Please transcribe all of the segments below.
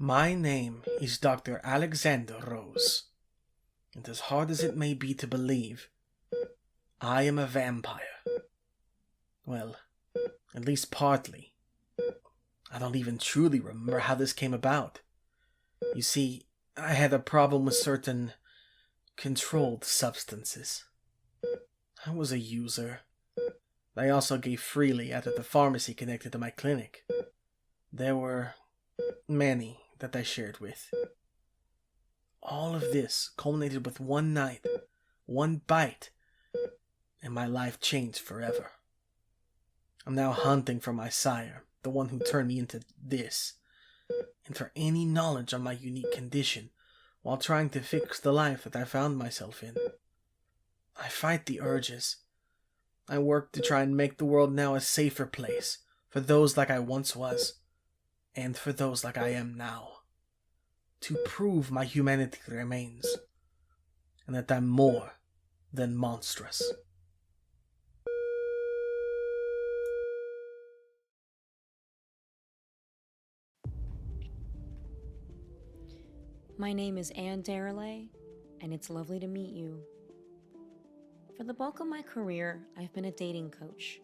My name is Dr. Alexander Rose, and as hard as it may be to believe, I am a vampire. Well, at least partly. I don't even truly remember how this came about. You see, I had a problem with certain controlled substances. I was a user. I also gave freely out of the pharmacy connected to my clinic. There were many that I shared with. All of this culminated with one night, one bite, and my life changed forever. I'm now hunting for my sire, the one who turned me into this, and for any knowledge on my unique condition, while trying to fix the life that I found myself in. I fight the urges. I work to try and make the world now a safer place for those like I once was, and for those like I am now. To prove my humanity remains, and that I'm more than monstrous. My name is Anne Darelay, and it's lovely to meet you. For the bulk of my career, I've been a dating coach.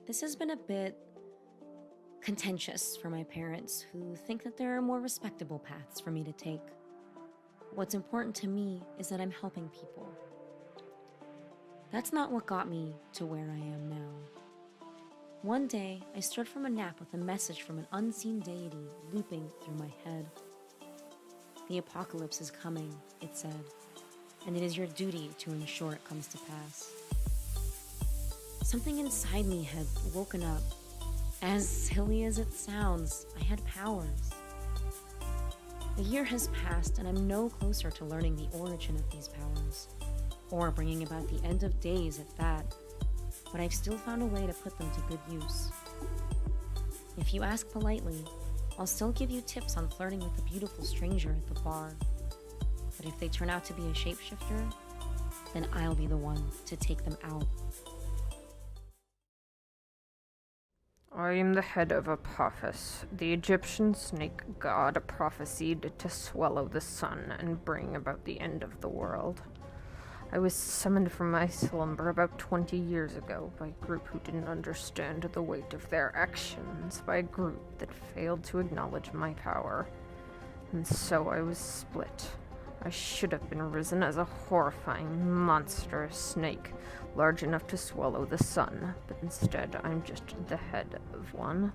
This has been a bit contentious for my parents, who think that there are more respectable paths for me to take. What's important to me is that I'm helping people. That's not what got me to where I am now. One day, I stood from a nap with a message from an unseen deity looping through my head. The apocalypse is coming, it said, and it is your duty to ensure it comes to pass. Something inside me had woken up. As silly as it sounds, I had powers. A year has passed, and I'm no closer to learning the origin of these powers, or bringing about the end of days at that, but I've still found a way to put them to good use. If you ask politely, I'll still give you tips on flirting with the beautiful stranger at the bar. But if they turn out to be a shapeshifter, then I'll be the one to take them out. I am the head of Apophis, the Egyptian snake god prophesied to swallow the sun and bring about the end of the world. I was summoned from my slumber about 20 years ago by a group who didn't understand the weight of their actions, by a group that failed to acknowledge my power. And so I was split. I should have been risen as a horrifying, monstrous snake, large enough to swallow the sun, but instead I'm just the head of one.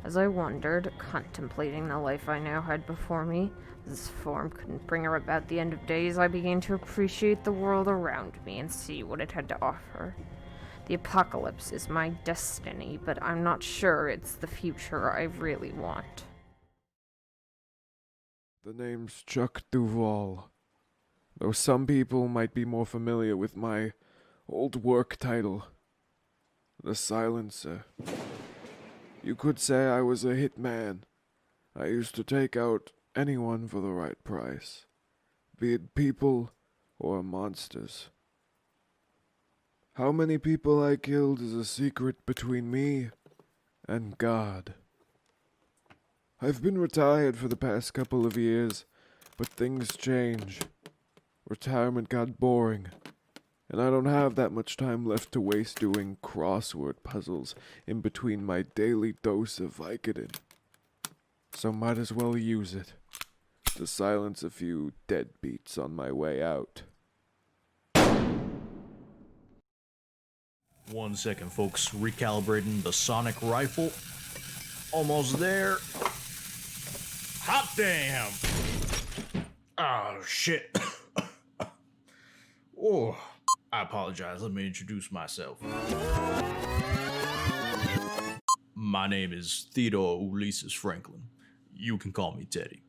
As I wondered, contemplating the life I now had before me, this form couldn't bring about the end of days, I began to appreciate the world around me and see what it had to offer. The apocalypse is my destiny, but I'm not sure it's the future I really want. The name's Chuck Duval, though some people might be more familiar with my old work title, The Silencer. You could say I was a hitman. I used to take out anyone for the right price, be it people or monsters. How many people I killed is a secret between me and God. I've been retired for the past couple of years, but things change. Retirement got boring, and I don't have that much time left to waste doing crossword puzzles in between my daily dose of Vicodin. So might as well use it to silence a few deadbeats on my way out. 1 second, folks. Recalibrating the sonic rifle. Almost there. Hot damn! Oh, shit. Oh, I apologize. Let me introduce myself. My name is Theodore Ulysses Franklin. You can call me Teddy.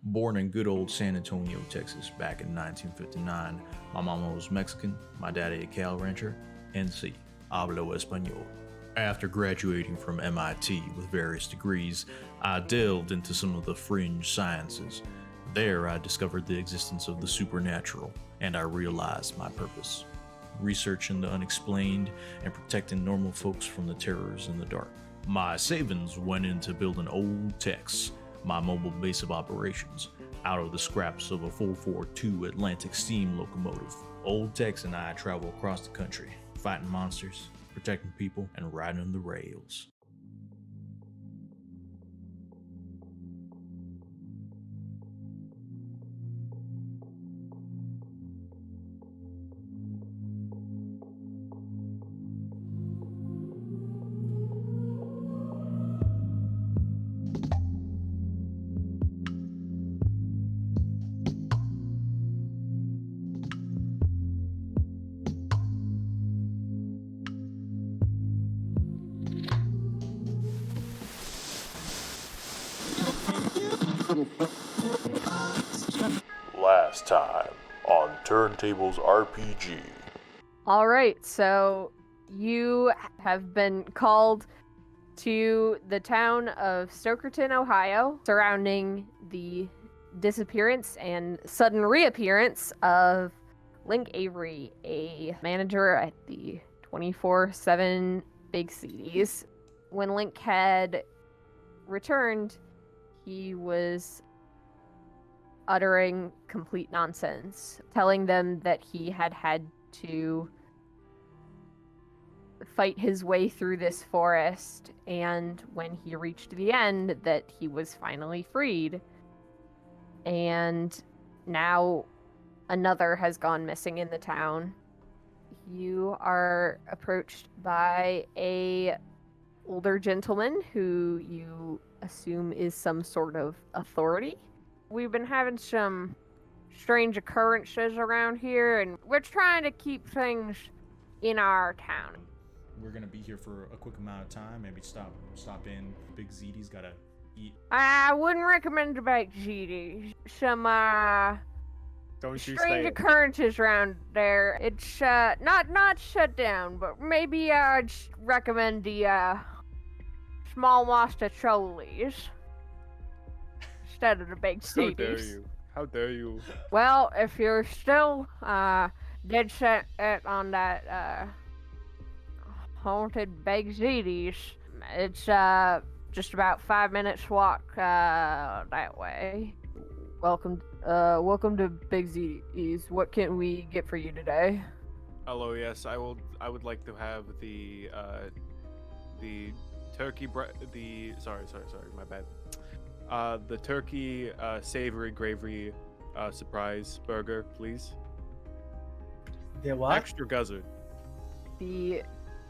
Born in good old San Antonio, Texas, back in 1959. My mama was Mexican, my daddy a cow rancher, and sí, hablo español. After graduating from MIT with various degrees, I delved into some of the fringe sciences. There, I discovered the existence of the supernatural, and I realized my purpose: researching the unexplained and protecting normal folks from the terrors in the dark. My savings went into building old techs, my mobile base of operations, out of the scraps of a 442 Atlantic steam locomotive. Old Tex and I travel across the country, fighting monsters, protecting people, and riding the rails. Last time on Turntables RPG. Alright, so you have been called to the town of Stokerton, Ohio, surrounding the disappearance and sudden reappearance of Link Avery, a manager at the 24/7 Big Cities. When Link had returned, he was uttering complete nonsense, telling them that he had to fight his way through this forest, and when he reached the end, that he was finally freed. And now another has gone missing in the town. You are approached by a older gentleman who you assume is some sort of authority. We've been having some strange occurrences around here, and we're trying to keep things in our town. We're gonna be here for a quick amount of time. Maybe stop in. Big ZD's gotta eat. I wouldn't recommend the Big ZD. Some Don't you strange say it. occurrences around there. It's not shut down, but maybe I'd recommend the small monster trolleys instead of the big How CDs. dare you? How dare you? Well, if you're still dead set on that haunted Big ZDs, it's just about 5 minutes walk that way. Welcome to Big ZDs. What can we get for you today? Hello, yes, I would like to have the turkey sorry, my bad. The turkey savory gravy surprise burger, please. The what? Extra guzzard. The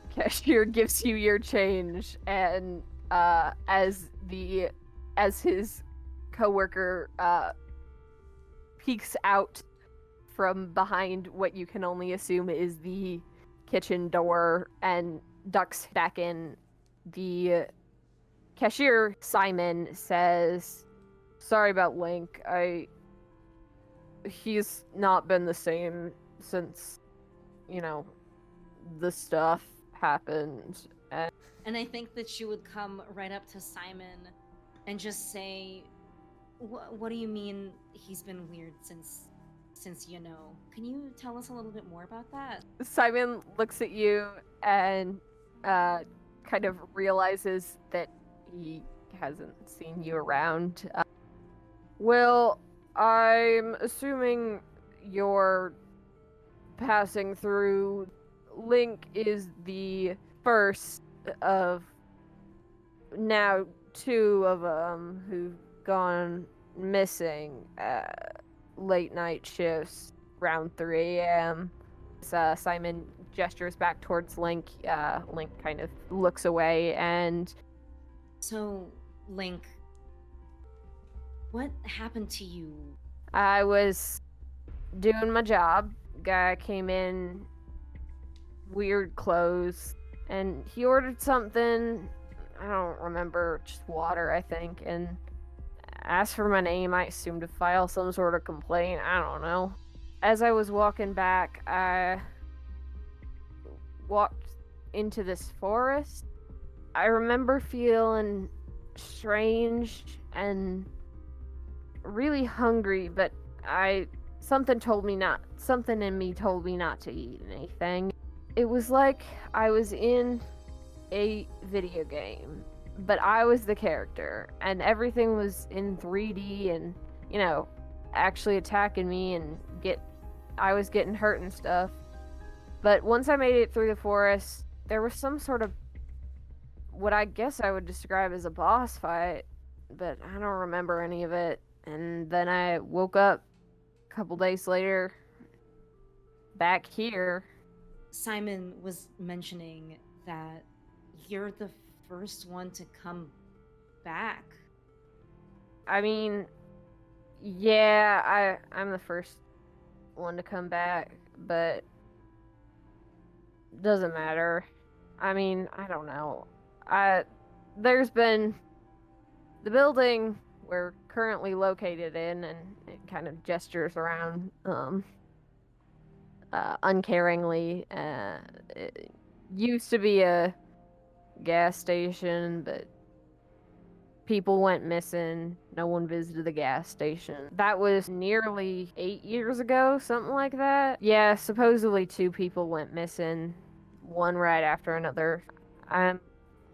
cashier gives you your change, and as his coworker peeks out from behind what you can only assume is the kitchen door and ducks back in, the cashier, Simon, says, "Sorry about Link. He's not been the same since, the stuff happened." And I think that she would come right up to Simon and just say, what do you mean he's been weird since Can you tell us a little bit more about that? Simon looks at you and kind of realizes that he hasn't seen you around. Well, I'm assuming you're passing through. Link is the first of now 2 of them who've gone missing late night shifts around 3 a.m. Simon gestures back towards Link. Link kind of looks away and... So, Link, what happened to you? I was doing my job. Guy came in, weird clothes, and he ordered something, I don't remember, just water, I think, and asked for my name. I assumed to file some sort of complaint, I don't know. As I was walking back, I walked into this forest. I remember feeling strange and really hungry, but something in me told me not to eat anything. It was like I was in a video game, but I was the character, and everything was in 3D, and actually attacking me, and I was getting hurt and stuff. But once I made it through the forest, there was some sort of what I guess I would describe as a boss fight, but I don't remember any of it. And then I woke up a couple days later back here. Simon was mentioning that you're the first one to come back. I mean, yeah, I'm the first one to come back, but doesn't matter. I mean, I don't know. There's been the building we're currently located in, and it kind of gestures around uncaringly. It used to be a gas station, but people went missing. No one visited the gas station. That was nearly 8 years ago, something like that. Yeah, supposedly 2 people went missing, one right after another. I'm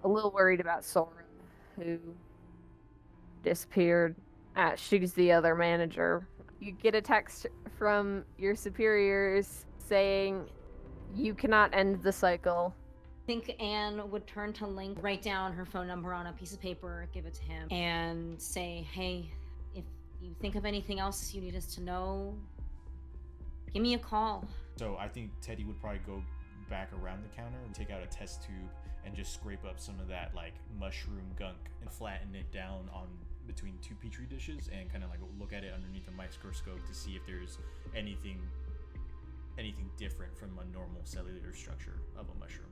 a little worried about Sora, who disappeared. She's the other manager. You get a text from your superiors saying you cannot end the cycle. I think Anne would turn to Link, write down her phone number on a piece of paper, give it to him, and say, hey, if you think of anything else you need us to know, give me a call. So I think Teddy would probably go back around the counter and take out a test tube and just scrape up some of that like mushroom gunk and flatten it down on between 2 petri dishes and kind of like look at it underneath a microscope to see if there's anything different from a normal cellular structure of a mushroom.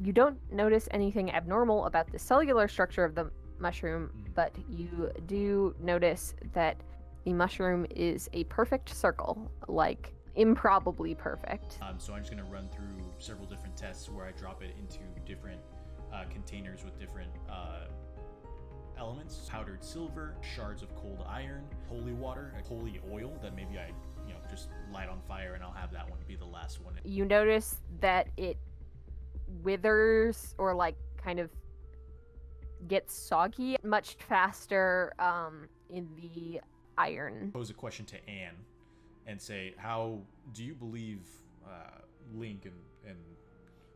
You don't notice anything abnormal about the cellular structure of the mushroom, but you do notice that the mushroom is a perfect circle, like improbably perfect. So I'm just going to run through several different tests where I drop it into different containers with different elements: powdered silver, shards of cold iron, holy water, holy oil that maybe I just light on fire, and I'll have that one be the last one. You notice that it withers or like kind of gets soggy much faster in the iron. Pose a question to Anne and say, how do you believe Link and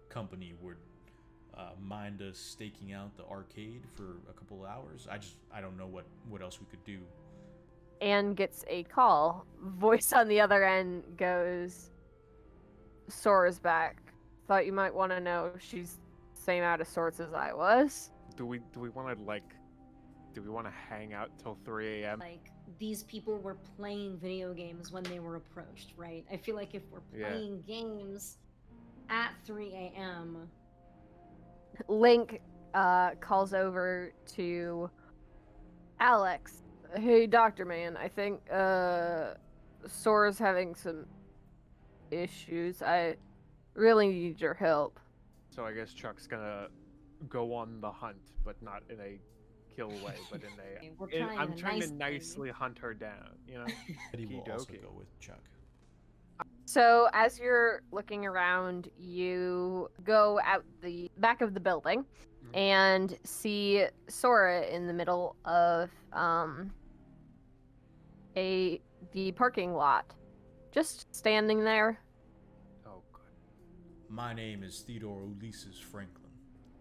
company would mind us staking out the arcade for a couple of hours? I don't know what else we could do. Anne gets a call. Voice on the other end goes, Sora's back. Thought you might want to know. She's same out of sorts as I was. Do we want to hang out till 3 a.m.? Like, these people were playing video games when they were approached, right? I feel like if we're playing games at 3 a.m. Link calls over to Alex. Hey, Dr. Man, I think Sora's having some issues. I really need your help. So I guess Chuck's gonna go on the hunt, but not in a kill way, but I'm trying to nicely hunt her down, Teddy will also go with Chuck. So as you're looking around, you go out the back of the building and see Sora in the middle of the parking lot, just standing there. Oh, good. My name is Theodore Ulysses Franklin.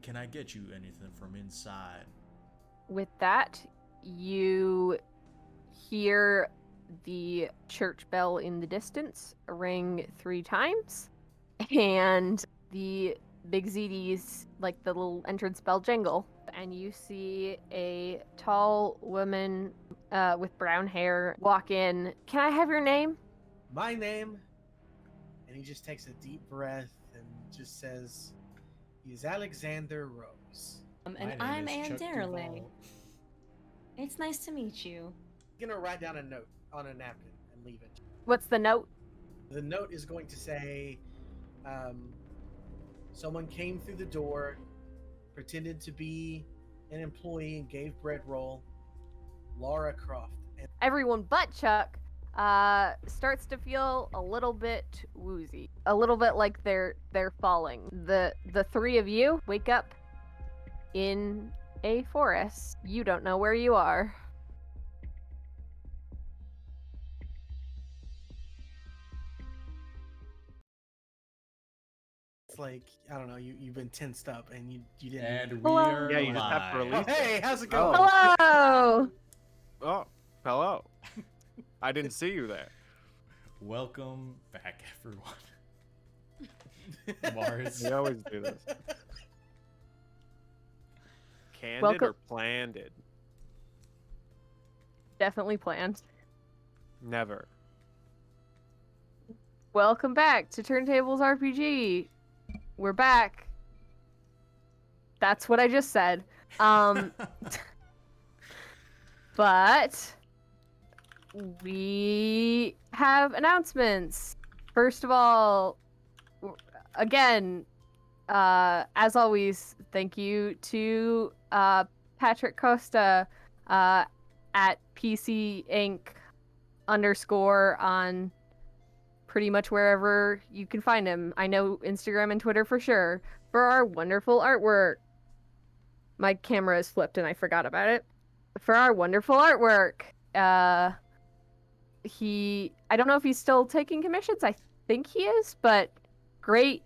Can I get you anything from inside? With that, you hear the church bell in the distance ring 3 times, and the big ZDs, like the little entrance bell, jingle, and you see a tall woman with brown hair walk in. Can I have your name? My name, and he just takes a deep breath and just says, he's Alexander Rose. And I'm Anne Darrelay. It's nice to meet you. I'm gonna write down a note on a napkin and leave it. What's the note? The note is going to say, someone came through the door, pretended to be an employee, and gave bread roll. Laura Croft. And Everyone but Chuck starts to feel a little bit woozy, a little bit like they're falling. The 3 of you wake up in a forest. You don't know where you are. It's like, I don't know, you've been tensed up and you didn't. And we Hello. are Yeah, you just have to live. release Oh, hey, it. how's it going? Hello! Oh, hello. I didn't see you there. Welcome back, everyone. Mars. We always do this. Candid Welcome- or planned? Definitely planned. Never. Welcome back to Turntables RPG. We're back. That's what I just said. But we have announcements. First of all, again, as always, thank you to Patrick Costa at PC Inc. _ on pretty much wherever you can find him. I know Instagram and Twitter for sure, for our wonderful artwork. My camera is flipped and I forgot about it. For our wonderful artwork. I don't know if he's still taking commissions. I think he is, but great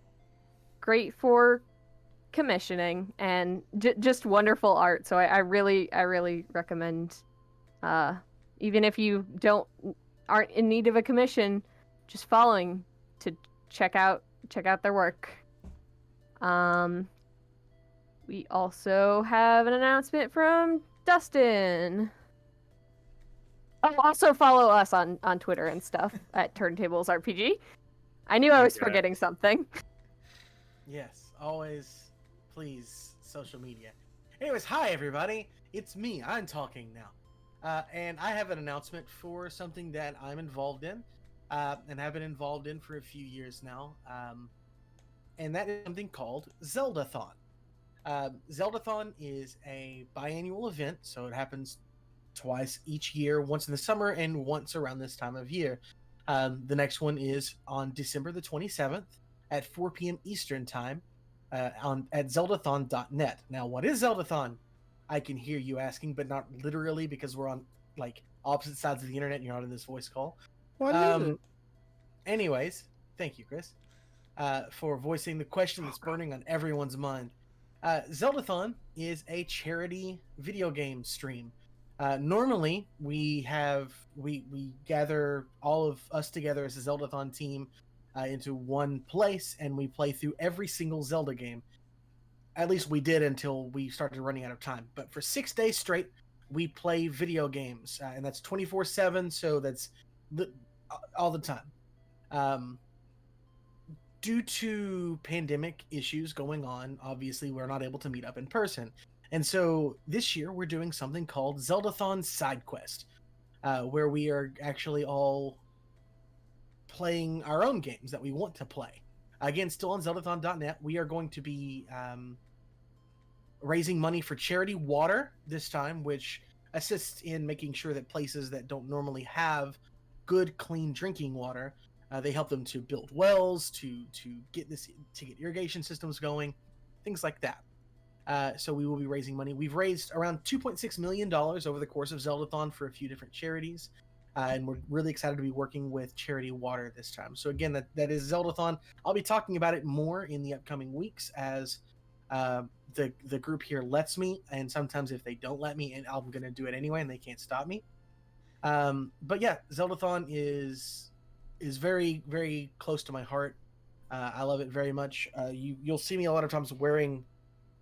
for commissioning and just wonderful art. So I really recommend, even if you aren't in need of a commission, just following to check out their work. We also have an announcement from Dustin. Oh, also follow us on Twitter and stuff at Turntables RPG. I knew I was forgetting something. Yes, always, please, social media. Anyways, hi everybody, it's me, I'm talking now. And I have an announcement for something that I'm involved in, and have been involved in for a few years now. And that is something called Zeldathon. Zeldathon is a biannual event, so it happens twice each year, once in the summer and once around this time of year. The next one is on December the 27th at 4 p.m. Eastern Time at zeldathon.net. Now, what is Zeldathon? I can hear you asking, but not literally, because we're on like opposite sides of the internet and you're not in this voice call. What is it? Anyways, thank you, Chris, for voicing the question that's burning on everyone's mind. Zeldathon is a charity video game stream. Normally, we gather all of us together as a Zeldathon team into one place, and we play through every single Zelda game. At least we did until we started running out of time. But for 6 days straight, we play video games, and that's 24/7. So that's all the time. Due to pandemic issues going on, obviously we're not able to meet up in person. And so this year we're doing something called Zeldathon Side Quest, where we are actually all playing our own games that we want to play. Again, still on Zeldathon.net, we are going to be raising money for Charity Water this time, which assists in making sure that places that don't normally have good, clean drinking water, they help them to build wells, to get irrigation systems going, things like that. So we will be raising money. We've raised around $2.6 million over the course of Zeldathon for a few different charities, and we're really excited to be working with Charity Water this time. So again, that is Zeldathon. I'll be talking about it more in the upcoming weeks as the group here lets me, and sometimes if they don't let me, and I'm going to do it anyway, and they can't stop me. But yeah, Zeldathon is very, very close to my heart. I love it very much. You'll see me a lot of times wearing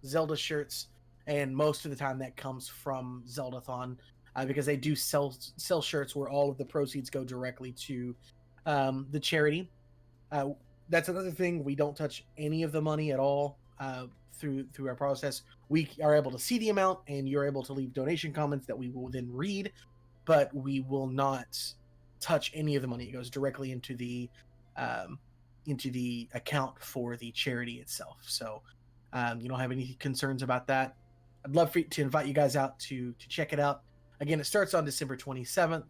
Zelda shirts, and most of the time that comes from Zeldathon, because they do sell shirts where all of the proceeds go directly to the charity. That's another thing. We don't touch any of the money at all through our process. We are able to see the amount, and you're able to leave donation comments that we will then read, but we will not touch any of the money. It goes directly into the account for the charity itself. So you don't have any concerns about that. I'd love to invite you guys out to check it out. Again, it starts on December 27th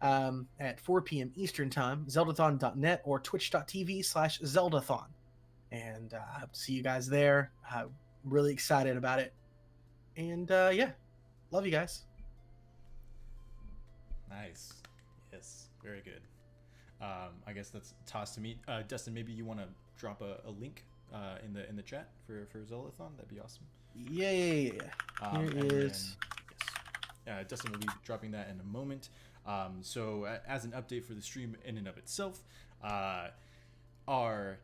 at 4 p.m. Eastern Time, zeldathon.net or twitch.tv/zeldathon. And I hope to see you guys there. I'm really excited about it. And yeah, love you guys. Nice. Yes, very good. I guess that's tossed to me. Dustin, maybe you want to drop a link in the chat for Zolathon. That'd be awesome. Yeah. Here And is. then, yes, Dustin will be dropping that in a moment. So as an update for the stream in and of itself, our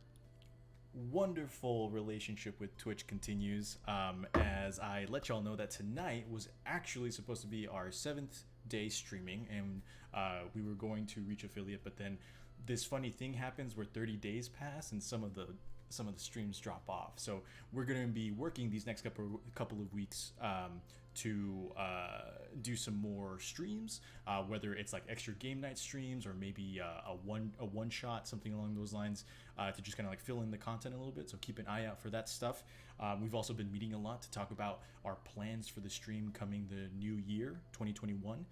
wonderful relationship with Twitch continues, as I let y'all know that tonight was actually supposed to be our 7th day streaming, and we were going to reach affiliate, but then this funny thing happens where 30 days pass and some of the streams drop off. So we're going to be working these next couple of weeks to do some more streams, whether it's like extra game night streams or maybe a one shot, something along those lines, to just kind of like fill in the content a little bit. So keep an eye out for that stuff. We've also been meeting a lot to talk about our plans for the stream coming the new year, 2021,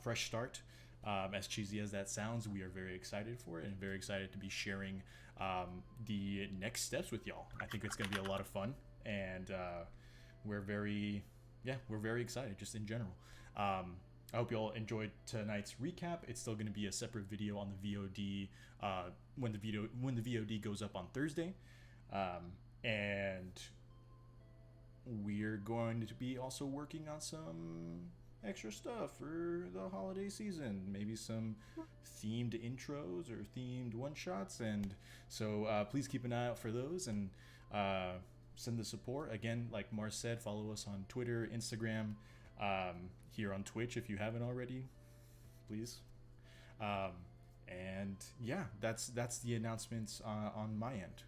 fresh start. As cheesy as that sounds, we are very excited for it and very excited to be sharing the next steps with y'all. I think it's going to be a lot of fun, and we're very excited just in general. I hope you all enjoyed tonight's recap. It's still going to be a separate video on the VOD when the VOD goes up on Thursday, and we're going to be also working on some extra stuff for the holiday season, maybe some themed intros or themed one-shots, and so please keep an eye out for those, and send the support. Again, like Mars said, follow us on Twitter, Instagram, here on Twitch if you haven't already, please. And yeah, that's the announcements on my end.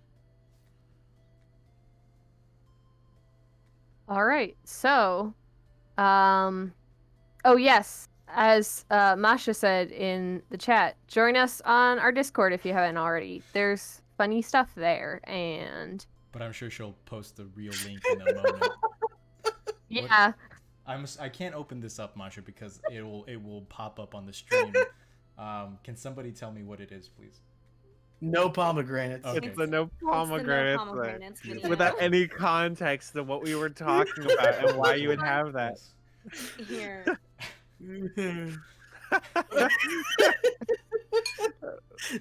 All right, so, oh yes, as Masha said in the chat, join us on our Discord if you haven't already. There's funny stuff there, and... But I'm sure she'll post the real link in a moment. Yeah. I can't open this up, Masha, because it will pop up on the stream. Can somebody tell me what it is, please? No pomegranates. Okay. It's the no pomegranates, pomegranates thing, video. without any context of what we were talking about and why you would have that. Here.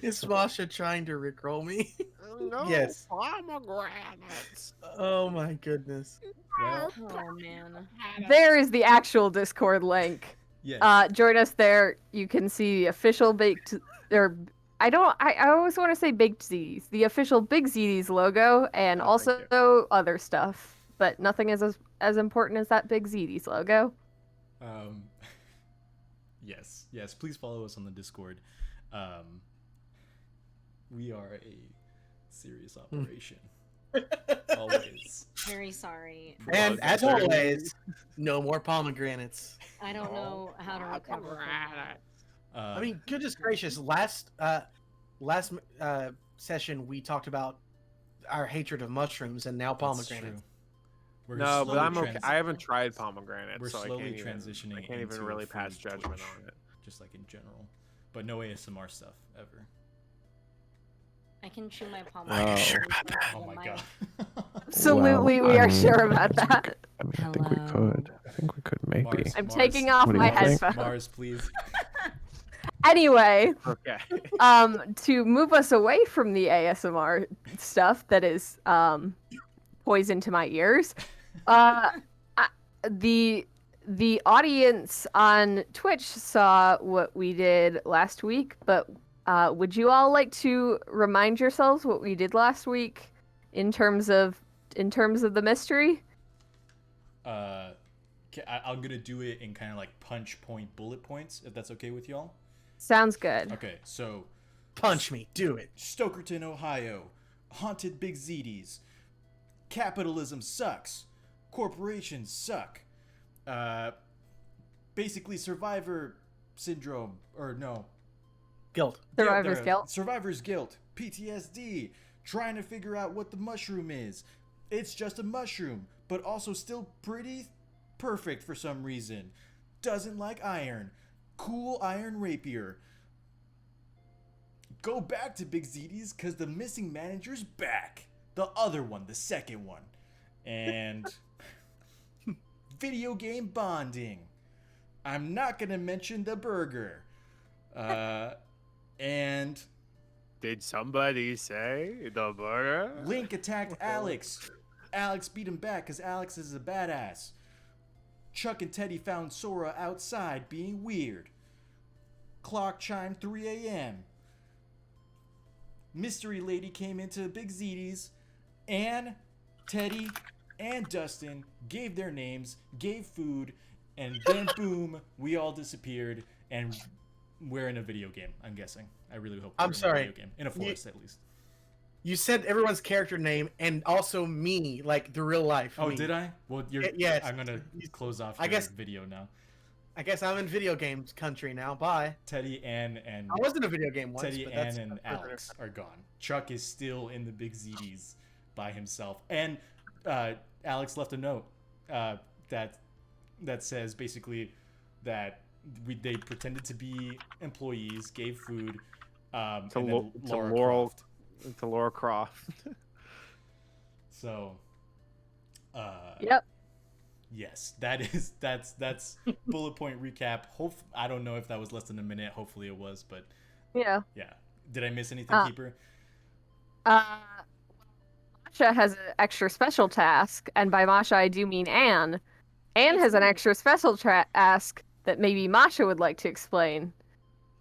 Is Masha trying to rickroll me? No Yes. pomegranates. Oh my goodness. Well, Oh man. There is the actual Discord link. yes. Join us there. You can see the official baked, or I always want to say Baked Z's, the official Big Z's logo, and Oh, also thank other stuff. But nothing is as important as that Big Z's logo. Yes. Please follow us on the Discord. We are a serious operation. Always. Very sorry. And as always, no more pomegranates. I don't know how to recover from that. I mean, goodness gracious! Last session we talked about our hatred of mushrooms, and now that's pomegranates. true. We're No, but slowly I'm okay. I haven't tried pomegranates, We're so slowly I can't even, transitioning I can't even into really a pass food judgment Twitch. on it. Just like in general, but no ASMR stuff ever. I can chew my palm. Are you sure about that? Oh my god. Absolutely, we are sure about that. I mean, I think we could. I think we could maybe. Mars, I'm Mars, taking off What do my you think? headphones. Mars, please. Anyway, Okay. to move us away from the ASMR stuff that is poison to my ears, the audience on Twitch saw what we did last week, but would you all like to remind yourselves what we did last week in terms of the mystery? I'm gonna do it in kind of like punch point bullet points, if that's okay with y'all. Sounds good. Okay, so Punch me, do it. Stokerton, Ohio, haunted Big Zedis. Capitalism sucks. Corporations suck. Basically, survivor syndrome, or no. Guilt. Survivor's guilt. Survivor's guilt. PTSD. Trying to figure out what the mushroom is. It's just a mushroom, but also still pretty perfect for some reason. Doesn't like iron. Cool iron rapier. Go back to Big Zedis because the missing manager's back. The other one, the second one. And video game bonding. I'm not gonna mention the burger. And Did somebody say the burger? Link attacked Alex. Alex beat him back because Alex is a badass. Chuck and Teddy found Sora outside being weird. Clock chimed 3 a.m. Mystery Lady came into Big Zeddy's. Anne, Teddy, and Dustin gave their names, gave food, and then boom, we all disappeared, and we're in a video game, I'm guessing. I really hope we're in a video game. In a forest, at least. You said everyone's character name and also me, like the real life. Oh, me. did I? Well, Yes. I'm gonna close off I your guess- video now. I guess I'm in video games country now. Bye. Teddy, Ann, and I was in a video game once. Teddy, but Ann, that's and Alex are gone. Chuck is still in the Big ZDs by himself, and Alex left a note that says basically that they pretended to be employees, gave food, and then Laura Croft. To Laura Croft. So, Yep. yes, that's bullet point recap. I don't know if that was less than a minute. Hopefully it was, but Yeah. yeah. Did I miss anything, Keeper? Masha has an extra special task, and by Masha I do mean Anne. Anne has an extra special task that maybe Masha would like to explain.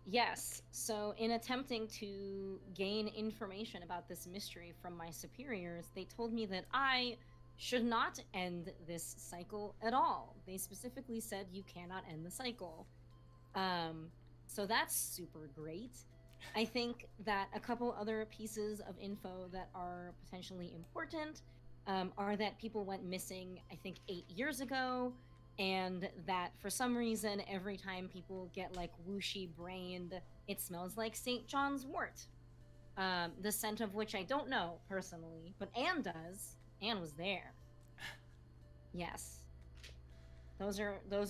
Yes. So, in attempting to gain information about this mystery from my superiors, they told me that I should not end this cycle at all. They specifically said you cannot end the cycle. So that's super great. I think that a couple other pieces of info that are potentially important are that people went missing, I think, 8 years ago, and that for some reason, every time people get like whooshy brained, it smells like St. John's wort. The scent of which I don't know personally, but Anne does. Anne was there. Yes. Those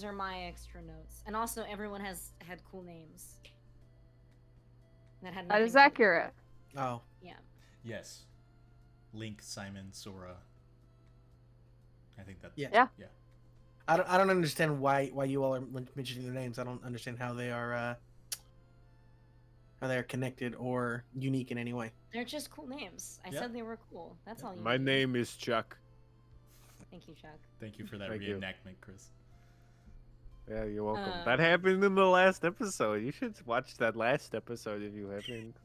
are my extra notes. And also everyone has had cool names. That had That nothing is to do- accurate. Oh. Yeah. Yes. Link, Simon, Sora. I think that. Yeah. Yeah. Yeah. I don't understand why you all are mentioning their names. I don't understand how they are connected or unique in any way. They're just cool names. I Yeah. said they were cool. That's all you My need. name is Chuck. Thank you, Chuck. Thank you for that Thank you. reenactment, Chris. Yeah, you're welcome. Uh, That happened in the last episode. You should watch that last episode if you haven't.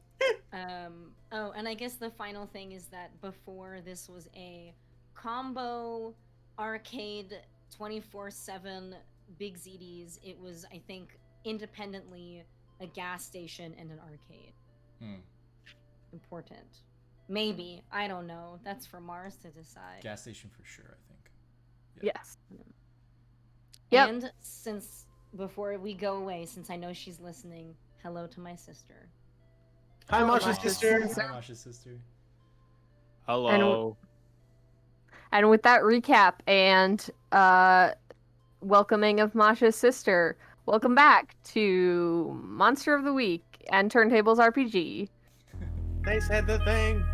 Oh, and I guess the final thing is that before this was a combo arcade 24/7 Big ZDs, it was, I think, independently a gas station and an arcade. Important. Maybe. I don't know. That's for Mars to decide. Gas station for sure, I think. Yes. Yep. And since, before we go away, since I know she's listening, hello to my sister. Hi, Masha's Aw. sister. Hi, Masha's sister. Hello. And with that recap and welcoming of Masha's sister, welcome back to Monster of the Week and Turntables RPG. They said the thing.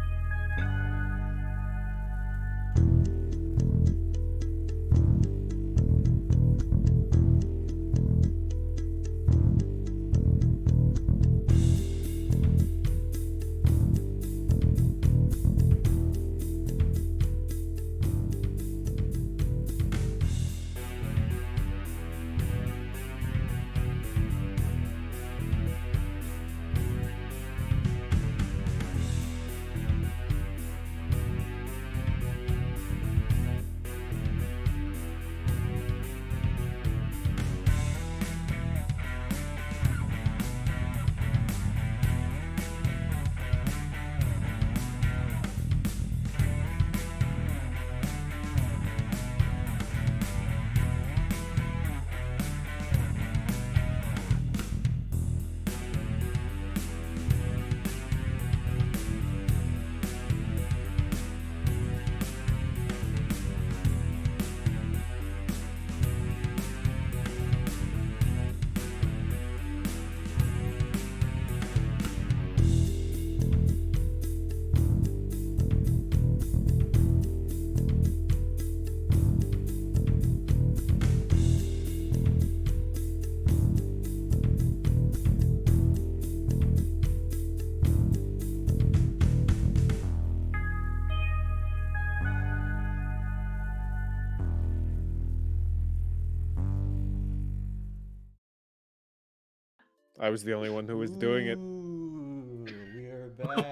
I was the only one who was doing it. Ooh, we are back.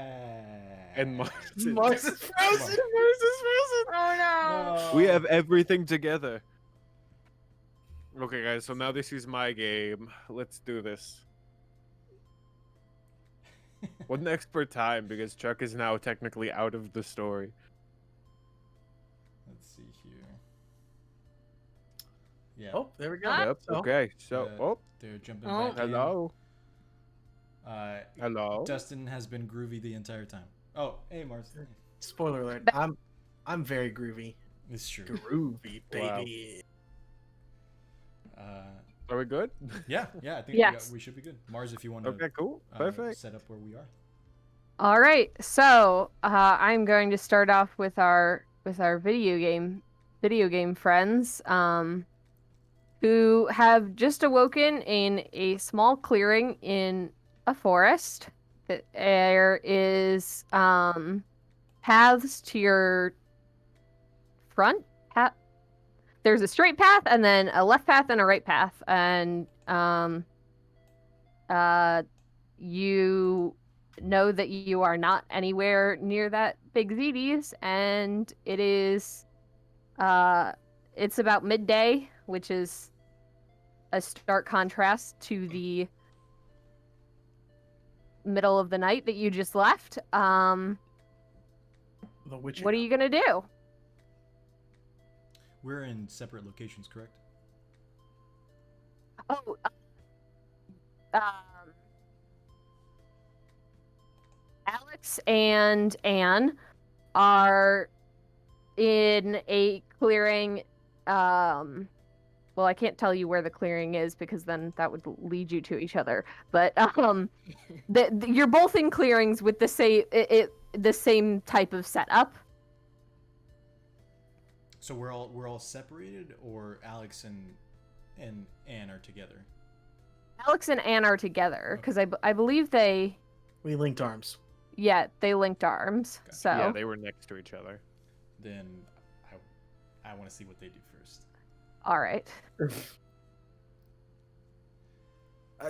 And Mars is frozen. Mars is frozen. Oh We have everything together. Okay, guys, so now this is my game. Let's do this. What an expert time, because Chuck is now technically out of the story. Let's see here. Yeah. Oh, there we go. Yep, So, okay, so, Uh, They're jumping Oh. back in. hello. Hello. Dustin has been groovy the entire time. Oh, hey, Mars. spoiler alert. I'm very groovy. It's true. Groovy, Wow. baby. Are we good? Yeah, I think Yes. we should be good. Mars, if you want to Okay, cool. Perfect. set up where we are. All right, so I'm going to start off with our video game friends, who have just awoken in a small clearing in a forest. There is paths to your front. There's a straight path, and then a left path, and a right path, and you know that you are not anywhere near that big ZDs, and it is it's about midday, which is a stark contrast to the middle of the night that you just left. The Witcher. What are you gonna do? We're in separate locations, correct? Oh, Alex and Anne are in a clearing. Well, I can't tell you where the clearing is because then that would lead you to each other. But you're both in clearings with the same type of setup. So we're all separated, or Alex and Anne are together? Alex and Anne are together because I believe they We linked arms. they linked arms. Gotcha. So Yeah, they were next to each other. Then I want to see what they do first. all right.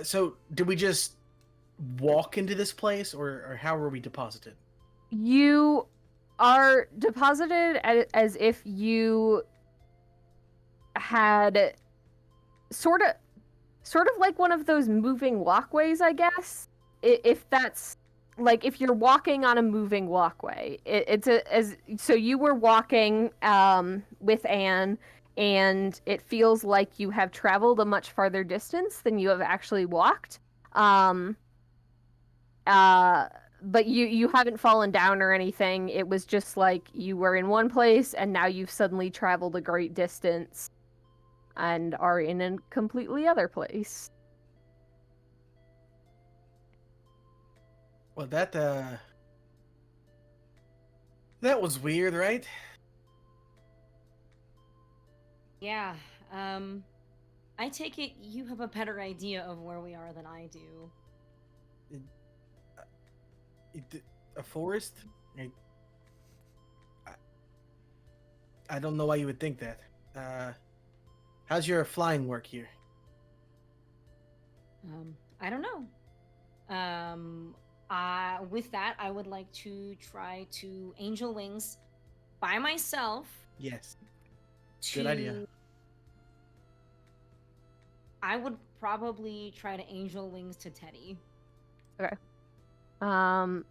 So, did we just walk into this place, or how were we deposited? You are deposited as if you had sort of like one of those moving walkways, I guess. If that's like if you're walking on a moving walkway, so you were walking with Anne, and it feels like you have traveled a much farther distance than you have actually walked. But you haven't fallen down or anything. It was just like you were in one place and now you've suddenly traveled a great distance and are in a completely other place. Well, that was weird, right? Yeah. I take it you have a better idea of where we are than I do. A forest? I don't know why you would think that. How's your flying work here? I don't know. With that, I would like to try to angel wings by myself. Yes. Good idea. I would probably try to angel wings to Teddy. Okay.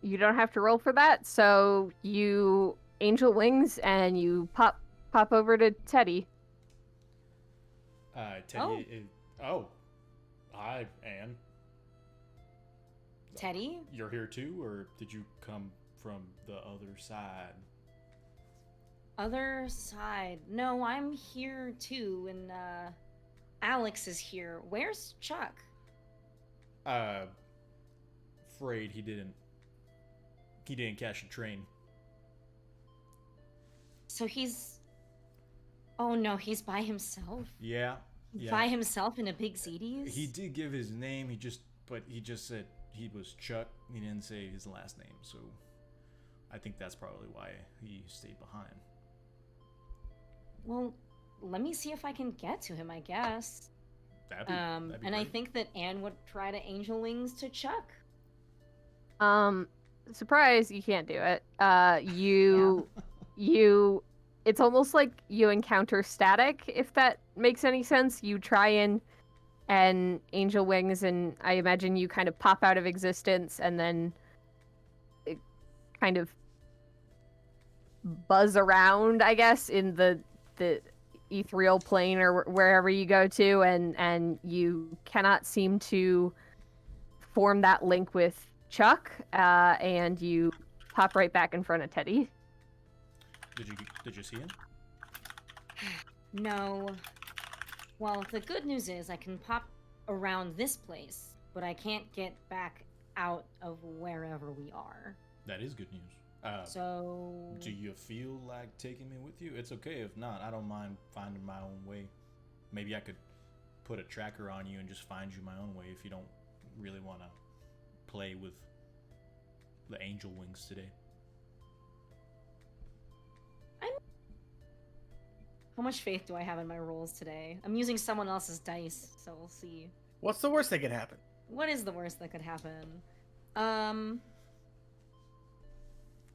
You don't have to roll for that, so you angel wings and you pop over to Teddy. Teddy. Hi, Anne. Teddy? You're here too, or did you come from the other side? Other side. No, I'm here too, and Alex is here. Where's Chuck? Afraid he didn't catch a train. So he's... Oh no, he's by himself? Yeah. By himself in a big ZDs? He did give his name, he just said he was Chuck. He didn't say his last name, so I think that's probably why he stayed behind. Well, let me see if I can get to him, I guess. That'd be And great. I think that Anne would try to angel wings to Chuck. Surprise, you can't do it. You it's almost like you encounter static, if that makes any sense. You try and angel wings, and I imagine you kind of pop out of existence and then it kind of buzz around, I guess, in the ethereal plane or wherever you go to, and you cannot seem to form that link with Chuck, and you pop right back in front of Teddy. Did you see him? No. Well, the good news is I can pop around this place, but I can't get back out of wherever we are. That is good news. So... Do you feel like taking me with you? It's okay if not. I don't mind finding my own way. Maybe I could put a tracker on you and just find you my own way if you don't really want to play with the angel wings today. How much faith do I have in my rolls today? I'm using someone else's dice, so we'll see. What's the worst that could happen? What is the worst that could happen?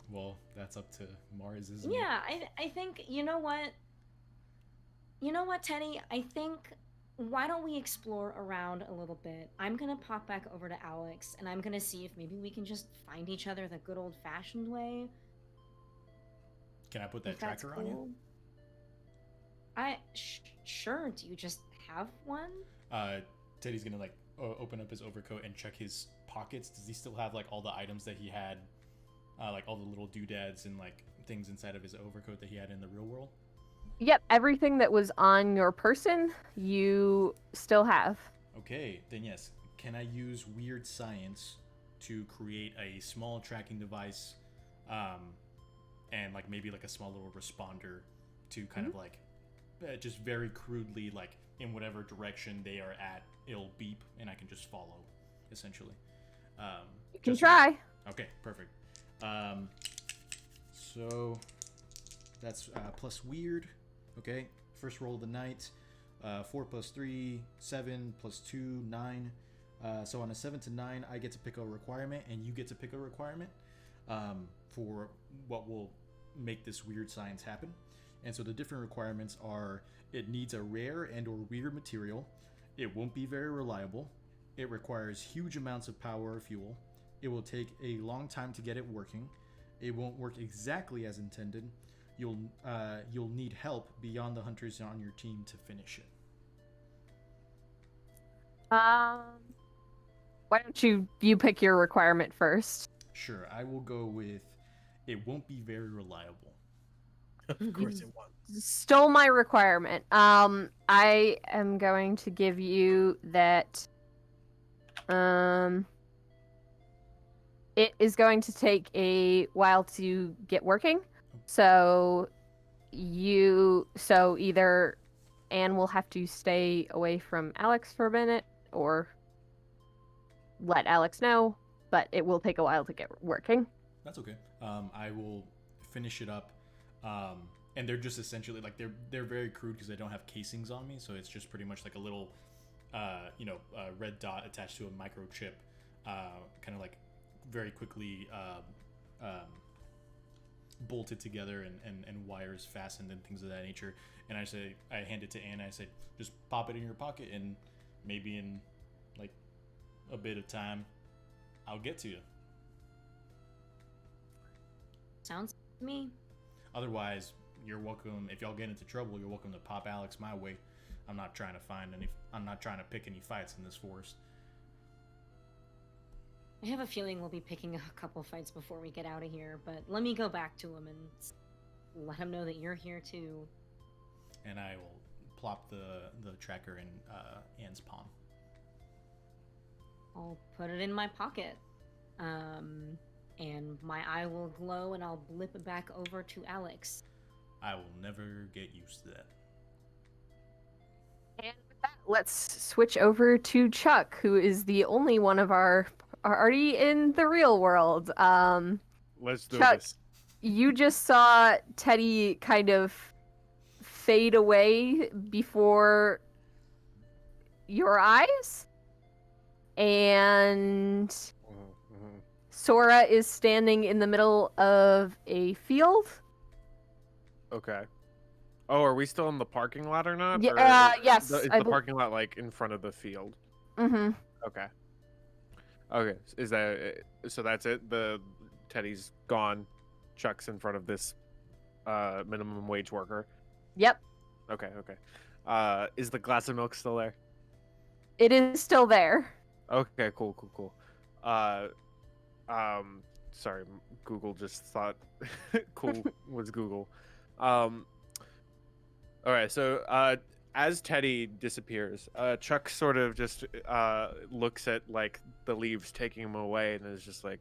Well, that's up to Mars, isn't it? Yeah, I think, you know what? You know what, Teddy? I think, why don't we explore around a little bit? I'm gonna pop back over to Alex, and I'm gonna see if maybe we can just find each other the good old-fashioned way. Can I put that tracker on you? Sure. Do you just have one? Teddy's gonna like open up his overcoat and check his pockets. Does he still have like all the items that he had, like all the little doodads and like things inside of his overcoat that he had in the real world? Yep, everything that was on your person, you still have. Okay, then yes. Can I use weird science to create a small tracking device, and like maybe like a small little responder to kind of like just very crudely, like in whatever direction they are at, it'll beep and I can just follow, essentially. You can try. Okay, perfect. So that's plus weird. Okay, first roll of the night. 4 plus 3, 7 plus 2, 9. So on a 7 to 9, I get to pick a requirement, and you get to pick a requirement for what will make this weird science happen. And so the different requirements are: it needs a rare and or weird material, it won't be very reliable, it requires huge amounts of power or fuel, it will take a long time to get it working, it won't work exactly as intended, you'll need help beyond the hunters on your team to finish it. Why don't you pick your requirement first? Sure, I will go with it won't be very reliable. Of course it won't. Stole my requirement. I am going to give you that. It is going to take a while to get working. So either Anne will have to stay away from Alex for a minute, or let Alex know, but it will take a while to get working. That's okay. I will finish it up. And they're just essentially like they're very crude because they don't have casings on me, so it's just pretty much like a little red dot attached to a microchip, kind of like very quickly bolted together and wires fastened and things of that nature. And I hand it to Anne. I say, just pop it in your pocket, and maybe in like a bit of time, I'll get to you. Sounds to me. Otherwise, you're welcome. If y'all get into trouble, you're welcome to pop Alex my way. I'm not trying to pick any fights in this forest. I have a feeling we'll be picking a couple fights before we get out of here, but let me go back to him and let him know that you're here too. And I will plop the tracker in Anne's palm. I'll put it in my pocket. And my eye will glow, and I'll blip it back over to Alex. I will never get used to that. And with that, let's switch over to Chuck, who is the only one of our already in the real world. Let's do Chuck, this. You just saw Teddy kind of fade away before your eyes, and Sora is standing in the middle of a field. Okay. Oh, are we still in the parking lot or not? Yeah, yes. Is the parking lot like in front of the field? Mm-hmm. Okay. Okay. Is that so? That's it. The Teddy's gone. Chuck's in front of this minimum wage worker. Yep. Okay. Is the glass of milk still there? It is still there. Okay. Cool. Sorry, Google just thought cool was Google. All right, so as Teddy disappears, Chuck sort of just looks at like the leaves taking him away and is just like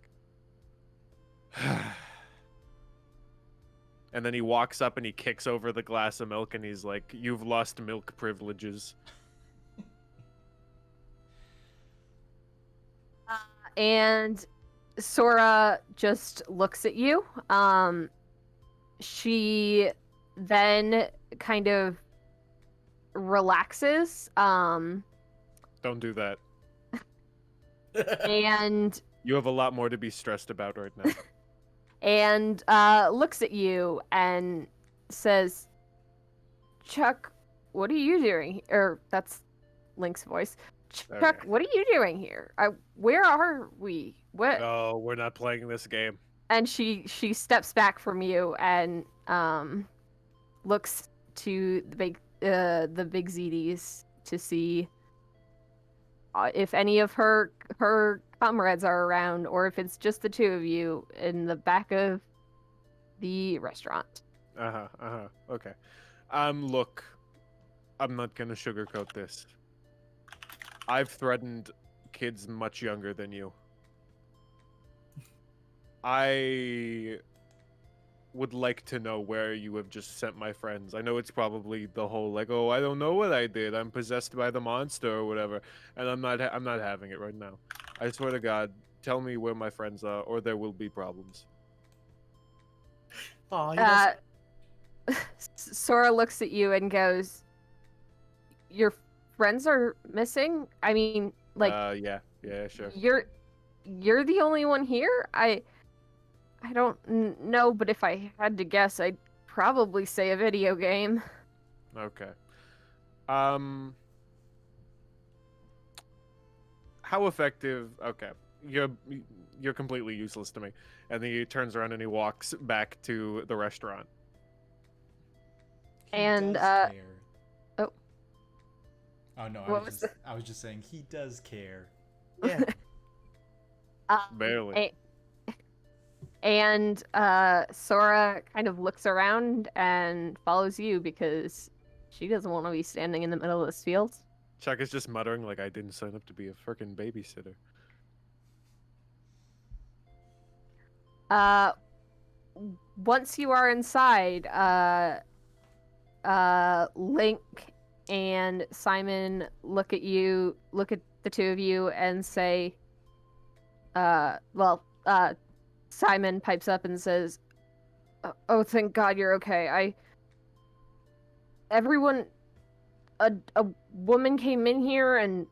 and then he walks up and he kicks over the glass of milk and he's like, "You've lost milk privileges." And Sora just looks at you. She then kind of relaxes. Don't do that. And You have a lot more to be stressed about right now. and looks at you and says, "Chuck, what are you doing?" Or that's Link's voice. Chuck, Okay. what are you doing here? Where are we? What? No, we're not playing this game. And she steps back from you and looks to the big ZDs to see if any of her comrades are around, or if it's just the two of you in the back of the restaurant. Okay. Look, I'm not gonna sugarcoat this. I've threatened kids much younger than you. I would like to know where you have just sent my friends. I know it's probably the whole like, oh, I don't know what I did. I'm possessed by the monster or whatever, and I'm not having it right now. I swear to God, tell me where my friends are, or there will be problems. Oh, Sora looks at you and goes, "Your friends are missing? I mean, like, yeah, sure. You're the only one here? I don't know, but if I had to guess, I'd probably say a video game." Okay. How effective? Okay, you're completely useless to me. And then he turns around and he walks back to the restaurant. And, does care. oh. Oh no, What was I was just saying he does care. Yeah. Barely. And Sora kind of looks around and follows you because she doesn't want to be standing in the middle of this field. Chuck is just muttering like, I didn't sign up to be a frickin' babysitter. Once you are inside, Link and Simon look at the two of you and say, Simon pipes up and says, "Oh, thank God you're okay. A woman came in here and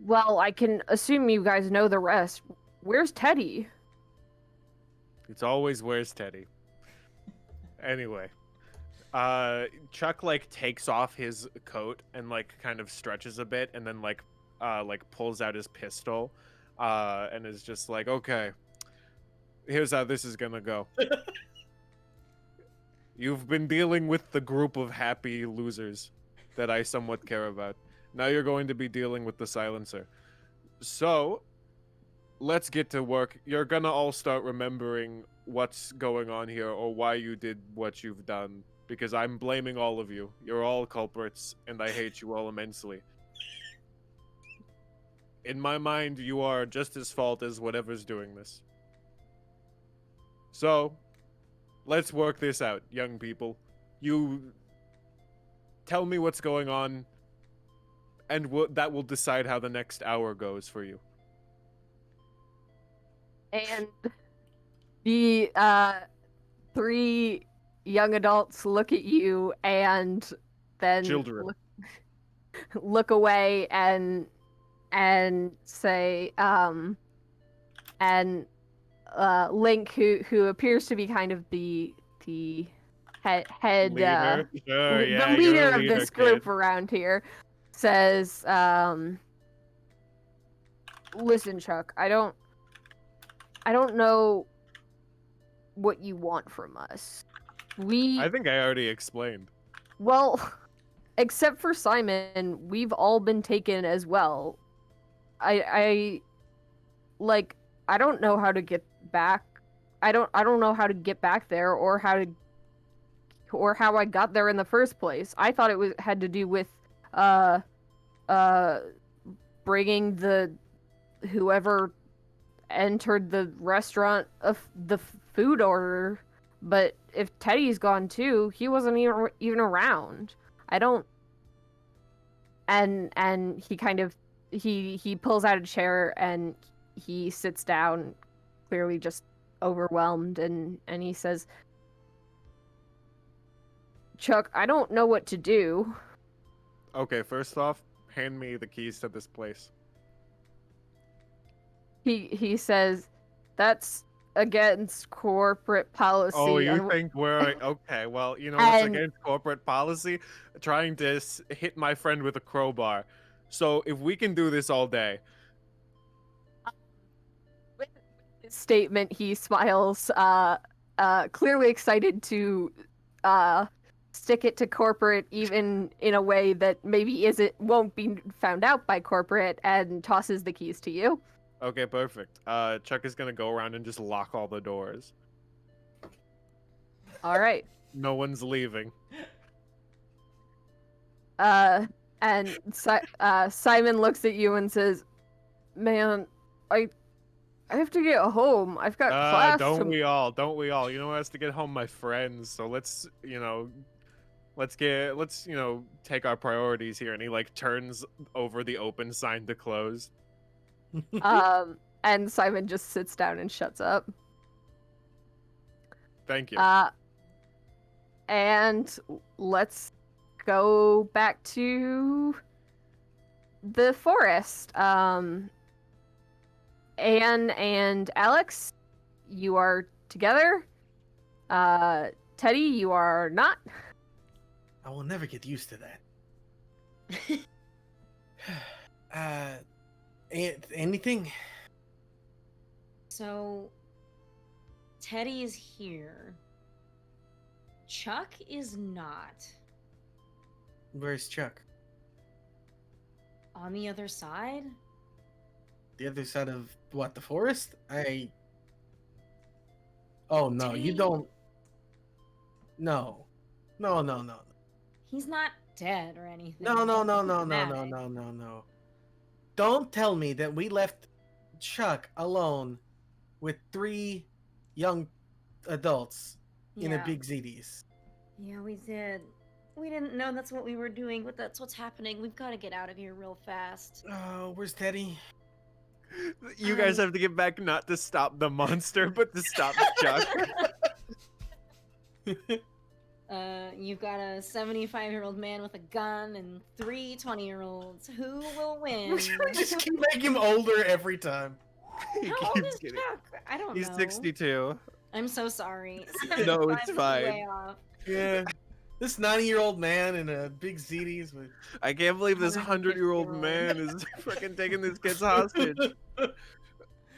well, I can assume you guys know the rest. Where's Teddy?" It's always where's Teddy. Anyway, Chuck like takes off his coat and like kind of stretches a bit, and then like pulls out his pistol, and is just like, okay, here's how this is gonna go. You've been dealing with the group of happy losers that I somewhat care about. Now you're going to be dealing with the silencer. So, let's get to work. You're gonna all start remembering what's going on here or why you did what you've done, because I'm blaming all of you. You're all culprits, and I hate you all immensely. In my mind, you are just as fault as whatever's doing this. So, let's work this out, young people. You tell me what's going on, and that will decide how the next hour goes for you. And the three young adults look at you and then Children. look away and say, and Link, who appears to be kind of the head Leader. Sure, the yeah, you're leader a of leader, this group kid. around here, says, listen, Chuck, I don't know what you want from us. I think I already explained. Well, except for Simon, we've all been taken as well. I don't know how to get back. I don't know how to get back there or how I got there in the first place. I thought it had to do with bringing the whoever entered the restaurant of the food order, but if Teddy's gone too, he wasn't even around. I don't. And he kind of he pulls out a chair and he sits down, clearly just overwhelmed, and he says, Chuck, I don't know what to do. Okay, first off, hand me the keys to this place. He says, that's against corporate policy. Oh, you think we're okay? Well, you know what's against corporate policy? Trying to hit my friend with a crowbar. So if we can do this all day. With this statement, he smiles, clearly excited to stick it to corporate, even in a way that maybe won't be found out by corporate, and tosses the keys to you. Okay, perfect. Chuck is gonna go around and just lock all the doors. All right. No one's leaving. And Simon looks at you and says, "Man, I have to get home. I've got class." Don't we all? Don't we all? You know, I has to get home, my friends. So let's take our priorities here. And he like turns over the open sign to close. And Simon just sits down and shuts up. Thank you. And let's go back to the forest. Anne and Alex, you are together. Teddy, you are not. I will never get used to that. Anything? So, Teddy is here. Chuck is not. Where's Chuck? On the other side? The other side of what? The forest? Oh no, you don't. No. He's not dead or anything. No. Don't tell me that we left Chuck alone with 3 young adults in a big ZDs. Yeah, we did. We didn't know that's what we were doing, but that's what's happening. We've got to get out of here real fast. Oh, where's Teddy? You guys have to get back, not to stop the monster, but to stop Chuck. You've got a 75-year-old man with a gun and 3 20-year-olds. Who will win? We just keep making him older every time. How old is Chuck? I don't know. He's 62. I'm so sorry. No, 75 it's is fine. way off. Yeah. This 90-year-old man in a big ZDs with... I can't believe this 100-year-old man is freaking taking this kid's hostage.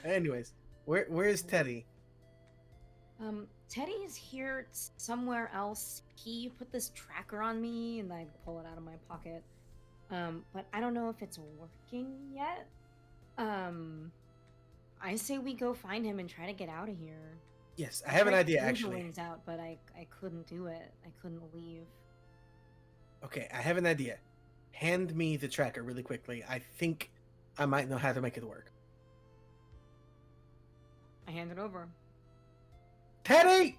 Anyways, where's Teddy? Teddy is here somewhere else. He put this tracker on me, and I pull it out of my pocket. But I don't know if it's working yet. I say we go find him and try to get out of here. Yes, I have an idea, I tried to actually. the wings out, but I couldn't do it. I couldn't leave. Okay, I have an idea. Hand me the tracker really quickly. I think I might know how to make it work. I hand it over. Teddy!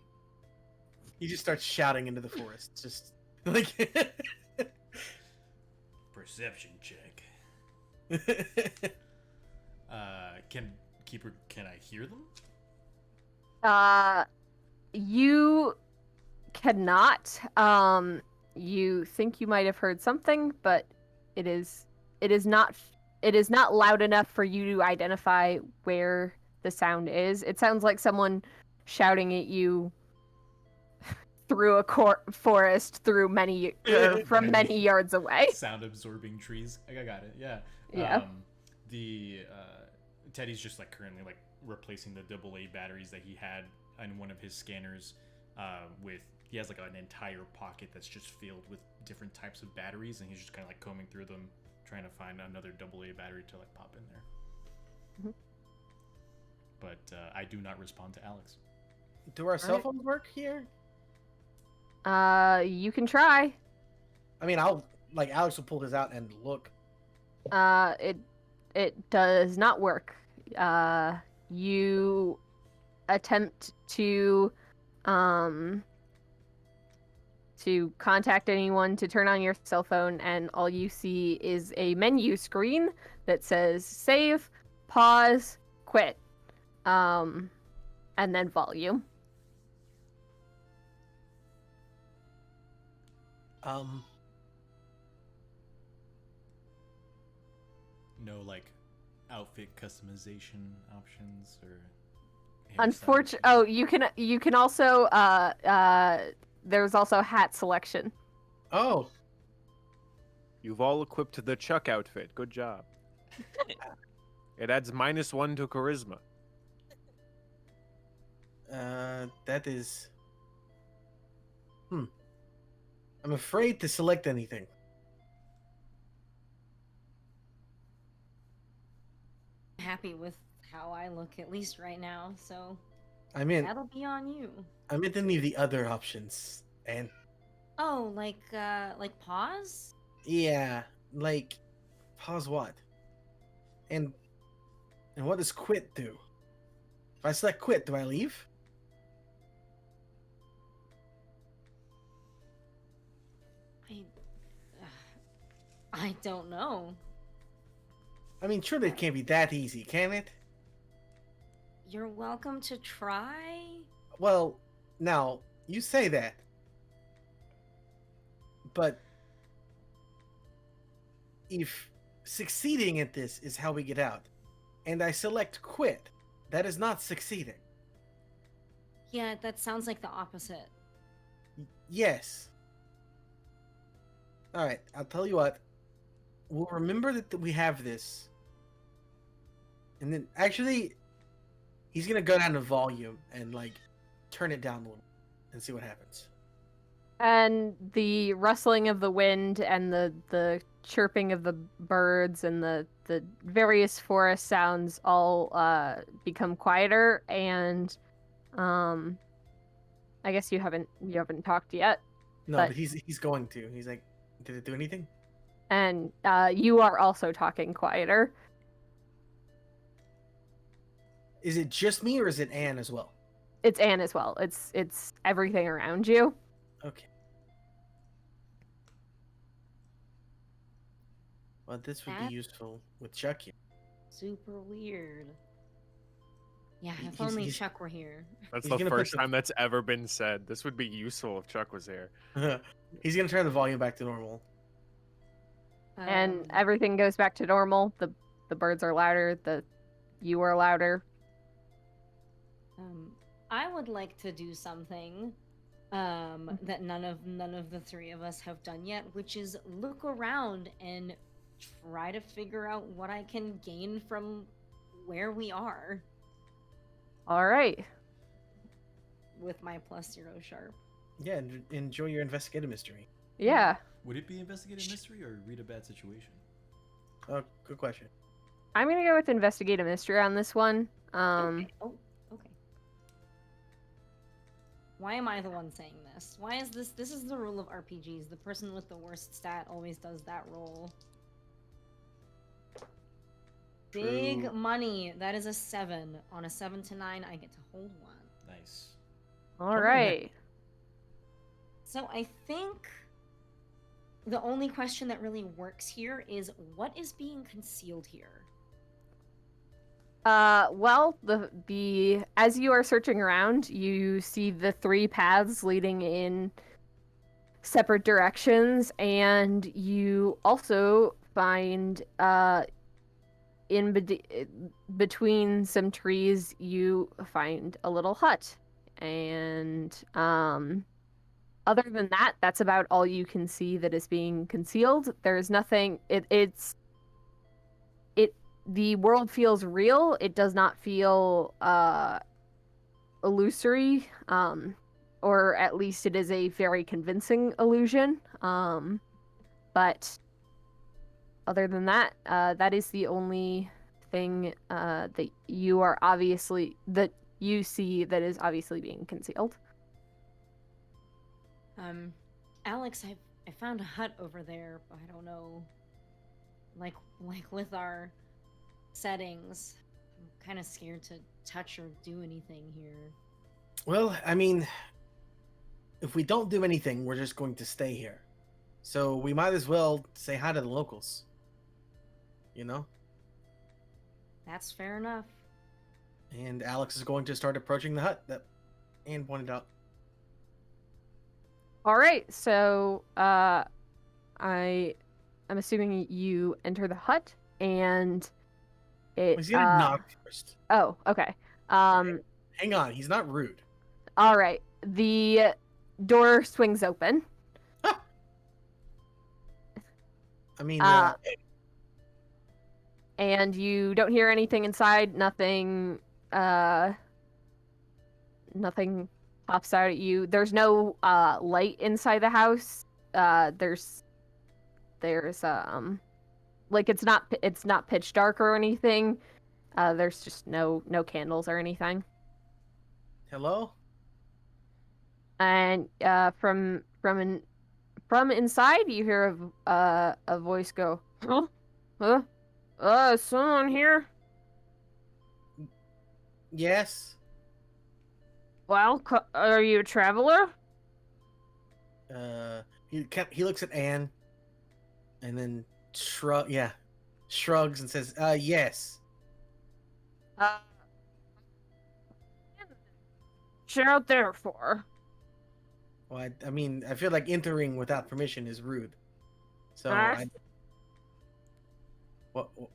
He just starts shouting into the forest. Just like... Perception check. Can I hear them? You cannot. You think you might have heard something, but it is not loud enough for you to identify where the sound is. It sounds like someone shouting at you through a forest through from many yards away. Sound absorbing trees. I got it. Yeah. Yeah. Teddy's just like currently like replacing the AA batteries that he had in one of his scanners. He has like an entire pocket that's just filled with different types of batteries, and he's just kind of like combing through them, trying to find another AA battery to like pop in there. Mm-hmm. But I do not respond to Alex. Do our cell phones work here? You can try. I mean, Alex will pull his out and look. It does not work. You attempt to contact anyone to turn on your cell phone, and all you see is a menu screen that says save, pause, quit, and then volume. No, like, outfit customization options or. Unfortunately, oh, you can also there's also hat selection. Oh, You've all equipped the Chuck outfit. Good job. It adds -1 to charisma. that is. I'm afraid to select anything. Happy with how I look, at least right now, so that'll be on you. I meant any of the other options, and Oh, like pause? yeah, like pause what? And what does quit do? If I select quit, do I leave? I don't know. I mean, surely it can't be that easy, can it? You're welcome to try. Well, now, you say that. But if succeeding at this is how we get out, and I select quit, that is not succeeding. Yeah, that sounds like the opposite. Yes. Alright, I'll tell you what. We'll remember that we have this. And then, actually, he's gonna go down to volume and, like, turn it down a little and see what happens. And the rustling of the wind and the chirping of the birds and the various forest sounds all become quieter, and I guess you haven't talked yet. No, but he's going to. He's like, did it do anything? And you are also talking quieter. Is it just me or is it Anne as well? It's Anne as well. It's everything around you. Okay. Well, this would be useful with Chuck here. Super weird. Yeah, if only Chuck were here. That's the first time that's ever been said. This would be useful if Chuck was here. He's gonna turn the volume back to normal. And everything goes back to normal. The birds are louder. You are louder. I would like to do something that none of the three of us have done yet, which is look around and try to figure out what I can gain from where we are. All right. With my +0 sharp. Yeah, enjoy your investigative mystery. Yeah. Would it be investigative mystery or read a bad situation? Oh, good question. I'm gonna go with investigative mystery on this one. Okay. Oh, okay. Why am I the one saying this? Why is this? This is the rule of RPGs. The person with the worst stat always does that roll. True. Big money. That is a 7. On a 7 to 9, I get to hold 1. Nice. All right. So I think the only question that really works here is what is being concealed here? Well, the as you are searching around, you see the 3 paths leading in separate directions, and you also find between some trees you find a little hut, and other than that, that's about all you can see that is being concealed. There's nothing. The world feels real. It does not feel illusory, or at least it is a very convincing illusion. But other than that, that is the only thing that you see that is obviously being concealed. Alex, I found a hut over there. I don't know, like with our settings, I'm kind of scared to touch or do anything here. Well, I mean, if we don't do anything, we're just going to stay here. So we might as well say hi to the locals. You know? That's fair enough. And Alex is going to start approaching the hut that Anne pointed out. All right, so I'm assuming you enter the hut, and He's gonna knock first. Oh, okay. Hang on, he's not rude. All right. The door swings open. I mean, and you don't hear anything inside. Nothing pops out at you. There's no light inside the house. There's like it's not pitch dark or anything. There's just no candles or anything. hello? And from inside, you hear a voice go, "Huh? Is someone here?" Yes. Well, are you a traveler? He looks at Anne, and then shrugs and says, yes. What you out there for? Well, I mean, I feel like entering without permission is rude. So Huh?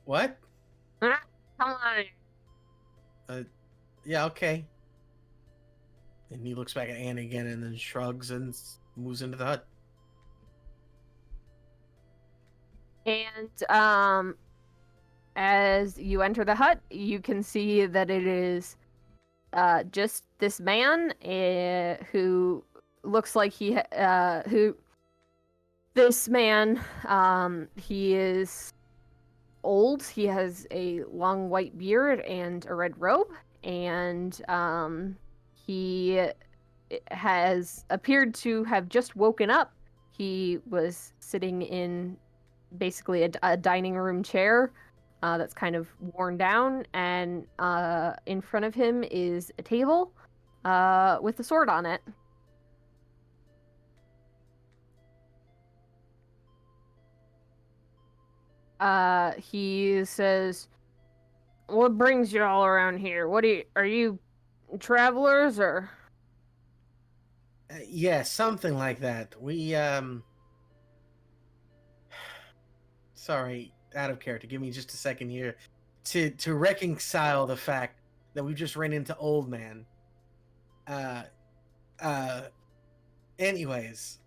What? Come on. Yeah, okay. And he looks back at Anne again and then shrugs and moves into the hut. And as you enter the hut, you can see that it is just this man who looks like he is old. He has a long white beard and a red robe, and he has appeared to have just woken up. He was sitting in basically a dining room chair that's kind of worn down, and in front of him is a table with a sword on it. He says, "What brings you all around here? Are you travelers or?" Yeah, something like that. We, sorry, out of character. Give me just a second here to reconcile the fact that we just ran into Old Man. Anyways.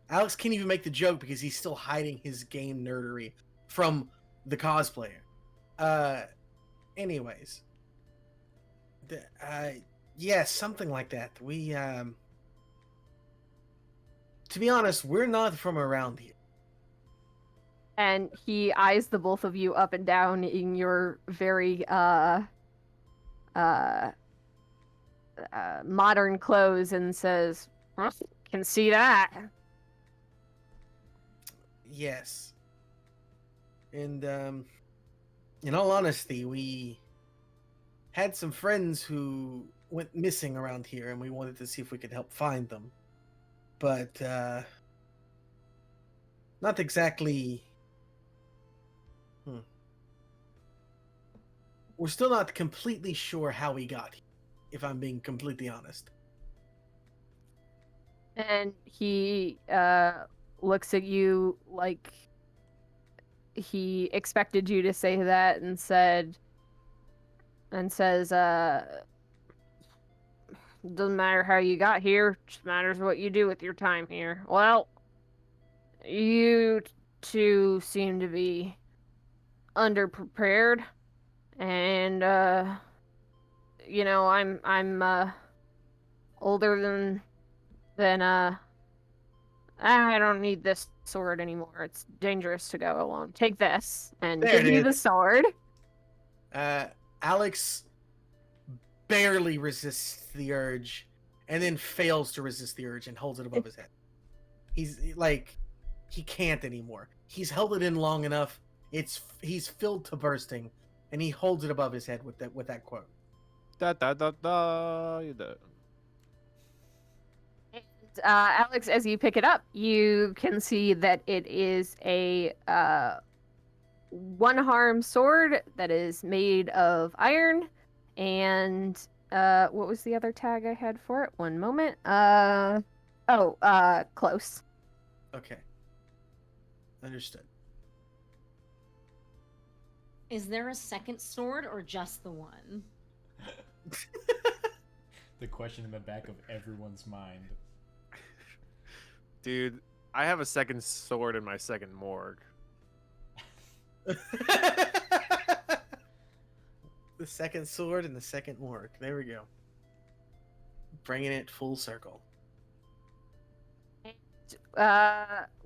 Alex can't even make the joke because he's still hiding his game nerdery from the cosplayer. Anyways. Yeah, something like that. We, to be honest, we're not from around here. And he eyes the both of you up and down in your very modern clothes and says, "Can see that." Yes. And, in all honesty, we had some friends who went missing around here, and we wanted to see if we could help find them. But, not exactly... We're still not completely sure how we got here, if I'm being completely honest. And he looks at you like he expected you to say that and says, doesn't matter how you got here, just matters what you do with your time here. Well, you two seem to be underprepared, and I'm older than I don't need this sword anymore. It's dangerous to go alone. Take this and There give it you the is. sword. Alex barely resists the urge, and then fails to resist the urge and holds it above his head. He's like, he can't anymore. He's held it in long enough. He's filled to bursting, and he holds it above his head with that quote. Da da da da. You do. Alex, as you pick it up, you can see that it is a one-harm sword that is made of iron. And what was the other tag I had for it? One moment. Close. Okay. Understood. Is there a second sword or just the one? The question in the back of everyone's mind. Dude, I have a second sword in my second morgue. The second sword and the second morgue. There we go. Bringing it full circle.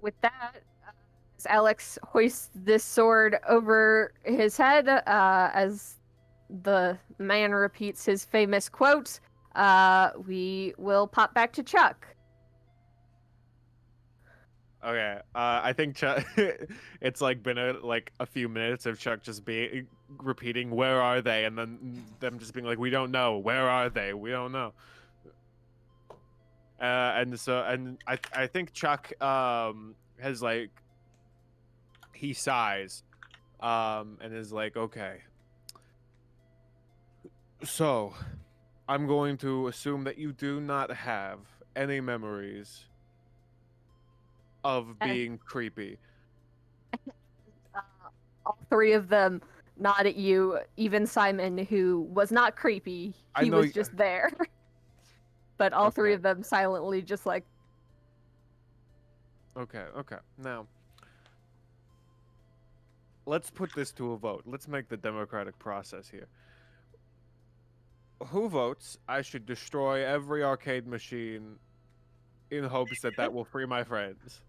With that, as Alex hoists this sword over his head, as the man repeats his famous quote, we will pop back to Chuck. Okay, I think Chuck. It's like been a few minutes of Chuck just repeating, "Where are they?" and then them just being like, "We don't know. Where are they? We don't know." And I think Chuck has like he sighs, and is like, "Okay, so I'm going to assume that you do not have any memories of being creepy." All three of them nod at you, even Simon, who was not creepy. I He know was y- just there. But all three Okay. of them silently just like, Okay. Now, let's put this to a vote. Let's make the democratic process here. Who votes I should destroy every arcade machine in hopes that that will free my friends?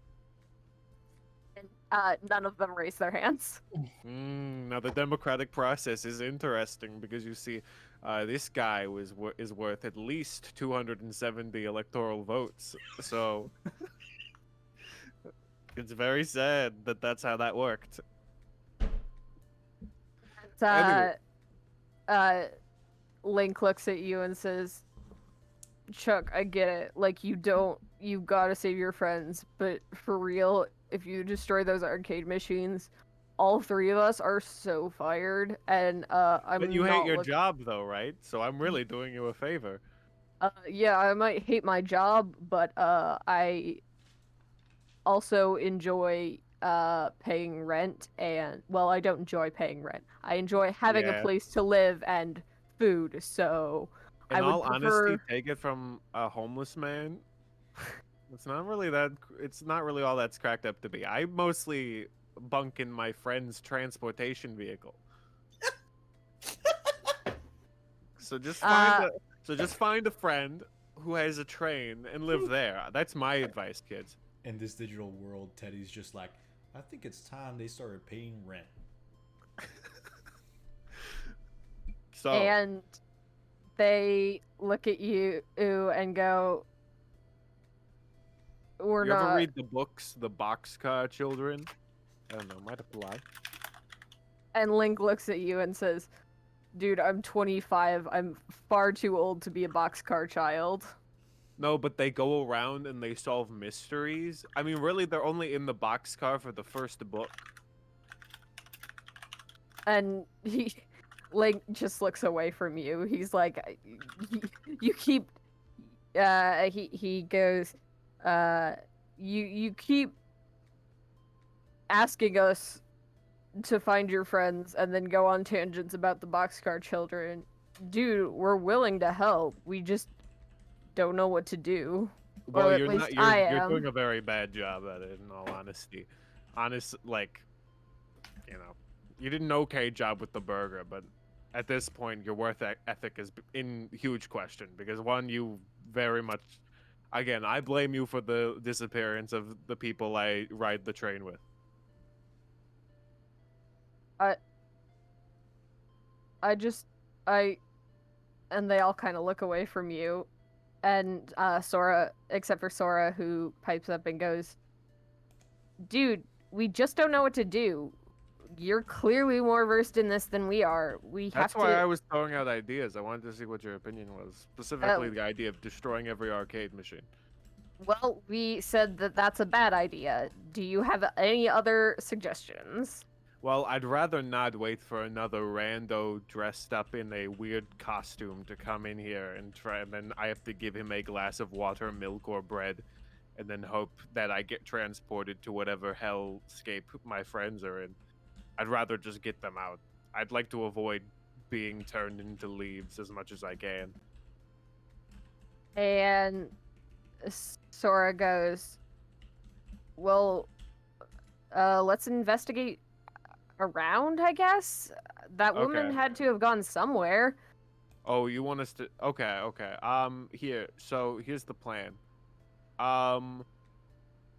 none of them raise their hands. Now the democratic process is interesting because you see, this guy is worth at least 270 electoral votes. So it's very sad that that's how that worked. Anyway. Link looks at you and says, Chuck, I get it. Like, you gotta save your friends, but for real, if you destroy those arcade machines, all three of us are so fired, and But you hate your job though, right? So I'm really doing you a favor. Yeah, I might hate my job, but I also enjoy paying rent, and well, I don't enjoy paying rent. I enjoy having a Yeah. place to live and food, so In I would all prefer... honesty, take it from a homeless man. It's not really that. It's not really all that's cracked up to be. I mostly bunk in my friend's transportation vehicle. So just find a friend who has a train and live there. That's my advice, kids. In this digital world, Teddy's just like, I think it's time they started paying rent. So And they look at you and go, "We're you ever not." read the books, The Boxcar Children? I don't know, might apply. And Link looks at you and says, "Dude, I'm 25. I'm far too old to be a boxcar child." No, but they go around and they solve mysteries. I mean, really, they're only in the boxcar for the first book. And Link just looks away from you. He's like, you keep. He goes, You keep asking us to find your friends and then go on tangents about the boxcar children. Dude, we're willing to help. We just don't know what to do. Well, Or at you're least not. I You're am. doing a very bad job at it. In all honesty, like, you did an okay job with the burger, but at this point, your work ethic is in huge question because one, you very much. Again, I blame you for the disappearance of the people I ride the train with. And they all kind of look away from you, and Sora, except for Sora, who pipes up and goes, "Dude, we just don't know what to do. You're clearly more versed in this than we are. That's why I was throwing out ideas. I wanted to see what your opinion was, specifically the idea of destroying every arcade machine. Well, we said that that's a bad idea. Do you have any other suggestions?" Well, I'd rather not wait for another rando dressed up in a weird costume to come in here and try, and then I have to give him a glass of water, milk, or bread, and then hope that I get transported to whatever hellscape my friends are in. I'd rather just get them out. I'd like to avoid being turned into leaves as much as I can. And Sora goes, "Well, let's investigate around, I guess. That woman Okay. had to have gone somewhere." Oh, you want us to? Okay. Here's the plan.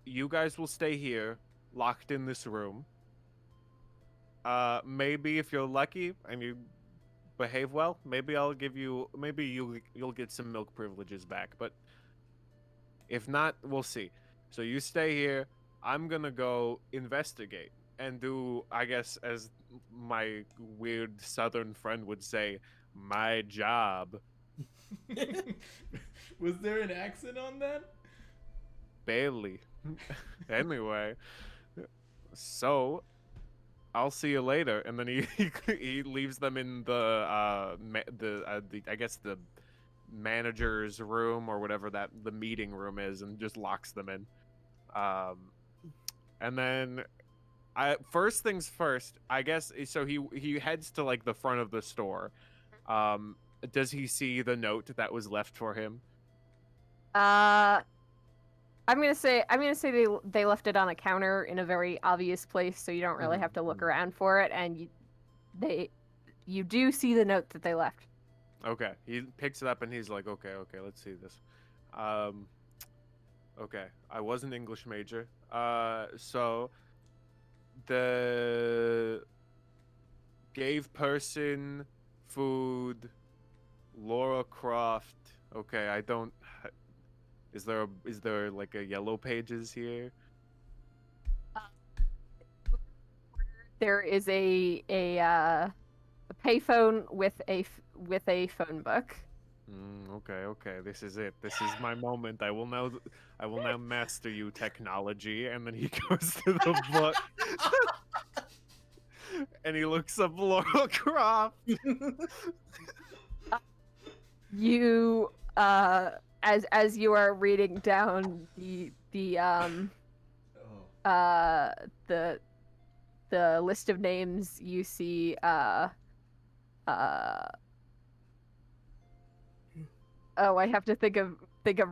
You guys will stay here, locked in this room. Maybe if you're lucky and you behave well, maybe you'll get some milk privileges back. But if not, we'll see. So you stay here. I'm gonna go investigate and do, I guess, as my weird southern friend would say, my job. Was there an accent on that? Barely. Anyway, so I'll see you later. And then he leaves them in the I guess the manager's room or whatever that the meeting room is, and just locks them in. And then first things first, I guess. So he heads to like the front of the store. Does he see the note that was left for him? I'm gonna say they left it on a counter in a very obvious place, so you don't really have to look around for it, and you do see the note that they left. Okay, he picks it up and he's like, okay, let's see this. Okay, I was an English major. So the gave person food, Laura Croft. Okay, I don't. Is there like a yellow pages here? There is a payphone with a phone book. Okay. This is it. This is my moment. I will now master you, technology. And then he goes to the book, and he looks up Laura Croft. You as you are reading down the list of names, you see oh, I have to think of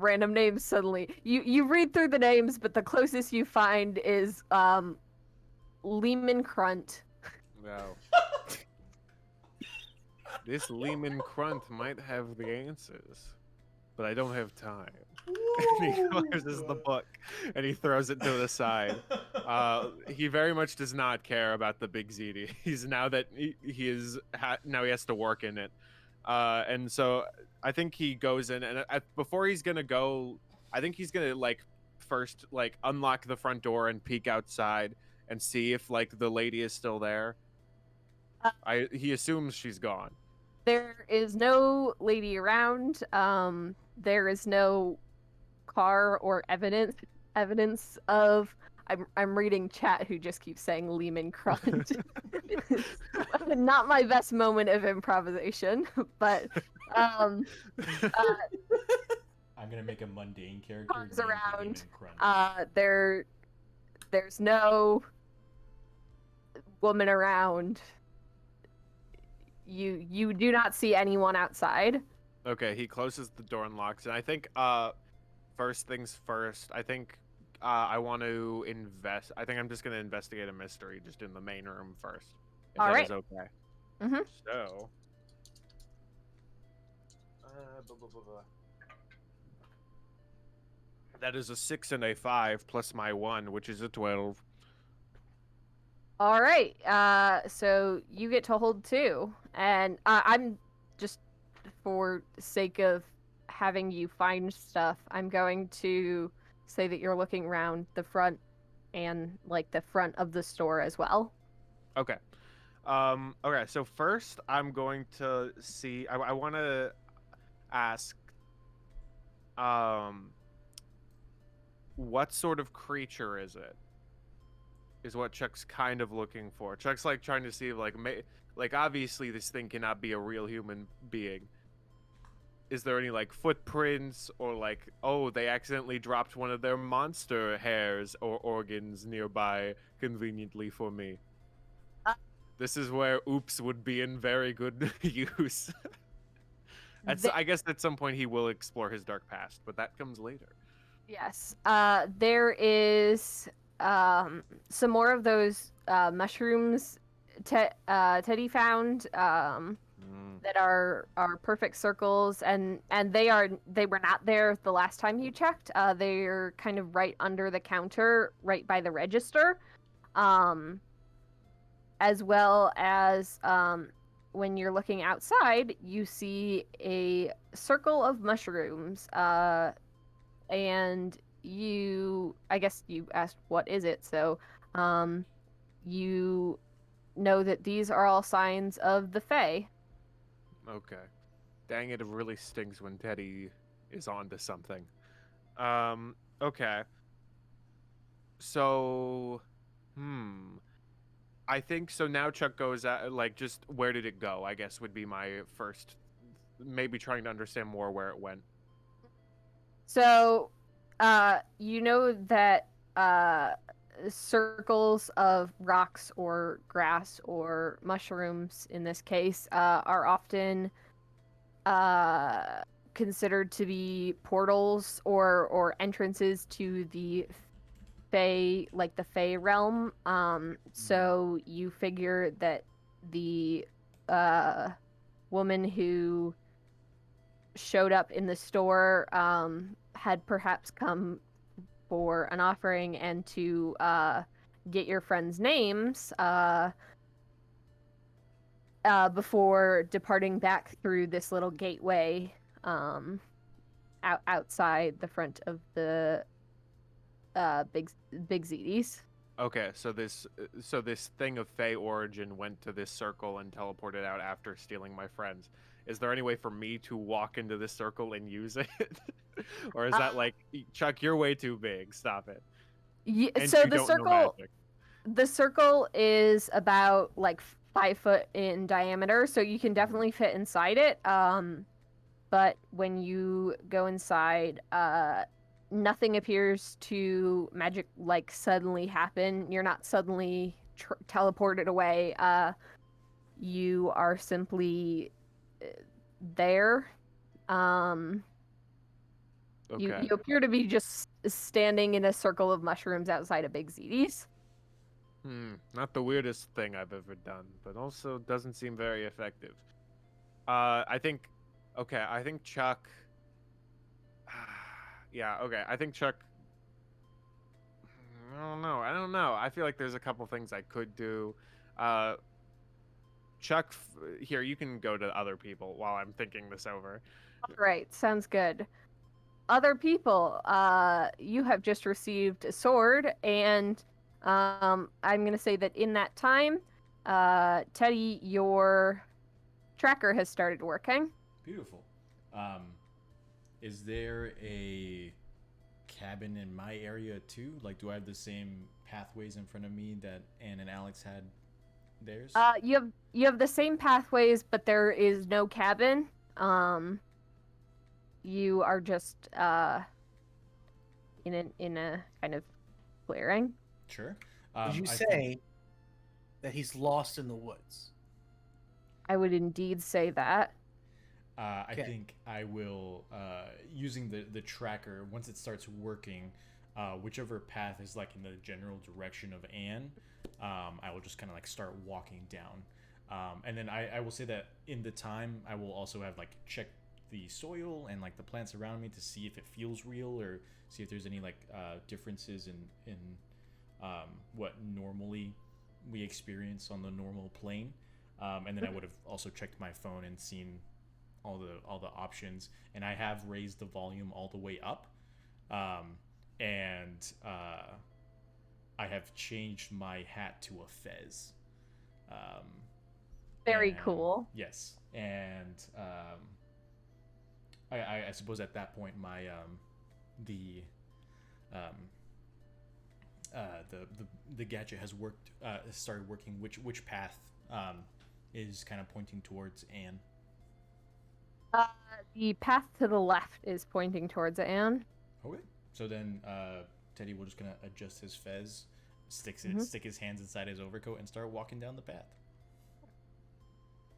random names suddenly. You read through the names, but the closest you find is Lehman Crunt. No. This Lehman Crunt might have the answers, but I don't have time. And he closes the book and he throws it to the side. He very much does not care about the Big ZD. He's now that now he has to work in it. And so I think he goes in, and before he's gonna go, I think he's gonna first unlock the front door and peek outside and see if the lady is still there. He assumes she's gone. There is no lady around. There is no car or evidence of. I'm reading chat who just keeps saying Lehman Crunt. Not my best moment of improvisation, but I'm I'm gonna make a mundane character. Comes named around. Lemon Crunch. There's no woman around. You do not see anyone outside. Okay, he closes the door and locks it. I think first things first, I think I want to I think I'm just going to investigate a mystery just in the main room first. If All that right. is okay. Mhm. So that is a 6 and a 5 plus my 1, which is a 12. All right. So you get to hold 2, and I'm just for sake of having you find stuff, I'm going to say that you're looking around the front and like the front of the store as well. Okay. Okay, so first I'm going to see I want to ask what sort of creature is it? Is what Chuck's kind of looking for. Chuck's like trying to see like obviously this thing cannot be a real human being. Is there any like footprints or like, oh, they accidentally dropped one of their monster hairs or organs nearby conveniently for me? This is where oops would be in very good use. I guess at some point he will explore his dark past, but that comes later. Yes. There is some more of those mushrooms Teddy found that are perfect circles, and they were not there the last time you checked. They're kind of right under the counter, right by the register. As well as when you're looking outside, you see a circle of mushrooms, and I guess you asked what is it, so you know that these are all signs of the Fae. Okay. Dang it really stings when Teddy is on to something. Okay. So, I think so now Chuck goes at, like, just where did it go, I guess would be my first, maybe trying to understand more where it went. So, you know that circles of rocks or grass or mushrooms, in this case, are often considered to be portals or entrances to the Fae, like the Fae realm. So you figure that the woman who showed up in the store had perhaps come for an offering and to get your friends' names before departing back through this little gateway outside the front of the Big Zedis. Okay, so this thing of Fae origin went to this circle and teleported out after stealing my friends. Is there any way for me to walk into this circle and use it? Or is that like, Chuck, you're way too big, stop it. Yeah, And so you don't know magic. the circle is about like 5 foot in diameter, so you can definitely fit inside it. But when you go inside, nothing appears to magic like suddenly happen. You're not suddenly teleported away. You are simply there. Okay. You appear to be just standing in a circle of mushrooms outside of Big Zedis. Not the weirdest thing I've ever done, but also doesn't seem very effective. I think Chuck. Yeah, okay. I think Chuck. I don't know. I feel like there's a couple things I could do. Chuck, here, you can go to other people while I'm thinking this over. All right, sounds good. Other people, you have just received a sword, and I'm going to say that in that time, Teddy, your tracker has started working. Beautiful. Is there a cabin in my area too? Like, do I have the same pathways in front of me that Anne and Alex had theirs? You have the same pathways, but there is no cabin. you are just in a kind of clearing. Sure. Would you I say think- that he's lost in the woods? I would indeed say that. I Okay. think I will, using the tracker, once it starts working, whichever path is like in the general direction of Anne, I will just kind of like start walking down. And then I will say that in the time, I will also have like checked the soil and like the plants around me to see if it feels real or see if there's any like differences in what normally we experience on the normal plane. And then I would have also checked my phone and seen all the options, and I have raised the volume all the way up, and I have changed my hat to a fez. Very And- cool. Yes, and I suppose at that point my the gadget has worked, started working. Which path is kind of pointing towards Anne? The path to the left is pointing towards Anne. Okay. So then Teddy will just gonna adjust his fez, stick his hands inside his overcoat, and start walking down the path.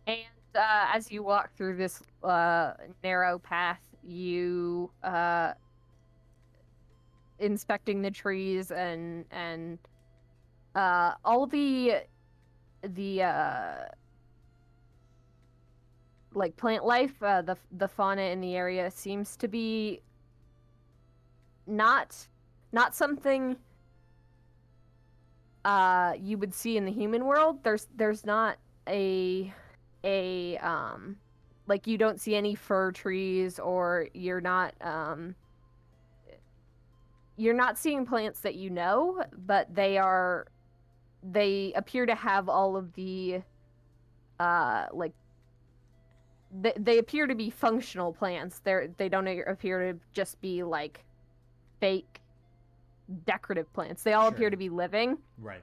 And as you walk through this narrow path, you inspecting the trees and all the like plant life, the fauna in the area seems to be not something you would see in the human world. There's not a like you don't see any fir trees, or you're not seeing plants that you know, but they appear to have all of the like they appear to be functional plants. They don't appear to just be like fake decorative plants. They all appear Sure. to be living. Right.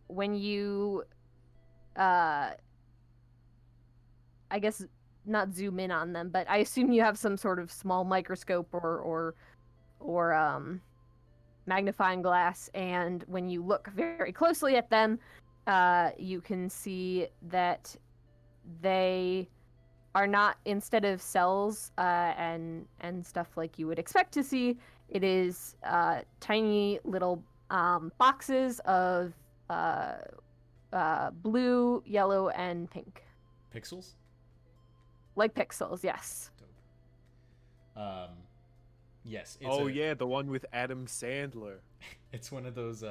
When you I guess not zoom in on them, but I assume you have some sort of small microscope or magnifying glass, and when you look very closely at them, you can see that they are not, instead of cells and stuff like you would expect to see, it is tiny little boxes of blue, yellow, and pink. Pixels. Like pixels, yes. Dope. Yes. Yeah, the one with Adam Sandler. It's one of those.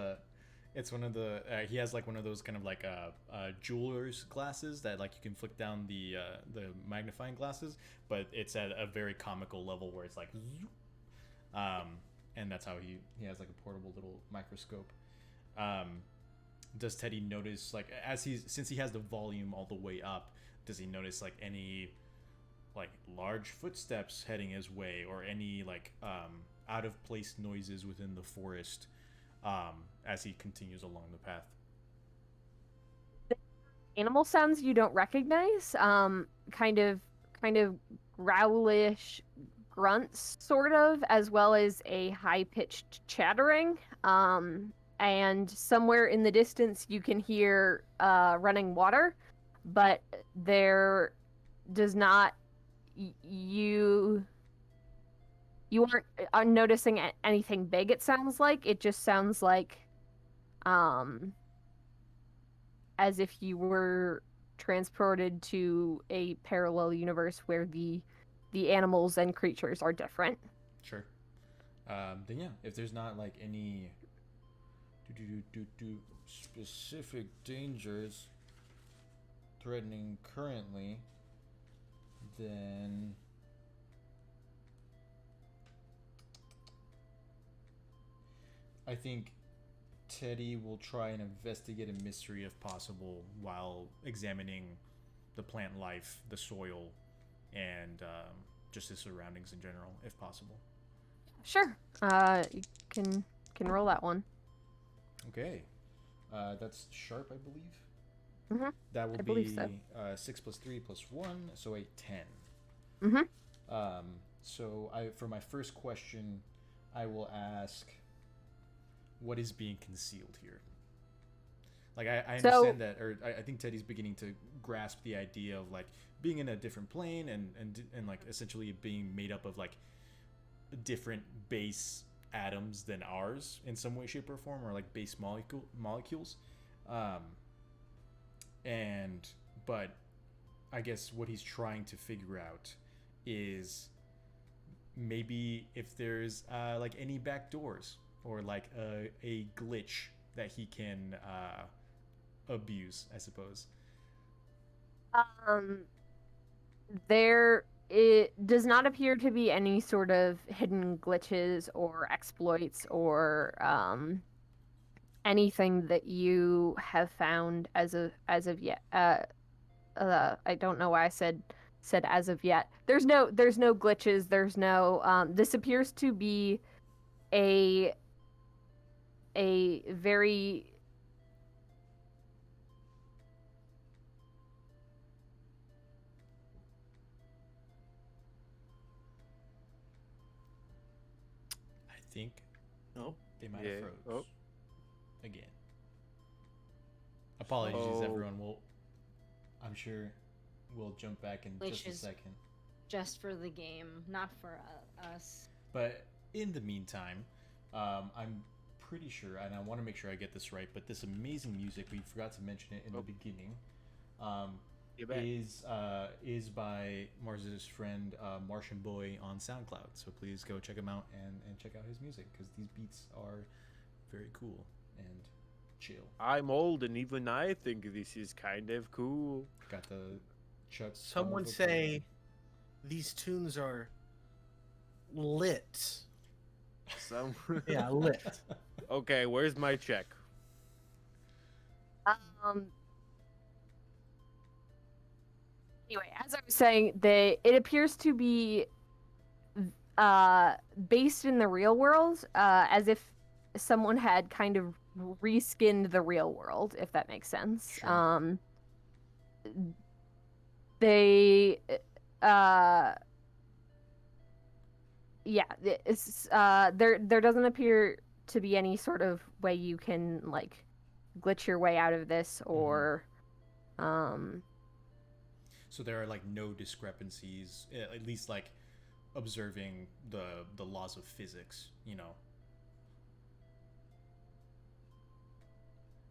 It's one of the. He has like one of those kind of like jeweler's glasses that like you can flick down the magnifying glasses, but it's at a very comical level where it's like, and that's how he has like a portable little microscope. Does Teddy notice, like, since he has the volume all the way up, does he notice like any like large footsteps heading his way, or any like out of place noises within the forest as he continues along the path? Animal sounds you don't recognize, kind of growlish grunts, sort of, as well as a high-pitched chattering. And somewhere in the distance you can hear running water, but there does not you aren't noticing anything big. It sounds like it just sounds like as if you were transported to a parallel universe where the animals and creatures are different. Sure. Then yeah, if there's not like any specific dangers threatening currently, then I think Teddy will try and investigate a mystery if possible while examining the plant life, the soil, and just the surroundings in general, if possible. Sure. You can roll that one. Okay. That's sharp, I believe. Mm-hmm. That will I believe be so. 6 + 3 + 1, so a 10. Mm-hmm. So for my first question, I will ask, what is being concealed here? Like I So- understand that, or I think Teddy's beginning to grasp the idea of like being in a different plane and like essentially being made up of like different base atoms than ours in some way, shape, or form, or like base molecules. But I guess what he's trying to figure out is maybe if there's like any back doors or like a glitch that he can abuse, I suppose. There it does not appear to be any sort of hidden glitches or exploits or anything that you have found as of yet. I don't know why I said as of yet. There's no glitches. There's no. This appears to be a very I think Oh, they might have Yeah. froze Oh. again. Apologies, Oh. everyone. I'm sure we'll jump back in just a Glitches. second. Just for the game, not for us. But in the meantime, I'm pretty sure, and I want to make sure I get this right, but this amazing music, we forgot to mention it in the beginning, You bet. is by Mars's friend Martian Boy on SoundCloud. So please go check him out and check out his music, because these beats are very cool and chill. I'm old and even I think this is kind of cool. Got the Chuck. someone Palahniuk say these tunes are lit. Some Yeah, lit. Okay, where's my check? Anyway, as I was saying, it appears to be based in the real world, as if someone had kind of reskinned the real world, if that makes sense. Sure. They yeah, there doesn't appear to be any sort of way you can like glitch your way out of this or So there are like no discrepancies, at least like observing the laws of physics, you know.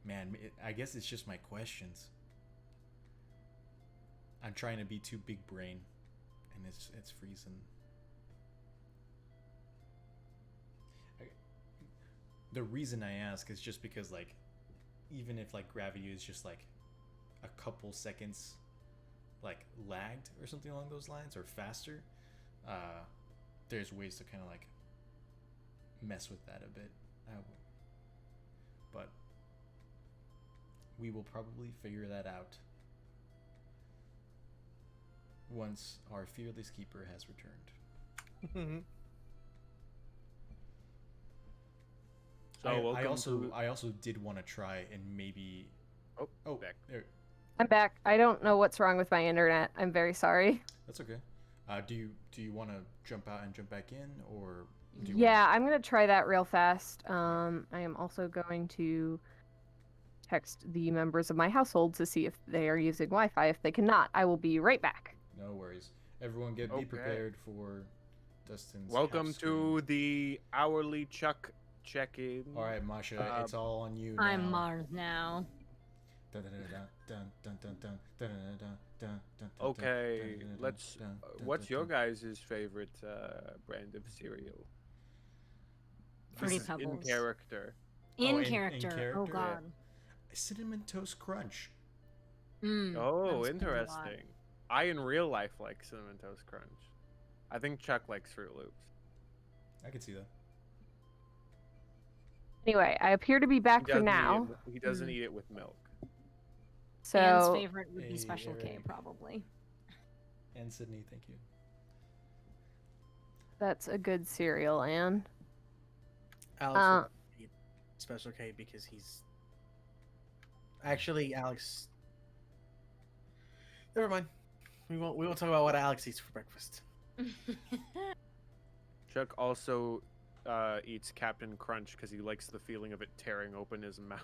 Man, I guess it's just my questions. I'm trying to be too big brain, and it's freezing. The reason I ask is just because like, even if like gravity is just like a couple seconds like lagged or something along those lines, or faster, there's ways to kind of like mess with that a bit. But we will probably figure that out once our fearless keeper has returned. So I welcome also did want to try and maybe. Oh, back. there. I'm back. I don't know what's wrong with my internet. I'm very sorry. That's okay. Do you want to jump out and jump back in, or do you Yeah, I'm gonna try that real fast. I am also going to text the members of my household to see if they are using Wi-Fi. If they cannot, I will be right back. No worries. Everyone, be Okay. prepared for Dustin's. Welcome half to screen. the hourly Chuck check-in. All right, Masha, it's all on you. I'm now. Mars now. Okay, let's. What's your guys' favorite brand of cereal? Fruity This is in Pebbles. character. In in character. Oh character? god. Cinnamon Toast Crunch. Oh, that's pretty odd. interesting. I in real life like Cinnamon Toast Crunch. I think Chuck likes Fruit Loops. I can see that. Anyway, I appear to be back for doesn't eat now. He doesn't eat it with milk. Anne's So favorite would be Hey, Special K, Eric. probably. And Sydney, thank you. that's a good cereal, Anne. Alex would eat Special K because he's actually Alex. Never mind. We won't talk about what Alex eats for breakfast. Chuck also eats Captain Crunch because he likes the feeling of it tearing open his mouth.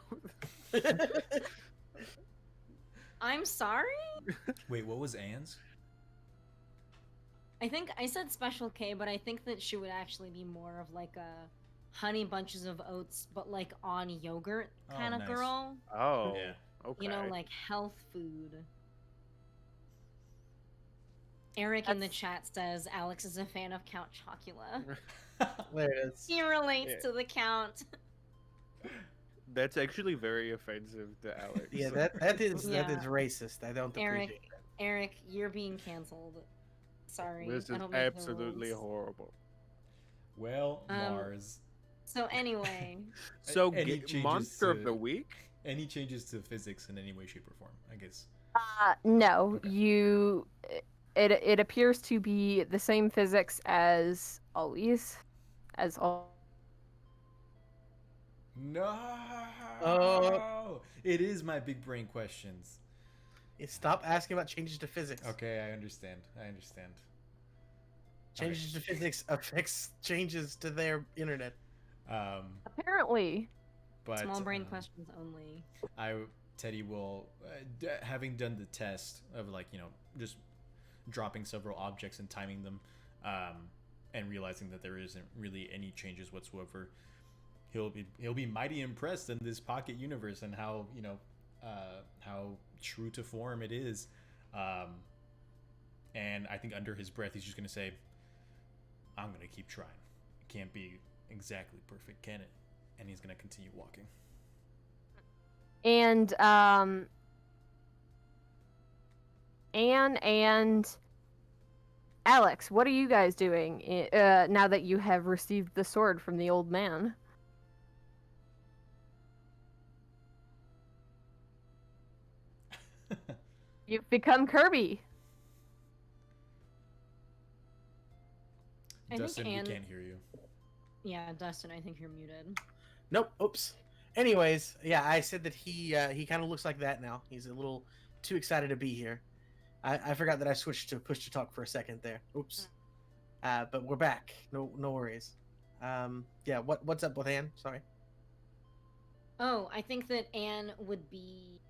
I'm sorry? Wait, what was Anne's? I think I said Special K, but I think that she would actually be more of like a honey bunches of oats, but like on yogurt Oh, kind of nice. girl. Oh, Yeah. okay. You know, like health food. Eric in the chat says Alex is a fan of Count Chocula. There it is. He relates Yeah. to the Count. That's actually very offensive to Alex. Yeah, that is Yeah. racist. I don't Eric, appreciate that. Eric, you're being canceled. Sorry. This I is don't make the absolutely rules. horrible. Well, Um, Mars. So anyway, So, Any changes monster of to- the week? Any changes to physics in any way, shape, or form? I guess. No, Okay. you. It appears to be the same physics as always, as all. No. It is my big brain questions. Stop asking about changes to physics. Okay, I understand. Changes to physics affects changes to their internet. Apparently, But small brain questions only. Teddy will, having done the test of just dropping several objects and timing them, and realizing that there isn't really any changes whatsoever, he'll be mighty impressed in this pocket universe and how how true to form it is, and I think under his breath he's just gonna say, "I'm gonna keep trying. It can't be exactly perfect, can it?" And he's gonna continue walking. and Anne and Alex, what are you guys doing now that you have received the sword from the old man? You've become Kirby. I think Dustin, Anne- we can't hear you. Yeah, Dustin, I think you're muted. Nope. Oops. Anyways, yeah, I said that he kind of looks like that now. He's a little too excited to be here. I forgot that I switched to push to talk for a second there. Oops. But we're back. No worries. Yeah. What's up with Anne? Sorry. Oh, I think that Anne would be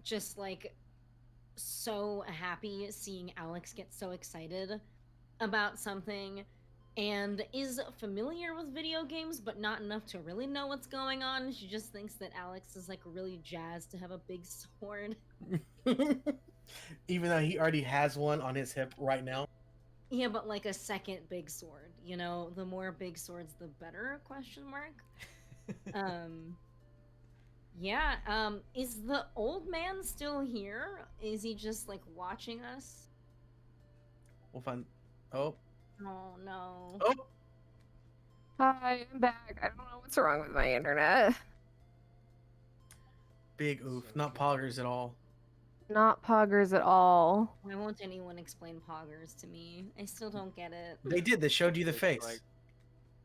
just like so happy seeing Alex get so excited about something and is familiar with video games but not enough to really know what's going on. She just thinks that Alex is like really jazzed to have a big sword. Even though he already has one on his hip right now. Yeah, but like a second big sword. You know, the more big swords the better, question mark. Yeah, is the old man still here? Is he just like watching us? We'll find. Oh. Oh no. Oh. Hi, I'm back. I don't know what's wrong with my internet. Big oof. Not poggers at all. Not poggers at all. Why won't anyone explain poggers to me? I still don't get it. They did. They showed you the It's face. like-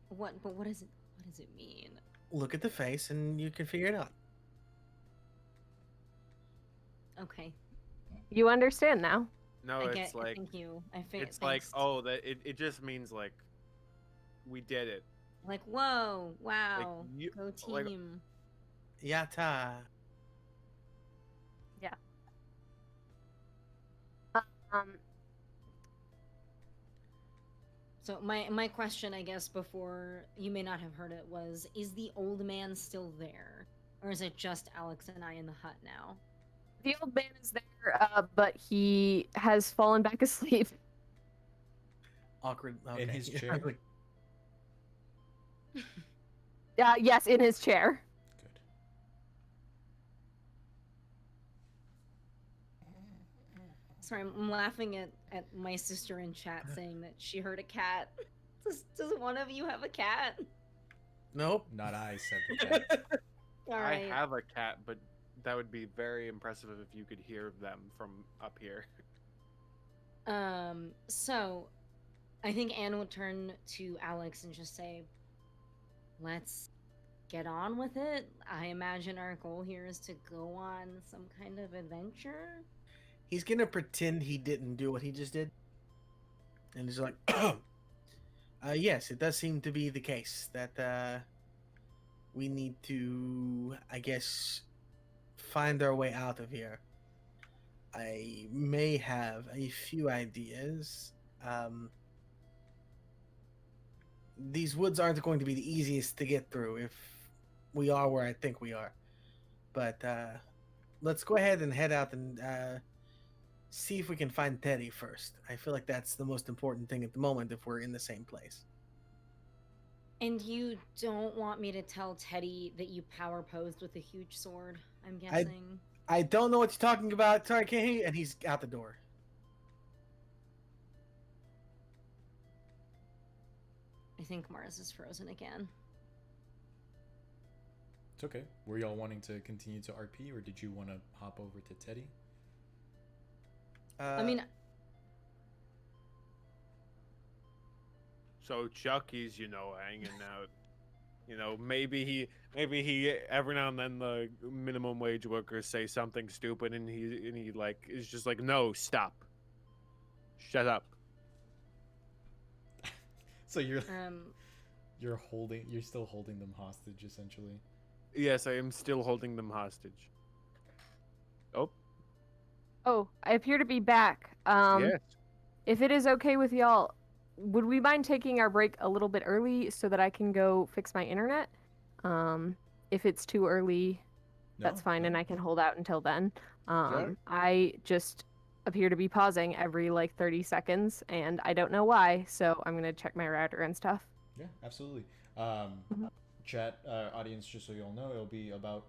What? But what is it? What does it mean? Look at the face, and you can figure it out. Okay, You understand now? No, I it's get. like Thank you. I think it's like that. It just means like we did it. Like whoa, wow, you- go like- team. Yata. Um, So my question, I guess, before you may not have heard it was: is the old man still there, or is it just Alex and I in the hut now? the old man is there, but he has fallen back asleep. Awkward. In Okay. his chair? Yes, in his chair. Good. Sorry, I'm laughing at my sister in chat saying that she heard a cat. Does one of you have a cat? Nope. Not I said the cat. All right. I have a cat, but that would be very impressive if you could hear them from up here. So I think Anne would turn to Alex and just say, let's get on with it. I imagine our goal here is to go on some kind of adventure. He's gonna pretend he didn't do what he just did, and he's like, Yes, it does seem to be the case that we need to, I guess, find our way out of here. I may have a few ideas. These woods aren't going to be the easiest to get through if we are where I think we are. But let's go ahead and head out and see if we can find Teddy first. I feel like that's the most important thing at the moment if we're in the same place. And you don't want me to tell Teddy that you power posed with a huge sword, I'm guessing? I don't know what you're talking about. Sorry, can't hear you. And he's out the door. I think Mars is frozen again. It's okay. Were y'all wanting to continue to RP, or did you want to hop over to Teddy? I mean, So Chucky's, hanging out. Maybe he every now and then the minimum wage workers say something stupid and he like is just like, no, stop. Shut up. So you're um, you're still holding them hostage, essentially. Yes, I am still holding them hostage. Oh, I appear to be back. Yes. If it is okay with y'all, would we mind taking our break a little bit early so that I can go fix my internet? If it's too early, that's fine, and I can hold out until then. Sure. I just appear to be pausing every 30 seconds, and I don't know why, so I'm gonna check my router and stuff. Yeah, absolutely. Chat, audience, just so you all know, it'll be about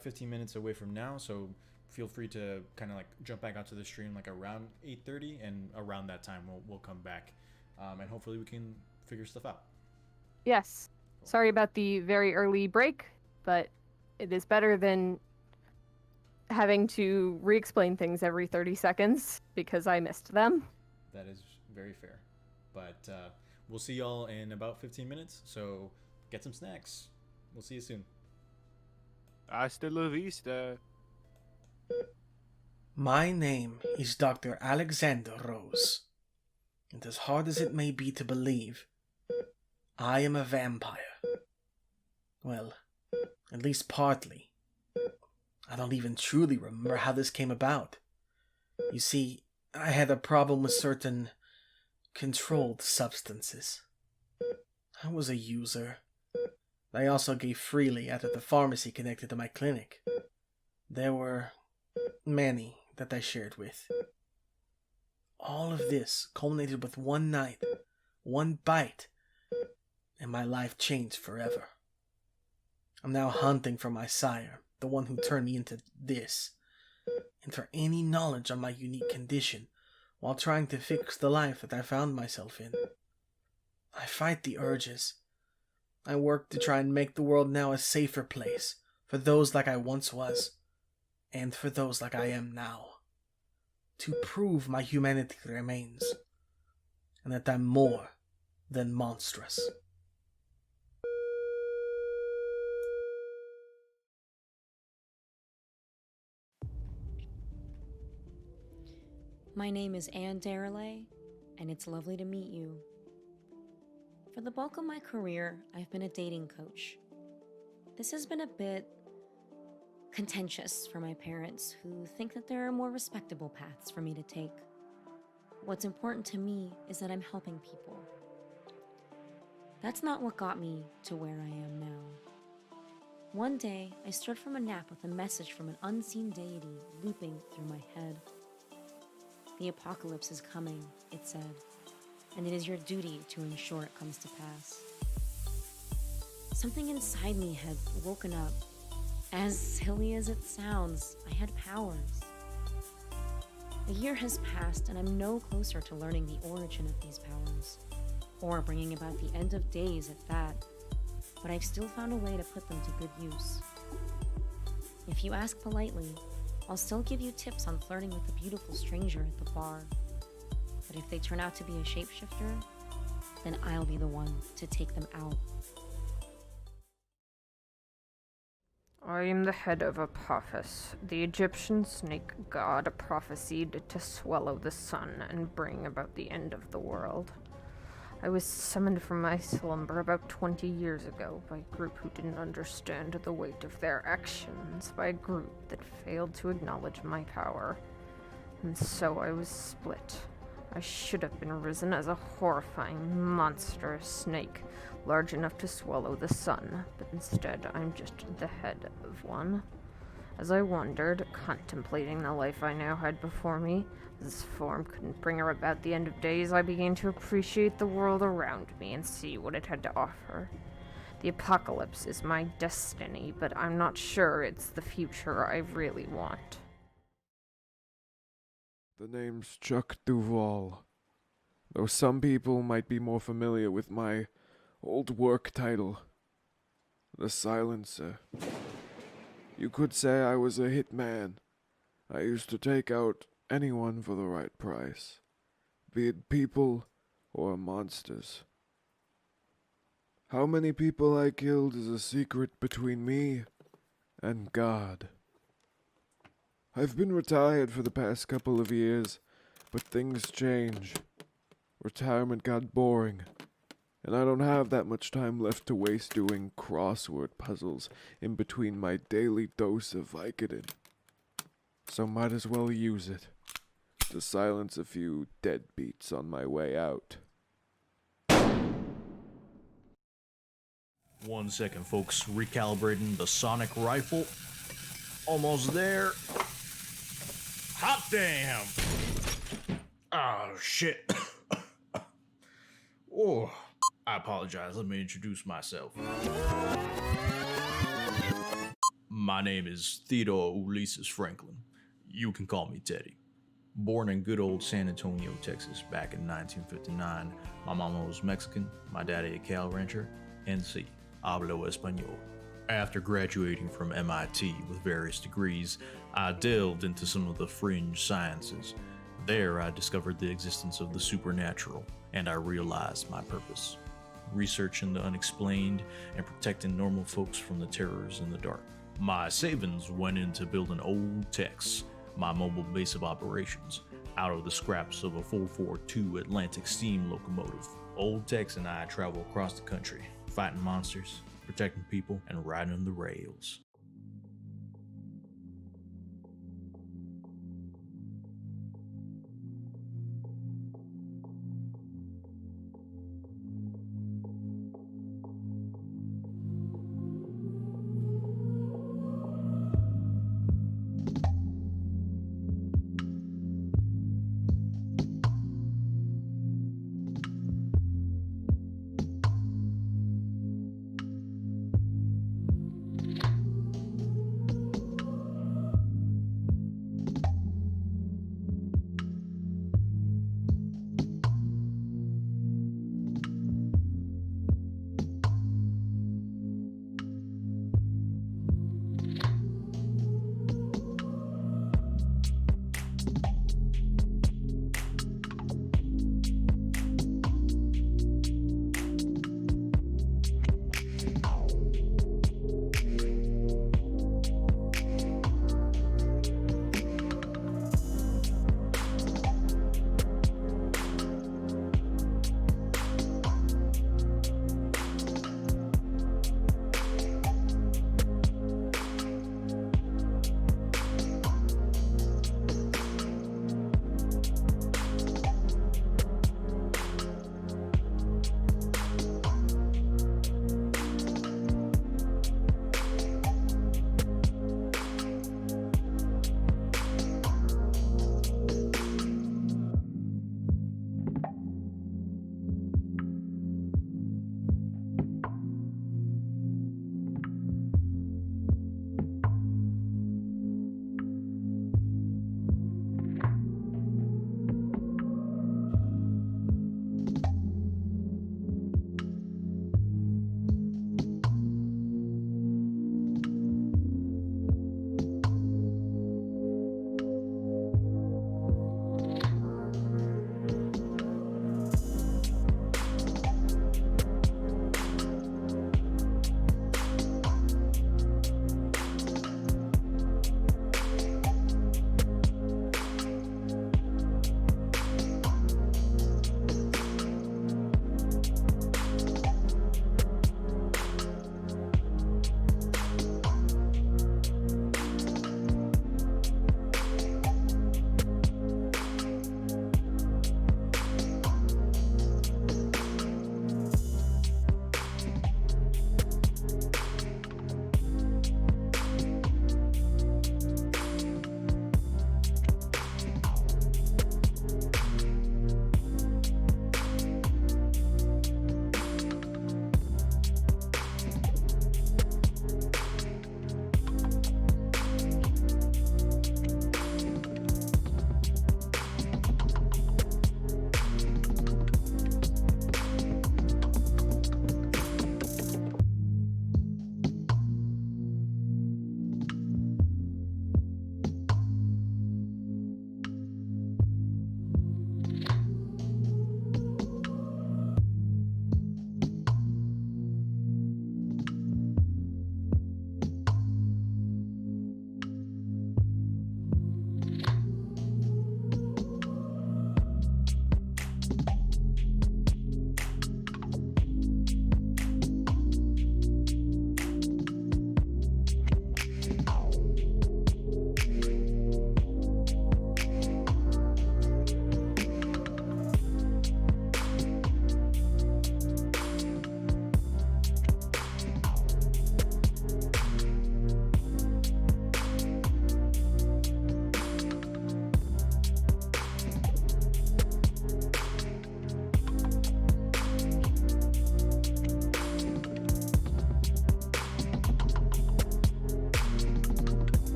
15 minutes away from now, so feel free to kind of jump back onto the stream around 8:30, and around that time we'll come back, and hopefully we can figure stuff out. Yes. Sorry about the very early break, but it is better than having to re-explain things every 30 seconds because I missed them. That is very fair. But we'll see y'all in about 15 minutes, so get some snacks. We'll see you soon. Hasta la vista. My name is Dr. Alexander Rose, and as hard as it may be to believe, I am a vampire. Well, at least partly. I don't even truly remember how this came about. You see, I had a problem with certain controlled substances. I was a user. I also gave freely out at the pharmacy connected to my clinic. There were many that I shared with. All of this culminated with one night, one bite, and my life changed forever. I'm now hunting for my sire, the one who turned me into this, and for any knowledge on my unique condition, while trying to fix the life that I found myself in. I fight the urges. I work to try and make the world now a safer place for those like I once was, and for those like I am now. To prove my humanity remains, and that I'm more than monstrous. my name is Anne Darelay, and it's lovely to meet you. For the bulk of my career, I've been a dating coach. This has been a bit contentious for my parents, who think that there are more respectable paths for me to take. What's important to me is that I'm helping people. That's not what got me to where I am now. One day, I stirred from a nap with a message from an unseen deity looping through my head. The apocalypse is coming, it said, and it is your duty to ensure it comes to pass. Something inside me had woken up. As silly as it sounds, I had powers. A year has passed, and I'm no closer to learning the origin of these powers, or bringing about the end of days at that, but I've still found a way to put them to good use. If you ask politely, I'll still give you tips on flirting with the beautiful stranger at the bar. But if they turn out to be a shapeshifter, then I'll be the one to take them out. I am the head of Apophis, the Egyptian snake god prophesied to swallow the sun and bring about the end of the world. I was summoned from my slumber about 20 years ago by a group who didn't understand the weight of their actions, by a group that failed to acknowledge my power. And so I was split. I should have been risen as a horrifying, monstrous snake, large enough to swallow the sun, but instead I'm just the head of one. As I wondered, contemplating the life I now had before me, this form couldn't bring about the end of days, I began to appreciate the world around me and see what it had to offer. The apocalypse is my destiny, but I'm not sure it's the future I really want. The name's Chuck Duval, though some people might be more familiar with my old work title, the Silencer. You could say I was a hitman. I used to take out anyone for the right price, be it people or monsters. How many people I killed is a secret between me and God. I've been retired for the past couple of years, but things change. Retirement got boring, and I don't have that much time left to waste doing crossword puzzles in between my daily dose of Vicodin. So might as well use it to silence a few deadbeats on my way out. 1 second, folks. Recalibrating the sonic rifle. Almost there. Hot damn! Oh, shit. Oh, I apologize. Let me introduce myself. My name is Theodore Ulysses Franklin. You can call me Teddy. Born in good old San Antonio, Texas, back in 1959. My mama was Mexican, my daddy a cow rancher, and sí, hablo español. After graduating from MIT with various degrees, I delved into some of the fringe sciences. There, I discovered the existence of the supernatural, and I realized my purpose: researching the unexplained and protecting normal folks from the terrors in the dark. My savings went into building Old Tex, my mobile base of operations, out of the scraps of a 442 Atlantic steam locomotive. Old Tex and I travel across the country, fighting monsters, protecting people, and riding the rails.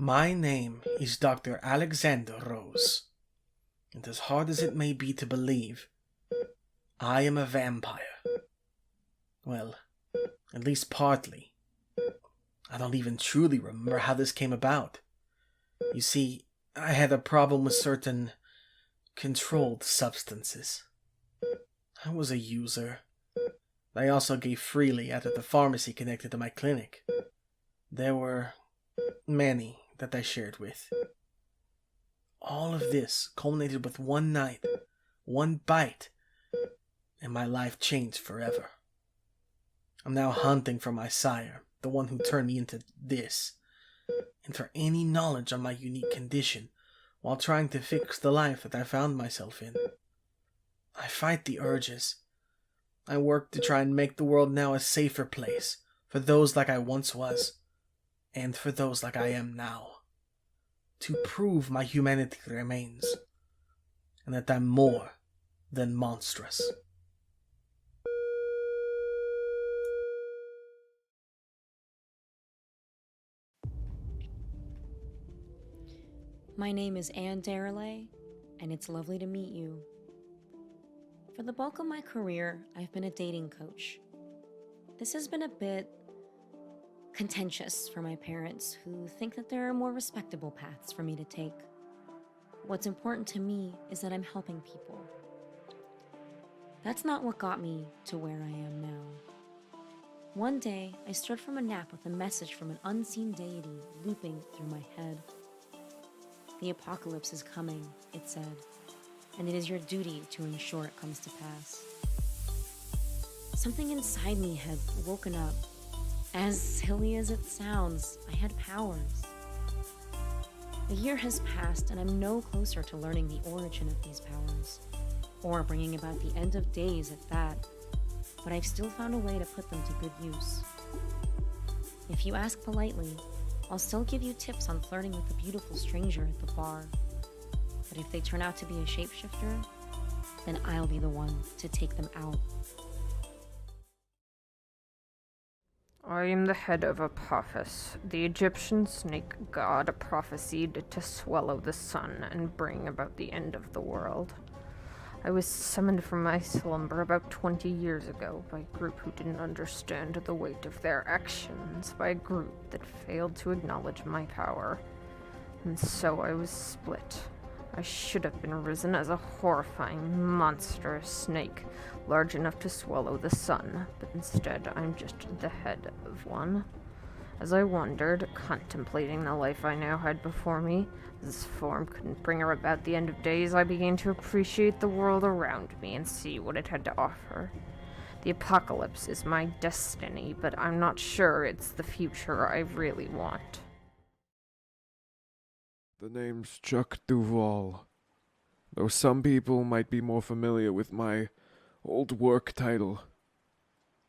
My name is Dr. Alexander Rose, and as hard as it may be to believe, I am a vampire. Well, at least partly. I don't even truly remember how this came about. You see, I had a problem with certain controlled substances. I was a user. I also gave freely out of the pharmacy connected to my clinic. There were many that I shared with. All of this culminated with one night, one bite, and my life changed forever. I'm now hunting for my sire, the one who turned me into this, and for any knowledge on my unique condition, while trying to fix the life that I found myself in. I fight the urges. I work to try and make the world now a safer place for those like I once was, and for those like I am now. To prove my humanity remains, and that I'm more than monstrous. My name is Anne Darelay, and it's lovely to meet you. For the bulk of my career, I've been a dating coach. This has been a bit contentious for my parents, who think that there are more respectable paths for me to take. What's important to me is that I'm helping people. That's not what got me to where I am now. One day, I stood from a nap with a message from an unseen deity looping through my head. The apocalypse is coming, it said, and it is your duty to ensure it comes to pass. Something inside me had woken up. As silly as it sounds, I had powers. A year has passed, and I'm no closer to learning the origin of these powers, or bringing about the end of days at that, but I've still found a way to put them to good use. If you ask politely, I'll still give you tips on flirting with a beautiful stranger at the bar. But if they turn out to be a shapeshifter, then I'll be the one to take them out. I am the head of Apophis, the Egyptian snake god prophesied to swallow the sun and bring about the end of the world. I was summoned from my slumber about 20 years ago by a group who didn't understand the weight of their actions, by a group that failed to acknowledge my power. And so I was split. I should have been risen as a horrifying, monstrous snake, large enough to swallow the sun, but instead I'm just the head of one. As I wondered, contemplating the life I now had before me, this form couldn't bring about the end of days, I began to appreciate the world around me and see what it had to offer. The apocalypse is my destiny, but I'm not sure it's the future I really want. The name's Chuck Duval, though some people might be more familiar with my old work title,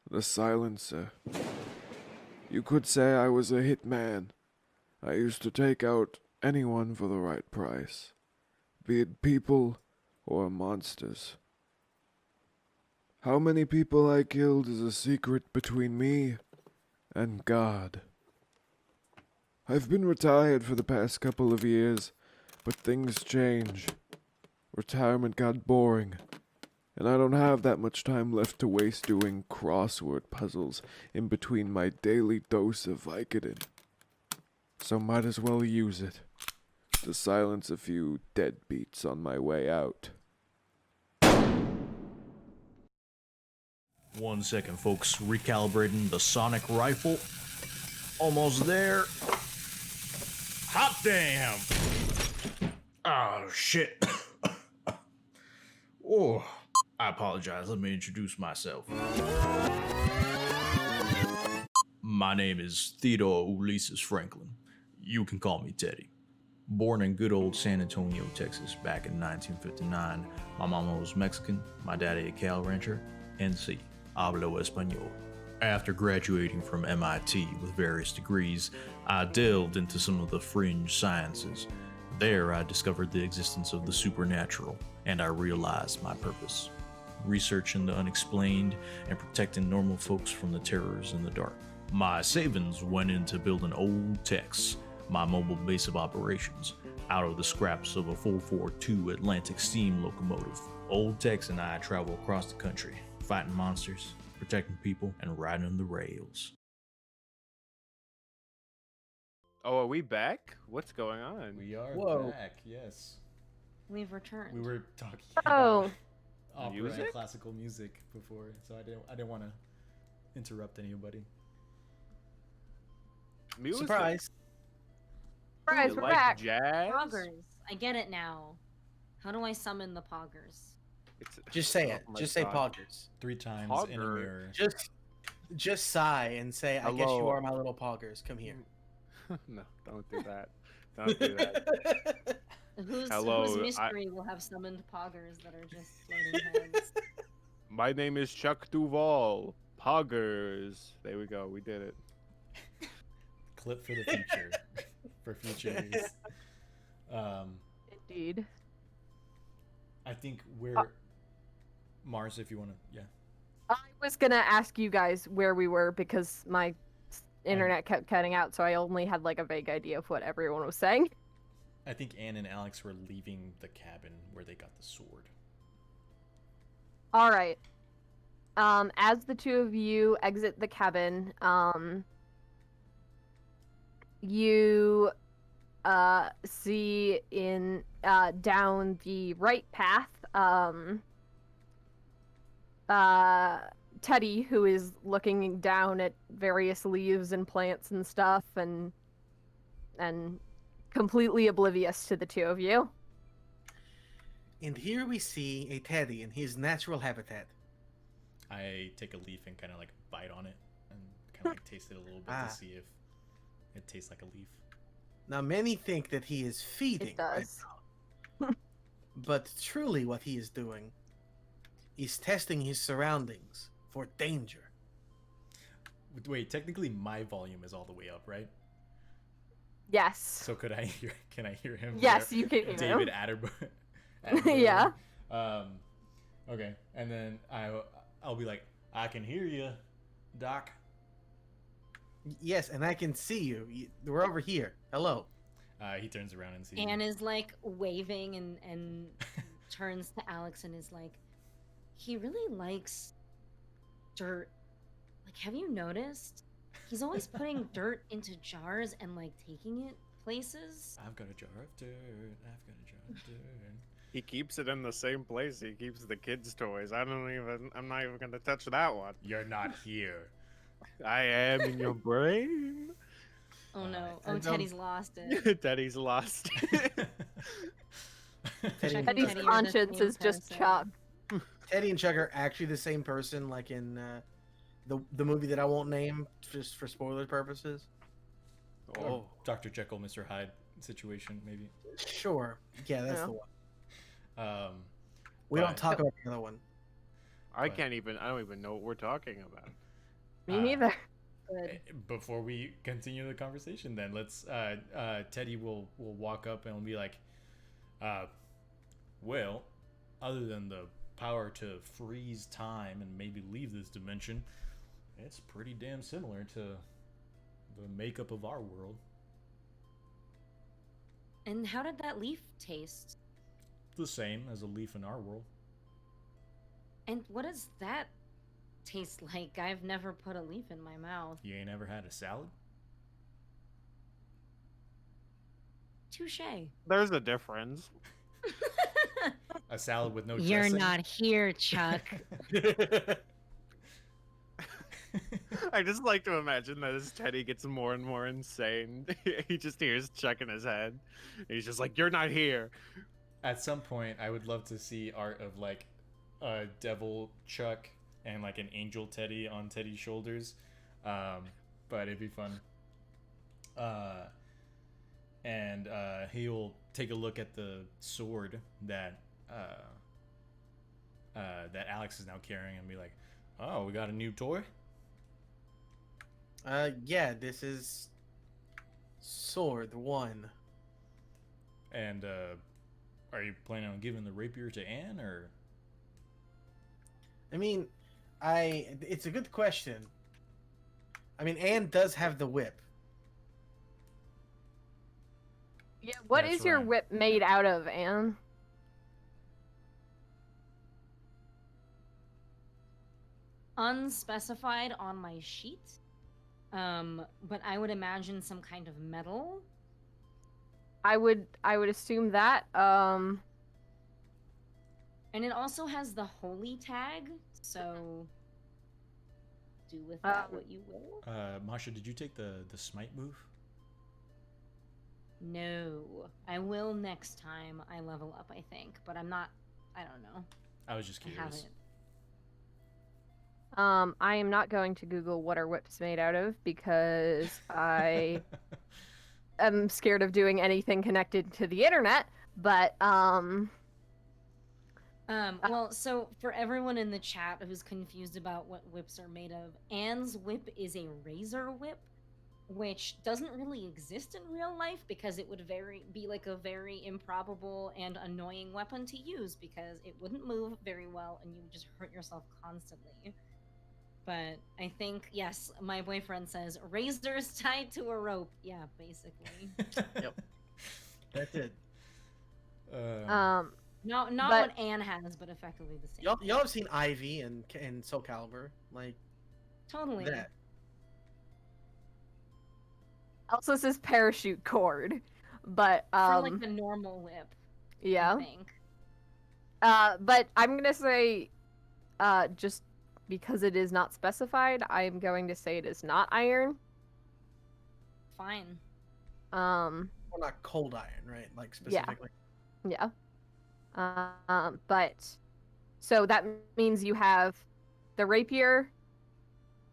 the Silencer. You could say I was a hitman. I used to take out anyone for the right price, be it people or monsters. How many people I killed is a secret between me and God. I've been retired for the past couple of years, but things change. Retirement got boring, and I don't have that much time left to waste doing crossword puzzles in between my daily dose of Vicodin. So might as well use it to silence a few deadbeats on my way out. 1 second, folks. Recalibrating the sonic rifle. Almost there. Hot damn! Oh, shit. Oh, I apologize. Let me introduce myself. My name is Theodore Ulysses Franklin. You can call me Teddy. Born in good old San Antonio, Texas, back in 1959. My mama was Mexican, my daddy a cow rancher, and sí, hablo español. After graduating from MIT with various degrees, I delved into some of the fringe sciences. There, I discovered the existence of the supernatural, and I realized my purpose: researching the unexplained and protecting normal folks from the terrors in the dark. My savings went into building old techs, my mobile base of operations, out of the scraps of a 442 Atlantic steam locomotive. Old Tex and I travel across the country, fighting monsters, protecting people, and riding the rails. Oh, are we back? What's going on? We are Whoa. back. Yes, We've returned. we were talking Oh. about opera Music? and classical music before, so I didn't want to interrupt anybody. Music. Surprise. Surprise, You we're like back. jazz? Poggers. I get it now. How do I summon the poggers? It's, Just say it. oh my Just say God. poggers. 3 times in a Hogger. mirror. Just sigh and say, I guess you Hello. are my little poggers. Come here. No, don't do that. Don't do that. Whose Hello, mystery will have summoned poggers that are just floating heads? My name is Chuck Duval. Poggers. There we go. We did it. Clip for the future. For future use. Indeed. I think we're Mars. If you want to, yeah. I was gonna ask you guys where we were because my internet kept cutting out, so I only had like a vague idea of what everyone was saying. I think Anne and Alex were leaving the cabin where they got the sword. All right. As the two of you exit the cabin, you see in down the right path, Teddy, who is looking down at various leaves and plants and stuff, and completely oblivious to the two of you. And here we see a teddy in his natural habitat. I take a leaf and kind of like bite on it and kind of like taste it a little bit Ah. to see if it tastes like a leaf. Now, many think that he is feeding. It does. Right now. But truly, what he is doing is testing his surroundings for danger. Wait, technically my volume is all the way up, right? Yes. So could I hear? Can I hear him? Yes, there? you can hear David him. Attenborough. Yeah. Okay, and then I'll be like, I can hear you, Doc. Yes, and I can see you. We're over here. Hello. He turns around and sees. Anne me. is like waving and turns to Alex and is like, he really likes dirt. Like, have you noticed? He's always putting dirt into jars and like taking it places. I've got a jar of dirt. I've got a jar of dirt. He keeps it in the same place he keeps the kids' toys. I'm not even gonna touch that one. You're not here. I am in your brain. Oh no. I Oh, don't- Teddy's lost it. Daddy's lost. Teddy, Check Teddy's Teddy, you're the conscience same is just person. Chuck. Teddy and Chuck are actually the same person, like in the movie that I won't name just for spoiler purposes. Oh, Dr. Jekyll, Mr. Hyde situation, maybe. Sure. Yeah, that's Yeah. the one. But- We don't talk about the other one. I But- can't even. I don't even know what we're talking about. Me neither. Good. Before we continue the conversation, then let's. Teddy will walk up and will be like, well, other than the power to freeze time and maybe leave this dimension, it's pretty damn similar to the makeup of our world. And how did that leaf taste? The same as a leaf in our world. And what does that taste like? I've never put a leaf in my mouth. You ain't ever had a salad? Touche. There's a difference. A salad with no You're dressing? not here, Chuck. I just like to imagine that as Teddy gets more and more insane, he just hears Chuck in his head. He's just like, "You're not here." At some point, I would love to see art of like a devil Chuck and like an angel Teddy on Teddy's shoulders. But it'd be fun. And he'll take a look at the sword that that Alex is now carrying and be like, "Oh, we got a new toy." Yeah, this is Sword 1. And are you planning on giving the rapier to Anne or? I mean, it's a good question. I mean, Anne does have the whip. Yeah, what That's is your right. whip made out of, Anne? Unspecified on my sheet. But I would imagine some kind of metal. I would assume that. And it also has the holy tag, so do with that what you will. Masha, did you take the smite move? No. I will next time I level up, I think, but I don't know. I was just I curious. haven't. I am not going to Google what are whips made out of because I am scared of doing anything connected to the internet. But Well, so for everyone in the chat who's confused about what whips are made of, Anne's whip is a razor whip, which doesn't really exist in real life because it would be like a very improbable and annoying weapon to use because it wouldn't move very well and you would just hurt yourself constantly. But I think, yes, my boyfriend says razors tied to a rope. Yeah, basically. Yep. That's it. Not But- what Anne has, but effectively the same. Y'all have seen Ivy and Soul Calibur, like Totally. that. also says parachute cord. But For like the normal whip, yeah. I think. But I'm gonna say, just because it is not specified, I'm going to say it is not iron. Fine. Well, not cold iron, right? Like specifically. Yeah. But so that means you have the rapier,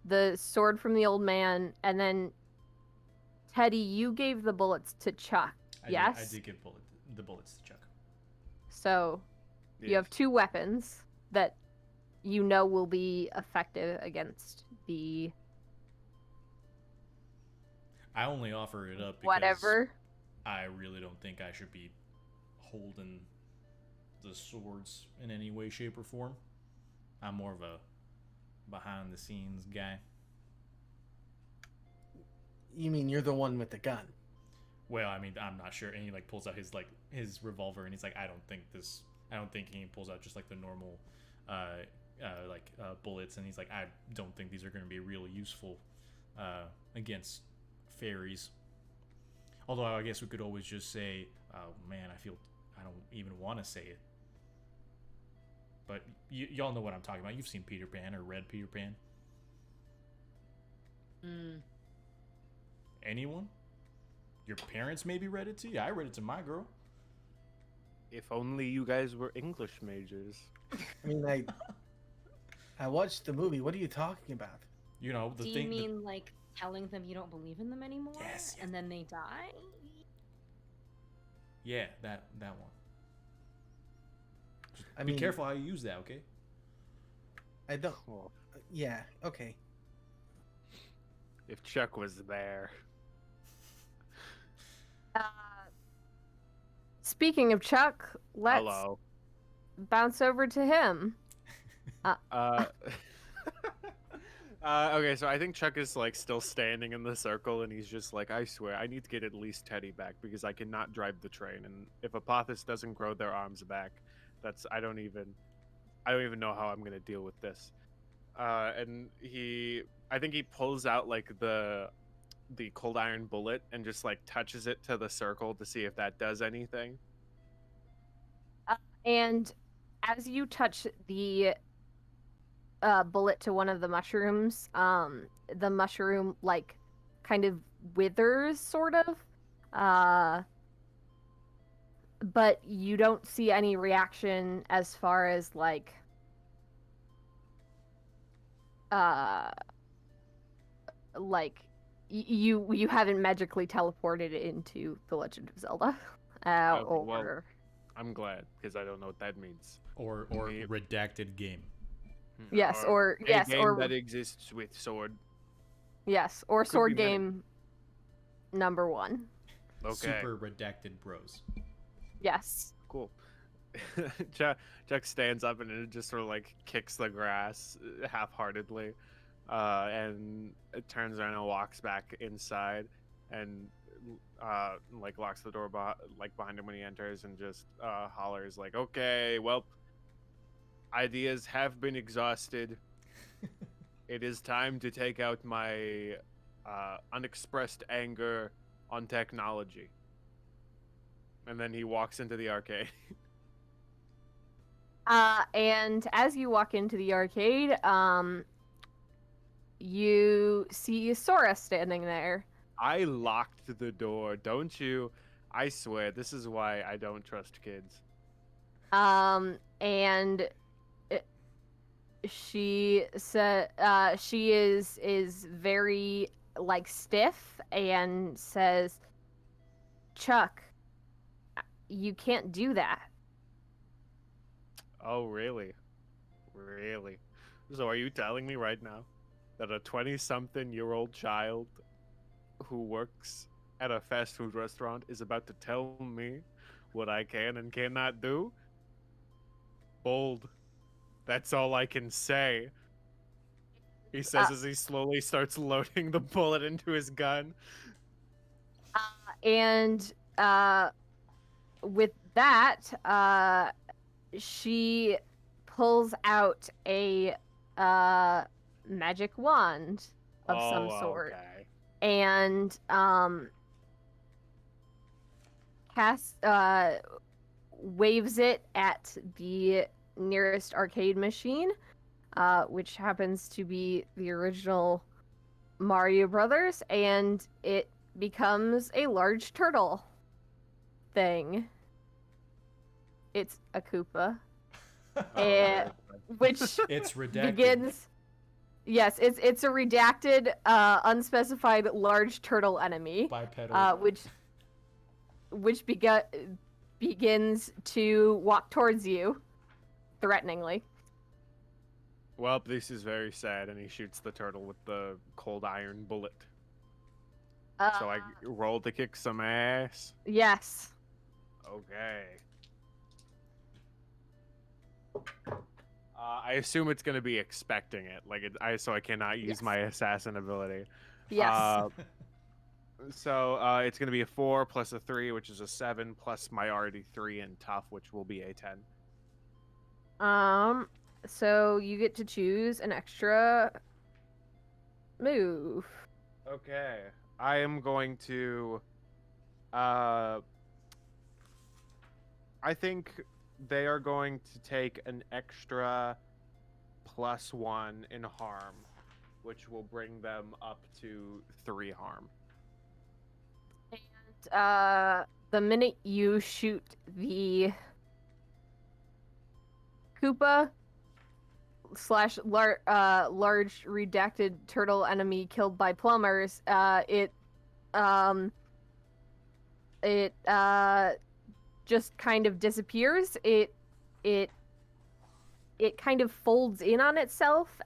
the sword from the old man, and then Teddy, you gave the bullets to Chuck. Yes. I did give the bullets to Chuck. So you have two weapons that you know will be effective against the I only offer it up because whatever. I really don't think I should be holding the swords in any way, shape, or form. I'm more of a behind the scenes guy. You mean you're the one with the gun? Well, I mean, I'm not sure. And he like pulls out his revolver, and he's like, I don't think he pulls out just like the normal, bullets, and he's like, I don't think these are going to be really useful, against fairies. Although I guess we could always just say, oh man, I don't even want to say it. But y'all know what I'm talking about. You've seen Peter Pan or read Peter Pan. Anyone? Your parents maybe read it to you? I read it to my girl. If only you guys were English majors. I mean, I watched the movie. What are you talking about? You know, the Do thing. you mean like telling them you don't believe in them anymore? Yes. And then they die? Yeah, that one. I Be mean, careful how you use that, okay? I don't. Well, Yeah. Okay. if Chuck was there. Speaking of Chuck, let's Hello. bounce over to him. Okay, so I think Chuck is like still standing in the circle, and he's just like, I swear, I need to get at least Teddy back because I cannot drive the train, and if Apothis doesn't grow their arms back, I don't even know how I'm gonna deal with this. And I think he pulls out like the cold iron bullet and just like touches it to the circle to see if that does anything. And as you touch the bullet to one of the mushrooms, the mushroom like kind of withers, sort of. But you don't see any reaction as far as like you haven't magically teleported into the Legend of Zelda. Okay, Or well, I'm glad because I don't know what that means. Or Maybe- redacted game. yes, a or yes, game or that exists with sword. yes, or Could sword be many. game number 1. Okay, Super redacted bros. Yes. cool. Chuck stands up and it just sort of like kicks the grass half-heartedly, and it turns around and walks back inside, and like locks the door behind him when he enters and just hollers like, "Okay, well, ideas have been exhausted. It is time to take out my unexpressed anger on technology." And then he walks into the arcade. And as you walk into the arcade, you see Sora standing there. I locked the door, don't you? I swear, this is why I don't trust kids. And she said she is very like stiff and says, "Chuck, you can't do that." Oh, really? Really? So are you telling me right now that a 20-something-year-old child who works at a fast food restaurant is about to tell me what I can and cannot do? Bold. That's all I can say. He says as he slowly starts loading the bullet into his gun. And with that, she pulls out a magic wand of some sort. Okay. And waves it at the nearest arcade machine, which happens to be the original Mario Brothers, and it becomes a large turtle thing. It's a Koopa, which It's redacted. begins. Yes, it's a redacted, unspecified large turtle enemy, Bipedal. which begins to walk towards you, threateningly. Well, this is very sad, and he shoots the turtle with the cold iron bullet. So I roll to kick some ass. Yes. Okay. I assume it's gonna be expecting it, so I cannot use Yes. my assassin ability. Yes. So it's gonna be a 4 plus a 3, which is a 7, plus my already 3 in tough, which will be a 10. So you get to choose an extra move. Okay. I am going to I think they are going to take an extra +1 in harm, which will bring them up to 3 harm. And the minute you shoot the Koopa / large redacted turtle enemy killed by plumbers, it just kind of disappears. It kind of folds in on itself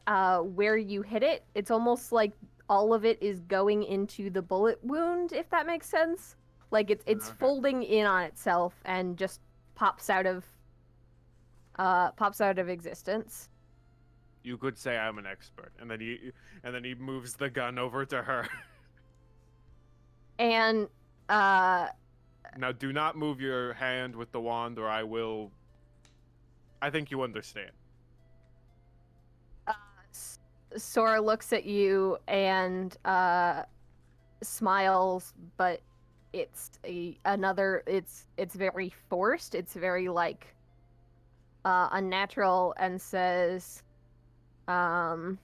where you hit it. It's almost like all of it is going into the bullet wound, if that makes sense. Like it's Okay. folding in on itself and just pops out of existence. You could say I'm an expert, and then he moves the gun over to her. And Now, do not move your hand with the wand, or I will. I think you understand. Sora looks at you and smiles, but it's it's very forced. It's very like unnatural, and says, "Oh,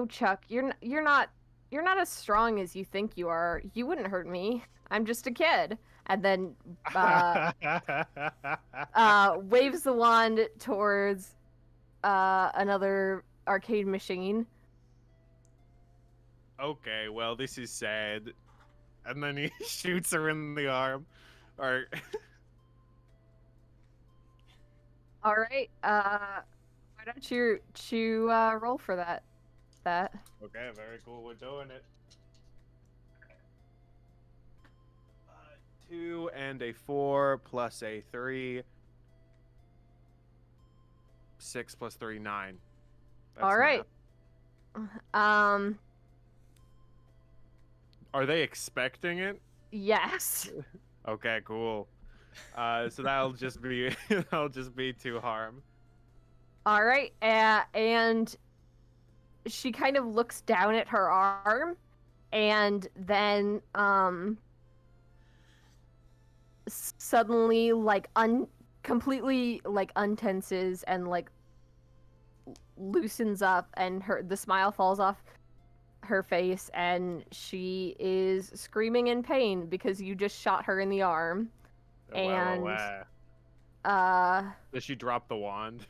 Chuck, you're not as strong as you think you are. You wouldn't hurt me. I'm just a kid." And then waves the wand towards another arcade machine. Okay, well, this is sad. And then he shoots her in the arm. Or All right. Why don't you roll for that? okay, very cool. We're doing it. 2 and a 4 plus a 3. 6 plus 3, 9. That's All right. math. Are they expecting it? Yes. Okay, cool. So that'll just be that'll just be 2 harm. All right, and she kind of looks down at her arm, and then suddenly like completely like untenses and like loosens up, and the smile falls off her face, and she is screaming in pain because you just shot her in the arm. And Does she drop the wand?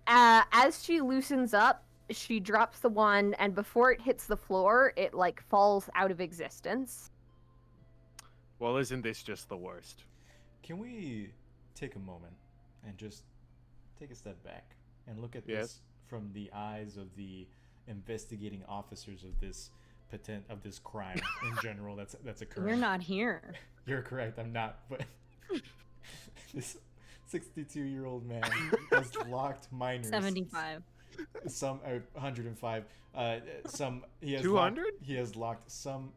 as she loosens up, she drops the wand, and before it hits the floor, it like falls out of existence. Well, isn't this just the worst? Can we take a moment and just take a step back and look at Yes. this from the eyes of the investigating officers of this crime in general that's occurring? You're not here. You're correct. I'm not. But this 62-year-old man has locked minors. 75. Some 105. Some he has 200? He has locked some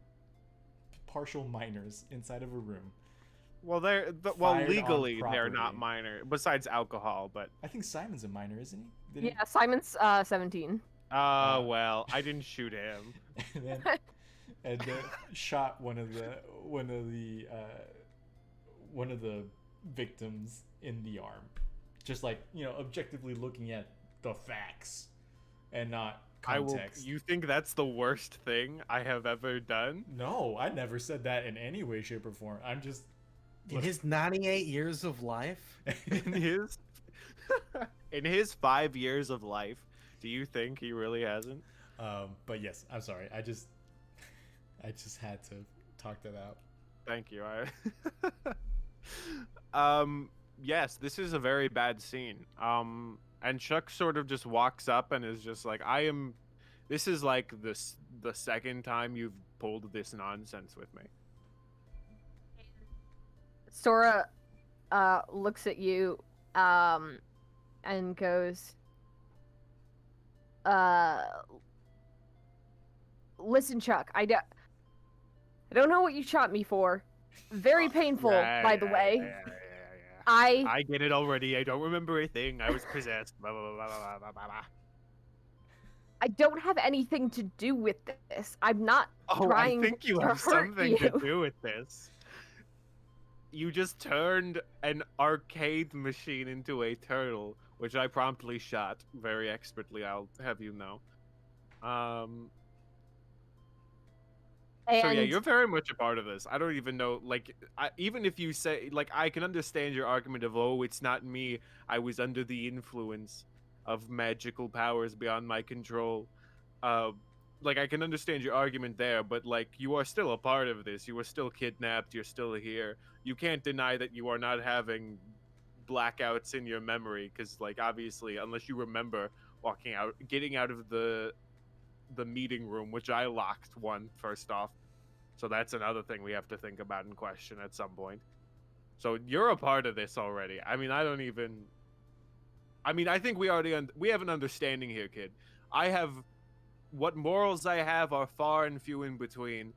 partial minors inside of a room. Well, well, Fired on legally they're not property. minor, besides alcohol. But I think Simon's a minor, isn't he? Did Yeah, Simon's 17. well, I didn't shoot him. and then shot one of the victims in the arm, just like, objectively looking at the facts and not context. You think that's the worst thing I have ever done? No, I never said that in any way, shape, or form. I'm just In his 98 years of life, in his in his 5 years of life, do you think he really hasn't? But yes, I'm sorry. I just had to talk that out. Thank you. Yes, this is a very bad scene. And Chuck sort of just walks up and is just like, this is like the second time you've pulled this nonsense with me. Sora looks at you and goes, listen, Chuck, I don't know what you shot me for. Very painful, by the way. Yeah. I I get it already. I don't remember a thing. I was possessed. Blah, blah, blah, blah, blah, blah, blah. I don't have anything to do with this. I'm not trying I think you to have hurt something you. to do with this. You just turned an arcade machine into a turtle, which I promptly shot very expertly, I'll have you know. So yeah, And you're very much a part of this. I don't even know, like, even if you say, like, I can understand your argument of, oh, it's not me, I was under the influence of magical powers beyond my control. Like, I can understand your argument there, but, like, you are still a part of this. You were still kidnapped, you're still here. You can't deny that you are not having blackouts in your memory, because, like, obviously, unless you remember getting out of the meeting room, which I locked one first off. So that's another thing we have to think about and question at some point. So you're a part of this already. I mean, I think we have an understanding here, kid. What morals I have are far and few in between,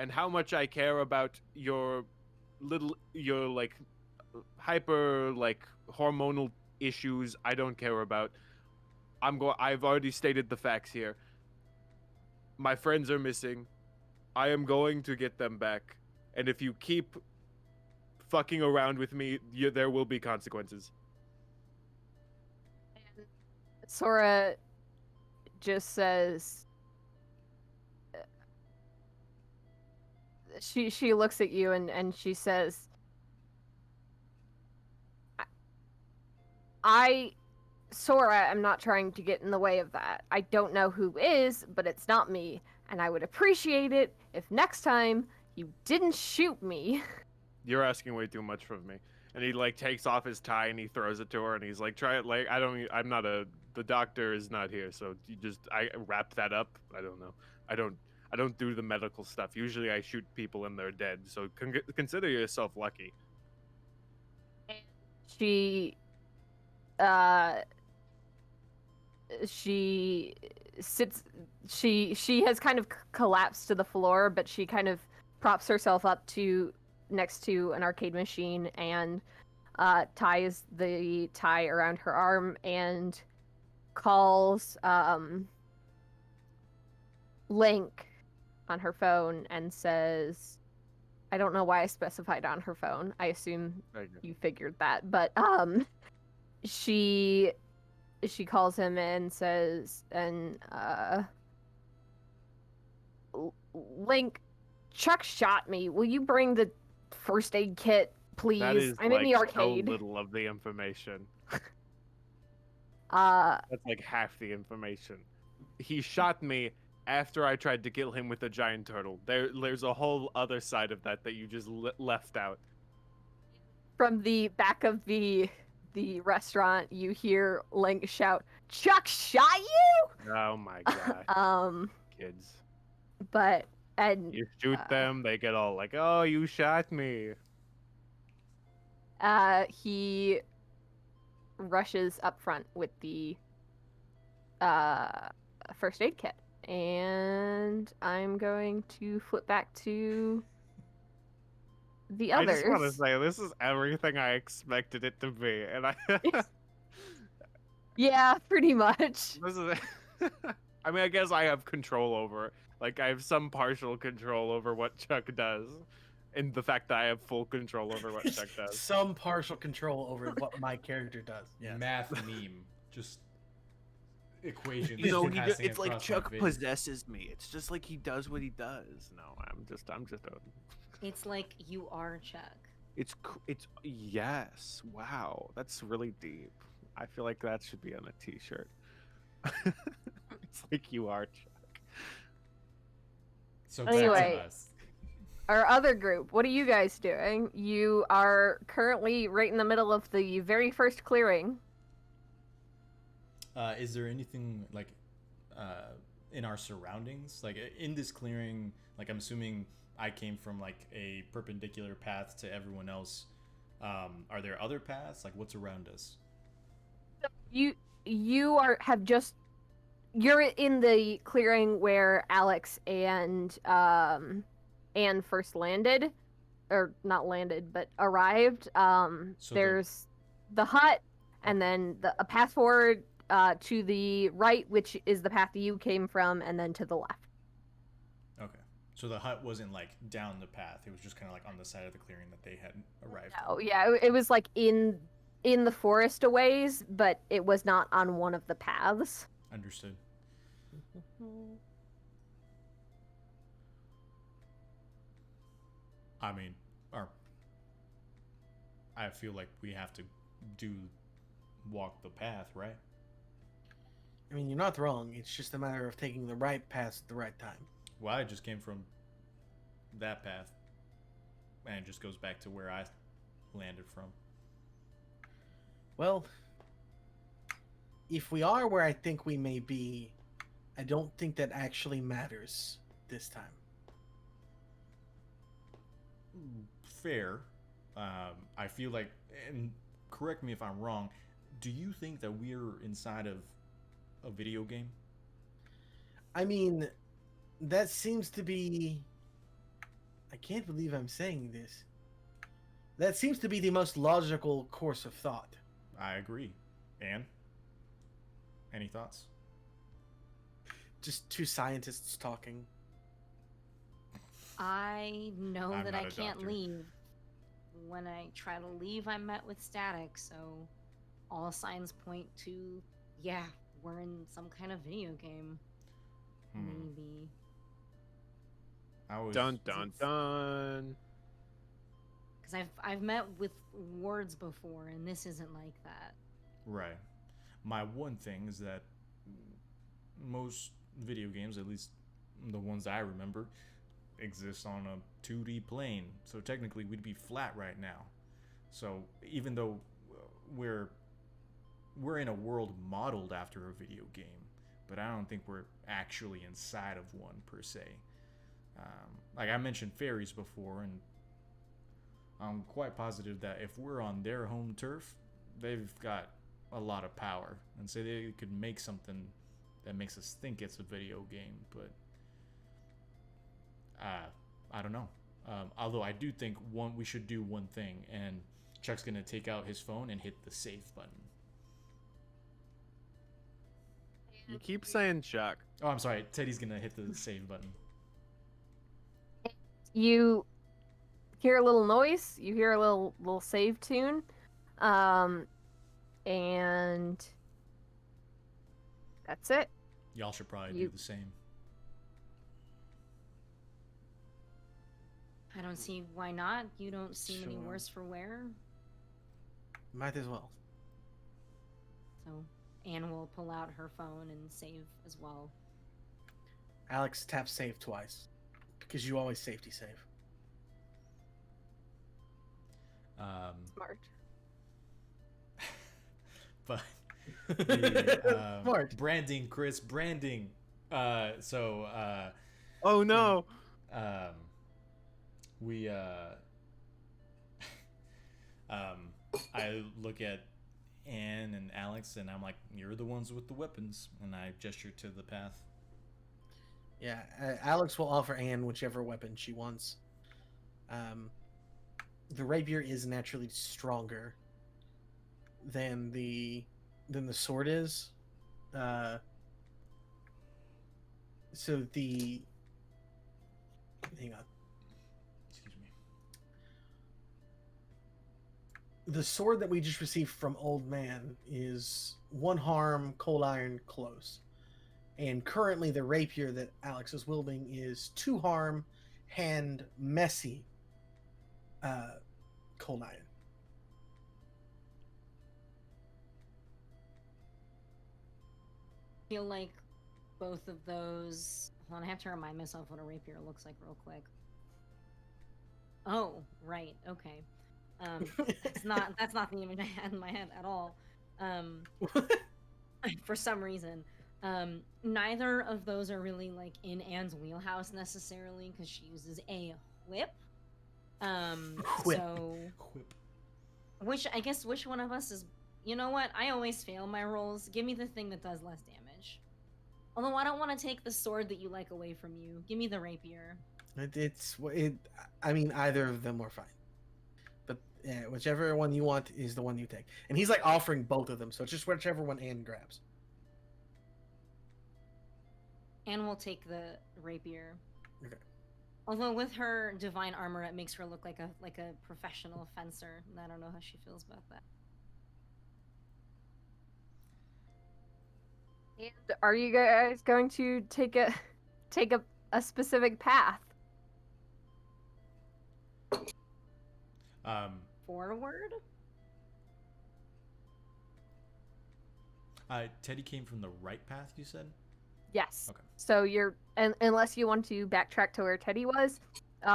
and how much I care about your like hyper like hormonal issues I don't care about. I've already stated the facts here. My friends are missing. I am going to get them back. And if you keep fucking around with me, there will be consequences. Sora just says, she looks at you and she says, Sora, I'm not trying to get in the way of that. I don't know who is, but it's not me. And I would appreciate it if next time you didn't shoot me. You're asking way too much from me. And he like takes off his tie and he throws it to her and he's like, try it. Like, the doctor is not here. So I wrap that up. I don't know. I don't do the medical stuff. Usually I shoot people and they're dead. So consider yourself lucky. She she sits. She has kind of collapsed to the floor, but she kind of props herself up to next to an arcade machine and ties the tie around her arm and calls Link on her phone and says, I don't know why I specified on her phone. I assume you figured that, but she calls him and says, Link, Chuck shot me. Will you bring the first aid kit, please? That is I'm like in the arcade. so little of the information. Uh, That's like half the information. He shot me after I tried to kill him with a giant turtle. There's a whole other side of that you just left out. from the back of the restaurant, you hear Link shout, "Chuck shot you!" Oh my god. Kids. But and You shoot them, they get all like, "Oh, you shot me." he rushes up front with the first aid kit, and I'm going to flip back to the I others. just want to say this is everything I expected it to be, and I. Yeah, pretty much. This is. I mean, I guess I have control over it. Like, I have some partial control over what Chuck does, and the fact that I have full control over what Chuck does. Some partial control over what my character does. Yeah. Math meme, just equations. You know, passing it's like across my Chuck face. possesses me. It's just like he does what he does. No, I'm just a. It's like you are Chuck. It's yes. Wow, that's really deep. I feel like that should be on a T-shirt. It's like you are Chuck. So Anyway. back to us. Our other group, what are you guys doing? You are currently right in the middle of the very first clearing. Is there anything like in our surroundings, like in this clearing? Like, I'm assuming I came from like a perpendicular path to everyone else. Are there other paths? Like, what's around us? You're in the clearing where Alex and Anne first landed, or not landed, but arrived. So There's the hut, and then a path forward to the right, which is the path that you came from, and then to the left. Okay. So the hut wasn't like down the path. It was just kind of like on the side of the clearing that they had arrived. Oh yeah, it was like in the forest a ways, but it was not on one of the paths. Understood. I mean, I feel like we have to walk the path, right? I mean, you're not wrong. It's just a matter of taking the right path at the right time. Well, I just came from that path, and it just goes back to where I landed from. Well, if we are where I think we may be, I don't think that actually matters this time. Fair. I feel like, and correct me if I'm wrong, do you think that we're inside of a video game? I mean, that seems to be... I can't believe I'm saying this. That seems to be the most logical course of thought. I agree. Anne? Any thoughts? Just two scientists talking. I know I'm that not I a can't doctor. leave. When I try to leave, I'm met with static, so all signs point to, yeah, we're in some kind of video game. Maybe. I was Dun dun dun. Because I've met with words before, and this isn't like that. right. My one thing is that most video games, at least the ones I remember, exist on a 2D plane. So technically we'd be flat right now. So even though we're in a world modeled after a video game, but I don't think we're actually inside of one per se. Like I mentioned fairies before, and I'm quite positive that if we're on their home turf, they've got a lot of power and say they could make something that makes us think it's a video game, but I don't know. Although I do think we should do one thing, and Chuck's gonna take out his phone and hit the save button. You keep saying Chuck. Oh, I'm sorry. Teddy's gonna hit the save button. You hear a little noise. You hear a little save tune, and that's it. Y'all should probably do the same. I don't see why not. You don't seem any Sure. worse for wear. Might as well. So Anne will pull out her phone and save as well. Alex, tap save twice. Because you always safety save. Smart. But the, Smart. branding, Chris, branding. So Oh no! we I look at Anne and Alex, and I'm like, "You're the ones with the weapons," and I gesture to the path. Yeah, Alex will offer Anne whichever weapon she wants. The rapier is naturally stronger than the sword is. So the hang on. Excuse me. The sword that we just received from Old Man is 1 harm, cold iron, close. And currently the rapier that Alex is wielding is 2 harm, hand, messy, cold iron. I feel like both of those. Hold on, I have to remind myself what a rapier looks like real quick. Oh, right. Okay. That's not the image I had in my head at all. For some reason. Neither of those are really like in Anne's wheelhouse necessarily because she uses a whip. Whip. So Whip. which one of us is? You know what? I always fail my rolls. Give me the thing that does less damage. Although I don't want to take the sword that you like away from you. Give me the rapier. I mean, either of them are fine. But yeah, whichever one you want is the one you take. And he's like offering both of them, so it's just whichever one Anne grabs. Anne will take the rapier. Okay. Although with her divine armor, it makes her look like a professional fencer, and I don't know how she feels about that. And are you guys going to take a specific path? Forward? Teddy came from the right path, you said? Yes. Okay. So unless you want to backtrack to where Teddy was,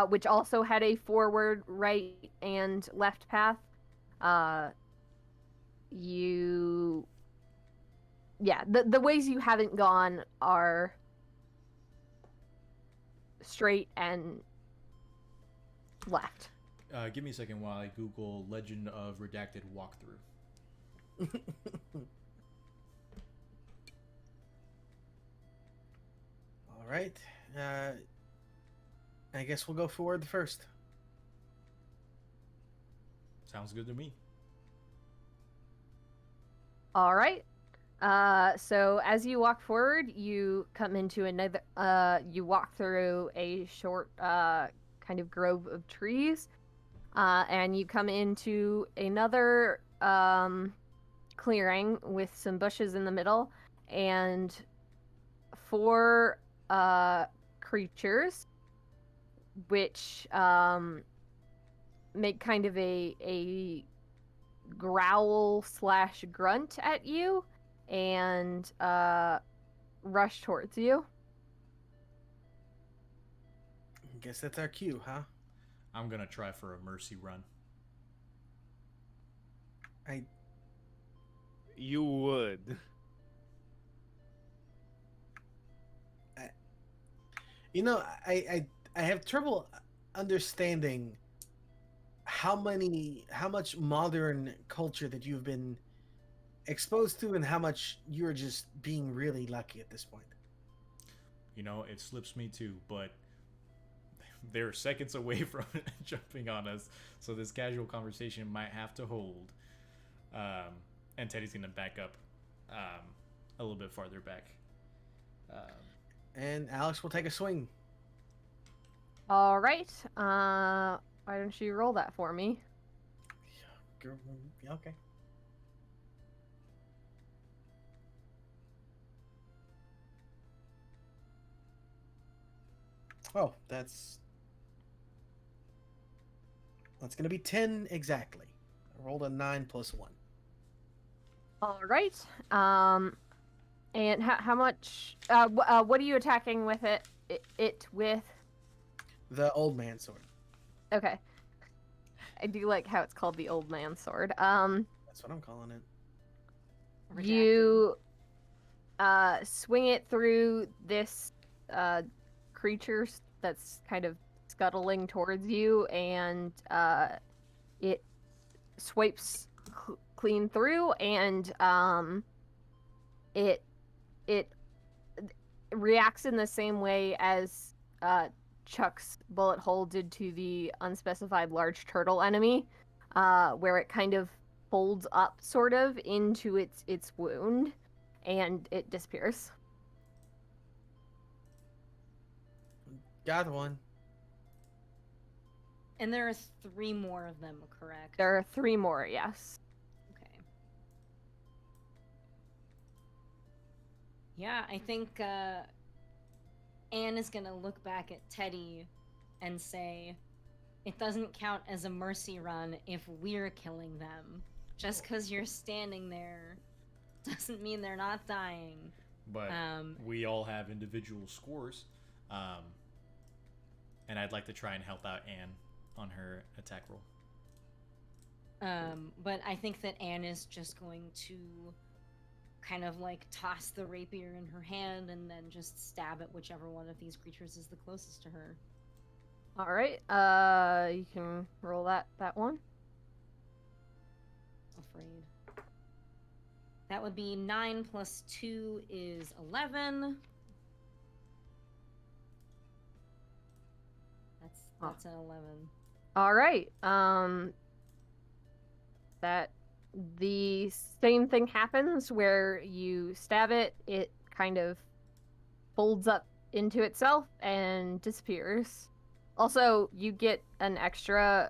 which also had a forward, right, and left path. The ways you haven't gone are straight and left. Give me a second while I Google Legend of Redacted Walkthrough. All right. I guess we'll go forward first. Sounds good to me. All right. So as you walk forward, you come into another. You walk through a short, kind of grove of trees, and you come into another clearing with some bushes in the middle, and 4 creatures, which make kind of a growl / grunt at you and rush towards you. Guess that's our cue, huh? I'm gonna try for a mercy run. You would. I have trouble understanding how much modern culture that you've been exposed to and how much you're just being really lucky at this point. You know, it slips me too, but they're seconds away from jumping on us, so this casual conversation might have to hold. And Teddy's gonna back up a little bit farther back. And Alex will take a swing. All right. Why don't you roll that for me? Yeah, okay. Oh, that's gonna be 10 exactly. I rolled a 9 plus 1. All right. And how much? What are you attacking with it with? The old man sword. Okay. I do like how it's called the old man sword. That's what I'm calling it. You swing it through this creature that's kind of scuttling towards you, and it swipes clean through, and it reacts in the same way as Chuck's bullet hole did to the unspecified large turtle enemy, where it kind of folds up sort of into its wound, and it disappears. Got one. And there are 3 more of them, correct? There are 3 more, yes. Okay. Yeah, I think Anne is gonna look back at Teddy and say, it doesn't count as a mercy run if we're killing them. Just because you're standing there doesn't mean they're not dying. But we all have individual scores. And I'd like to try and help out Anne on her attack roll. But I think that Anne is just going to kind of like toss the rapier in her hand and then just stab at whichever one of these creatures is the closest to her. All right. You can roll that one. Afraid. That would be 9 plus 2 is 11. That's an 11. All right. That the same thing happens where you stab it, it kind of folds up into itself and disappears. Also, you get an extra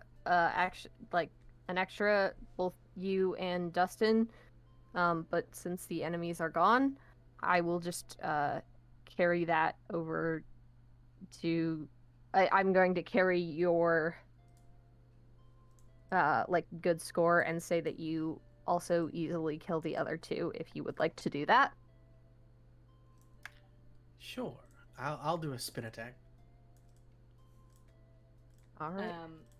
both you and Dustin. But since the enemies are gone, I will just carry that over to. I'm going to carry your good score and say that you also easily kill the other 2 if you would like to do that. Sure. I'll do a spin attack. All right.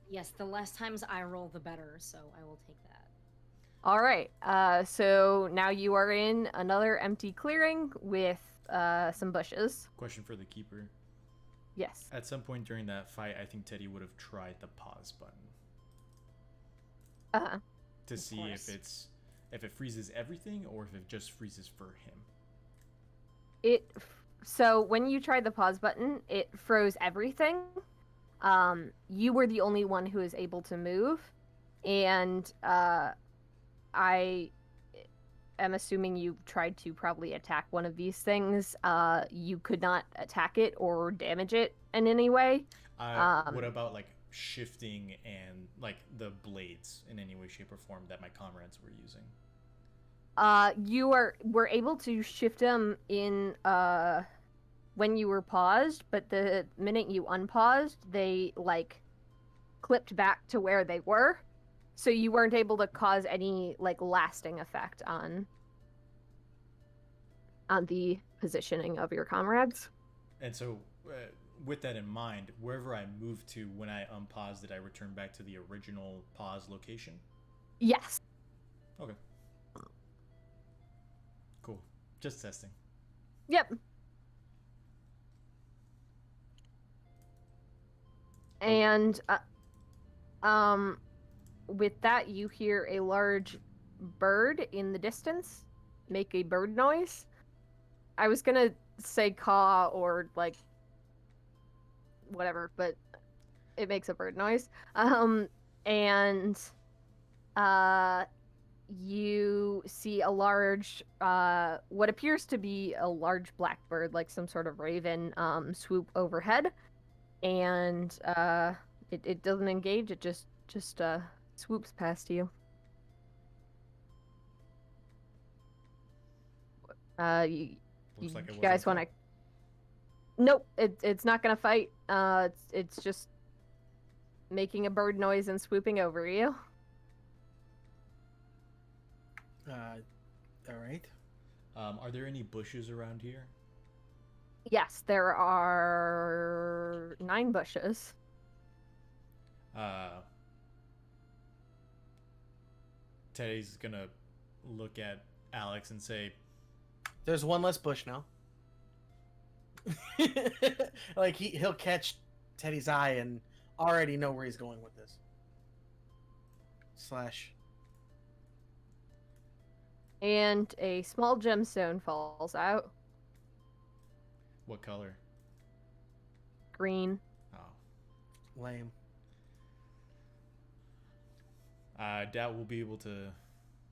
Yes, the less times I roll, the better, so I will take that. All right. So now you are in another empty clearing with some bushes. Question for the keeper. Yes. At some point during that fight, I think Teddy would have tried the pause button. To see if it freezes everything or if it just freezes for him. So when you tried the pause button, it froze everything. You were the only one who was able to move, and I am assuming you tried to probably attack one of these things. You could not attack it or damage it in any way. What about like shifting and like the blades in any way, shape, or form that my comrades were using? You were able to shift them in when you were paused, but the minute you unpaused, they like clipped back to where they were. So you weren't able to cause any like lasting effect on the positioning of your comrades. And so, with that in mind, wherever I moved to when I unpaused, did I return back to the original pause location? Yes. Okay. Cool. Just testing. Yep. And with that, you hear a large bird in the distance make a bird noise. I was gonna say caw or like whatever, but it makes a bird noise. And you see a large, what appears to be a large blackbird, like some sort of raven, swoop overhead, and it doesn't engage. It just swoops past you. You Looks like it guys wasn't want to? Nope, it's not gonna fight. It's just making a bird noise and swooping over you. All right. Are there any bushes around here? Yes, there are 9 bushes. Teddy's gonna look at Alex and say, There's one less bush now. Like he'll catch Teddy's eye and already know where he's going with this. Slash. And a small gemstone falls out. "What color?" Green. Oh, Lame. I doubt we'll be able to.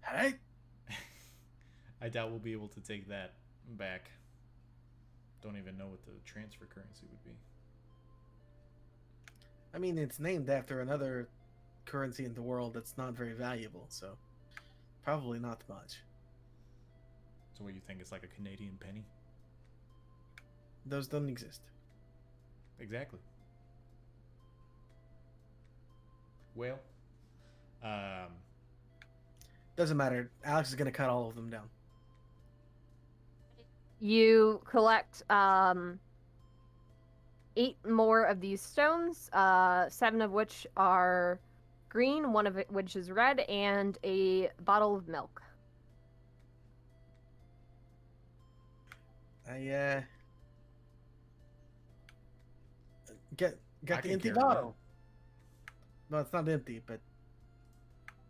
Hey. I doubt we'll be able to take that back. Don't even know what the transfer currency would be. I mean, it's named after another currency in the world that's not very valuable, so probably not much. So what you think is like a Canadian penny? Those don't exist. Exactly. Well, Doesn't matter. Alex is gonna cut all of them down. You collect 8 more of these stones, 7 of which are green, 1 of which is red, and a bottle of milk. I get I the can empty carry bottle. No, it's not empty, but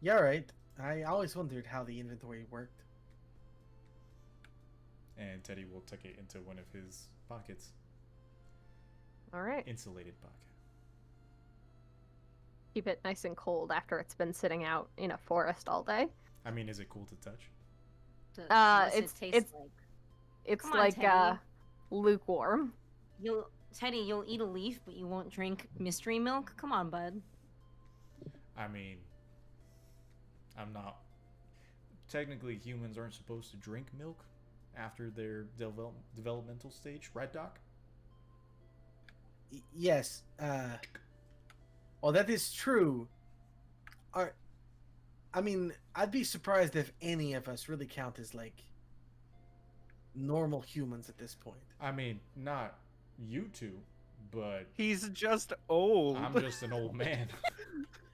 yeah, right. I always wondered how the inventory worked. and Teddy will tuck it into one of his pockets, All right. insulated pocket. Keep it nice and cold after it's been sitting out in a forest all day. I mean, is it cool to touch? What's it's- it taste it's- like? It's Come on, like Teddy. lukewarm. You'll eat a leaf, but you won't drink mystery milk. Come on, bud. I mean, I'm not. Technically, humans aren't supposed to drink milk after their developmental stage, right, Doc? Yes. Well, that is true. I mean, I'd be surprised if any of us really count as like normal humans at this point. I mean, not you two, but He's just old. I'm just an old man.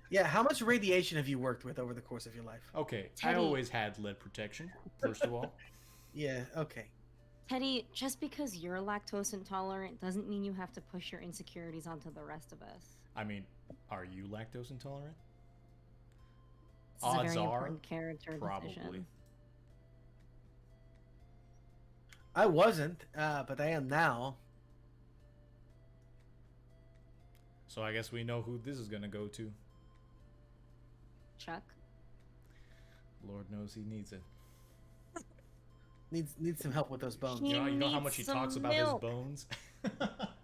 Yeah, how much radiation have you worked with over the course of your life? Okay, Teddy. I always had lead protection, first of all. Yeah, okay. Teddy, just because you're lactose intolerant doesn't mean you have to push your insecurities onto the rest of us. I mean, are you lactose intolerant? This is a Odds very are, important character probably. decision. I wasn't, but I am now. So I guess we know who this is gonna go to. Chuck? Lord knows he needs it. Needs some help with those bones. He You know how needs much he some talks about milk. his bones?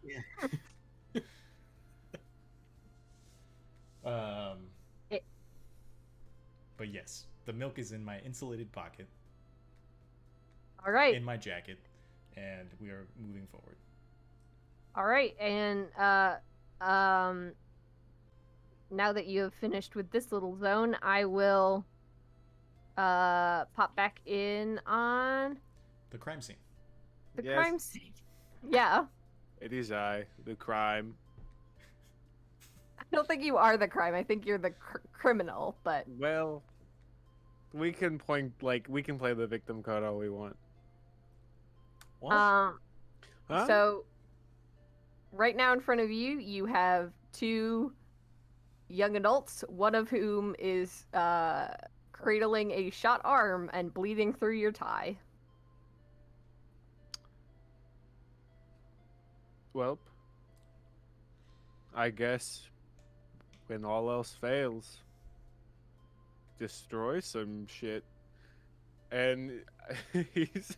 Yeah. But yes, the milk is in my insulated pocket, All right. in my jacket, and we are moving forward. All right. And now that you have finished with this little zone, I will pop back in on The crime scene. the Yes. crime scene. Yeah. It is I, the crime. I don't think you are the crime. I think you're the criminal, but Well, we can we can play the victim card all we want. What? Huh? So right now in front of you, you have 2 young adults, one of whom is cradling a shot arm and bleeding through your tie. Well, I guess when all else fails, destroy some shit. And he's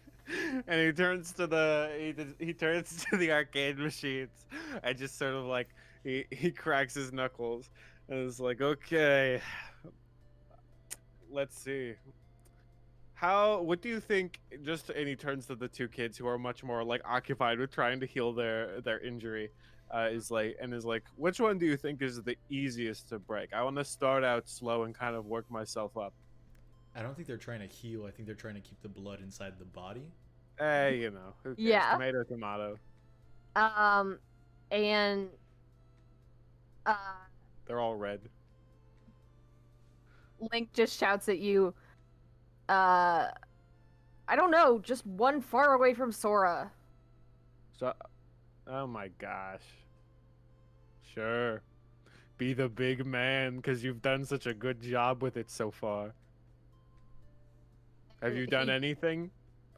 and he turns to he turns to the arcade machines and just sort of like he cracks his knuckles and is like, okay, let's see. What do you think? And he turns to the two kids who are much more like occupied with trying to heal their injury. Is like, which one do you think is the easiest to break? I want to start out slow and kind of work myself up. I don't think they're trying to heal. I think they're trying to keep the blood inside the body. Hey, you know, who cares? Yeah. Tomato, tomato. And They're all red. Link just shouts at you, I don't know, just one far away from Sora. So, oh my gosh. Sure. Be the big man, because you've done such a good job with it so far. Have you done anything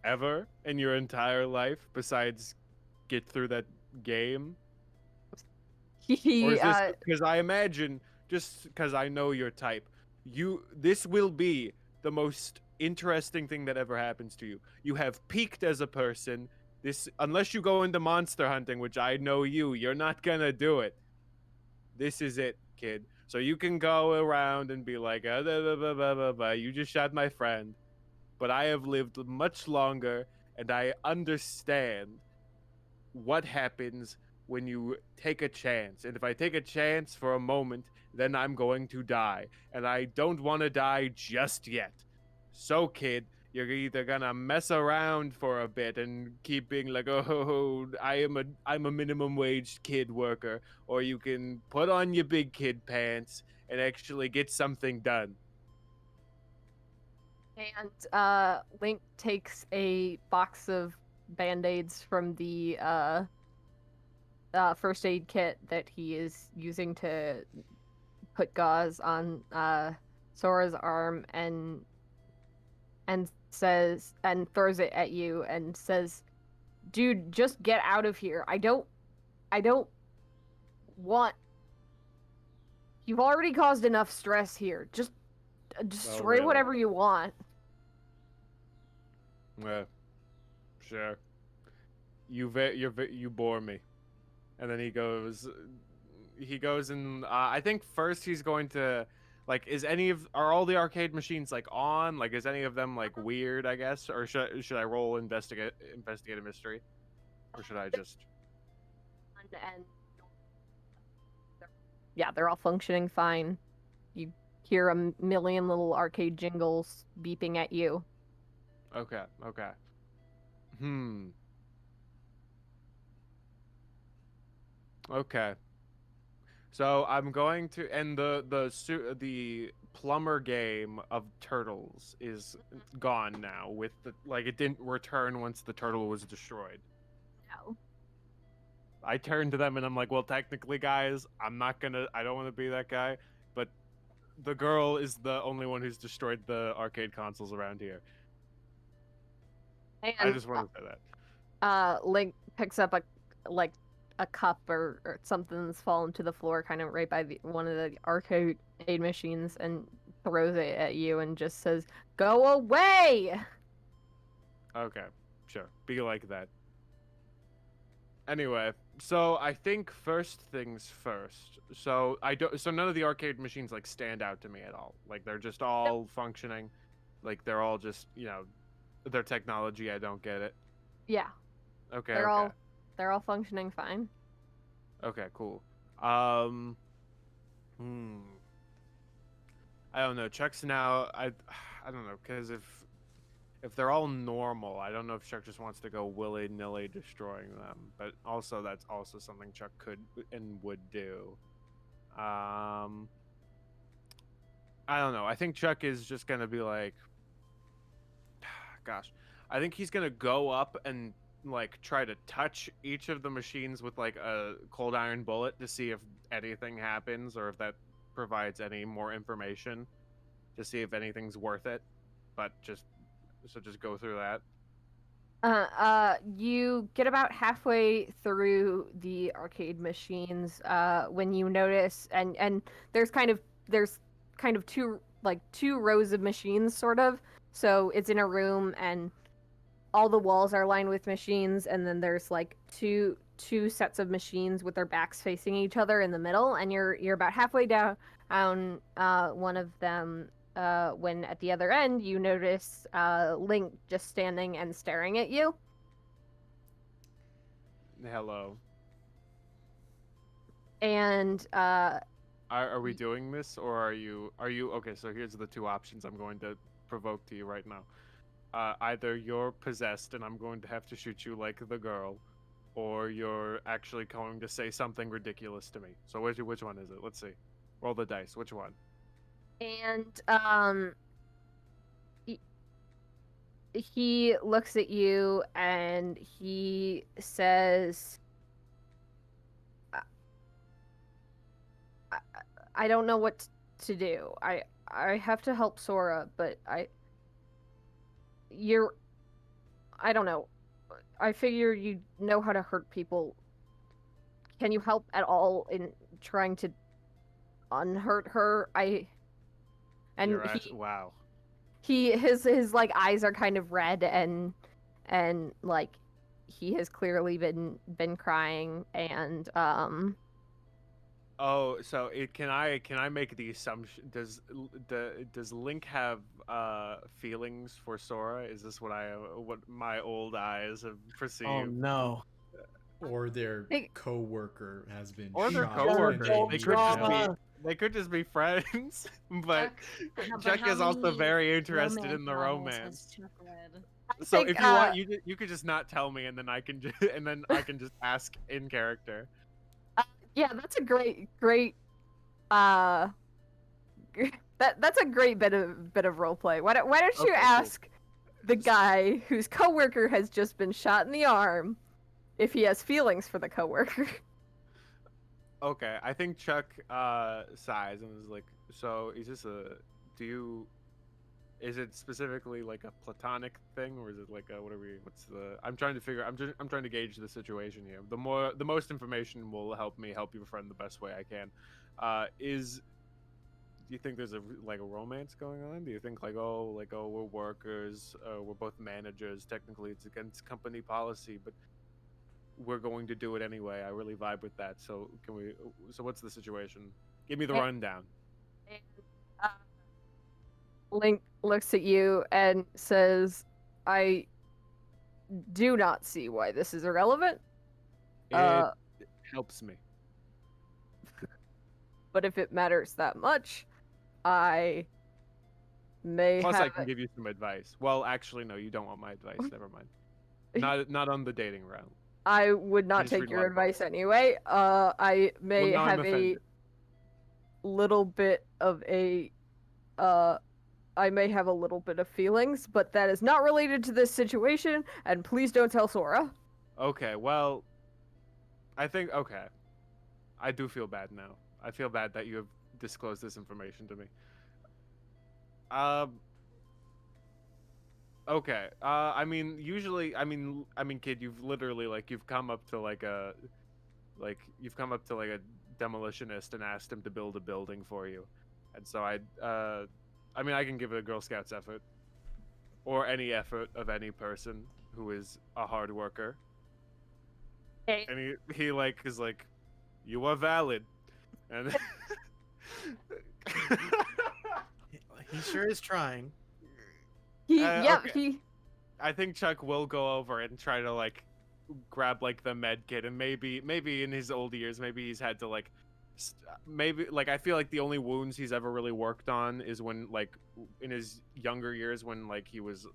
ever in your entire life besides get through that game? Or is this because I imagine, just because I know your type, this will be the most interesting thing that ever happens to you. You have peaked as a person. Unless you go into monster hunting, which I know you're not gonna do it. This is it, kid. So you can go around and be like, you just shot my friend. But I have lived much longer, and I understand what happens when you take a chance. And if I take a chance for a moment, then I'm going to die. And I don't want to die just yet. So, kid, you're either gonna mess around for a bit and keep being like, oh, I'm a minimum wage kid worker, or you can put on your big kid pants and actually get something done. And Link takes a box of band-aids from the first aid kit that he is using to put gauze on Sora's arm and throws it at you and says, "Dude, just get out of here. I don't want. You've already caused enough stress here. Just destroy really? whatever you want." Yeah, sure. You bore me. And then he goes and I think first he's going to like, are all the arcade machines like on? Like, is any of them like weird, I guess? Or should I roll investigate a mystery? Or should I just And yeah, they're all functioning fine. You hear a million little arcade jingles beeping at you. Okay. Okay. So I'm going to end the plumber game of turtles is gone now with it didn't return once the turtle was destroyed. No. I turned to them and I'm like, well, technically, guys, I don't want to be that guy, but the girl is the only one who's destroyed the arcade consoles around here. And I just want to say that. Link picks up a cup or something that's fallen to the floor kind of right by one of the arcade machines and throws it at you and just says, "Go away!" Okay, sure. Be like that. Anyway, so I think first things first. So none of the arcade machines like stand out to me at all. Like they're just all functioning. Like they're all just, their technology, I don't get it. Yeah. Okay. They're all functioning fine. Okay, cool. I don't know. Chuck's now. I don't know, because if they're all normal, I don't know if Chuck just wants to go willy-nilly destroying them. But also, that's also something Chuck could and would do. I don't know. I think Chuck is just gonna be like, gosh, I think he's gonna go up and like try to touch each of the machines with like a cold iron bullet to see if anything happens or if that provides any more information to see if anything's worth it. But just go through that. You get about halfway through the arcade machines, when you notice, and there's kind of two rows of machines, sort of. So it's in a room, and all the walls are lined with machines, and then there's like two sets of machines with their backs facing each other in the middle, and you're about halfway down one of them, when at the other end you notice Link just standing and staring at you. Hello. And Are we doing this, or are you okay? So here's the two options I'm going to provoke to you right now. Either you're possessed and I'm going to have to shoot you like the girl, or you're actually going to say something ridiculous to me. So which one is it? Let's see. Roll the dice. Which one? And he looks at you and he says, I don't know what to do. I have to help Sora, but I don't know. I figure you know how to hurt people. Can you help at all in trying to unhurt her? Wow. His like eyes are kind of red, and like he has clearly been crying, and Oh, so can I make the assumption? Does Link have feelings for Sora? Is this what my old eyes have perceived? Oh no. Or their Hey. co-worker has been Or their shot. coworker. and They need could just help. they could just be friends. But But Chuck how is also many very interested in the romance romance. has Chuck read? So think, if you want, you could just not tell me, and then I can just ask in character. yeah, that's a great that's a great bit of roleplay. Why don't you Okay, cool. ask the guy whose coworker has just been shot in the arm if he has feelings for the coworker? Okay, I think Chuck sighs and is like, so is this is it specifically like a platonic thing, or is it like I'm trying to gauge the situation here. The most information will help me help your friend the best way I can. Do you think there's a romance going on? Do you think we're workers, we're both managers, technically it's against company policy, but we're going to do it anyway. I really vibe with that. So what's the situation? Give me the rundown. Link looks at you and says, I do not see why this is irrelevant. It helps me. But if it matters that much, I may Plus, have I can give you some advice. Well, actually, no, you don't want my advice. Never mind. Not on the dating round. I would I not just take read a your lot of advice anyway. I may Well, now I'm have a offended. little bit of I may have a little bit of feelings, but that is not related to this situation, and please don't tell Sora. Okay, well, I think I do feel bad now. I feel bad that you have disclosed this information to me. Okay. I mean, usually, kid, you've literally you've come up to a demolitionist and asked him to build a building for you, and so I can give a Girl Scouts effort, or any effort of any person who is a hard worker. Okay. And he is like, you are valid, and He sure is trying. okay. I think Chuck will go over and try to grab the med kit, and maybe in his old years, maybe he's had to I feel like the only wounds he's ever really worked on is when in his younger years when he was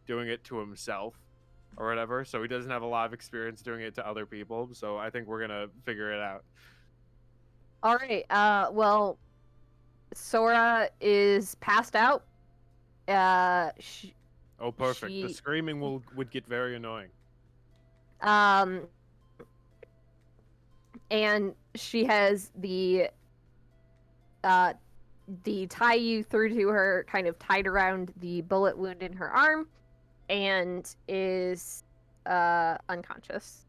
doing it to himself or whatever. So he doesn't have a lot of experience doing it to other people. So I think we're gonna figure it out. All right. Well, Sora is passed out. Oh, perfect. The screaming would get very annoying. And she has the the tie you threw to her kind of tied around the bullet wound in her arm and is unconscious.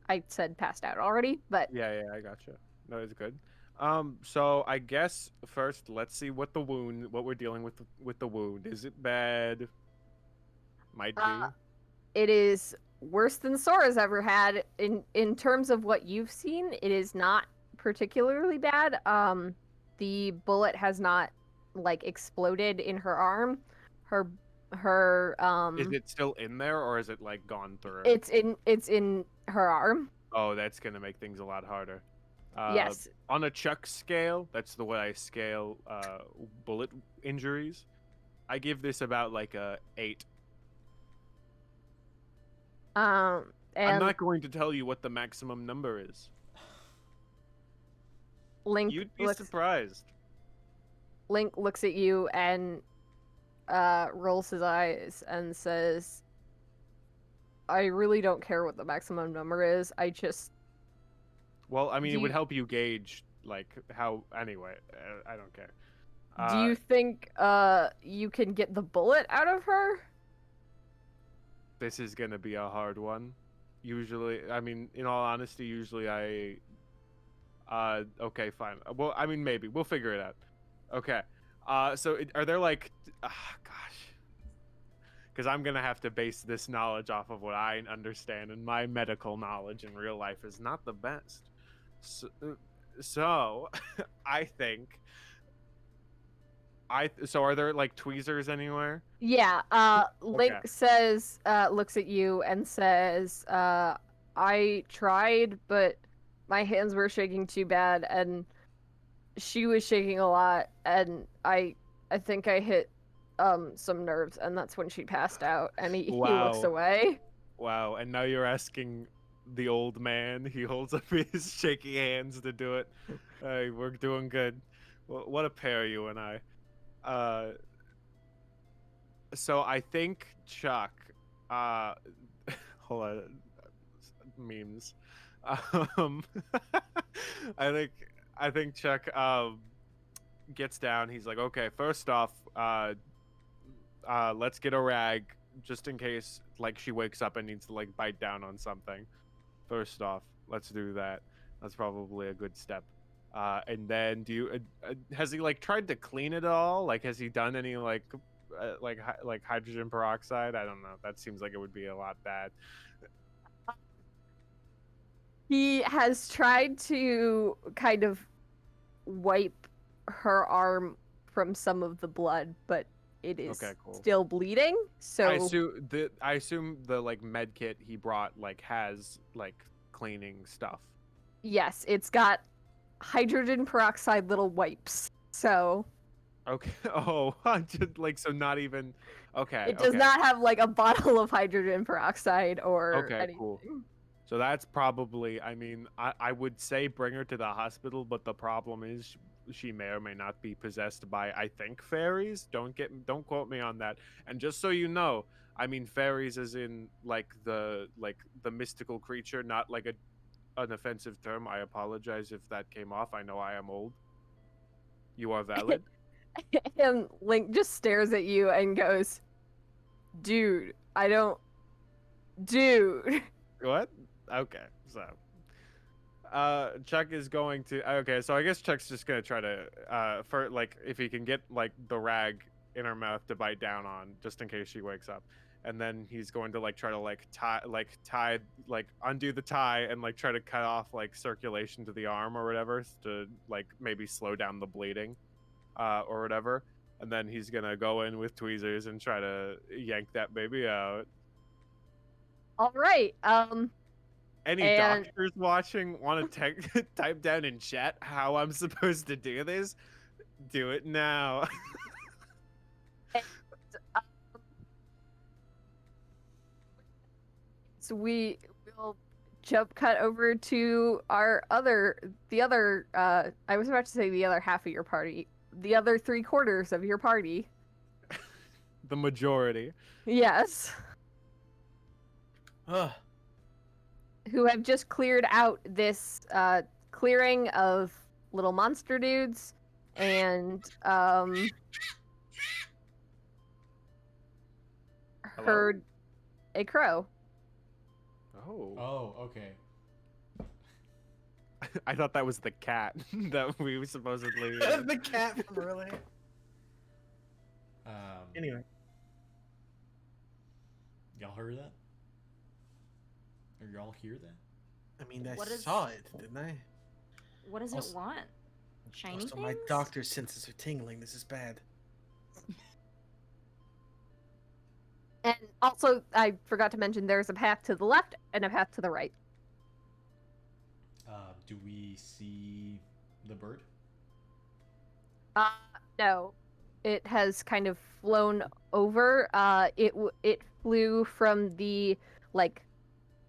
I said passed out already, but Yeah, I gotcha. No, it's good. So I guess first let's see what we're dealing with the wound. Is it bad? Might be. it is worse than Sora's ever had. In terms of what you've seen, it is not particularly bad. The bullet has not like exploded in her arm. Her Is it still in there or is it like gone through? it's in her arm. Oh, that's gonna make things a lot harder. Yes. On a Chuck scale, that's the way I scale bullet injuries. I give this about like a 8. And I'm not going to tell you what the maximum number is. Link You'd be looks surprised. Link looks at you and rolls his eyes and says, I really don't care what the maximum number is. I just Well, I mean, Do it would you- help you gauge like how. Anyway, I don't care. do you think you can get the bullet out of her? This is gonna be a hard one. Usually, I mean, in all honesty, usually I. Okay, fine. Well, I mean, maybe we'll figure it out. Okay. So are there like, gosh, because I'm gonna have to base this knowledge off of what I understand, and my medical knowledge in real life is not the best. So I think. So are there like tweezers anywhere? Yeah, Link Okay. says, looks at you and says, I tried, but my hands were shaking too bad, and she was shaking a lot, and I think I hit, some nerves, and that's when she passed out, and he looks Wow. away. Wow, and now you're asking the old man. He holds up his shaky hands to do it. Hey, we're doing good. What a pair, you and I. So I think Chuck, hold on, memes. Um, I think Chuck gets down. He's like, okay, first off, let's get a rag just in case like she wakes up and needs to like bite down on something. First off, let's do that. That's probably a good step. And then has he like tried to clean it all? Like has he done any like hydrogen peroxide? I don't know. That seems like it would be a lot bad. He has tried to kind of wipe her arm from some of the blood, but it is Okay, cool. still bleeding. So I assume the like med kit he brought like has like cleaning stuff. yes, it's got hydrogen peroxide little wipes. So Okay. Oh, just like so not even. Okay. it does okay. not have like a bottle of hydrogen peroxide or Okay, anything. cool. So that's probably. I mean, I would say bring her to the hospital, but the problem is she may or may not be possessed by I think fairies. Don't quote me on that. And just so you know, I mean fairies as in like the mystical creature, not like an offensive term. I apologize if that came off. I know I am old. You are valid. And Link just stares at you and goes, Dude, I don't. Dude. What? Okay, so Chuck is going to. Okay, so I guess Chuck's just gonna try to for like if he can get like the rag in her mouth to bite down on, just in case she wakes up, and then he's going to like try to like tie like undo the tie and like try to cut off like circulation to the arm or whatever to like maybe slow down the bleeding, or whatever, and then he's gonna go in with tweezers and try to yank that baby out. All right. Any And- doctors watching want to type down in chat how I'm supposed to do this? Do it now. So we will jump cut over to the other I was about to say the other half of your party. The other 3/4 of your party. The majority. Yes. Ugh. Who have just cleared out this clearing of little monster dudes and Hello? heard a crow. Oh. Oh, okay. I thought that was the cat that we supposedly. The cat from earlier. Um, Anyway, y'all heard that? Or y'all hear that? I mean, I What is- saw it, didn't I? What does Also- it want? Shiny Also, things? my doctor's senses are tingling. This is bad. And also, I forgot to mention there's a path to the left and a path to the right. Do we see the bird? No, it has kind of flown over. It flew from the like,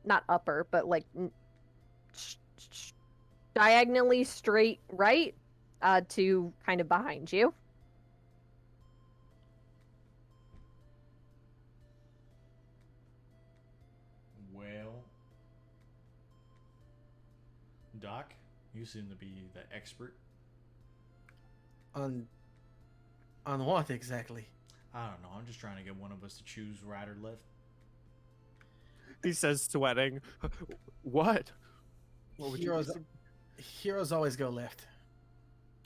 not upper, but like diagonally straight right, to kind of behind you. Well, Doc, you seem to be the expert. On what exactly? I don't know. I'm just trying to get one of us to choose right or left. He says, sweating. What? What would you Heroes, do? heroes always go left.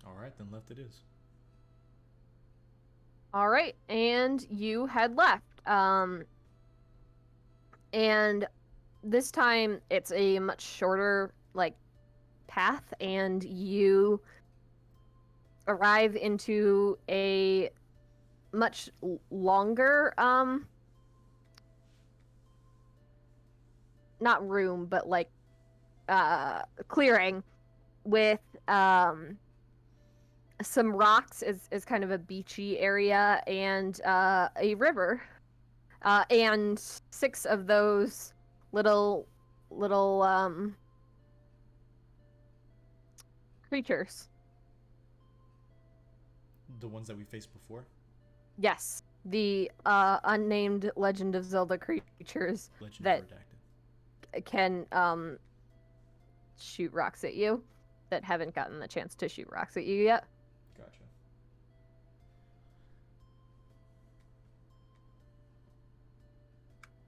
All right, then left it is. All right, and you head left. And this time it's a much shorter like path, and you arrive into a much longer not room, but like clearing with some rocks is kind of a beachy area, and a river, and 6 of those little creatures. The ones that we faced before? Yes, the unnamed Legend of Zelda creatures Legend that of Redacted. can shoot rocks at you, that haven't gotten the chance to shoot rocks at you yet. Gotcha.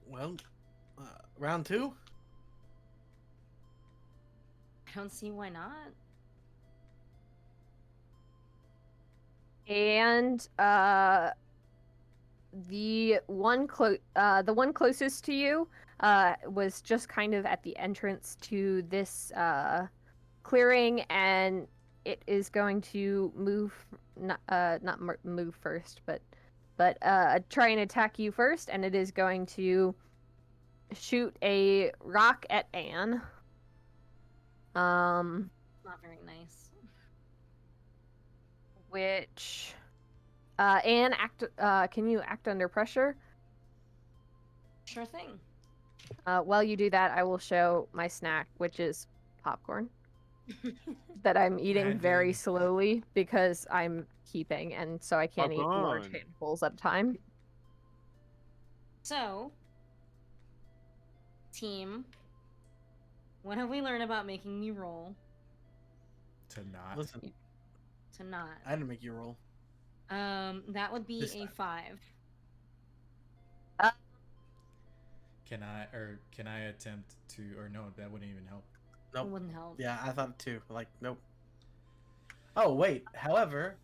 Well, round 2? I don't see why not. And the one closest to you was just kind of at the entrance to this clearing, and it is going to move, not move first, but try and attack you first, and it is going to shoot a rock at Anne. Not very nice. Which Anne, can you act under pressure? Sure thing. While you do that, I will show my snack, which is popcorn that I'm eating Had very to. slowly because I'm keeping, and so I can't eat large Popcorn. handfuls at a time. So, team, what have we learned about making me roll To not. Listen, to not? I didn't make you roll. That would be This a time. 5. Can I attempt to, or no, that wouldn't even help. It Nope. wouldn't help. Yeah, I thought it too. Like, nope. Oh, wait. However,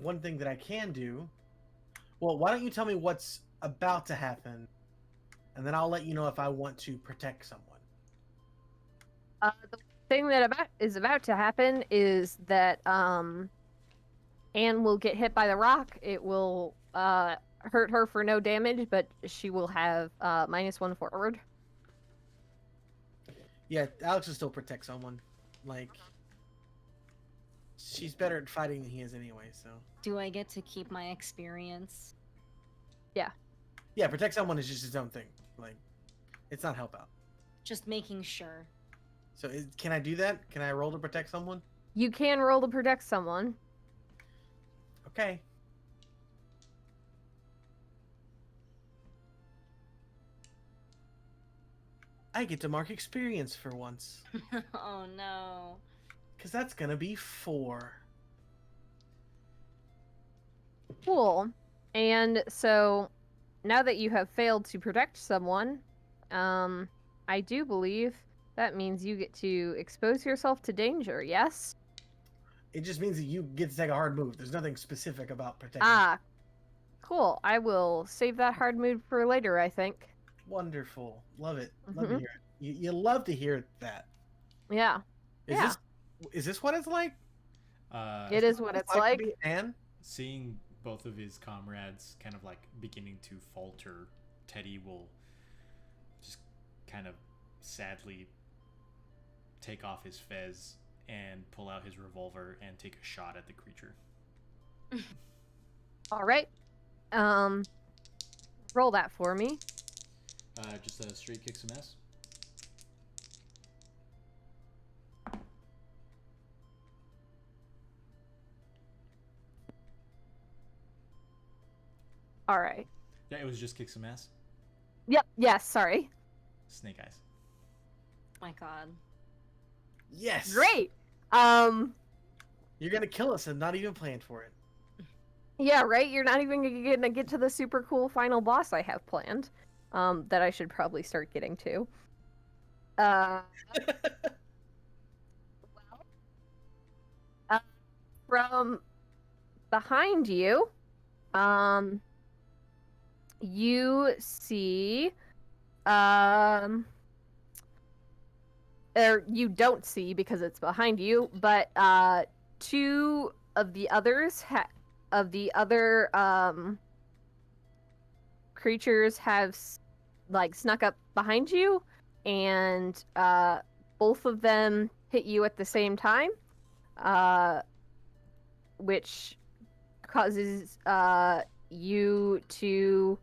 one thing that I can do. Well, why don't you tell me what's about to happen, and then I'll let you know if I want to protect someone. The thing that is about to happen is that Anne will get hit by the rock. It will hurt her for no damage, but she will have -1 forward. Yeah, Alex will still protect someone. Like, she's better at fighting than he is anyway. So Do I get to keep my experience? yeah, protect someone is just his own thing. Like, it's not help out. Just making sure. So can I do that? Can I roll to protect someone? You can roll to protect someone. Okay. I get to mark experience for once. Oh no. Because that's going to be 4. Cool. And so, now that you have failed to protect someone, I do believe that means you get to expose yourself to danger, yes? It just means that you get to take a hard move. There's nothing specific about protecting. Ah, cool. I will save that hard move for later, I think. Wonderful. Love it. Love to Mhm. hear it. You love to hear that. Yeah. Yeah. Is this what it's like? It is what it's like. To be Anne? Seeing both of his comrades kind of like beginning to falter, Teddy will just kind of sadly take off his fez and pull out his revolver and take a shot at the creature. All right. Roll that for me. Just a straight kick some ass. All right. Yeah, it was just kick some ass. Yep. Yes. Sorry. Snake eyes. My God. Yes. Great. You're gonna kill us and not even plan for it. Yeah. Right. You're not even gonna get to the super cool final boss I have planned. That I should probably start getting to. From behind you, you see, or you don't see because it's behind you, but two of the others creatures have like snuck up behind you, and both of them hit you at the same time, which causes you to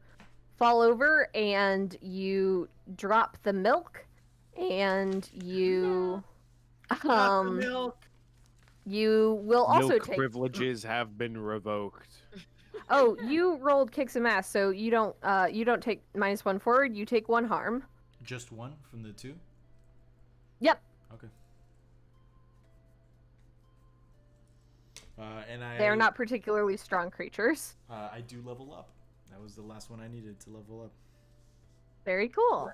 fall over, and you drop the milk, and you Not the milk. you will also Milk take. privileges have been revoked. Oh, you rolled kick some ass, so you don't take -1 forward. You take 1 harm. Just one from the two? Yep. Okay. And They're not particularly strong creatures. I do level up. That was the last one I needed to level up. Very cool.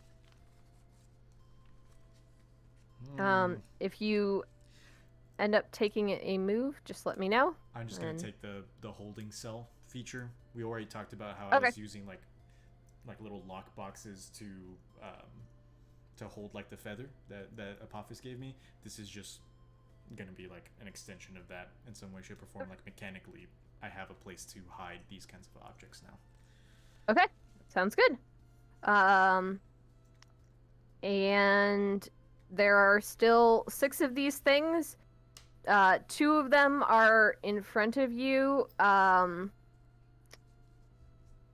If you end up taking a move, just let me know. I'm just gonna take the holding cell feature. We already talked about how Okay. I was using like little lock boxes to hold like the feather that Apophis gave me. This is just gonna be like an extension of that in some way, shape, or form. Like mechanically, I have a place to hide these kinds of objects now. Okay, sounds good. And there are still 6 of these things. 2 of them are in front of you.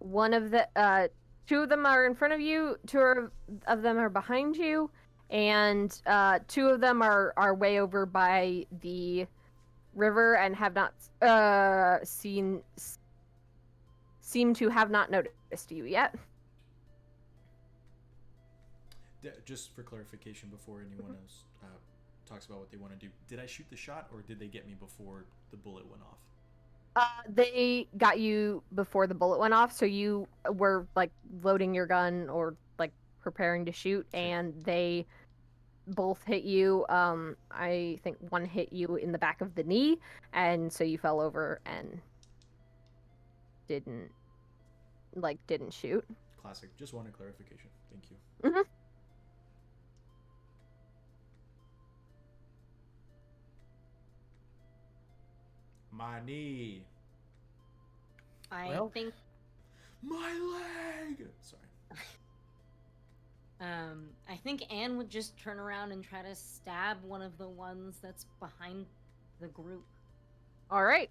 One of the 2 of them are in front of you. 2 of them are behind you, and 2 of them are way over by the river and have not seem to have not noticed you yet. Just for clarification, before anyone else talks about what they want to do, did I shoot the shot, or did they get me before the bullet went off? They got you before the bullet went off, so you were like loading your gun or like preparing to shoot, and they both hit you. I think one hit you in the back of the knee, and so you fell over and didn't shoot. Classic. Just wanted clarification. Thank you. Mm-hmm. My knee. I think My leg. Sorry. I think Anne would just turn around and try to stab one of the ones that's behind the group. All right.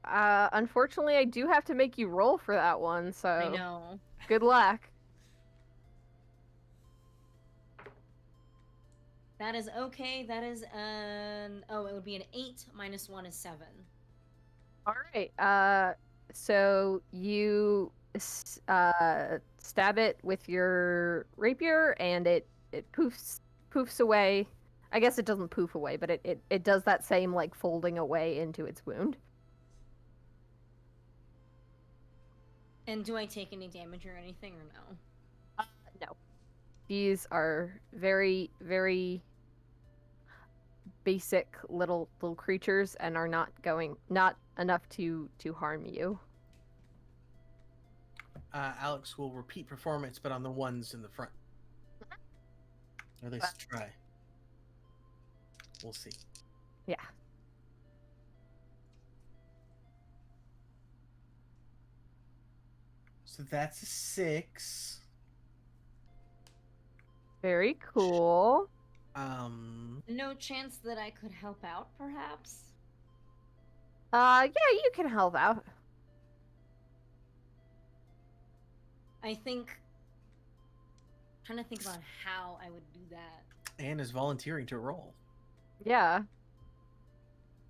Unfortunately, I do have to make you roll for that one, so I know. good luck. That is okay. That is it would be an 8 minus 1 is 7. All right. So you stab it with your rapier, and it poofs away. I guess it doesn't poof away, but it does that same like folding away into its wound. And do I take any damage or anything, or no? No. These are very, very basic little creatures and are not enough to harm you. Alex will repeat performance, but on the ones in the front. Or at least try. We'll see. Yeah. So that's a 6. Very cool. No chance that I could help out, perhaps? Yeah, you can help out. I think... trying to think about how I would do that. Anne is volunteering to roll. Yeah.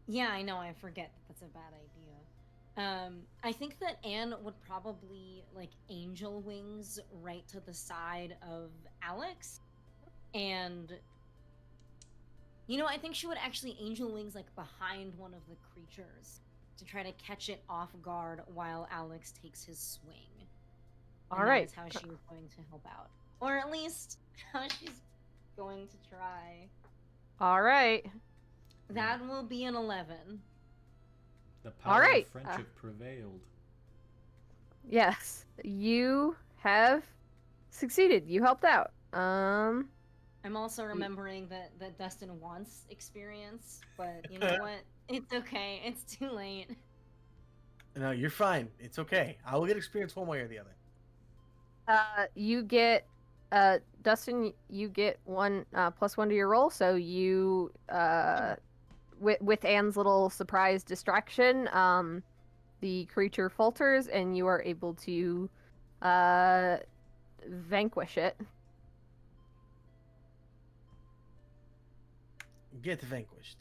Yeah, I know, I forget that's a bad idea. I think that Anne would probably, like, angel wings right to the side of Alex. And... you know, I think she would actually angel wings, like, behind one of the creatures to try to catch it off guard while Alex takes his swing. All right. That's how she was going to help out. Or at least how she's going to try. All right. That will be an 11. The power All right. of friendship prevailed. Yes, you have succeeded. You helped out. I'm also remembering that Dustin wants experience, but you know what? It's okay. It's too late. No, you're fine. It's okay. I will get experience one way or the other. You get, Dustin, you get one +1 to your roll, so you with Anne's little surprise distraction, the creature falters and you are able to vanquish it. Get vanquished.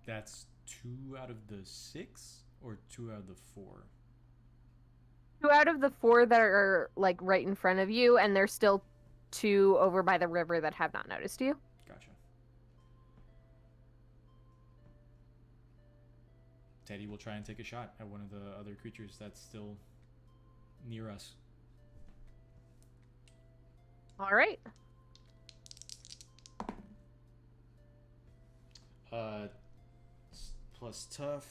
That's 2 out of the 6 or 2 out of the 4? 2 out of the 4 that are like right in front of you, and there's still 2 over by the river that have not noticed you. Gotcha. Teddy will try and take a shot at one of the other creatures that's still near us. All right. Plus tough.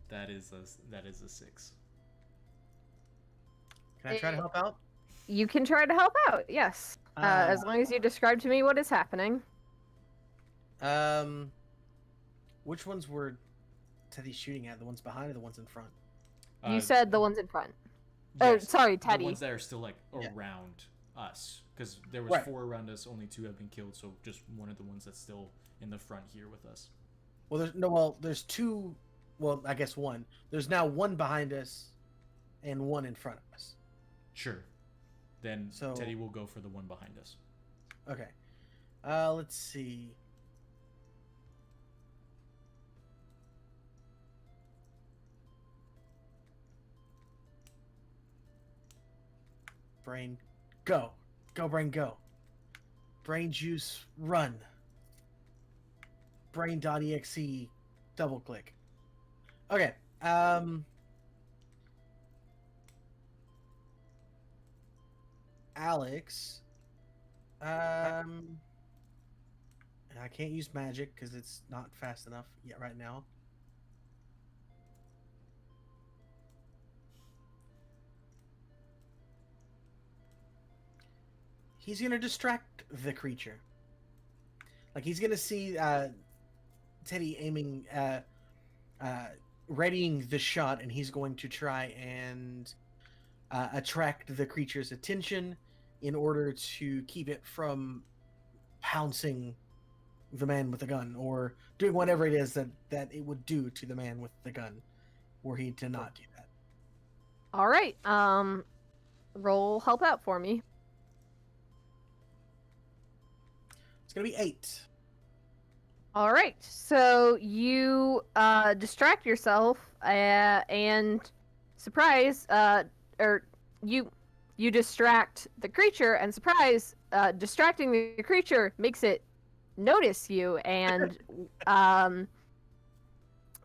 That is a 6. Can I try to help out? You can try to help out, yes. As long as you describe to me what is happening. Which ones were Teddy shooting at? The ones behind or the ones in front? You said the ones in front. Oh, Yes, sorry, Teddy. The ones that are still like Yeah. around us, because there was Right. 4 around us. Only 2 have been killed, so just one of the ones that's still in the front here with us. Well, there's 2. Well, I guess 1. There's now 1 behind us, and 1 in front of us. Sure. Then So- Teddy will go for the one behind us. Okay. Let's see. Brain, go. Go, brain, go. Brain juice, run. Brain.exe, double click. Okay. Alex. And I can't use magic because it's not fast enough yet right now. He's gonna distract the creature. Like he's gonna see Teddy aiming, readying the shot, and he's going to try and attract the creature's attention in order to keep it from pouncing the man with the gun, or doing whatever it is that it would do to the man with the gun, were he to not do that. All right. Roll help out for me. It's gonna be 8. All right. So you distract yourself and surprise, or you distract the creature, and surprise, distracting the creature makes it notice you, and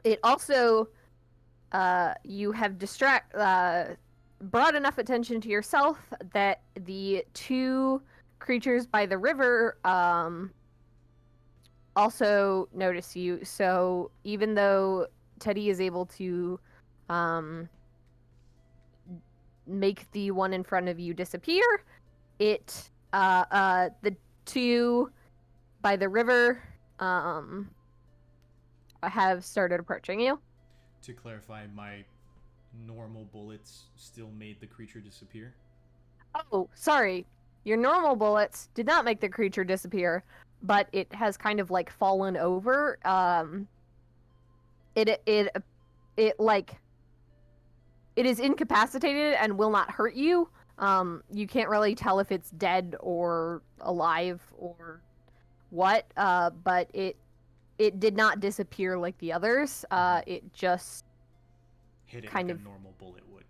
it also you have brought enough attention to yourself that the two creatures by the river also notice you. So even though Teddy is able to make the one in front of you disappear, the two by the river have started approaching you. To clarify, my normal bullets still made the creature disappear? Oh, sorry. Your normal bullets did not make the creature disappear, but it has kind of like fallen over. It is incapacitated and will not hurt you. You can't really tell if it's dead or alive or what. But it did not disappear like the others. It just Hit it kind like of a normal bullet would.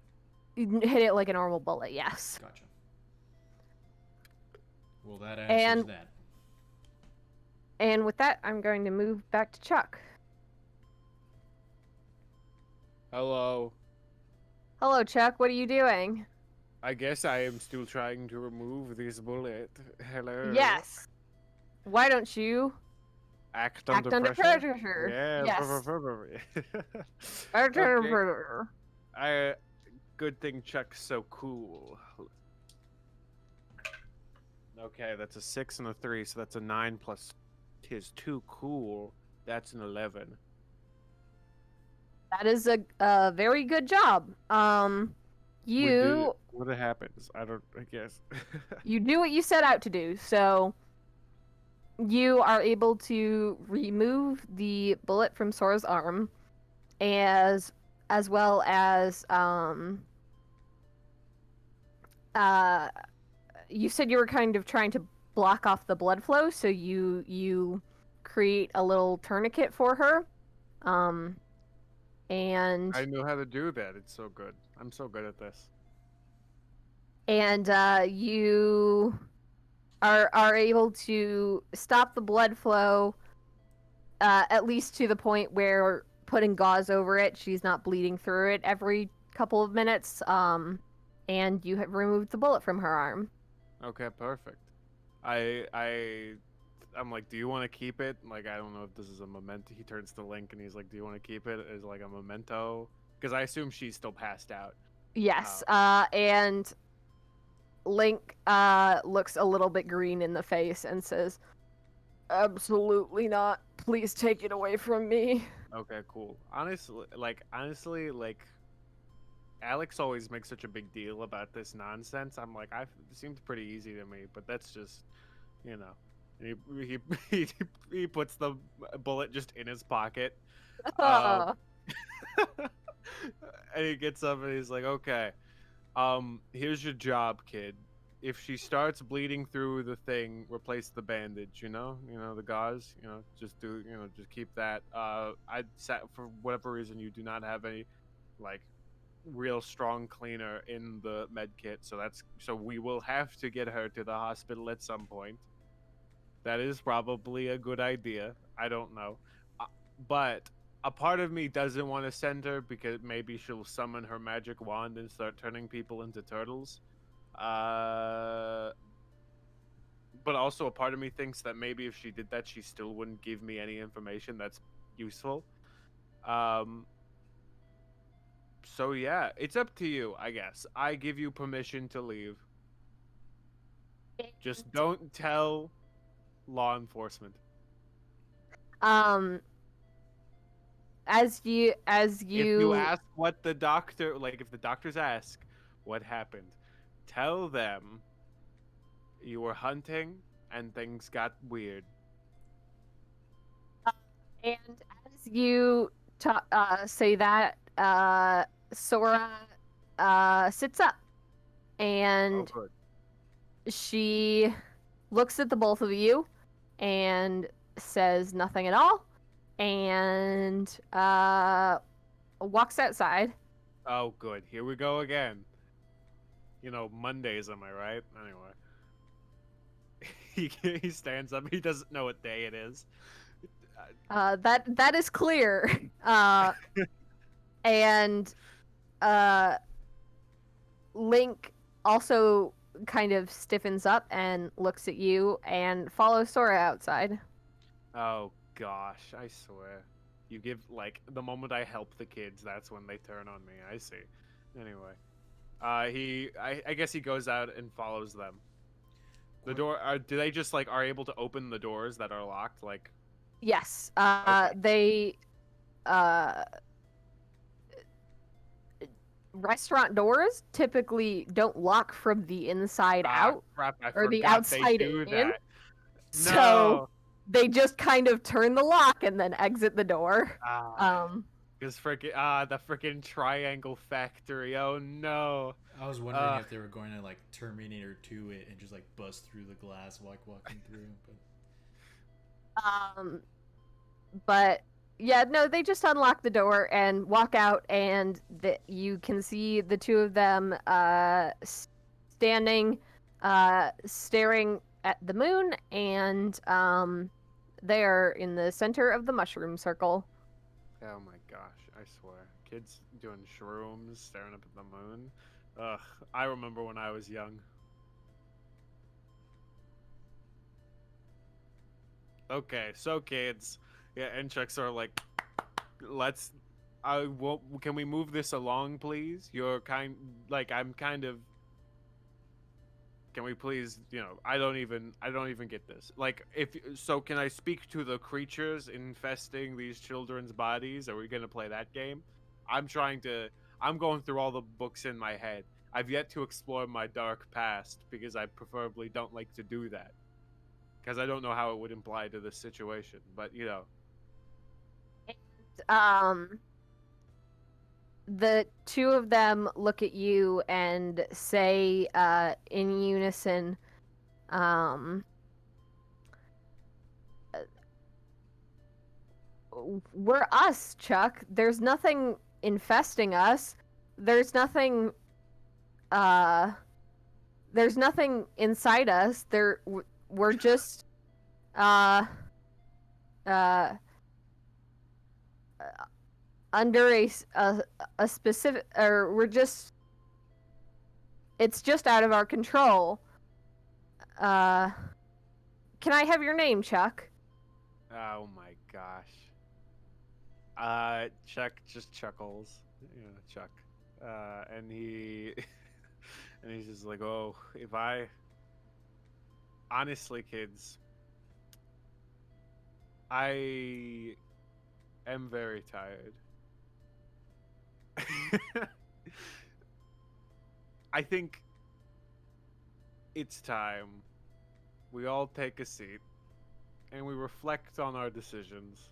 hit it like a normal bullet. Yes. Gotcha. Well, that answers that. And with that, I'm going to move back to Chuck. Hello. Hello, Chuck. What are you doing? I guess I am still trying to remove this bullet. Hello. Yes. Why don't you Act act under under pressure. pressure? Yes. Act under Okay. pressure. Good thing Chuck's so cool. Okay, that's a 6 and a 3, so that's a 9 plus his 2 cool. That's an 11. That is a very good job. You What happens? I guess. you do what you set out to do. So you are able to remove the bullet from Sora's arm, as well as you said you were kind of trying to block off the blood flow, so you create a little tourniquet for her. And I know how to do that. It's so good. I'm so good at this. and you are able to stop the blood flow, at least to the point where putting gauze over it, she's not bleeding through it every couple of minutes. And you have removed the bullet from her arm. Okay, perfect. I'm like, do you want to keep it? Like, I don't know if this is a memento. He turns to Link and he's like, do you want to keep it as like a memento? Because I assume she's still passed out. Yes. And Link looks a little bit green in the face and says, "Absolutely not. Please take it away from me." Okay, cool. Honestly, Alex always makes such a big deal about this nonsense. I'm like, it seemed pretty easy to me, but that's just, you know. And he puts the bullet just in his pocket. And he gets up and he's like, okay, here's your job, kid. If she starts bleeding through the thing, replace the bandage, the gauze, just keep that. For whatever reason, you do not have any, like, real strong cleaner in the med kit, so we will have to get her to the hospital at some point. That is probably a good idea. I don't know. But a part of me doesn't want to send her because maybe she'll summon her magic wand and start turning people into turtles. But also a part of me thinks that maybe if she did that, she still wouldn't give me any information that's useful. So yeah, it's up to you, I guess. I give you permission to leave. Just don't tell law enforcement. As you If you ask what the doctor, like if the doctors ask what happened, tell them you were hunting and things got weird. And as you say that, Sora sits up, and she looks at the both of you and says nothing at all, and walks outside. Oh, good. Here we go again. Mondays, am I right? Anyway. He stands up. He doesn't know what day it is. That is clear. And Link also kind of stiffens up and looks at you and follows Sora outside. Oh gosh, I swear. You give like the moment I help the kids, that's when they turn on me. I see. Anyway, I guess he goes out and follows them. The door. Do they just like are able to open the doors that are locked? Like, Yes. Okay. They restaurant doors typically don't lock from the inside out crap! I or the forgot they outside do in. that. So No. they just kind of turn the lock and then exit the door. Because the freaking triangle factory. Oh no. I was wondering if they were going to like Terminator 2 it and just like bust through the glass like walking through. But yeah, no, they just unlock the door and walk out, and you can see the two of them standing, staring at the moon, and they're in the center of the mushroom circle. Oh my gosh, I swear. Kids doing shrooms, staring up at the moon. Ugh, I remember when I was young. Okay, so kids. Yeah, and Chuck's are like, can we move this along, please? I'm kind of. Can we please, I don't even get this. Like, can I speak to the creatures infesting these children's bodies? Are we gonna play that game? I'm going through all the books in my head. I've yet to explore my dark past because I preferably don't like to do that. Because I don't know how it would apply to this situation, but The two of them look at you and say in unison, we're us, Chuck. There's nothing infesting us. There's nothing inside us. We're just under a specific, or it's just out of our control. Can I have your name, Chuck? Oh my gosh. Chuck just chuckles. Chuck. And he's just like, oh, honestly, kids, I am very tired. I think it's time we all take a seat and we reflect on our decisions.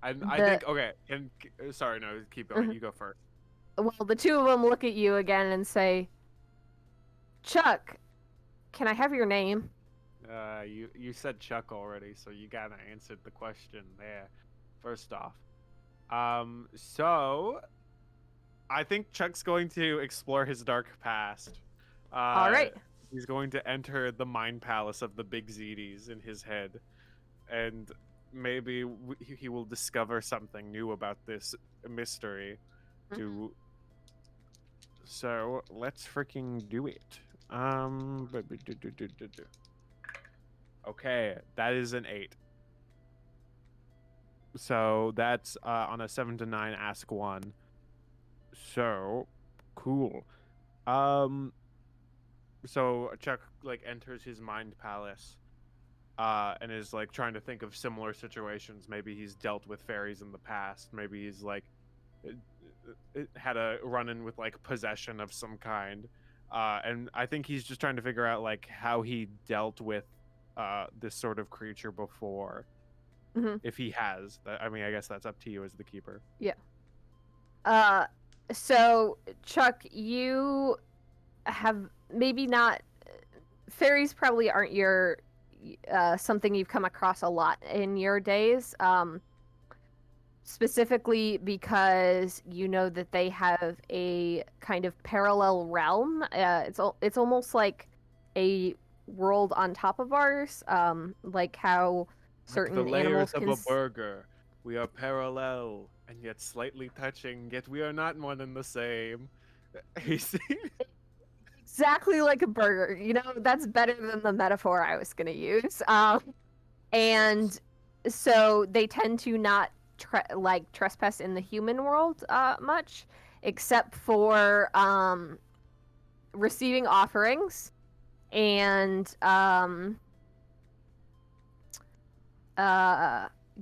And I think, okay, and sorry, no, keep going. You go first. Well, the two of them look at you again and say, Chuck, can I have your name? You said Chuck already, so you kind of answered the question there. First off, so I think Chuck's going to explore his dark past. All right. He's going to enter the mind palace of the Big Zedis in his head, and maybe he will discover something new about this mystery. So let's freaking do it. Okay, that is an 8. So that's on a 7 to 9 ask 1. So cool. So Chuck like enters his mind palace and is like trying to think of similar situations. Maybe he's dealt with fairies in the past. Maybe he's like had a run-in with like possession of some kind. And I think he's just trying to figure out like how he dealt with this sort of creature before. If he has. I mean, I guess that's up to you as the keeper. Yeah. So Chuck, you have maybe not, fairies probably aren't your something you've come across a lot in your days, specifically because you know that they have a kind of parallel realm. It's almost like a world on top of ours, like how certain the layers animals of can a burger. We are parallel and yet slightly touching, yet we are not one and the same. You see? exactly like a burger. You know, that's better than the metaphor I was gonna use. And so they tend to not trespass in the human world much, except for receiving offerings and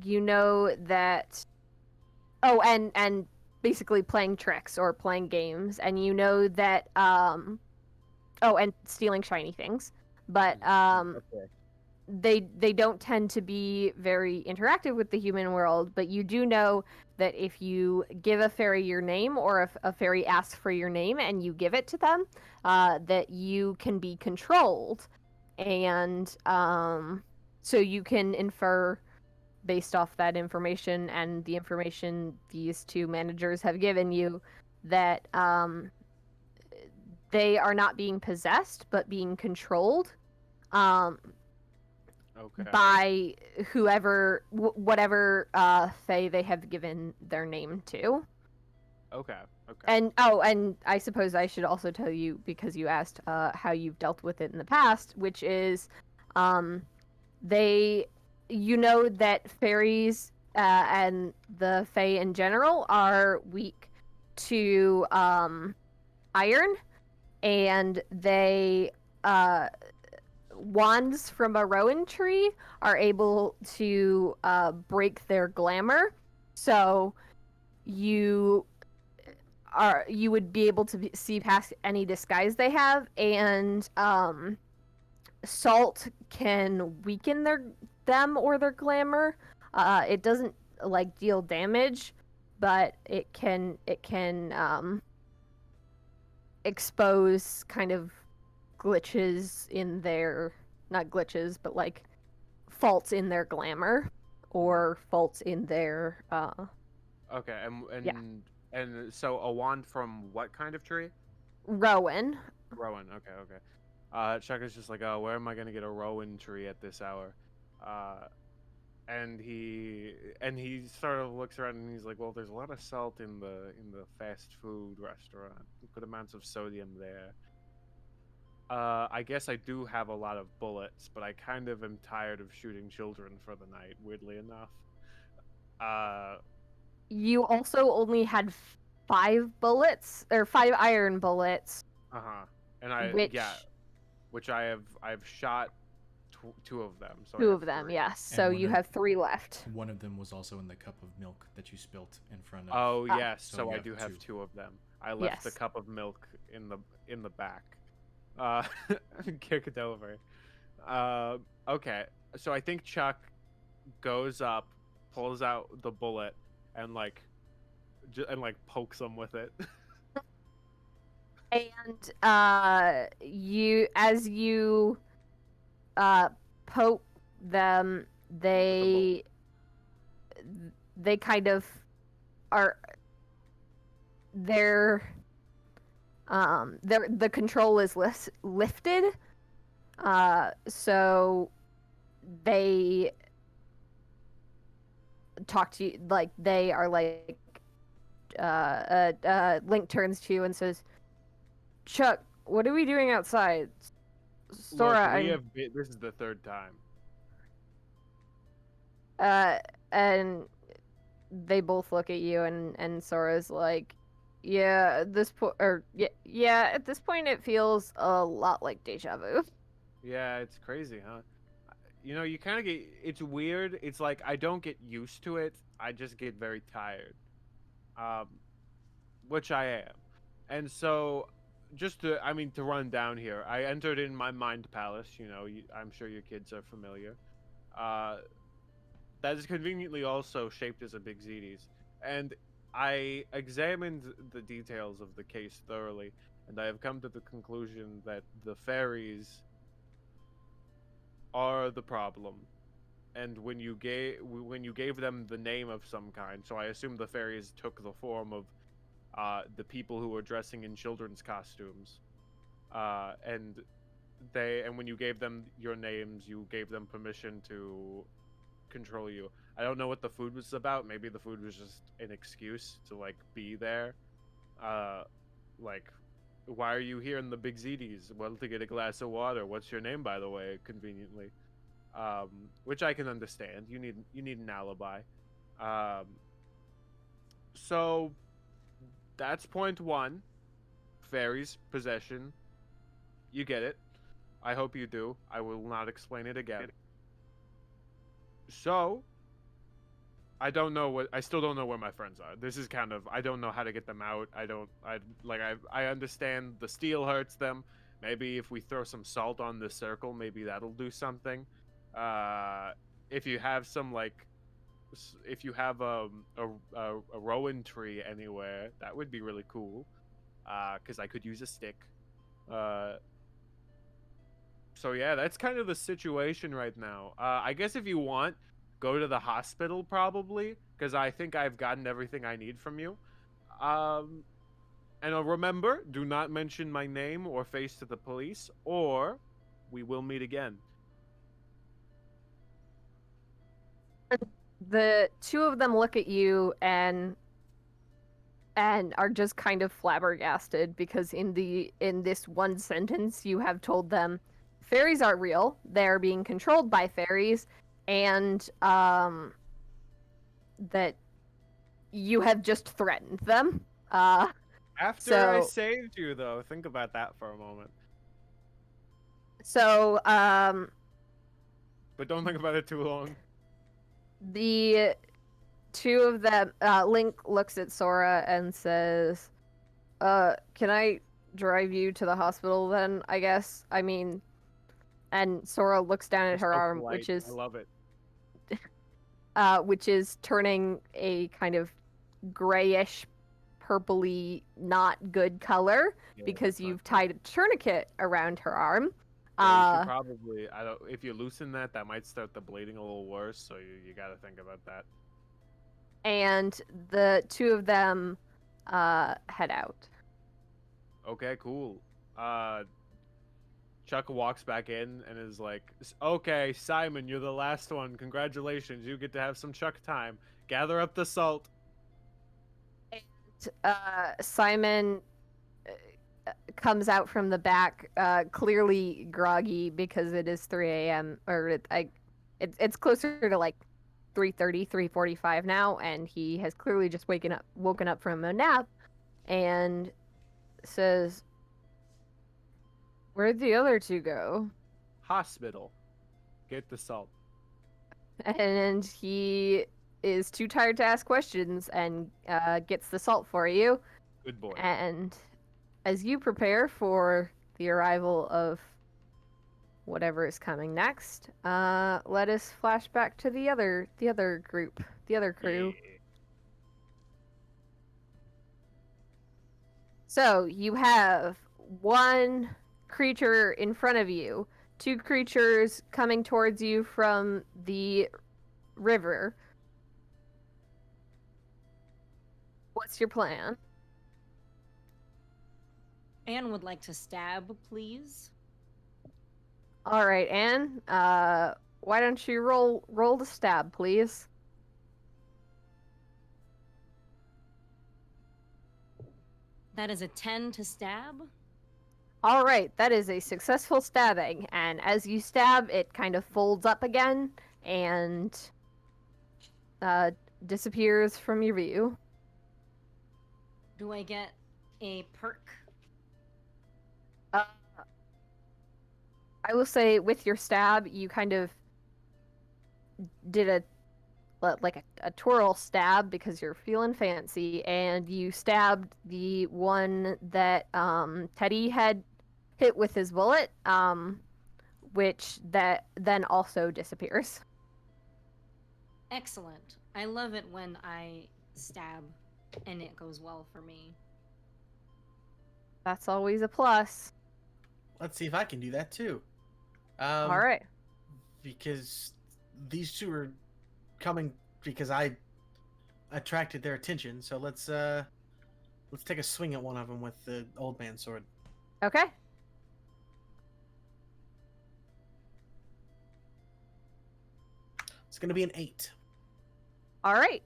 you know that and basically playing tricks or playing games, and you know that and stealing shiny things, but Okay. they don't tend to be very interactive with the human world. But you do know that if you give a fairy your name, or if a fairy asks for your name and you give it to them, that you can be controlled, and so you can infer based off that information and the information these two managers have given you that they are not being possessed but being controlled Okay. by whatever fae they have given their name to. Okay. Okay. And I suppose I should also tell you, because you asked how you've dealt with it in the past, which is they you know that fairies and the fae in general are weak to iron, and they wands from a rowan tree are able to break their glamour. So you would be able to see past any disguise they have, and salt can weaken them or their glamour. It doesn't like deal damage, but it can expose kind of glitches in their, not glitches, but like faults in their glamour or faults in their Okay. And yeah. and so a wand from what kind of tree? Rowan. Rowan. Okay. Okay. Chaka's just like, oh, where am I gonna get a rowan tree at this hour? And he sort of looks around and he's like, well, there's a lot of salt in the fast food restaurant. Good amounts of sodium there. I guess I do have a lot of bullets, but I kind of am tired of shooting children for the night, weirdly enough. You also only had 5 bullets, or 5 iron bullets, Uh-huh. And which which I've shot 2 of them, so I 2 have of them, 3. yes. And So one you of- have 3 left. One of them was also in the cup of milk that you spilt in front of. Oh, yes, So so you I have do have 2. 2 of them. I left the Yes. cup of milk in the back. Uh kicked over. Okay. So I think Chuck goes up, pulls out the bullet, and pokes him with it. And you poke them, they kind of are the control is lifted, so they talk to you, like they are like Link turns to you and says, Chuck, what are we doing outside? Sora, Look, this is the 3rd time. and they both look at you, and Sora's like, yeah, at this point, or yeah, at this point it feels a lot like deja vu. Yeah, it's crazy, huh? You know, you kind of get, it's weird. It's like I don't get used to it. I just get very tired. Which I am. And so to run down here, I entered in my mind palace, I'm sure your kids are familiar. That is conveniently also shaped as a big Zedis. And I examined the details of the case thoroughly, and I have come to the conclusion that the fairies are the problem. And when you gave them the name of some kind, so I assume the fairies took the form of the people who were dressing in children's costumes, and when you gave them your names, you gave them permission to control you. I don't know what the food was about. Maybe the food was just an excuse to like be there. Like, why are you here in the Big ZDs? Well, to get a glass of water. What's your name, by the way? Conveniently, which I can understand. You need an alibi. So that's point one. Fairies possession. You get it. I hope you do. I will not explain it again. So, I still don't know where my friends are. This is kind of, I don't know how to get them out. I understand the steel hurts them. Maybe if we throw some salt on the circle, maybe that'll do something. If you have a rowan tree anywhere, that would be really cool. Because I could use a stick. So yeah, that's kind of the situation right now. I guess if you want, go to the hospital probably, because I think I've gotten everything I need from you. And remember, do not mention my name or face to the police, or we will meet again. The two of them look at you and are just kind of flabbergasted because in this one sentence you have told them fairies aren't real, they're being controlled by fairies, and that you have just threatened them. After I So- saved you, though, think about that for a moment. So But don't think about it too long. the two of them, Link looks at Sora and says, can I drive you to the hospital then, I guess? I mean, and Sora looks down at You're her so arm, polite. which is I love it. which is turning a kind of grayish, purpley, not good color Yeah, because that's not you've good. tied a tourniquet around her arm. Yeah, you should probably. I don't. If you loosen that, that might start the bleeding a little worse. So you got to think about that. And the two of them head out. Okay, cool. Chuck walks back in and is like, "Okay, Simon, you're the last one. Congratulations, you get to have some Chuck time. Gather up the salt." Simon comes out from the back, clearly groggy because it is 3 a.m. or it's closer to like 3:30, 3:45 now, and he has clearly just woken up from a nap, and says, "Where'd the other two go?" Hospital. Get the salt. And he is too tired to ask questions and gets the salt for you. Good boy. And as you prepare for the arrival of whatever is coming next, let us flash back to the other group, the other crew. Yeah. So you have one creature in front of you, two creatures coming towards you from the river. What's your plan? Anne would like to stab, please. All right, Anne. Why don't you roll the stab, please? That is a 10 to stab. All right, that is a successful stabbing, and as you stab, it kind of folds up again and disappears from your view. Do I get a perk? I will say, with your stab, you kind of did a twirl stab because you're feeling fancy, and you stabbed the one that Teddy had hit with his bullet, which that then also disappears. Excellent. I love it when I stab and it goes well for me. That's always a plus. Let's see if I can do that too. All right. Because these two are coming because I attracted their attention. So let's take a swing at one of them with the old man sword. Okay. It's It's gonna be an 8. All right,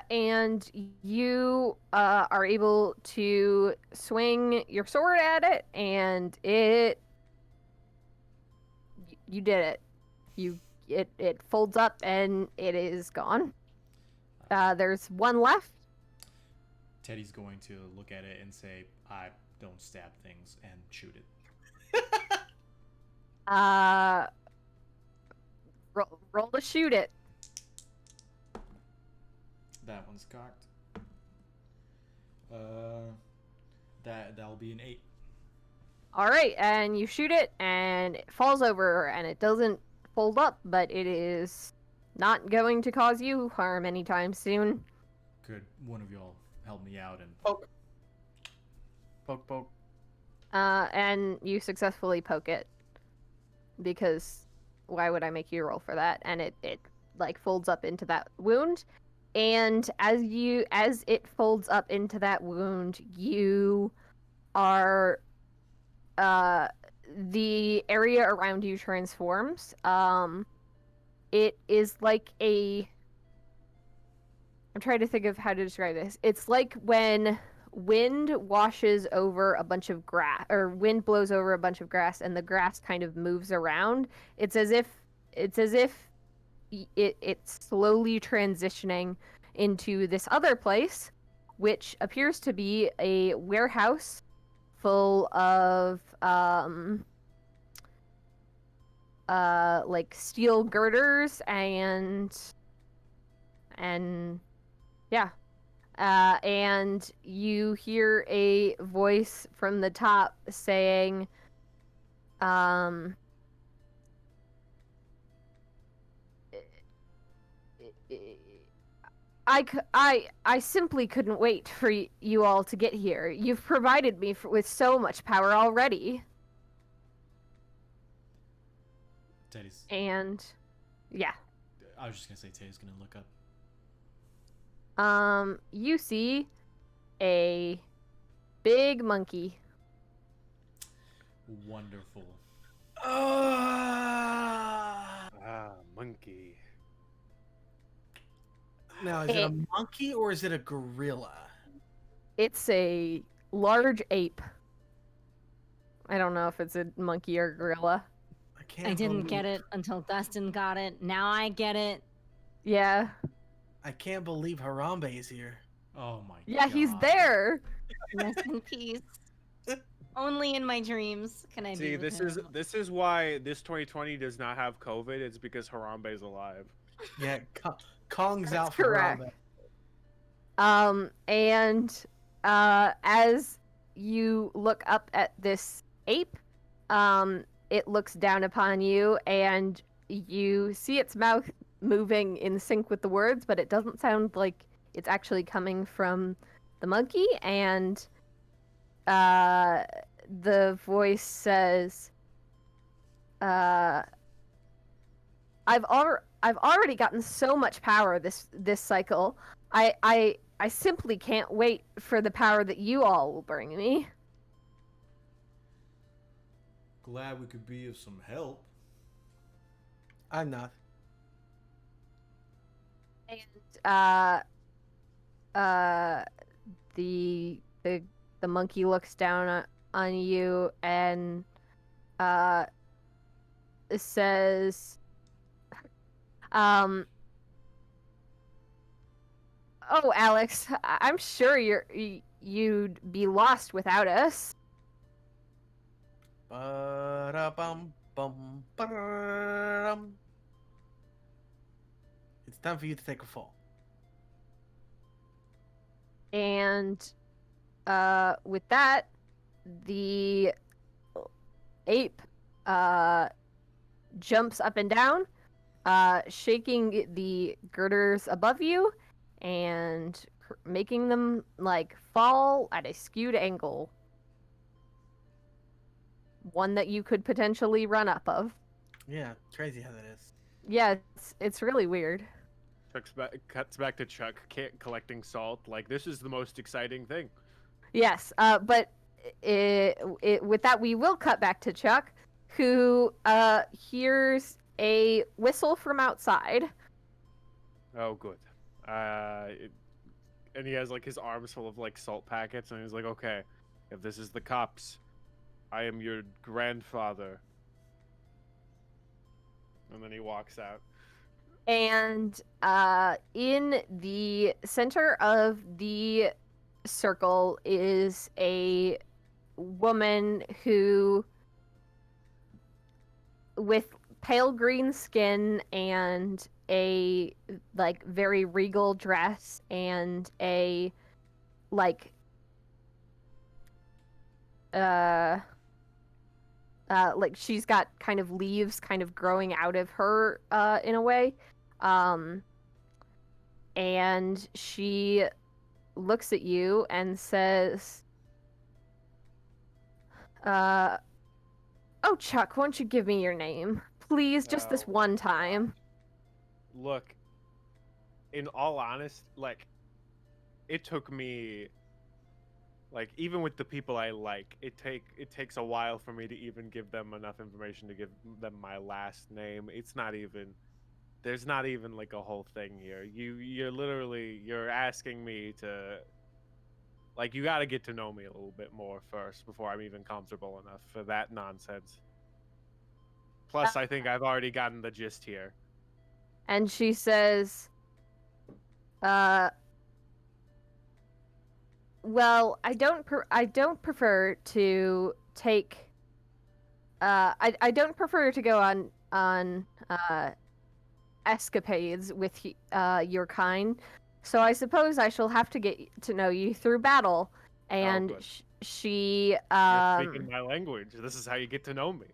and you are able to swing your sword at it, and you did it. It folds up and it is gone. There's one left. Teddy's going to look at it and say, "I don't stab things," and shoot it. Roll to shoot it. That one's cocked. That'll be an 8. All right, and you shoot it, and it falls over, and it doesn't fold up, but it is not going to cause you harm anytime soon. Could one of y'all help me out and Poke. Poke. And you successfully poke it, because why would I make you roll for that? And it like folds up into that wound, and as it folds up into that wound, you are the area around you transforms. It is like I'm trying to think of how to describe this. It's like when wind washes over a bunch of grass, or wind blows over a bunch of grass, and the grass kind of moves around. It's as if it's slowly transitioning into this other place, which appears to be a warehouse full of like steel girders and yeah. And you hear a voice from the top saying, I simply couldn't wait for you all to get here. You've provided me with so much power already. Teddy's. And yeah. I was just gonna say Teddy's gonna look up. You see a big monkey. Wonderful. Monkey. Now, is it a monkey or is it a gorilla? It's a large ape. I don't know if it's a monkey or gorilla. I didn't get it until Dustin got it. Now I get it. Yeah. I can't believe Harambe is here. Oh my god. Yeah, he's there. Rest in peace. Only in my dreams can I See, be with him. this is why this 2020 does not have COVID. It's because Harambe's alive. Yeah, Kong's That's out for correct. Harambe. And as you look up at this ape, it looks down upon you, and you see its mouth moving in sync with the words, but it doesn't sound like it's actually coming from the monkey. And the voice says, I've already gotten so much power this cycle. I simply can't wait for the power that you all will bring me. Glad we could be of some help. I'm not. And the monkey looks down on you and says, "Oh, Alex, I'm sure you'd be lost without us." Ba-da-bum, ba-da-dum. It's time for you to take a fall. And with that, the ape jumps up and down, shaking the girders above you and making them like fall at a skewed angle. One that you could potentially run up of. Yeah, crazy how that is. Yeah, it's really weird. Cuts back to Chuck collecting salt. Like, this is the most exciting thing. Yes, but with that, we will cut back to Chuck, who hears a whistle from outside, Oh, good. And he has like his arms full of like salt packets, and he's like, okay, if this is the cops, I am your grandfather. And then he walks out. And in the center of the circle is a woman who, with pale green skin and a like very regal dress and a like like she's got kind of leaves kind of growing out of her in a way, and she looks at you and says, oh, Chuck, won't you give me your name? Please, just this Oh, one time. Look, in all honest, like, it took me, like, even with the people I like, it takes a while for me to even give them enough information to give them my last name. It's not even, there's not even like a whole thing here. You're asking me to, like, you got to get to know me a little bit more first before I'm even comfortable enough for that nonsense. Plus, I think I've already gotten the gist here. And she says, well, I don't prefer to take I don't prefer to go on escapades with your kind. So I suppose I shall have to get to know you through battle. And good. she You're speaking my language. This is how you get to know me.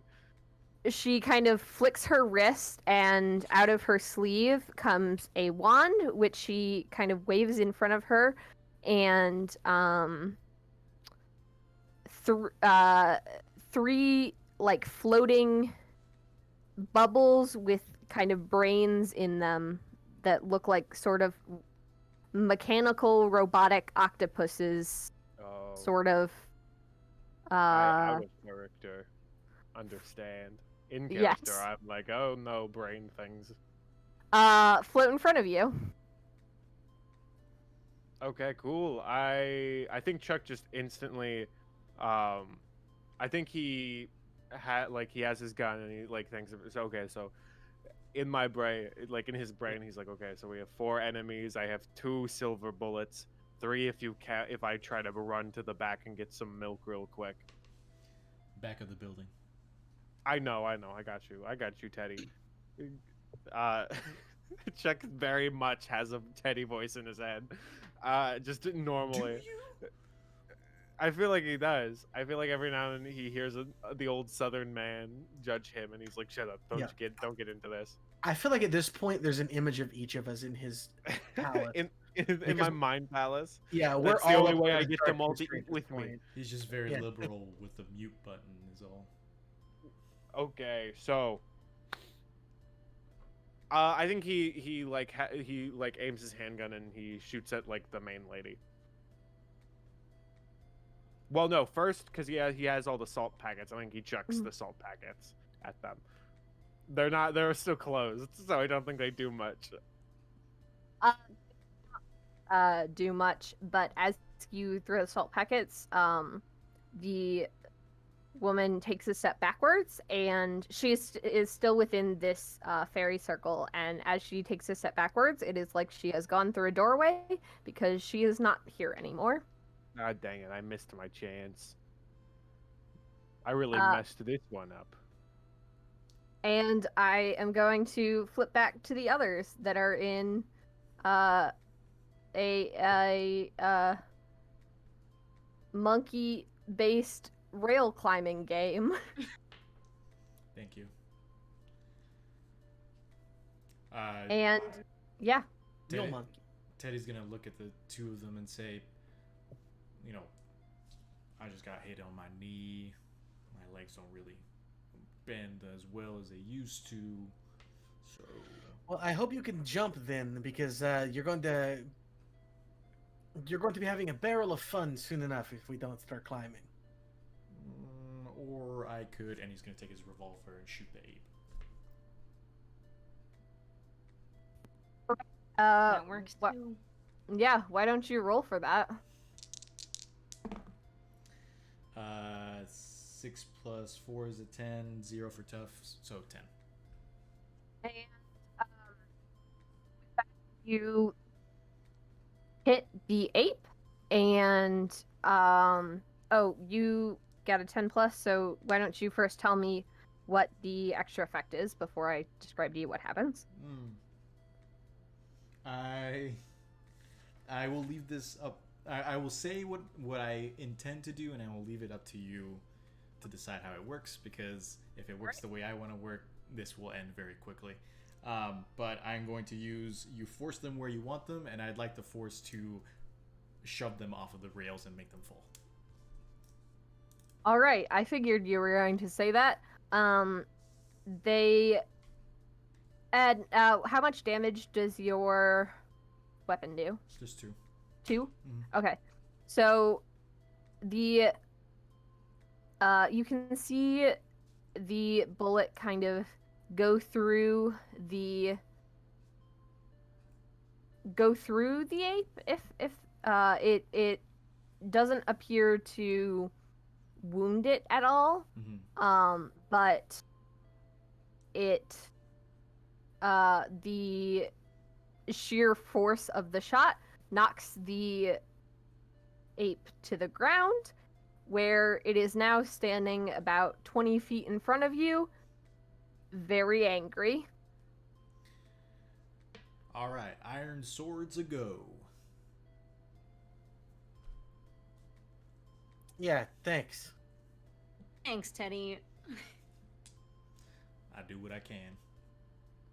she kind of flicks her wrist, and out of her sleeve comes a wand, which she kind of waves in front of her, and three like floating bubbles with kind of brains in them that look like sort of mechanical robotic octopuses, Oh, sort of. I out of character. Understand. In character, Yes. I'm like, oh no, brain things. Float in front of you. Okay, cool. I think Chuck just instantly, I think he has his gun and he like thinks of so okay, so in my brain, like in his brain, he's like, okay, so we have 4 enemies. I have 2 silver bullets, 3 if I try to run to the back and get some milk real quick. Back of the building. I know. I got you, Teddy. Uh, Chuck very much has a Teddy voice in his head. Just normally. I feel like he does. I feel like every now and then he hears the old Southern man judge him, and he's like, "Shut up! Don't get into this." I feel like at this point there's an image of each of us in his palace. in my mind palace. Yeah, we're That's all the only up way there I as get dark them all to history eat at this with me. point. He's just very Yeah. liberal with the mute button is all. Okay, so I think he aims his handgun and he shoots at like the main lady. Well, no, first because he has all the salt packets. I think he chucks the salt packets at them. They're still closed, so I don't think they do much. Do much, but as you throw the salt packets, the woman takes a step backwards, and she is still within this fairy circle. And as she takes a step backwards, it is like she has gone through a doorway because she is not here anymore. God dang it! I missed my chance. I really messed this one up. And I am going to flip back to the others that are in a monkey-based rail climbing game. Thank you. And yeah, Teddy's gonna look at the 2 of them and say, you know, I just got hit on my knee. My legs don't really bend as well as they used to. So. Well, I hope you can jump then, because you're going to be having a barrel of fun soon enough if we don't start climbing. Or I could, and he's gonna take his revolver and shoot the ape. That works wha- too. Yeah, why don't you roll for that? 6 plus 4 is a 10. 0 for tough, so 10. And with that, you hit the ape, and oh, you got a 10 plus. So why don't you first tell me what the extra effect is before I describe to you what happens? I will leave this up. I will say what I intend to do, and I will leave it up to you to decide how it works, because if it works the way I want to work, this will end very quickly. But I'm going to use, you force them where you want them, and I'd like the force to shove them off of the rails and make them fall. All right, I figured you were going to say that. They add. How much damage does your weapon do? Just 2. 2? Mhm. Okay. So the you can see the bullet kind of go through the ape. If it doesn't appear to wound it at all. But it the sheer force of the shot knocks the ape to the ground, where it is now standing about 20 feet in front of you, very angry. All right, iron swords a go. Yeah, thanks. Thanks, Teddy. I do what I can.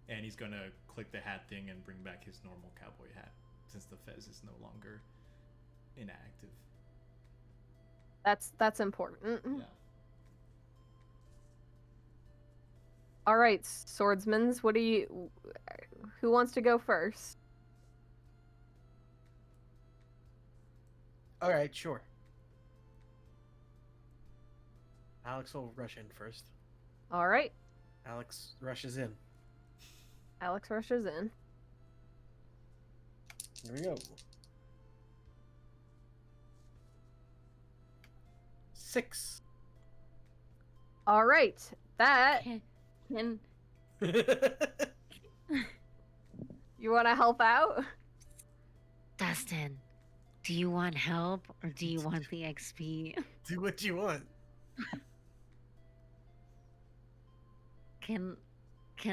And he's gonna click the hat thing and bring back his normal cowboy hat, since the fez is no longer inactive. That's important. Yeah. All right, swordsmans, who wants to go first? All right, sure. Alex will rush in first. All right, Alex rushes in. Alex rushes in. Here we go. 6. All right, that Can you want to help out? Dustin, do you want help or do you want the XP? Do what you want. Can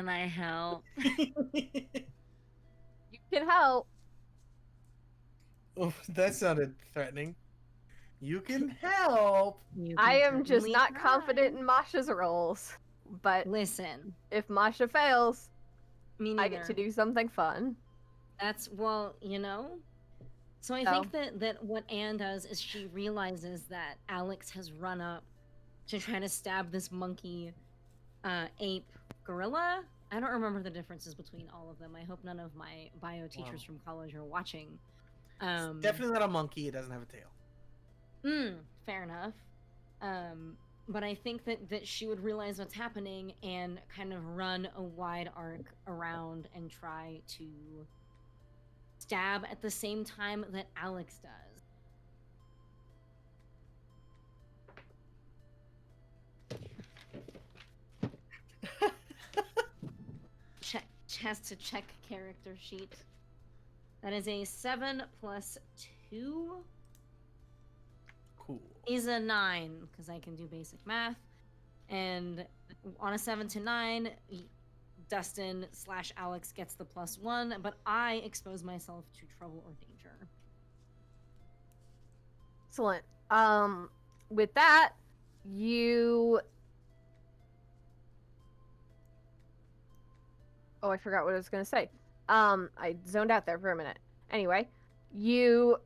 I help? You can help. Oh, that sounded threatening. You can help. You I can am just certainly not try. confident in Masha's rolls. But Listen, if Masha fails, me I neither. get to do something fun. That's, well, you know. So I Oh. think that what Anne does is she realizes that Alex has run up to try to stab this monkey, ape, gorilla. I don't remember the differences between all of them. I hope none of my bio teachers Wow. from college are watching. It's definitely not a monkey. It doesn't have a tail. Fair enough. But I think that she would realize what's happening and kind of run a wide arc around and try to stab at the same time that Alex does. Has to check character sheet. That is a 7 plus 2 Cool. is a 9, because I can do basic math. And on a 7 to 9, Dustin / Alex gets the +1, but I expose myself to trouble or danger. Excellent. With that, you. Oh, I forgot what I was gonna say. I zoned out there for a minute. Anyway, you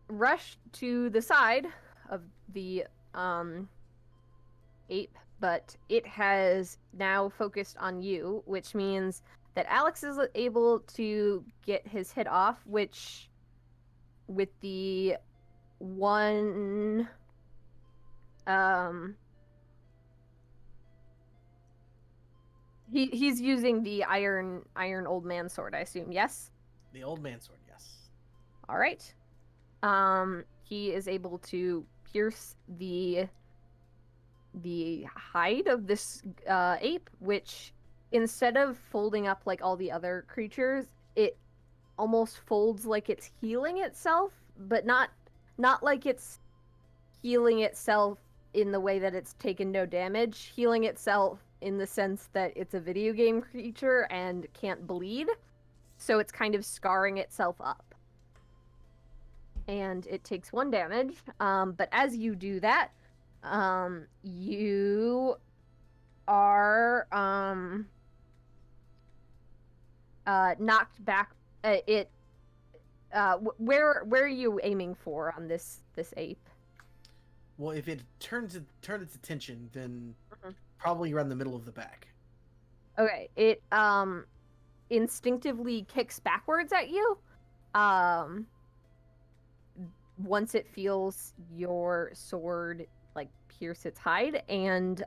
rush to the side of the ape, but it has now focused on you, which means that Alex is able to get his hit off, which with the one he's using the iron old man sword, I assume. Yes. The old man sword, yes. All right. He is able to pierce the hide of this ape, which instead of folding up like all the other creatures, it almost folds like it's healing itself, but not like it's healing itself in the way that it's taken no damage, healing itself in the sense that it's a video game creature and can't bleed, so it's kind of scarring itself up. And it takes 1 damage, but as you do that, you are knocked back. Where are you aiming for on this ape? Well, if it turns its attention, then probably around the middle of the back. Okay, it instinctively kicks backwards at you. Once it feels your sword like pierce its hide, and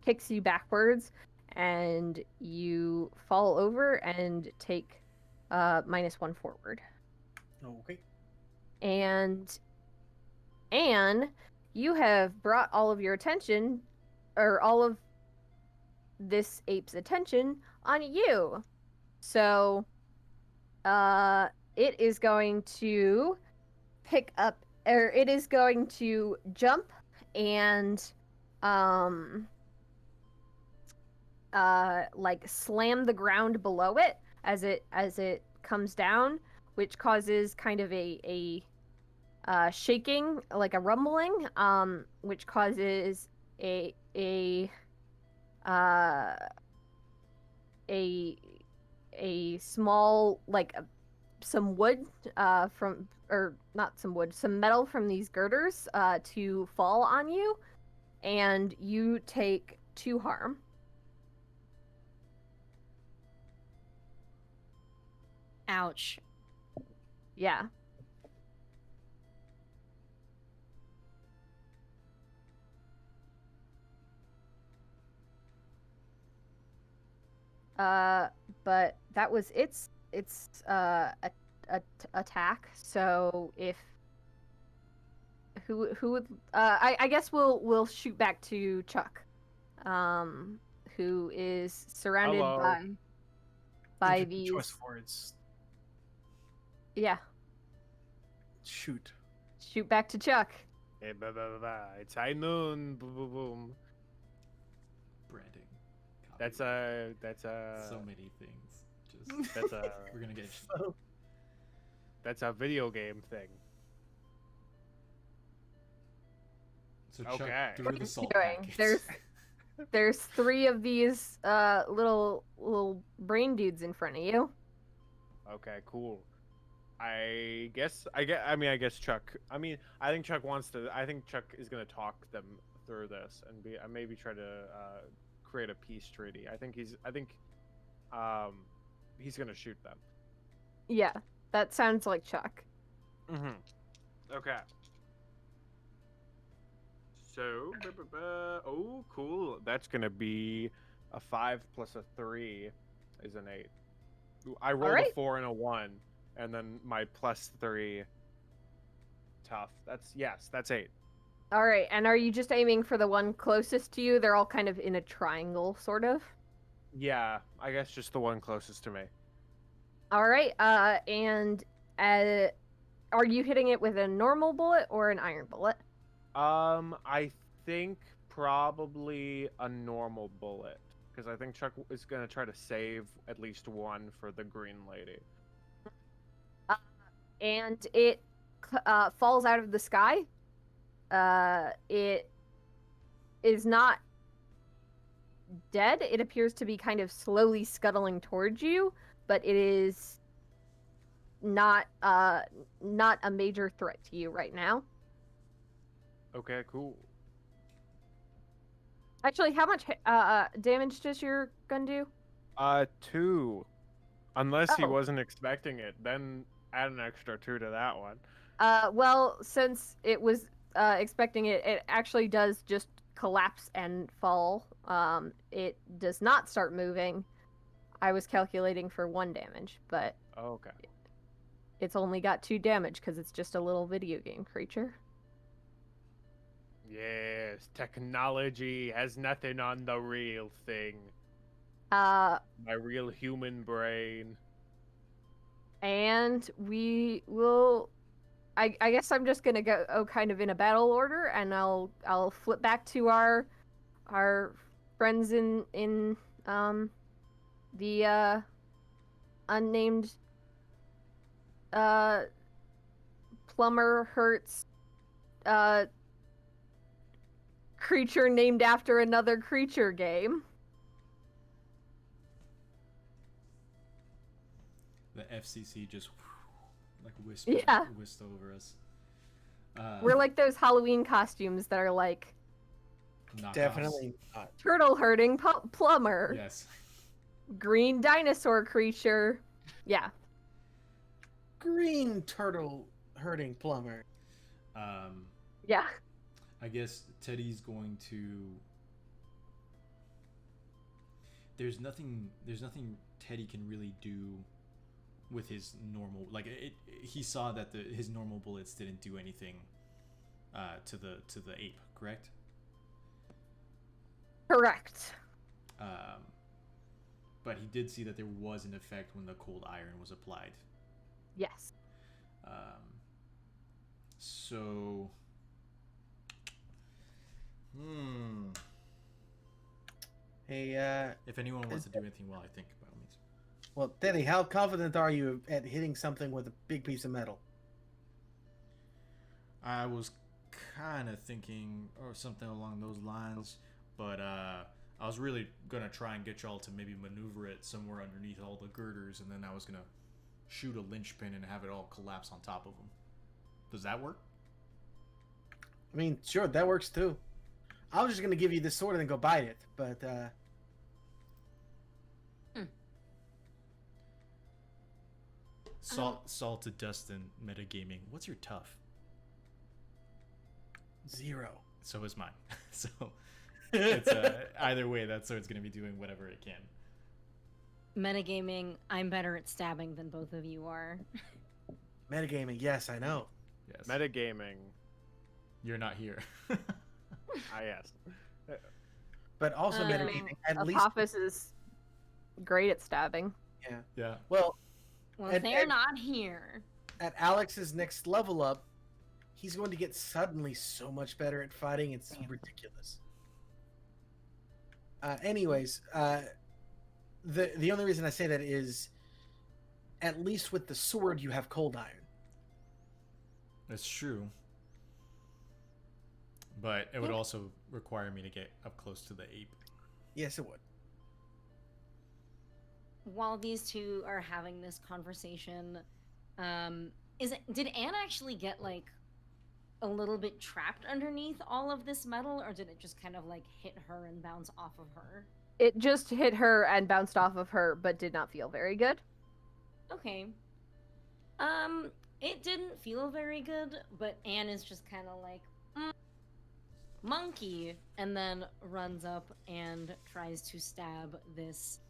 kicks you backwards, and you fall over and take -1 forward. Okay. And you have brought all of your attention, or all of this ape's attention, on you. So it is going to pick up, or it is going to jump and like slam the ground below it as it comes down, which causes kind of a shaking, like a rumbling, which causes a small, like some wood from, or not some wood, some metal from these girders to fall on you, and you take 2 harm. Ouch. Yeah. But that was its attack. So if who would I guess we'll shoot back to Chuck, who is surrounded Hello. by Interesting these. choice of words. Yeah, Shoot. shoot back to Chuck. Hey, blah, blah, blah, blah. It's high noon. Boom, boom, boom. Branding. That's a so many things. Just that's a we're gonna get that's a video game thing. so Chuck Okay. threw What are the you salt doing? packets. There's 3 of these little brain dudes in front of you. Okay, cool. I guess Chuck. I think Chuck wants to. I think Chuck is gonna talk them through this and maybe try to create a peace treaty. I think he's gonna shoot them. Yeah, that sounds like Chuck. Mm-hmm. Okay. So, oh, cool. That's gonna be a 5 plus a 3 is an 8. I rolled Alright. a 4 and a 1, and then my plus 3. Tough. That's 8. All right, and are you just aiming for the one closest to you? They're all kind of in a triangle, sort of. Yeah, I guess just the one closest to me. All right, and are you hitting it with a normal bullet or an iron bullet? I think probably a normal bullet, because I think Chuck is gonna try to save at least one for the green lady. And it falls out of the sky. It is not dead. It appears to be kind of slowly scuttling towards you, but it is not a major threat to you right now. Okay, cool. Actually, how much damage does your gun do? 2. Unless he Oh. wasn't expecting it, then add an extra 2 to that one. Well, since it was expecting it, it actually does just collapse and fall. It does not start moving. I was calculating for 1 damage, but Okay. it's only got 2 damage because it's just a little video game creature. Yes, technology has nothing on the real thing. Uh, My real human brain. and we will. I guess I'm just gonna go kind of in a battle order, and I'll flip back to our friends in the unnamed plumber hurts creature named after another creature game. The FCC just like whisked over us. We're like those Halloween costumes that are like knockoffs. Definitely not. turtle herding plumber, Yes. green dinosaur creature. Yeah. Green turtle herding plumber. Yeah. I guess Teddy's going to. There's nothing Teddy can really do with his normal. Like he saw that his normal bullets didn't do anything to the ape, correct? Correct. But he did see that there was an effect when the cold iron was applied. Yes. So. Hey, If anyone wants to do anything, well, I think by all means. well, Teddy, how confident are you at hitting something with a big piece of metal? I was kind of thinking or something along those lines, but I was really gonna try and get y'all to maybe maneuver it somewhere underneath all the girders, and then I was gonna shoot a linchpin and have it all collapse on top of them. Does that work? I mean, sure, that works too. I was just gonna give you this sword and then go bite it, but Salt to dust and metagaming. What's your tough? 0. So is mine. So it's either way, that sword's gonna be doing whatever it can. Metagaming, I'm better at stabbing than both of you are. Metagaming, yes, I know. Yes. Metagaming. You're not here. Yes. But also metagaming, at least. Apophis is great at stabbing. Yeah. Yeah. Well, Well, And- they're and- not here. at Alex's next level up, he's going to get suddenly so much better at fighting. It's ridiculous. Anyways, the only reason I say that is, at least with the sword, you have cold iron. That's true. But it would also require me to get up close to the ape. Yes, it would. While these two are having this conversation, did Anne actually get like a little bit trapped underneath all of this metal, or did it just kind of like hit her and bounce off of her? It just hit her and bounced off of her, but did not feel very good. Okay. It didn't feel very good, but Anne is just kind of like, monkey, and then runs up and tries to stab this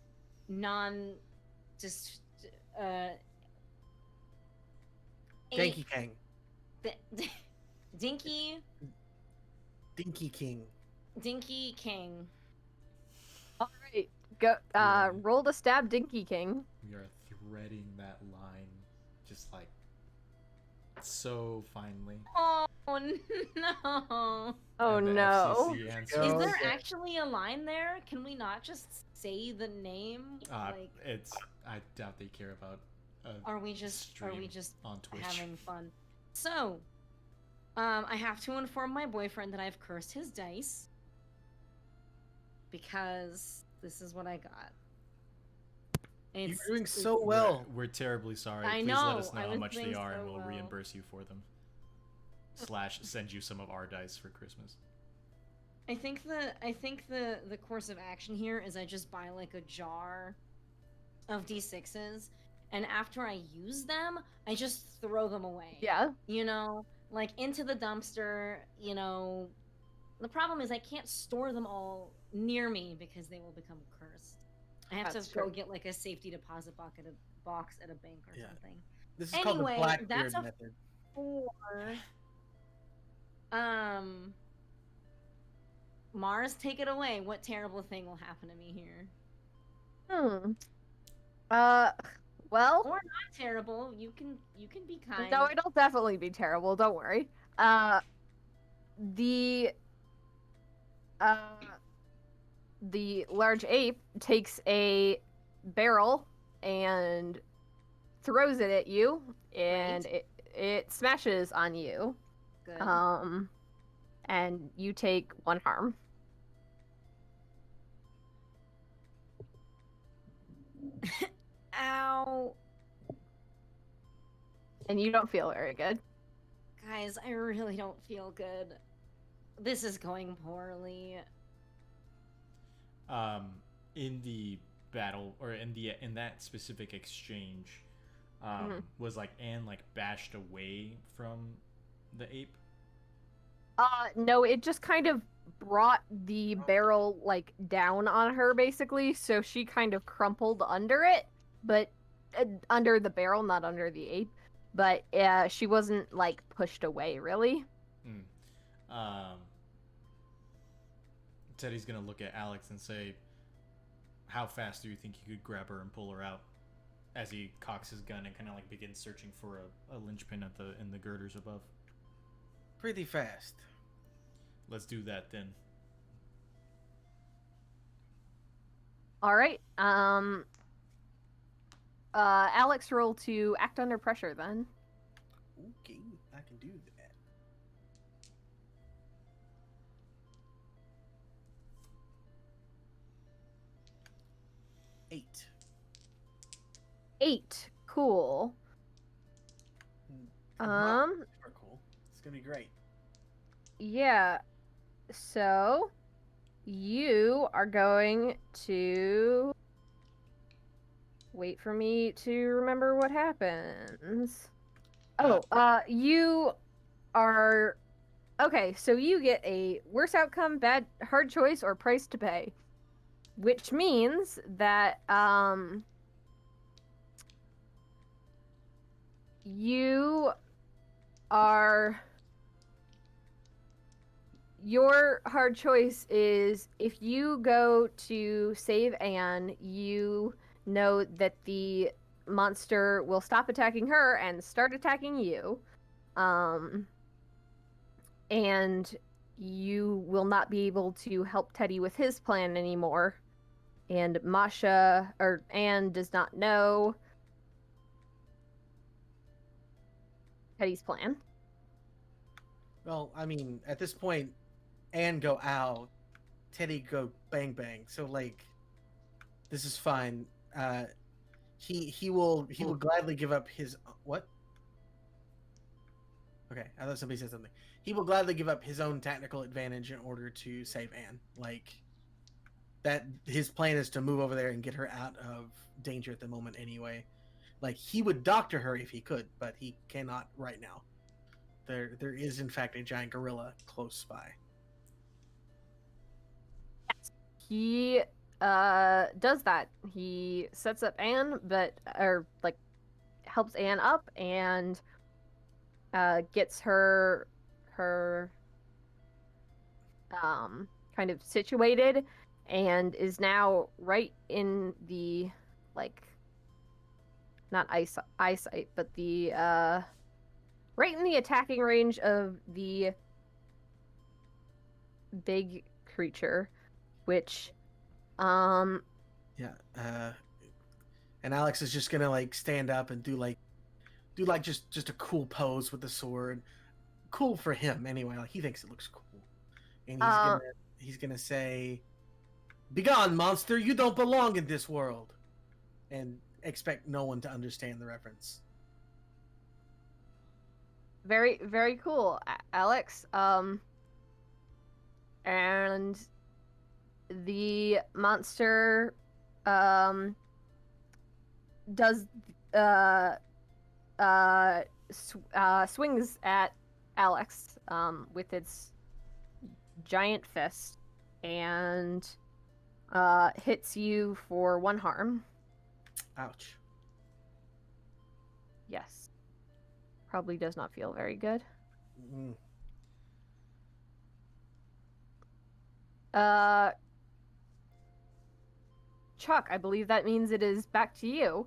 Dinky King. Dinky Dinky King. King. All right, go. Roll to stab Dinky King. We are threading that line just like so finely. Oh no! Oh And the no! FCC answer Is Oh, there yeah. actually a line there? Can we not just say the name? I doubt they care about. Are we just stream on Twitch. having fun? So, I have to inform my boyfriend that I've cursed his dice because this is what I got. You're doing so well. We're terribly sorry. I Please know, let us know I how was much they doing are, and so we'll well. reimburse you for them. / send you some of our dice for Christmas. I think the course of action here is I just buy like a jar of D6s, and after I use them, I just throw them away. Yeah. You know, like into the dumpster, you know. The problem is I can't store them all near me because they will become cursed. I have That's to go true. get like a safety deposit box at a bank or Yeah. something. This is called the Anyway, Blackbeard that's a method. 4. Mars, take it away. What terrible thing will happen to me here? Well, Or not terrible. You can be kind. no, it'll definitely be terrible. Don't worry. The large ape takes a barrel and throws it at you, and it smashes on you. Good. And you take 1 harm. Ow. And you don't feel very good. Guys, I really don't feel good. This is going poorly. In the battle, or in that specific exchange, was like Anne like bashed away from the ape? No, it just kind of brought the barrel like down on her basically, so she kind of crumpled under it, but under the barrel, not under the ape. But she wasn't like pushed away really. Teddy's gonna look at Alex and say, "How fast do you think you could grab her and pull her out?" As he cocks his gun and kind of like begins searching for a linchpin in the girders above. Pretty fast. Let's do that then. All right. Alex, roll to act under pressure then. Okay, I can do that. Eight. 8. Cool. Super cool. It's gonna be great. Yeah. So you are going to wait for me to remember what happens. You are okay, so you get a worse outcome, bad hard choice, or price to pay. Which means that you are your hard choice is if you go to save Anne, you know that the monster will stop attacking her and start attacking you. And you will not be able to help Teddy with his plan anymore. And Anne does not know Teddy's plan. Well, I mean, at this point, Anne go ow, Teddy go bang bang. So like, this is fine. He will gladly give up his what? Okay, I thought somebody said something. He will gladly give up his own tactical advantage in order to save Anne. Like that, his plan is to move over there and get her out of danger at the moment anyway. Like he would doctor her if he could, but he cannot right now. There is in fact a giant gorilla close by. He does that. He sets up Anne, helps Anne up and gets her kind of situated, and is now right in the not eyesight, but the right in the attacking range of the big creature, which and Alex is just gonna stand up and do just a cool pose with the sword. Cool for him anyway. He thinks it looks cool. And he's gonna say, "Begone, monster! You don't belong in this world," and expect no one to understand the reference. Very, very cool, Alex. And the monster does swings at Alex with its giant fist and hits you for 1 harm. Ouch. Yes. probably does not feel very good. Mm. Chuck, I believe that means it is back to you.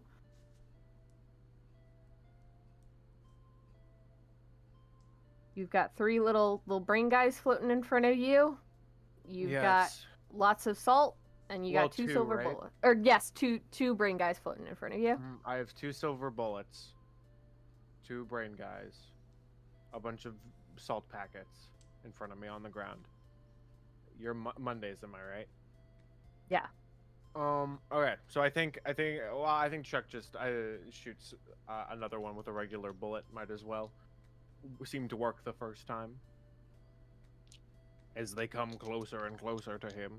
You've got 3 little brain guys floating in front of you. You've got Yes. lots of salt, and you Well, got 2 two, silver right? bullets. Or yes, two brain guys floating in front of you. I have 2 silver bullets, 2 brain guys, a bunch of salt packets in front of me on the ground. You're Mondays, am I right? Yeah. Okay. So I think Chuck just shoots another one with a regular bullet. Might as well. Seemed to work the first time. As they come closer and closer to him.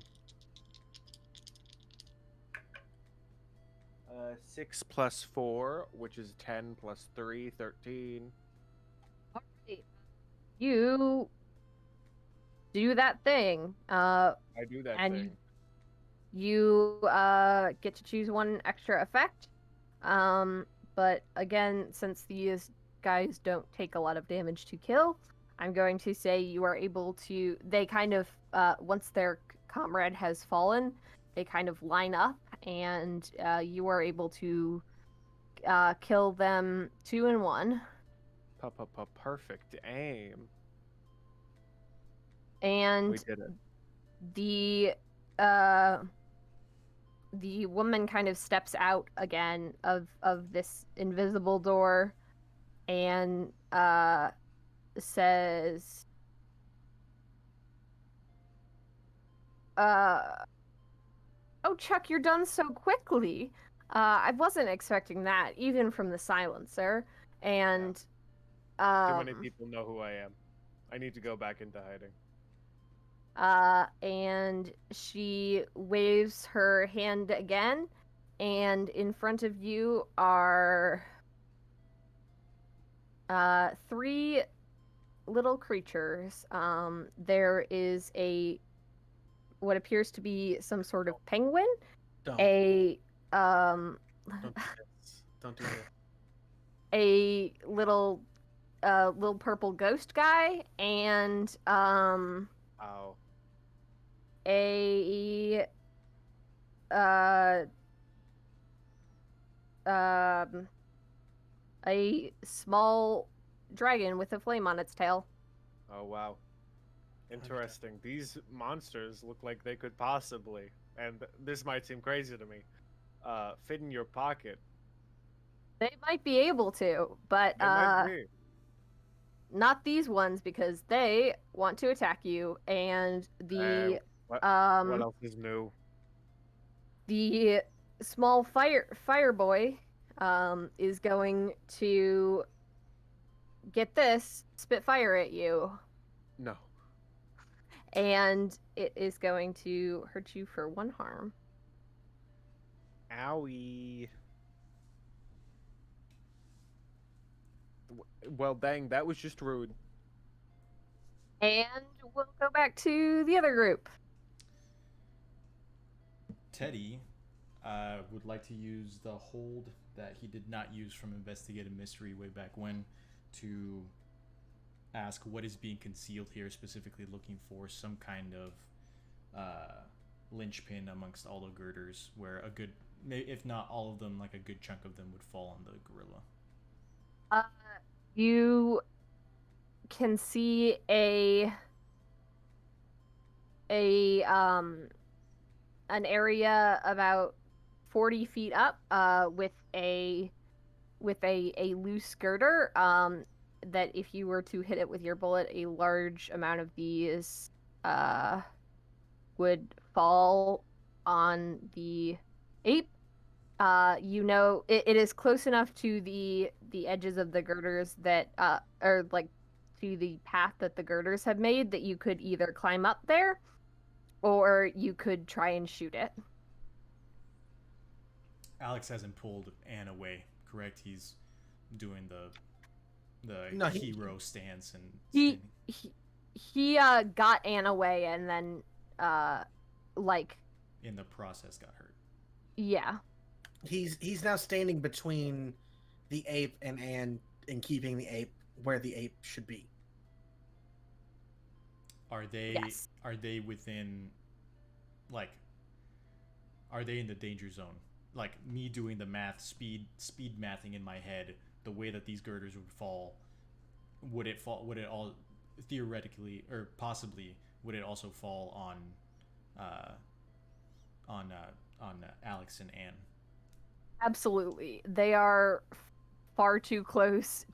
6 plus 4, which is 10 plus 3, 13. Alright. You do that thing. I do that and thing. you get to choose one extra effect. But again, since these guys don't take a lot of damage to kill, I'm going to say you are able to. They kind of once their comrade has fallen, they kind of line up, and you are able to kill them 2 in 1. Perfect aim. And We did it. the woman kind of steps out again of this invisible door and says oh, Chuck, you're done so quickly. I wasn't expecting that, even from the silencer. And Too many people know who I am. I need to go back into hiding. And she waves her hand again, and in front of you are 3 little creatures. There is what appears to be some sort of penguin, Don't. um Don't do this. Don't do this. a little purple ghost guy, and Ow. a a small dragon with a flame on its tail. Oh, wow. Interesting. These monsters look like they could possibly, and this might seem crazy to me, fit in your pocket. They might be able to, but They might be. not these ones, because they want to attack you, and What else is new? the small fire boy is going to get this, spit fire at you, No. and it is going to hurt you for 1 harm. Owie. Well, dang, that was just rude. And we'll go back to the other group. Teddy would like to use the hold that he did not use from Investigate a Mystery way back when to ask what is being concealed here, specifically looking for some kind of linchpin amongst all the girders, where a good, if not all of them, like a good chunk of them would fall on the gorilla. You can see an area about 40 feet up with a loose girder that if you were to hit it with your bullet, a large amount of these would fall on the ape. It is close enough to the edges of the girders that or like to the path that the girders have made, that you could either climb up there or you could try and shoot it. Alex hasn't pulled Anne away, correct? He's doing the hero stance and he got Anne away, and then in the process got hurt. Yeah. He's now standing between the ape and Anne, in keeping the ape where the ape should be. Are they Yes. are they within, like, are they in the danger zone? Like me doing the math, speed mathing in my head, the way that these girders would fall, would it all theoretically or possibly would it also fall on Alex and Anne? Absolutely. They are far too close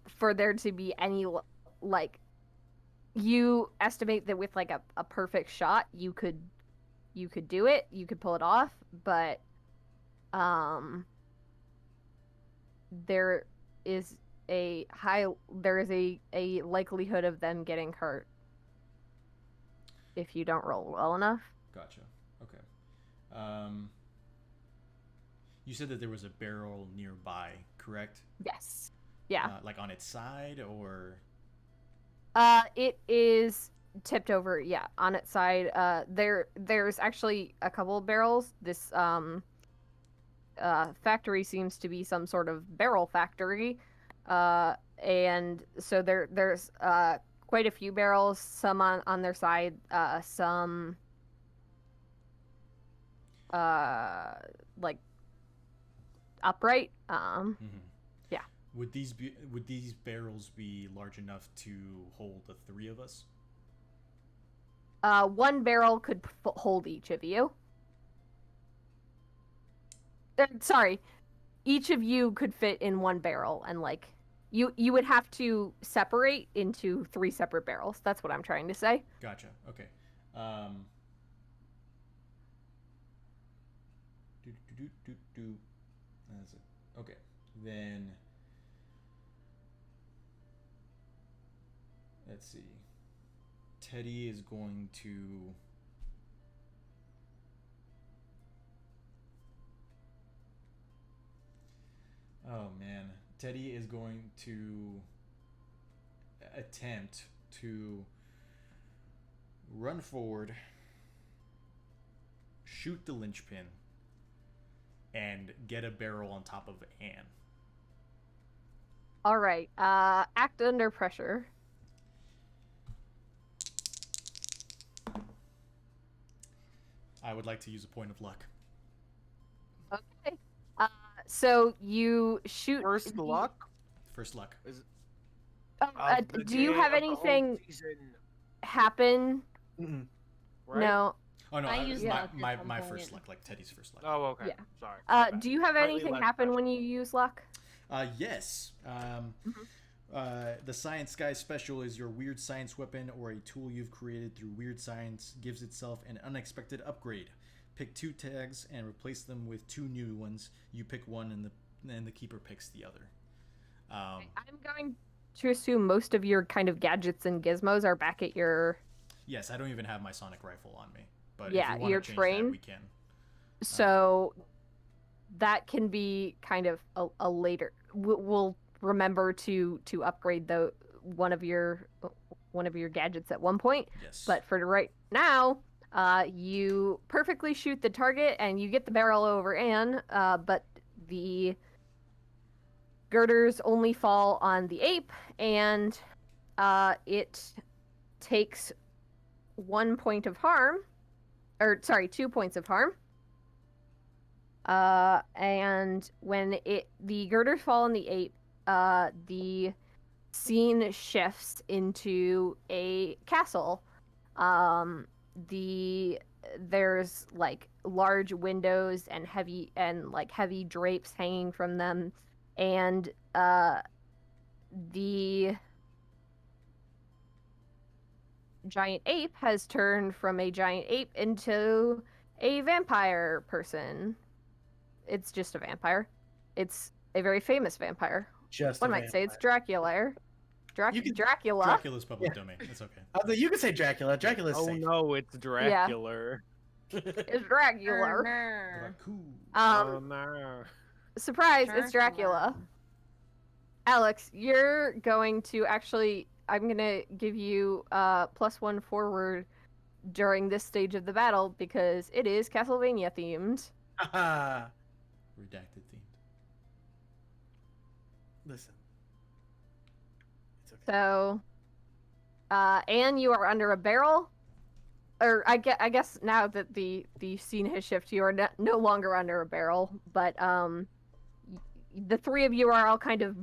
for there to be any, like, you estimate that with like a perfect shot you could do it, you could pull it off, but there is a likelihood of them getting hurt if you don't roll well enough. Gotcha. Okay. You said that there was a barrel nearby, correct? Yes. Yeah. Like on its side, or It is tipped over, yeah, on its side. There's actually a couple of barrels. This factory seems to be some sort of barrel factory. And so there's quite a few barrels, some on their side, some like upright. Yeah. would these barrels be large enough to hold the three of us? One barrel could hold each of you. Sorry, each of you could fit in one barrel, and like you would have to separate into 3 separate barrels. That's what I'm trying to say. Gotcha. Okay. That's it. Okay. Then let's see. Teddy is going to Oh man. Teddy is going to attempt to run forward, shoot the linchpin, and get a barrel on top of Anne. All right. Act under pressure. I would like to use a point of luck. Okay. So you shoot First luck? First luck. Do you have anything happen? Mm-mm. Right? No. Oh no, I used luck at some my point. first luck, like Teddy's first luck. Oh, okay. Yeah. Sorry. My bad. Do you have Slightly anything less happen pressure. when you use luck? Yes. The Science Guy special is your weird science weapon or a tool you've created through weird science gives itself an unexpected upgrade. Pick 2 tags and replace them with 2 new ones. You pick one and the keeper picks the other. I'm going to assume most of your kind of gadgets and gizmos are back at your... Yes, I don't even have my sonic rifle on me. But Yeah, if you want your to change train. that, we can. So that can be kind of a later... We'll remember to upgrade one of your gadgets at one point. Yes. But for right now, you perfectly shoot the target and you get the barrel over Anne, but the girders only fall on the ape, and it takes 1 point of harm. Or, sorry, 2 points of harm. And when the girders fall on the ape, the scene shifts into a castle. There's like large windows and heavy drapes hanging from them, and the giant ape has turned from a giant ape into a vampire person. It's just a vampire. It's a very famous vampire. Just One a might say it's vampire. Dracula. You could- Dracula. Dracula's public domain. It's okay. Although you could say Dracula. Dracula's Oh safe. no, it's Dracula. It's Dracula. Cool. Oh no. Surprise, it's Dracula. Dracula. Alex, you're going to I'm going to give you +1 forward during this stage of the battle because it is Castlevania themed. Haha. Redacted themed. Listen, Okay. So, Anne, you are under a barrel. Or I guess now that the scene has shifted, you are no longer under a barrel. But the three of you are all kind of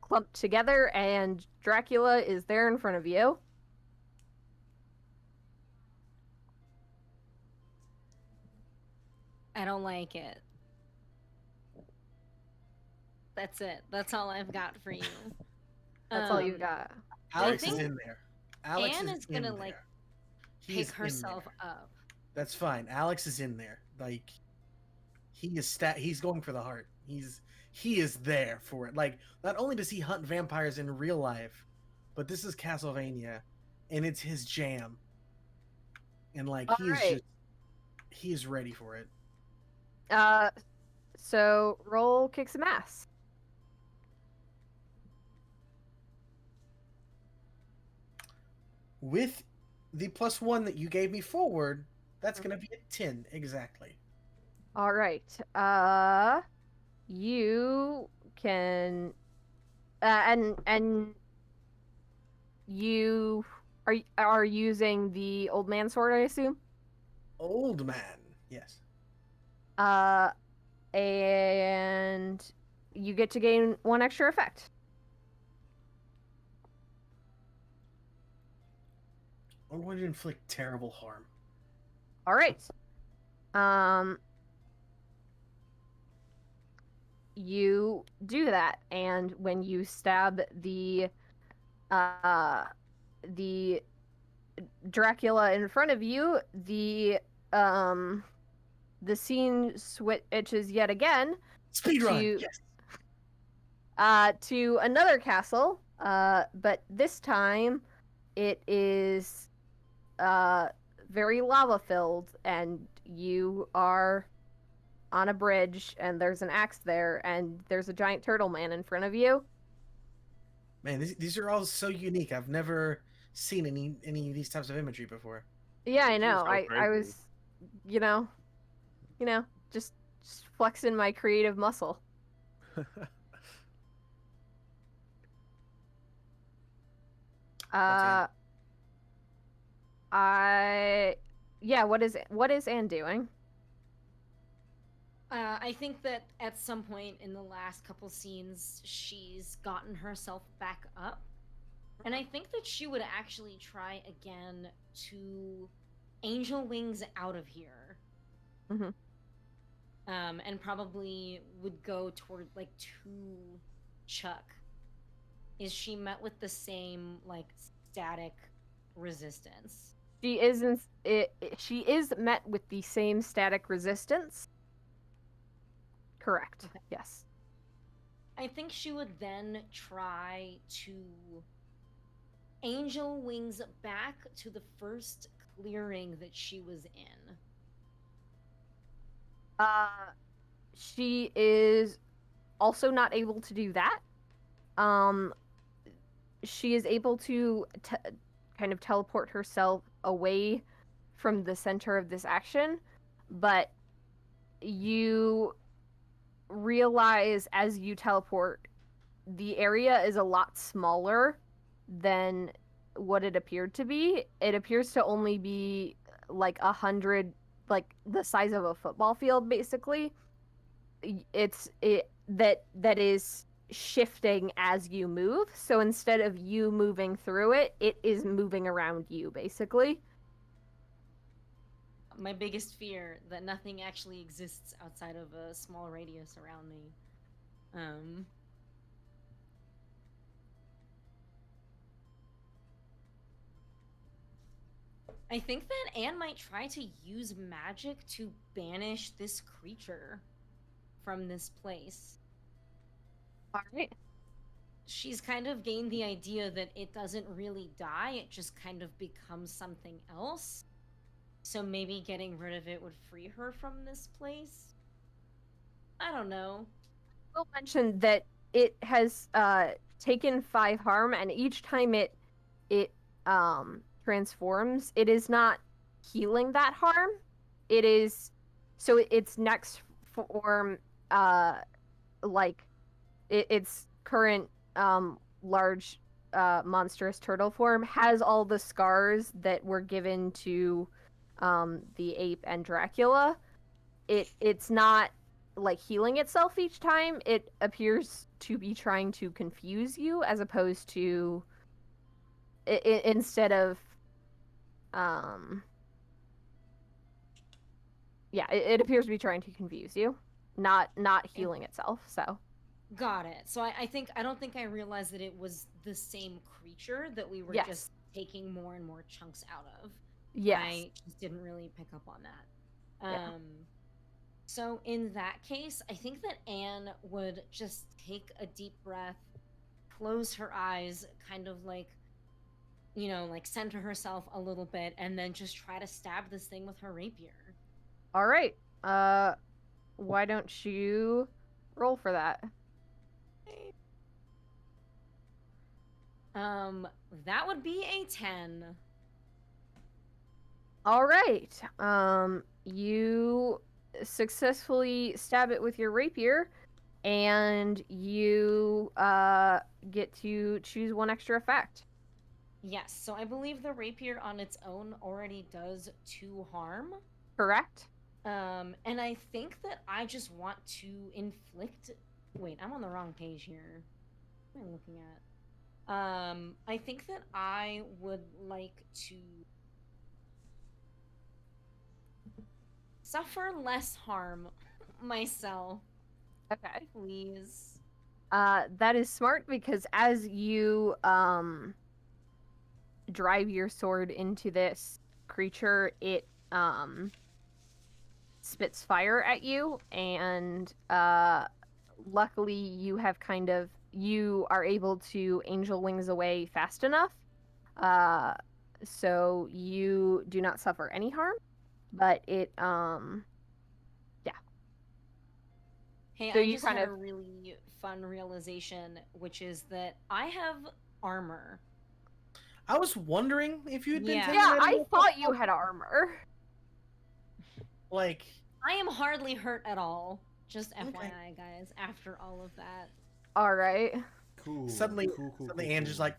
clumped together, and Dracula is there in front of you. I don't like it. That's it. That's all I've got for you. That's all you got. Alex I is think in there. Alex Anne is is gonna in like there. He pick is in herself there. up. That's fine. Alex is in there. Like he's going for the heart. He is there for it. Like, not only does he hunt vampires in real life, but this is Castlevania and it's his jam. And like All right. he is ready for it. So roll kick some ass. With the +1 that you gave me forward, that's gonna be a 10 exactly. All right. You can, and you are using the old man sword, I assume. Old man, yes. And you get to gain 1 extra effect. I'm going to inflict terrible harm. All right. You do that, and when you stab the Dracula in front of you, the scene switches yet again Speedrun, yes. To another castle, but this time it is very lava filled, and you are on a bridge, and there's an axe there, and there's a giant turtle man in front of you. Man, these are all so unique. I've never seen any of these types of imagery before. Yeah, I This is know. so I crazy. was, you know, just flexing my creative muscle. Anne? What is Anne doing? I think that at some point in the last couple scenes, she's gotten herself back up. And I think that she would actually try again to angel wings out of here. Mm-hmm. And probably would go toward, like, to Chuck. Is she met with the same, like, static resistance? She is met with the same static resistance. Correct. Okay. Yes. I think she would then try to angel wings back to the first clearing that she was in. She is also not able to do that. She is able to kind of teleport herself away from the center of this action, but you realize as you teleport, the area is a lot smaller than what it appeared to be. It appears to only be like 100, like the size of a football field, basically. That is shifting as you move. So instead of you moving through it, it is moving around you, basically. My biggest fear that nothing actually exists outside of a small radius around me. I think that Anne might try to use magic to banish this creature from this place. All right. She's kind of gained the idea that it doesn't really die, it just kind of becomes something else. So maybe getting rid of it would free her from this place? I don't know. I will mention that it has taken 5 harm, and each time it transforms, it is not healing that harm. It is so its next form, its current large monstrous turtle form has all the scars that were given to the ape and Dracula. It's not like healing itself each time. It appears to be trying to confuse you as opposed to instead of yeah, it appears to be trying to confuse you, not healing itself. So Got it. So I don't think I realized that it was the same creature that we were Yes. just taking more and more chunks out of. yes. I just didn't really pick up on that. Yeah. So in that case, I think that Anne would just take a deep breath, close her eyes, kind of like, you know, like center herself a little bit, and then just try to stab this thing with her rapier. All right. Why don't you roll for that? That would be a 10. All right. You successfully stab it with your rapier, and you get to choose one extra effect. Yes, so I believe the rapier on its own already does 2 harm. Correct? And I think that I just want to inflict. Wait, I'm on the wrong page here. What am I looking at? I think that I would like to suffer less harm myself, Okay. please. That is smart because as you drive your sword into this creature, it spits fire at you, and luckily you are able to angel wings away fast enough, so you do not suffer any harm, but it Hey, So I you just kind had a of- really fun realization, which is that I have armor. I was wondering if you'd been Yeah. taking yeah, that I into thought you account. had armor. Like, I am hardly hurt at all. Just Okay. FYI, guys, after all of that. All right. Cool. suddenly, cool. Anne's like,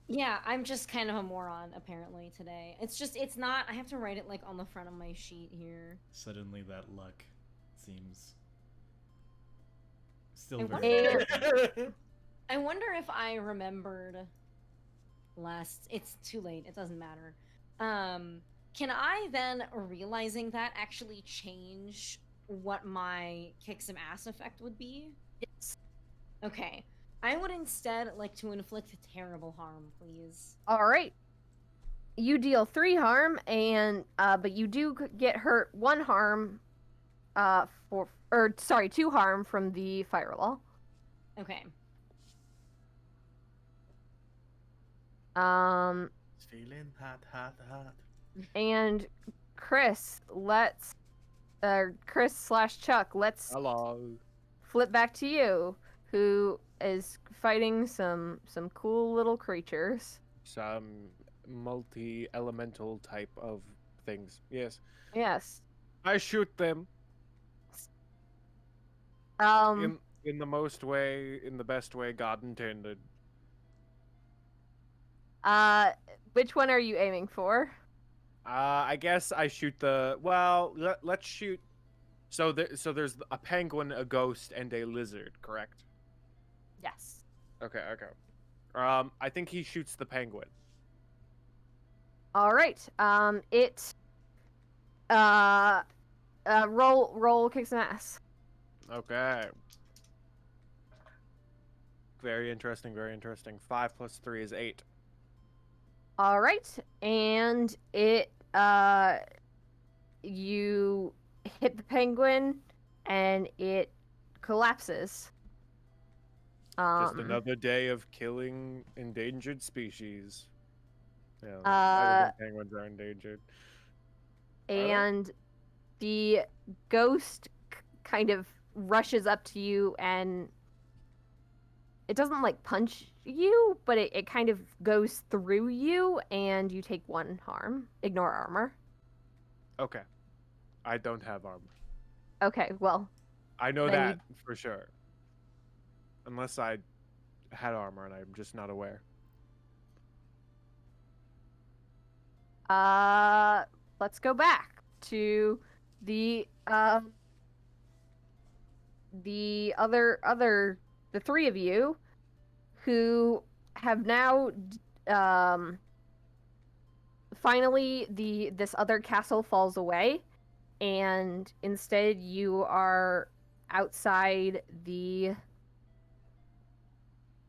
Yeah, I'm just kind of a moron, apparently, today. It's not, I have to write it, like, on the front of my sheet here. Suddenly that luck seems still I very wonder- tempting. I wonder if I remembered last. It's too late. It doesn't matter. Can I then, realizing that, actually change what my kick some ass effect would be? Yes. Okay. I would instead like to inflict terrible harm, please. All right. You deal 3 harm, and but you do get hurt 1 harm, 2 harm from the firewall. Okay. it's feeling hot. And Chris, Chris/Chuck, let's Hello. flip back to you, who is fighting some cool little creatures. Some multi-elemental type of things. Yes. Yes. I shoot them in the best way God intended. Which one are you aiming for? I guess I shoot let's shoot. So there's a penguin, a ghost, and a lizard, correct? Yes. Okay. I think he shoots the penguin. All right. Roll kick some ass. Okay. Very interesting. 5 + 3 is 8. All right, and you hit the penguin, and it collapses. Just another day of killing endangered species. Yeah, Uh, everything penguins are endangered. and the ghost kind of rushes up to you, and it doesn't like punch you, but it kind of goes through you, and you take 1 harm. Ignore armor. Okay. I don't have armor. Okay, well, I know Then you- that for sure. Unless I had armor and I'm just not aware. Let's go back to the the three of you who have now finally this other castle falls away, and instead you are outside the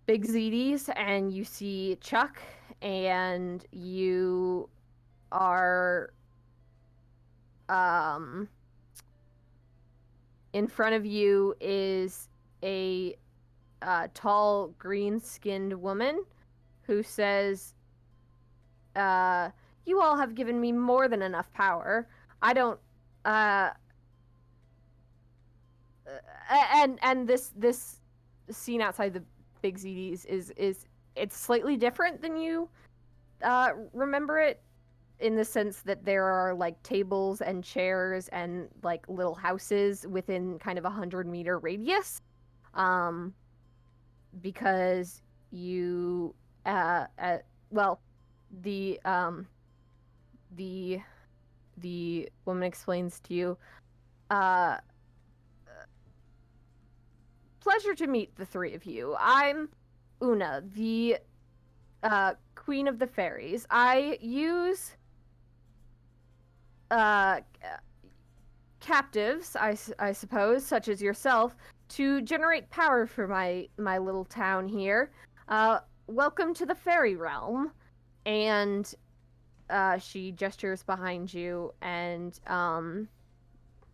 big ZDs, and you see Chuck, and you are in front of you is a tall green-skinned woman who says, you all have given me more than enough power. I don't and this scene outside the big ZDs is it's slightly different than you remember it, in the sense that there are like tables and chairs and like little houses within kind of 100-meter radius, because you well, the woman explains to you, pleasure to meet the three of you. I'm Una, the Queen of the Fairies. I use captives, I suppose, such as yourself, to generate power for my little town here. Welcome to the fairy realm. And she gestures behind you, and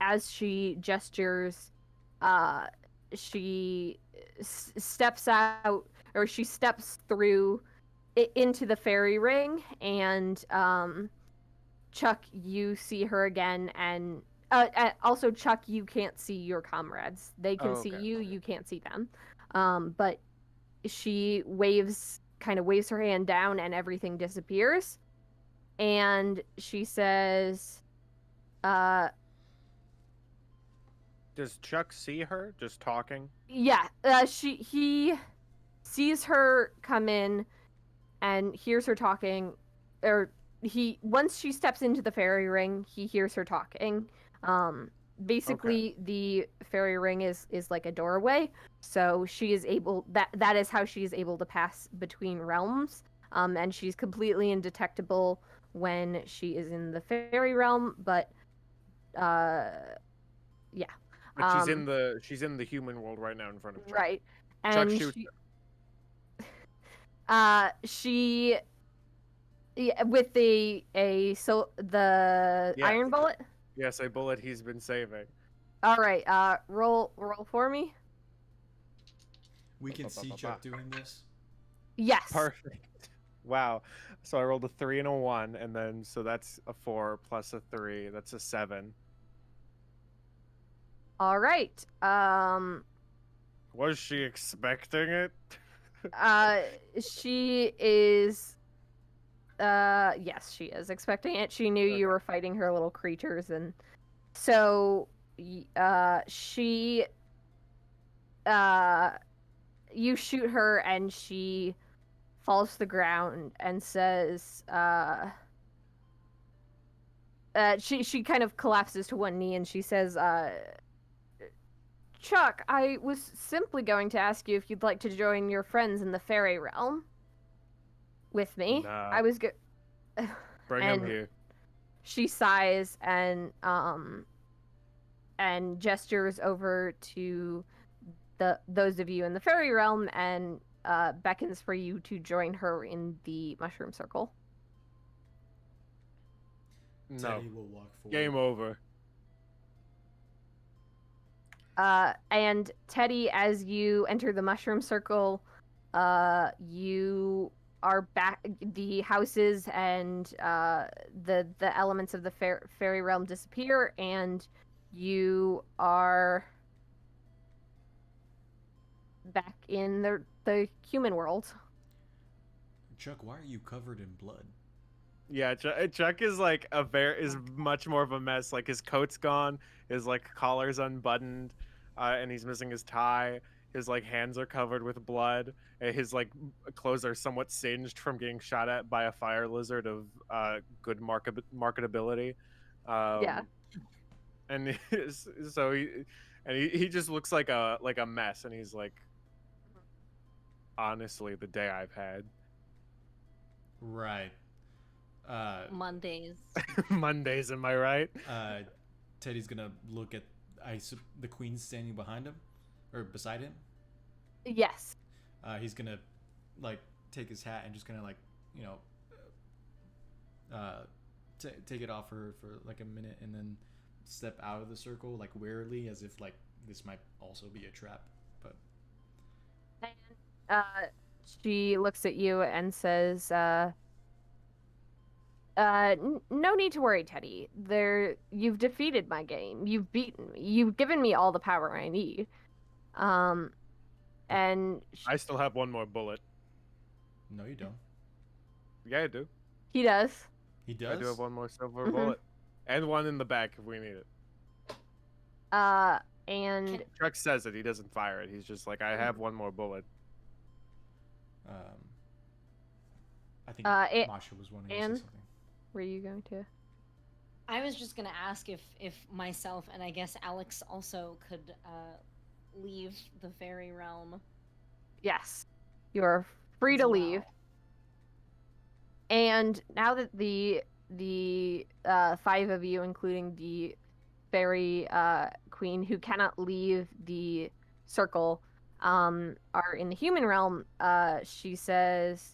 as she gestures, she steps out, or she steps through into the fairy ring, and Chuck, you see her again, and also Chuck, you can't see your comrades. They can see you, you can't see them. But she kind of waves her hand down, and everything disappears. And she says, Does Chuck see her just talking? yeah, he sees her come in and hears her talking, or once she steps into the fairy ring, he hears her talking. Basically, the fairy ring is like a doorway, so she is able, that is how she is able to pass between realms, and she's completely indetectable when she is in the fairy realm, but yeah. But she's in the human world right now in front of Chuck. Right. Chuck And shoots she with the Yes. iron bullet. Yes, a bullet he's been saving. All right, roll for me. We can see Chuck doing this. Yes. Perfect. Wow. So I rolled a 3 and a 1, and then so that's a 4 plus a 3. That's a 7. All right. Was she expecting it? She is. Yes, she is expecting it. She knew you were fighting her little creatures, and so she you shoot her, and she falls to the ground and says, she kind of collapses to one knee, and she says, Chuck, I was simply going to ask you if you'd like to join your friends in the fairy realm with me. Nah. I was Bring him here. She sighs and gestures over to those of you in the fairy realm, and beckons for you to join her in the mushroom circle. No. Teddy will walk forward. Game over. And Teddy, as you enter the mushroom circle, you are back. The houses and the elements of the fairy realm disappear, and you are back in the human world. Chuck, why are you covered in blood? Yeah, Chuck is like is much more of a mess. Like his coat's gone, his like collar's unbuttoned, and he's missing his tie. His like hands are covered with blood, and his like clothes are somewhat singed from getting shot at by a fire lizard of good marketability. Yeah. And so he just looks like a mess, and he's like, honestly, the day I've had. Right. Mondays. Mondays, am I right? Teddy's gonna look at the queen standing behind him, or beside him. Yes. He's gonna like take his hat and just kind of like take it off her for like a minute, and then step out of the circle like warily, as if like this might also be a trap. But She looks at you and says, no need to worry, Teddy. You've defeated my game. You've beaten me. You've given me all the power I need. And I still have one more bullet. no, you don't. Yeah, I do. he does. He does. I do have one more silver Mhm. bullet, and one in the back if we need it. And Trek says it. He doesn't fire it. He's just like, I have one more bullet. I think Masha was wanting to say and- something. were you going to? I was just gonna ask if myself and I guess Alex also could leave the fairy realm. Yes. You're free as to well. leave. And now that the five of you, including the fairy queen who cannot leave the circle, are in the human realm, she says,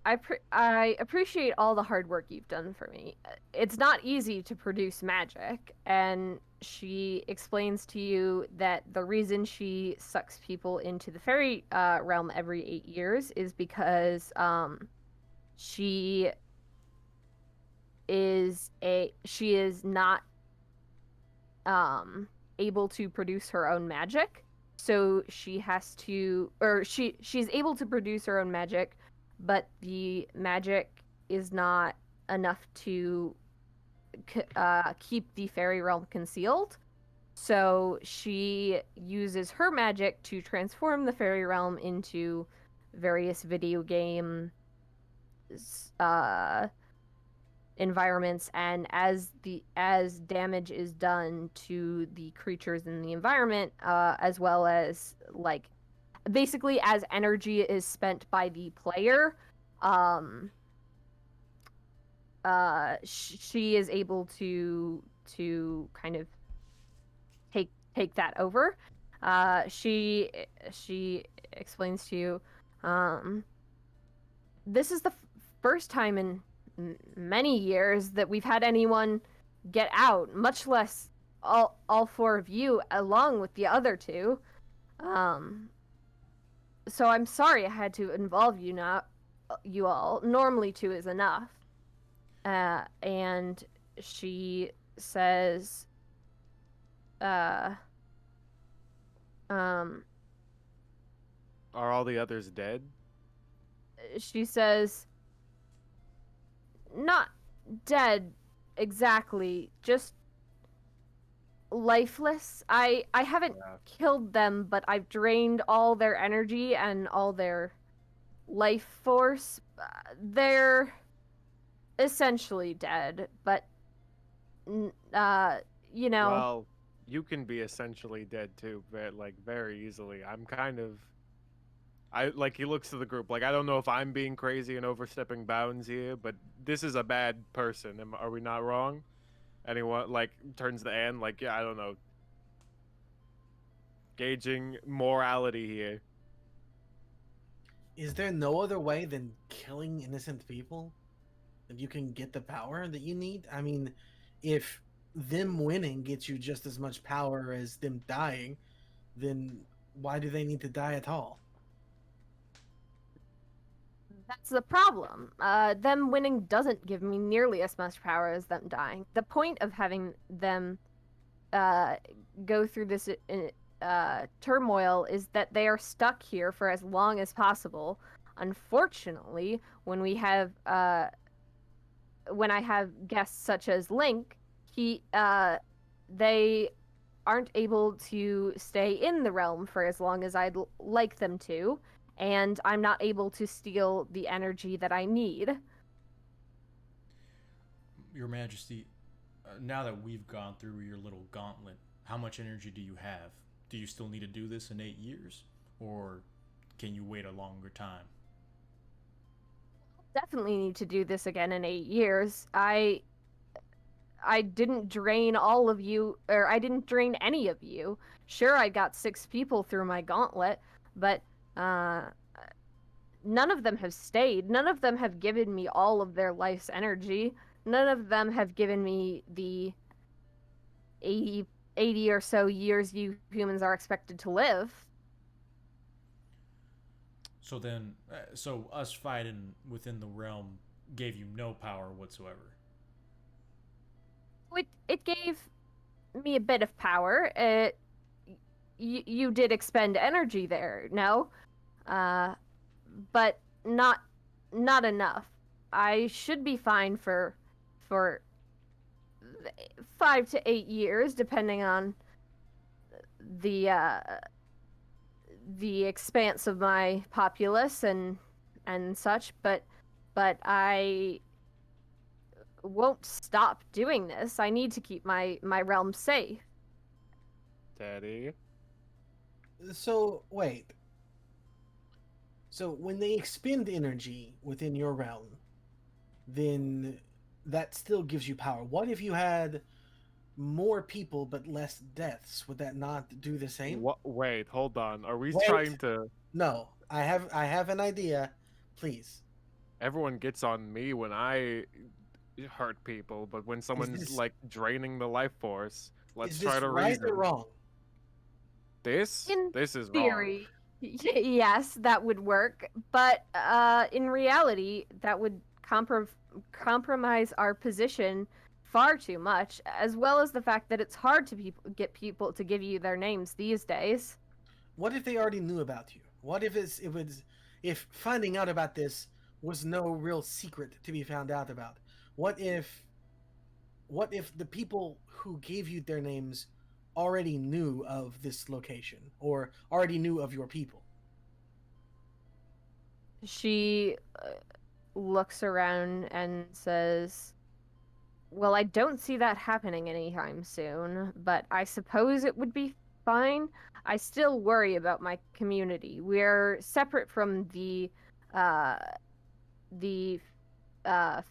I appreciate all the hard work you've done for me. It's not easy to produce magic, and she explains to you that the reason she sucks people into the fairy realm every 8 years is because she is not able to produce her own magic, so she has to, or she's able to produce her own magic, but the magic is not enough to keep the fairy realm concealed. So she uses her magic to transform the fairy realm into various video game environments, and as damage is done to the creatures in the environment, as well as like basically as energy is spent by the player, she is able to kind of take that over. She explains to you, this is the first time in many years that we've had anyone get out, much less all four of you along with the other two. So I'm sorry I had to involve you all. Normally two is enough. And she says, Are all the others dead? she says, not dead exactly, just lifeless. I haven't killed them, but I've drained all their energy and all their life force. They're essentially dead, but Well, you can be essentially dead too, very easily. He looks to the group like, I don't know if I'm being crazy and overstepping bounds here, but this is a bad person. Are we not wrong? Anyone turns to Anne like, yeah, I don't know. Gauging morality here. Is there no other way than killing innocent people that you can get the power that you need? I mean, if them winning gets you just as much power as them dying, then why do they need to die at all? that's the problem. Them winning doesn't give me nearly as much power as them dying. The point of having them go through this turmoil is that they are stuck here for as long as possible. Unfortunately, when I have guests such as Link, they aren't able to stay in the realm for as long as I'd like them to, and I'm not able to steal the energy that I need. Your Majesty, now that we've gone through your little gauntlet, how much energy do you have? Do you still need to do this in 8 years? Or can you wait a longer time? Definitely need to do this again in 8 years. I didn't drain all of you, or I didn't drain any of you. Sure, I got 6 people through my gauntlet, but none of them have stayed. None of them have given me all of their life's energy. None of them have given me the 80 or so years you humans are expected to live. So then, so us fighting within the realm gave you no power whatsoever. It gave me a bit of power. You did expend energy there, no? But not enough. I should be fine for 5 to 8 years, depending on the expanse of my populace and such. But I won't stop doing this. I need to keep my realm safe. Teddy. So, wait. So, when they expend energy within your realm, then that still gives you power. What if you had more people but less deaths? Would that not do the same? What? Wait, hold on. Are we Wait. trying to? No, I have an idea. Please. Everyone gets on me when I hurt people, but when someone's this- like draining the life force, let's Is try this to right reason. or wrong? This In is wrong. Theory, yes, that would work. But in reality, that would compromise our position far too much, as well as the fact that it's hard to get people to give you their names these days. What if they already knew about you? What if if finding out about this was no real secret to be found out about? What if the people who gave you their names already knew of this location or already knew of your people? She looks around and says, "Well, I don't see that happening anytime soon, but I suppose it would be fine. I still worry about my community. We're separate from the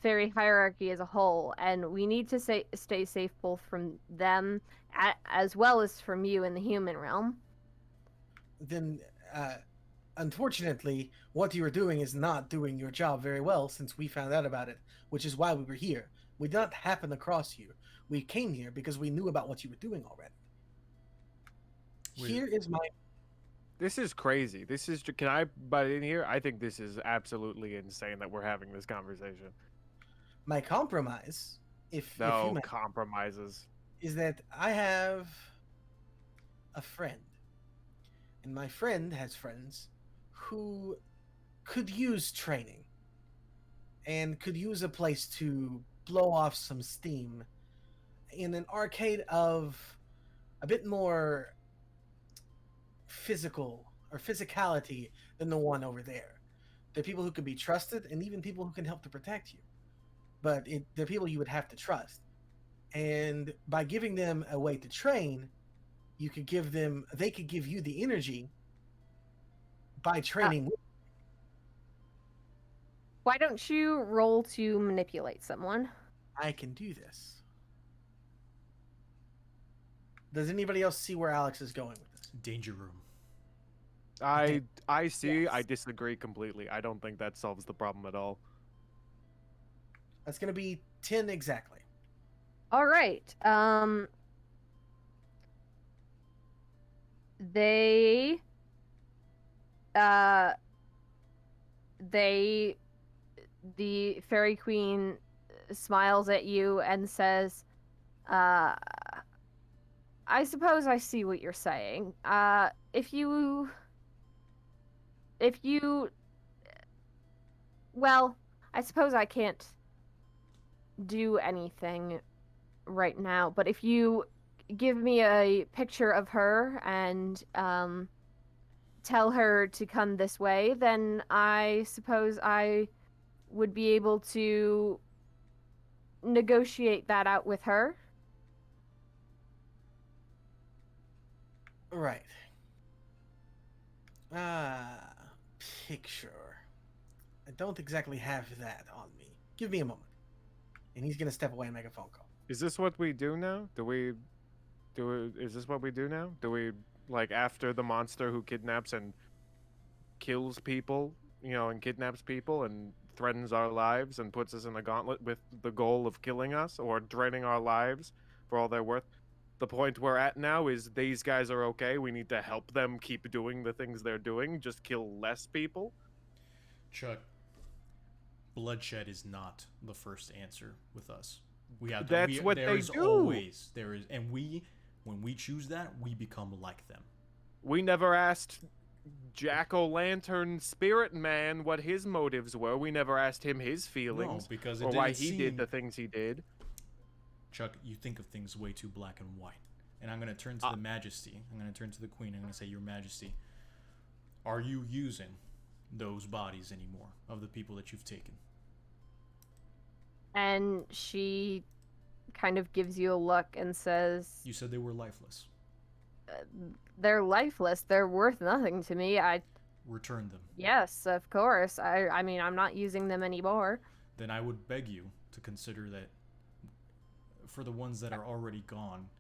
fairy hierarchy as a whole, and we need to stay safe both from them as well as from you in the human realm." Then, unfortunately, what you are doing is not doing your job very well since we found out about it, which is why we were here. We did not happen across you. We came here because we knew about what you were doing already. Here is my... This is crazy. This is. Can I butt in here? I think this is absolutely insane that we're having this conversation. My compromise, if you No may, compromises. is that I have a friend, and my friend has friends who could use training and could use a place to blow off some steam in an arcade of a bit more physical or physicality than the one over there. They're people who can be trusted and even people who can help to protect you. But they're people you would have to trust. And by giving them a way to train, they could give you the energy by training. Why don't you roll to manipulate someone? I can do this. Does anybody else see where Alex is going with this? Danger room. I see. Yes. I disagree completely. I don't think that solves the problem at all. That's going to be 10 exactly. All right. The fairy queen smiles at you and says, "I suppose I see what you're saying. If you, well, I suppose I can't do anything right now, but if you give me a picture of her and tell her to come this way, then I suppose I would be able to negotiate that out with her. Right. Picture. I don't exactly have that on me. Give me a moment. And he's gonna step away and make a phone call. Is this what we do now? Is this what we do now? Do we, like, after the monster who kidnaps and kills people, and kidnaps people and threatens our lives and puts us in a gauntlet with the goal of killing us or draining our lives for all they're worth? The point we're at now is these guys are okay. We need to help them keep doing the things they're doing. Just kill less people. Chuck, bloodshed is not the first answer with us. We have to, That's what there they is do. Always there is, and when we choose that, we become like them. We never asked Jack-o'-lantern Spirit Man what his motives were. We never asked him his feelings because it or why didn't he seem... did the things he did. Chuck, you think of things way too black and white. And I'm going to turn to the Majesty. I'm going to turn to the Queen. I'm going to say, Your Majesty, are you using those bodies anymore of the people that you've taken? And she kind of gives you a look and says, You said they were lifeless. They're lifeless. They're worth nothing to me. Return them. Yes, of course. I mean, I'm not using them anymore. Then I would beg you to consider that for the ones that are already gone,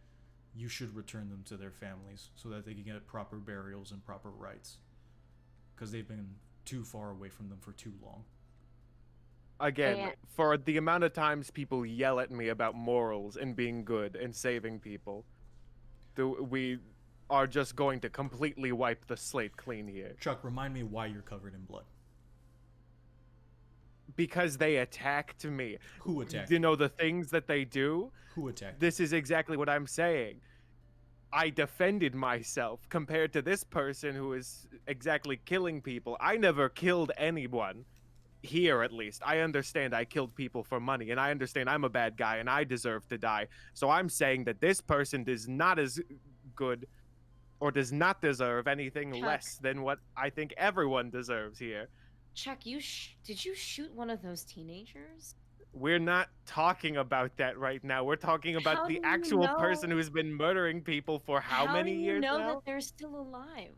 you should return them to their families so that they can get proper burials and proper rites. Because they've been too far away from them for too long. Again, for the amount of times people yell at me about morals and being good and saving people, we are just going to completely wipe the slate clean here. Chuck, remind me why you're covered in blood. Because they attacked me. Who attacked? You know the things that they do? Who attacked? This is exactly what I'm saying. I defended myself compared to this person who is exactly killing people. I never killed anyone. Here, at least. I understand I killed people for money, and I understand I'm a bad guy, and I deserve to die. So I'm saying that this person is not as good, or does not deserve anything Chuck. less than what I think everyone deserves here. Chuck, did you shoot one of those teenagers? We're not talking about that right now. We're talking about How the do you actual know? person who's been murdering people for how many years do you know now? that they're still alive?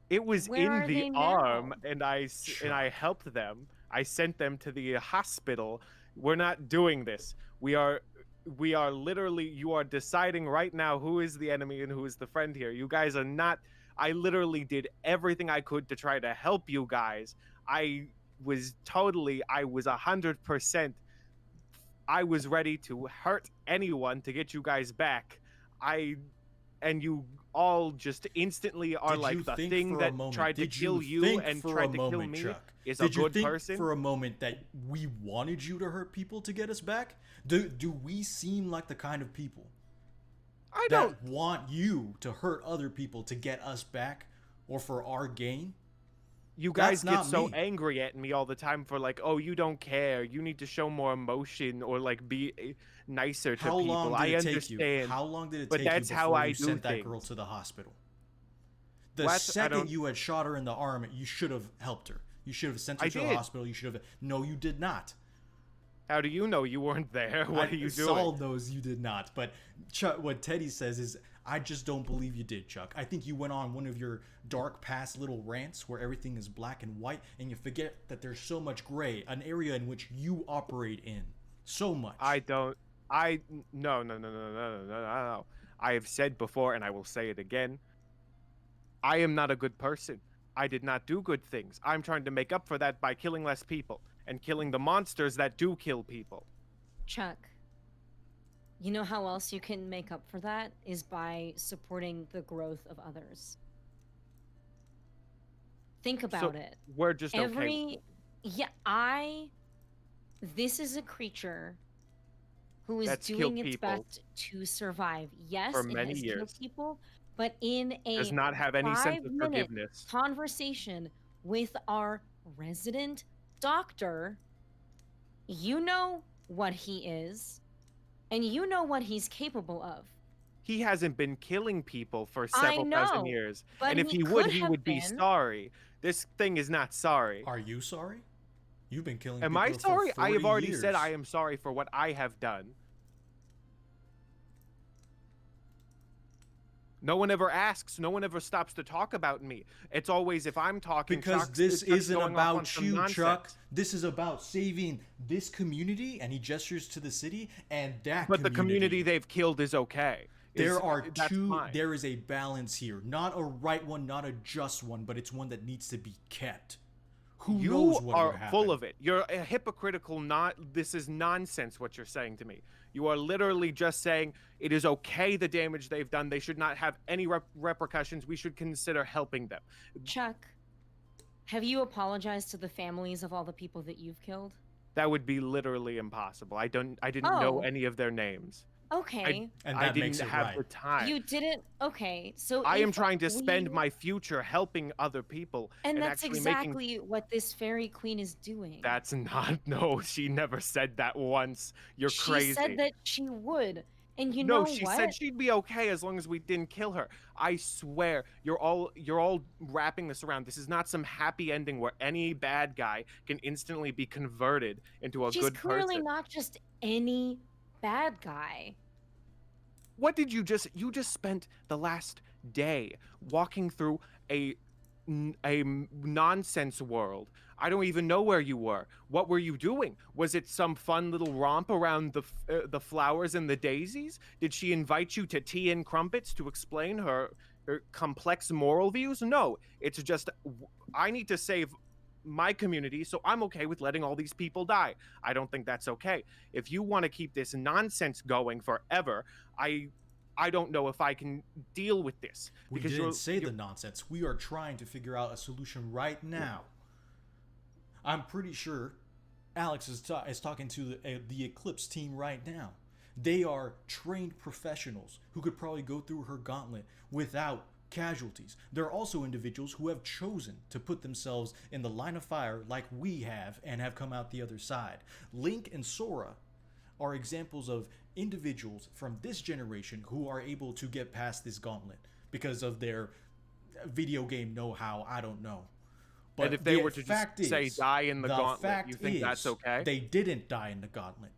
It was Where in are the they arm, now? and I helped them. I sent them to the hospital. We're not doing this. We are literally. You are deciding right now who is the enemy and who is the friend here. You guys are not. I literally did everything I could to try to help you guys. I was 100%. I was ready to hurt anyone to get you guys back. And you all just instantly are like the thing that tried to kill you and tried to kill me is a good person. Did you think for a moment that we wanted you to hurt people to get us back? Do we seem like the kind of people that want you to hurt other people to get us back or for our gain? You guys get so angry at me all the time for like, oh, you don't care. You need to show more emotion or like be nicer to people. How long did it take you? How long did it but take you that's before how I you do sent that things. girl to the hospital? The second you had shot her in the arm, you should have helped her. You should have sent her to the hospital. You should have. No, you did not. How do you know you weren't there? What are you doing? Saul knows you did not. But Chuck, what Teddy says is, I just don't believe you did, Chuck. I think you went on one of your dark past little rants where everything is black and white, and you forget that there's so much gray, an area in which you operate in. So much. No. I have said before, and I will say it again. I am not a good person. I did not do good things. I'm trying to make up for that by killing less people and killing the monsters that do kill people. Chuck, you know how else you can make up for that is by supporting the growth of others. Think about it. We're just okay. This is a creature who is That's doing killed its people best to survive. Yes, for it many has years. killed people, but in a Does not have any sense of 5-minute forgiveness. conversation with our resident doctor, you know what he is, and you know what he's capable of. He hasn't been killing people for I several thousand know, years. but And if he he would, could he have would be been. sorry. This thing is not sorry. Are you sorry? You've been killing Am people I for sorry? 40 I have already said years. I am sorry for what I have done. No one ever asks. No one ever stops to talk about me. It's always if I'm talking. Because Chuck's this just isn't going off on about some you, nonsense. Chuck. This is about saving this community, and he gestures to the city and that But the community they've killed is okay. That's fine. There is a balance here. Not a right one, not a just one, but it's one that needs to be kept. Who You knows what are would happen? full of it. You're a hypocritical. This is nonsense. What you're saying to me. You are literally just saying it is okay the damage they've done. They should not have any repercussions. We should consider helping them. Chuck, have you apologized to the families of all the people that you've killed? That would be literally impossible. I didn't know Oh. any of their names. Okay. And I that didn't makes it have right. the time. You didn't. Okay. So I am if trying to spend we- my future helping other people And that's actually exactly making. what this fairy queen is doing. That's not. No, she never said that once. You're she crazy. said that she would. And you No, know she what? said she'd be okay as long as we didn't kill her. I swear, you're all wrapping this around. This is not some happy ending where any bad guy can instantly be converted into a She's good clearly person. not just any bad guy. What did you just spent the last day walking through a nonsense world. I don't even know where you were. What were you doing? Was it some fun little romp around the flowers and the daisies? Did she invite you to tea and crumpets to explain her complex moral views? No, it's just I need to save my community, so I'm okay with letting all these people die. I don't think that's okay. If you want to keep this nonsense going forever, I don't know if I can deal with this. We didn't say the nonsense. We are trying to figure out a solution right now. I'm pretty sure Alex is talking to the Eclipse team right now. They are trained professionals who could probably go through her gauntlet without casualties. There are also individuals who have chosen to put themselves in the line of fire like we have and have come out the other side. Link and Sora are examples of individuals from this generation who are able to get past this gauntlet because of their video game know-how. I don't know. But and if they were to just say die in the gauntlet, fact you think that's okay? They didn't die in the gauntlet.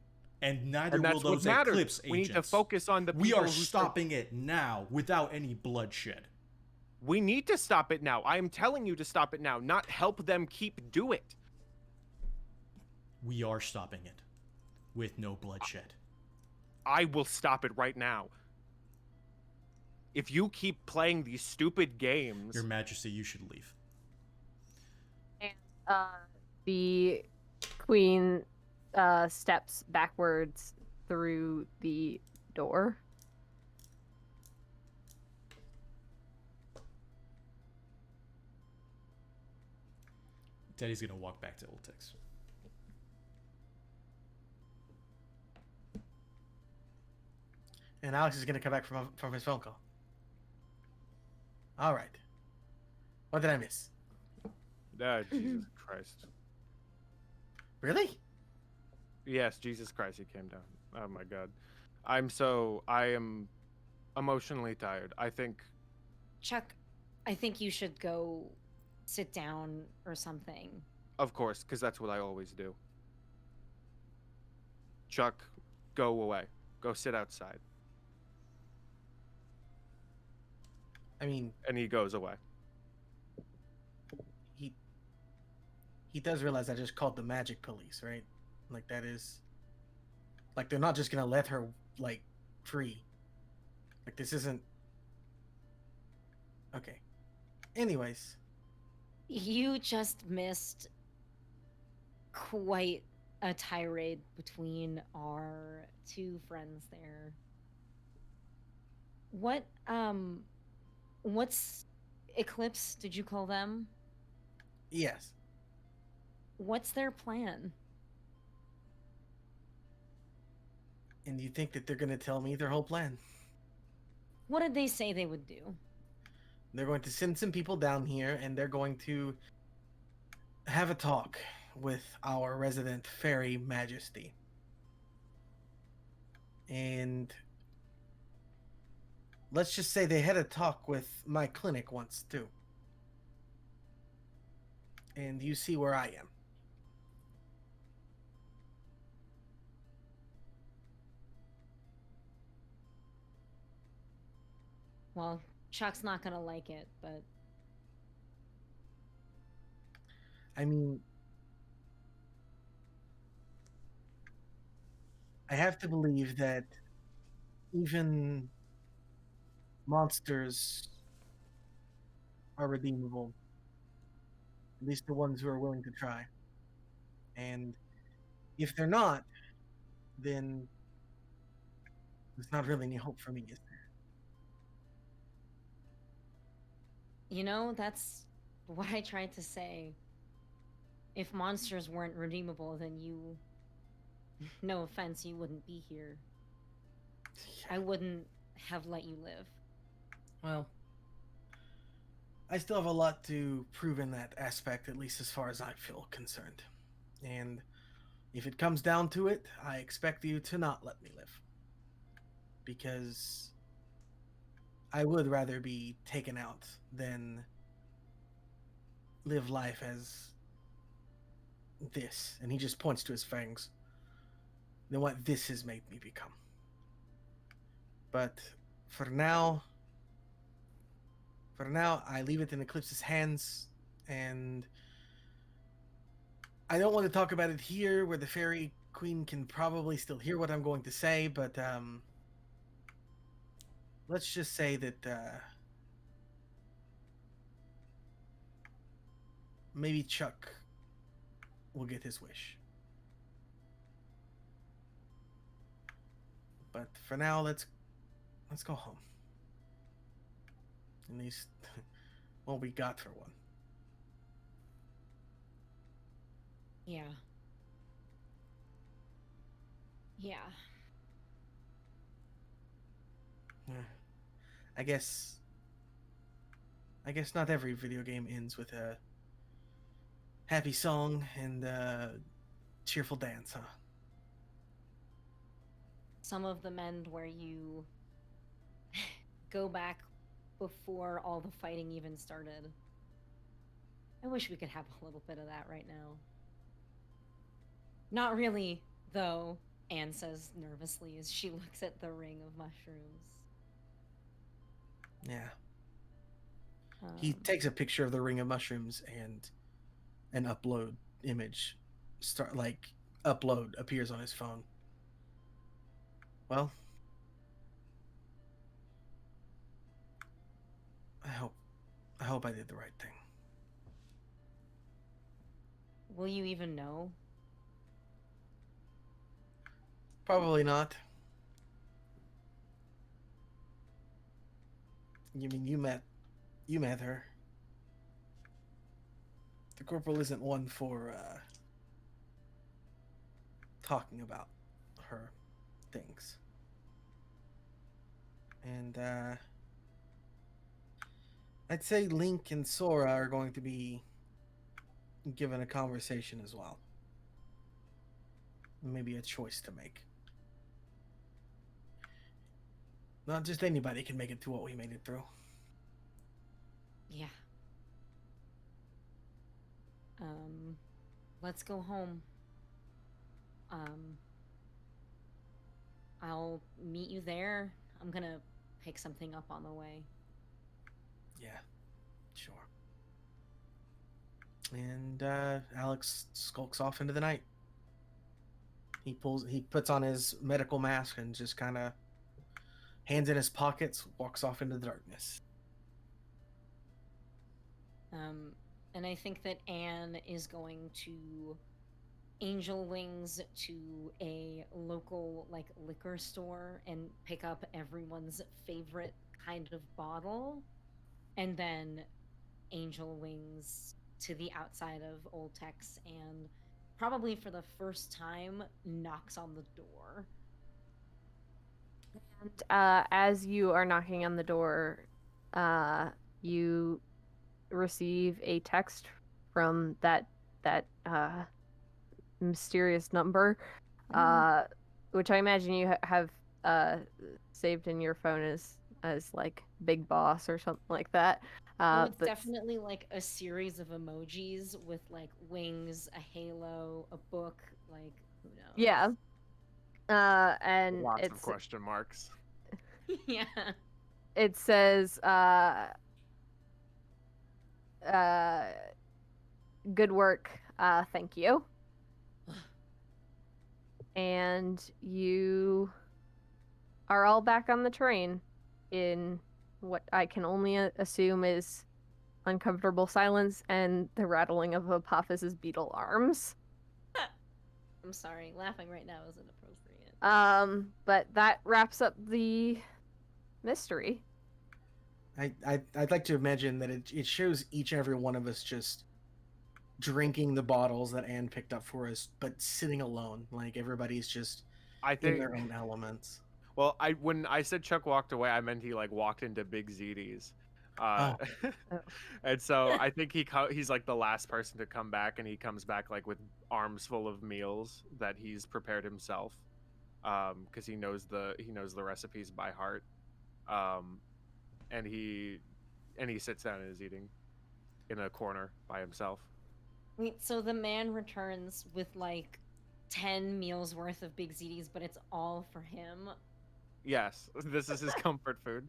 And neither and will that's those what matters. Eclipse agents. We need to focus on the people We are who stopping it now without any bloodshed. We need to stop it now. I am telling you to stop it now, not help them do it. We are stopping it with no bloodshed. I will stop it right now. If you keep playing these stupid games... Your Majesty, you should leave. And the queen steps backwards through the door. Teddy's gonna walk back to Old Tex. And Alex is gonna come back from his phone call. All right. What did I miss? Jesus Christ. Really? Yes, Jesus Christ, he came down. Oh my God. I am emotionally tired. I think... Chuck, I think you should go sit down or something. Of course, because that's what I always do. Chuck, go away. Go sit outside. I mean, And he goes away. he does realize I just called the magic police, right? Like that is, like they're not just gonna let her like free. Like this isn't. Okay. Anyways, You just missed quite a tirade between our two friends there. What's Eclipse, did you call them? yes. What's their plan? And you think that they're gonna tell me their whole plan? What did they say they would do? They're going to send some people down here, and they're going to have a talk with our resident fairy majesty. And let's just say they had a talk with my clinic once too. And you see where I am. Well, Chuck's not gonna like it, but I mean, I have to believe that even monsters are redeemable. At least the ones who are willing to try. And if they're not, then there's not really any hope for me, is there? you know, that's what I tried to say. If monsters weren't redeemable, then you, no offense, you wouldn't be here. I wouldn't have let you live. Well, I still have a lot to prove in that aspect, at least as far as I feel concerned. And if it comes down to it, I expect you to not let me live. Because I would rather be taken out than live life as this. And he just points to his fangs. Than what this has made me become. But for now, I leave it in Eclipse's hands, and I don't want to talk about it here where the fairy queen can probably still hear what I'm going to say, but let's just say that maybe Chuck will get his wish. But for now, let's go home. At least what we got for one. Yeah. Yeah. I guess not every video game ends with a happy song and a cheerful dance, huh? Some of them end where you go back before all the fighting even started. I wish we could have a little bit of that right now. Not really, though, Anne says nervously as she looks at the ring of mushrooms. Yeah. He takes a picture of the ring of mushrooms, and an upload image upload appears on his phone. Well, I hope I did the right thing. Will you even know? Probably not. You mean you met her? The corporal isn't one for talking about her things. And I'd say Link and Sora are going to be given a conversation as well. Maybe a choice to make. Not just anybody can make it through what we made it through. Yeah. Let's go home. I'll meet you there. I'm gonna pick something up on the way. Yeah, sure. And Alex skulks off into the night. He puts on his medical mask and just kind of hands in his pockets, walks off into the darkness. And I think that Anne is going to angel wings to a local liquor store and pick up everyone's favorite kind of bottle, and then angel wings to the outside of Old Tex and probably for the first time knocks on the door. And as you are knocking on the door, you receive a text from that mysterious number, which I imagine you have saved in your phone as as like big boss or something like that. Oh, it's But definitely like a series of emojis with like wings, a halo, a book, like who knows? yeah, and Lots of it's question marks. Yeah. it says good work, thank you. And you are all back on the train in what I can only assume is uncomfortable silence and the rattling of Apophis's beetle arms. I'm sorry, laughing right now is inappropriate. But that wraps up the mystery. I'd like to imagine that it shows each and every one of us just drinking the bottles that Anne picked up for us, but sitting alone. Like everybody's just I in think. their own elements. Well, when I said Chuck walked away, I meant he like walked into Big ZD's. Oh. And so I think he's like the last person to come back, and he comes back like with arms full of meals that he's prepared himself, because he knows the recipes by heart, and he sits down and is eating in a corner by himself. Wait, so the man returns with like 10 meals worth of Big ZDs, but it's all for him? Yes, this is his comfort food.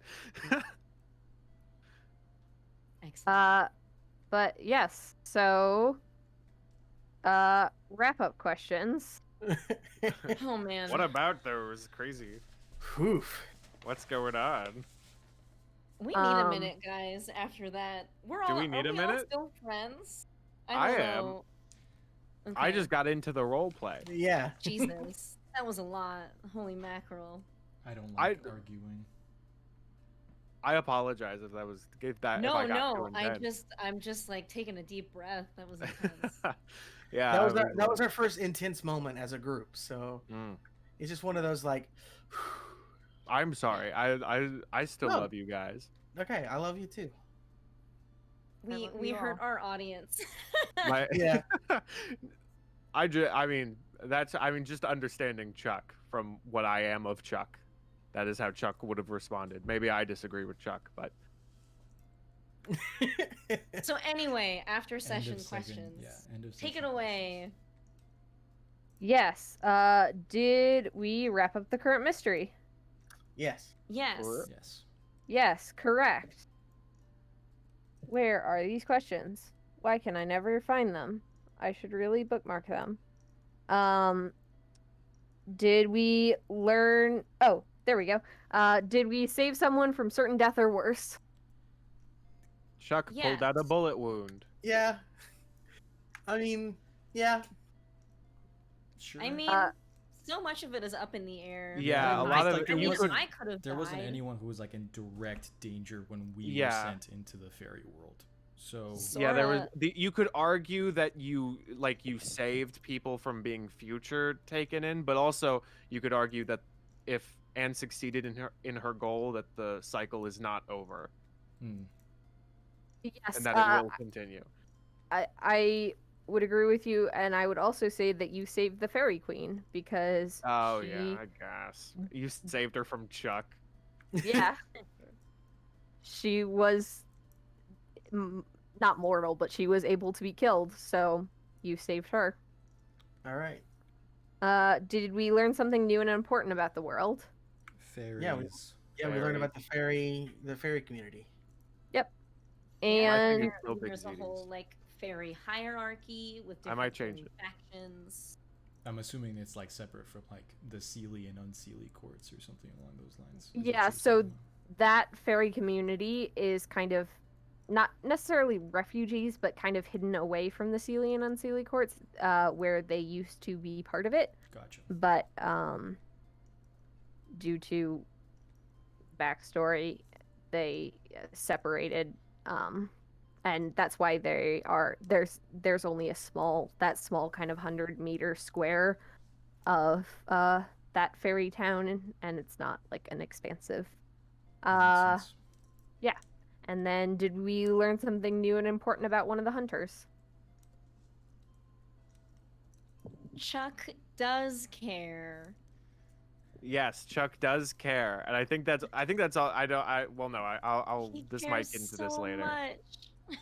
Excellent. But yes, so wrap up questions. Oh man. What about those crazy? Oof. What's going on? We need a minute, guys, after that. Do we need are a we all minute? still friends? I don't am. know. I Okay. just got into the role play. Yeah. Jesus. That was a lot. Holy mackerel. I don't like arguing. I apologize if that was if I got No, too intense. I'm just like taking a deep breath. That was intense. Yeah, That was our first intense moment as a group. So it's just one of those like. I'm sorry. I still No. love you guys. Okay, I love you too. We hurt our audience. Yeah. I mean just understanding Chuck from what I am of Chuck. That is how Chuck would have responded. Maybe I disagree with Chuck, but So anyway, after End of session second- questions. Yeah, end of Take it session away. Yes. Did we wrap up the current mystery? Yes. Yes. questions. Yes. Yes, correct. Where are these questions? Why can I never find them? I should really bookmark them. Did we learn... Oh, there we go. Did we save someone from certain death or worse? Chuck pulled out a Yes. bullet wound. Yeah. I mean, yeah. Sure. I mean, so much of it is up in the air. Yeah, a I lot of think it- I you mean, could- I could have There wasn't died. anyone who was like in direct danger when we were Yeah. sent into the fairy world. So Yeah, there was. Sora- You could argue that you saved people from being future taken in, but also you could argue that if Anne succeeded in her goal, that the cycle is not over Yes, and that it will continue. I would agree with you, and I would also say that you saved the fairy queen because Oh she... yeah, I guess you saved her from Chuck. Yeah. She was not mortal, but she was able to be killed, so you saved her. All right. Did we learn something new and important about the world? fairies. Yeah, we learned about the fairy community. Yep. I And think it's still Big there's a ZDs. whole like fairy hierarchy with I different might change fairy factions. I'm assuming it's like separate from like the Seelie and Unseelie courts or something along those lines. Is what yeah, you're so saying? that fairy community is kind of not necessarily refugees, but kind of hidden away from the Seelie and Unseelie courts, where they used to be part of it. Gotcha. But due to backstory, they separated, and that's why there's only a small kind of 100-meter square of that fairy town, and it's not like an expansive. That makes sense. Yeah. And then did we learn something new and important about one of the hunters? Chuck does care. Yes, Chuck does care, and I think that's all. I'll He this might cares get into this so later. much.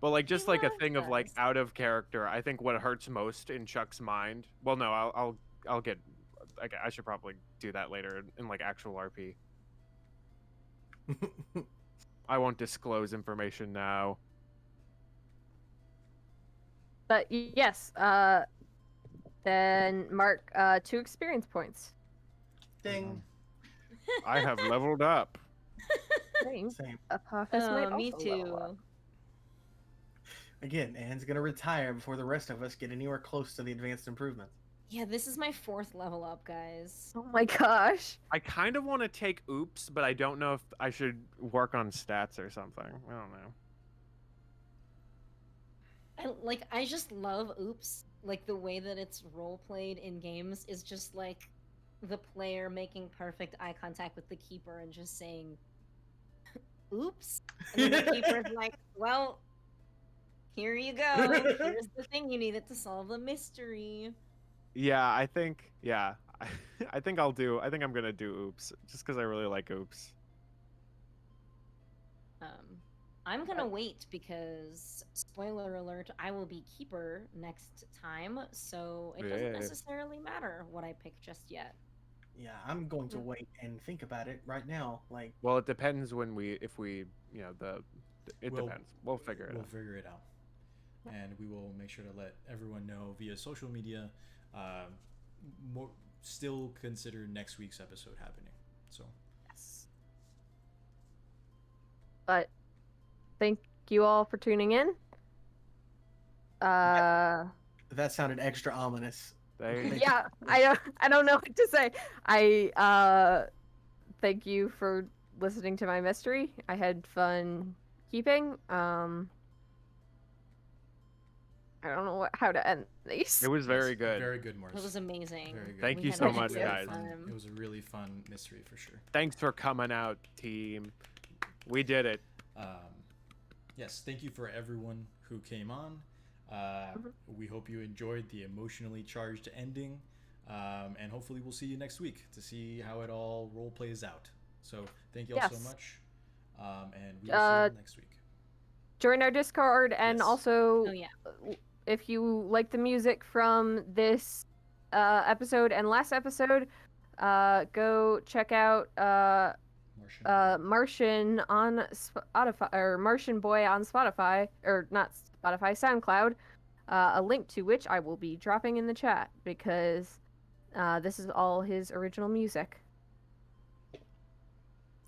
But like He just like a loves thing of like us. out of character, I think what hurts most in Chuck's mind. Well, no, I'll get. I should probably do that later in like actual RP. I won't disclose information now. But yes, then mark 2 experience points. Ding. I have leveled up. Saying Same. Apophis might Oh, me also level up. too. Again, Anne's gonna retire before the rest of us get anywhere close to the advanced improvement. Yeah, this is my 4th level up, guys. Oh my gosh. I kind of want to take oops, but I don't know if I should work on stats or something. I don't know. I just love Oops. Like the way that it's role played in games is just like the player making perfect eye contact with the keeper and just saying oops. And then the keeper's like, well, here you go. Here's the thing you needed to solve the mystery. Yeah, I think I think I'm gonna do oops just because I really like oops. I'm gonna wait because, spoiler alert, I will be keeper next time, so it doesn't Yeah. necessarily matter what I pick just yet. Yeah, I'm going to wait and think about it right now. Like, Well, it depends if we it We'll- depends. We'll figure it We'll out. figure it out, and we will make sure to let everyone know via social media. Still consider next week's episode happening. So Yes. But thank you all for tuning in. that sounded extra ominous. Yeah, I don't know what to say. I thank you for listening to my mystery. I had fun keeping. I don't know how to end these. It was very good. very good, Morris. It was amazing. Very good. Thank We you had so a much, great guys. time. It was a really fun mystery for sure. Thanks for coming out, team. We did it. Yes, thank you for everyone who came on. We hope you enjoyed the emotionally charged ending, and hopefully we'll see you next week to see how it all role plays out. So thank you all so Yes. much, and we will see you next week. Join our Discord, and Yes. also Oh yeah. if you like the music from this episode and last episode, go check out Martian on Spotify, or Martian Boy on Spotify, or not Spotify, SoundCloud. A link to which I will be dropping in the chat because this is all his original music.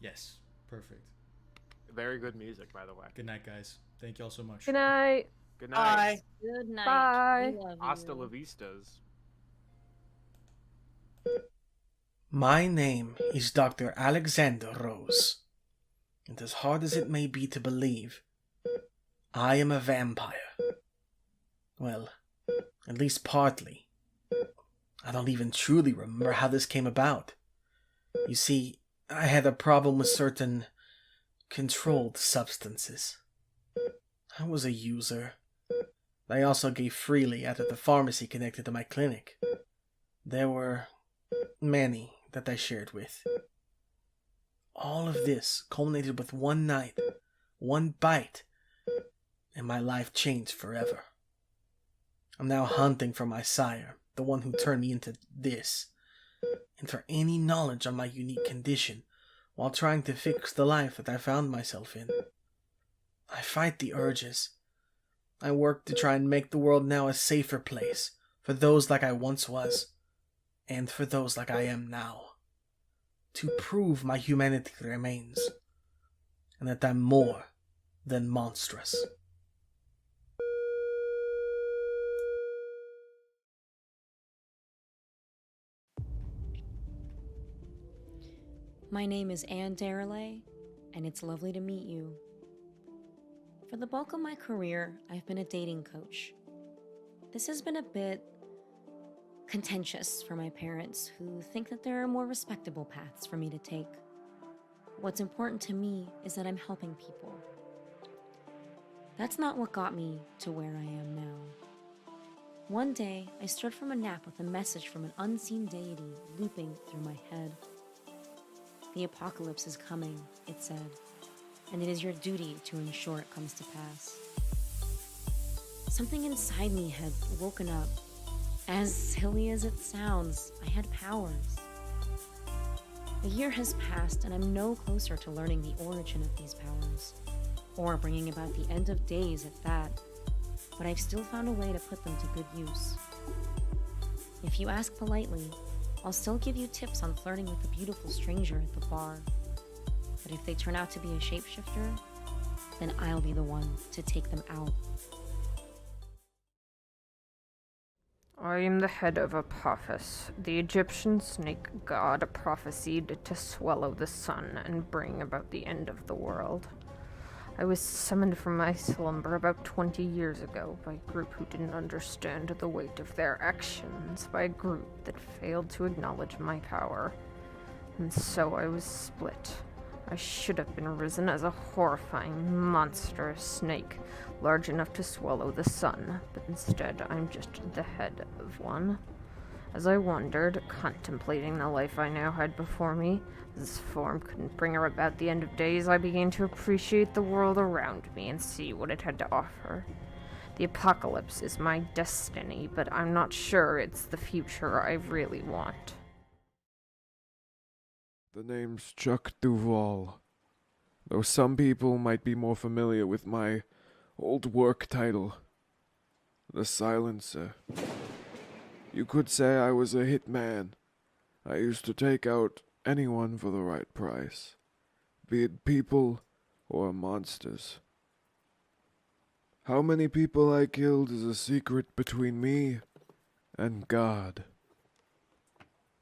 Yes, perfect. Very good music, by the way. Good night, guys. Thank you all so much. Good night. Good night. Good night. Bye. We love Hasta you. la vistas. My name is Dr. Alexander Rose, and as hard as it may be to believe, I am a vampire. Well, at least partly. I don't even truly remember how this came about. You see, I had a problem with certain controlled substances. I was a user. I also gave freely out at the pharmacy connected to my clinic. There were many that I shared with. All of this culminated with one night, one bite, and my life changed forever. I'm now hunting for my sire, the one who turned me into this, and for any knowledge on my unique condition while trying to fix the life that I found myself in. I fight the urges. I work to try and make the world now a safer place for those like I once was, and for those like I am now. To prove my humanity remains, and that I'm more than monstrous. My name is Anne Darelay, and it's lovely to meet you. For the bulk of my career, I've been a dating coach. This has been a bit contentious for my parents, who think that there are more respectable paths for me to take. What's important to me is that I'm helping people. That's not what got me to where I am now. One day, I stirred from a nap with a message from an unseen deity looping through my head. The apocalypse is coming, it said, and it is your duty to ensure it comes to pass. Something inside me had woken up. As silly as it sounds, I had powers. A year has passed, and I'm no closer to learning the origin of these powers, or bringing about the end of days at that, but I've still found a way to put them to good use. If you ask politely, I'll still give you tips on flirting with a beautiful stranger at the bar. But if they turn out to be a shapeshifter, then I'll be the one to take them out. I am the head of Apophis, the Egyptian snake god prophesied to swallow the sun and bring about the end of the world. I was summoned from my slumber about 20 years ago by a group who didn't understand the weight of their actions, by a group that failed to acknowledge my power. And so I was split. I should have been risen as a horrifying, monstrous snake, large enough to swallow the sun, but instead I'm just the head of one. As I wandered, contemplating the life I now had before me, this form couldn't bring about the end of days, I began to appreciate the world around me and see what it had to offer. The apocalypse is my destiny, but I'm not sure it's the future I really want. The name's Chuck Duval, though some people might be more familiar with my old work title, the Silencer. You could say I was a hitman. I used to take out anyone for the right price, be it people or monsters. How many people I killed is a secret between me and God.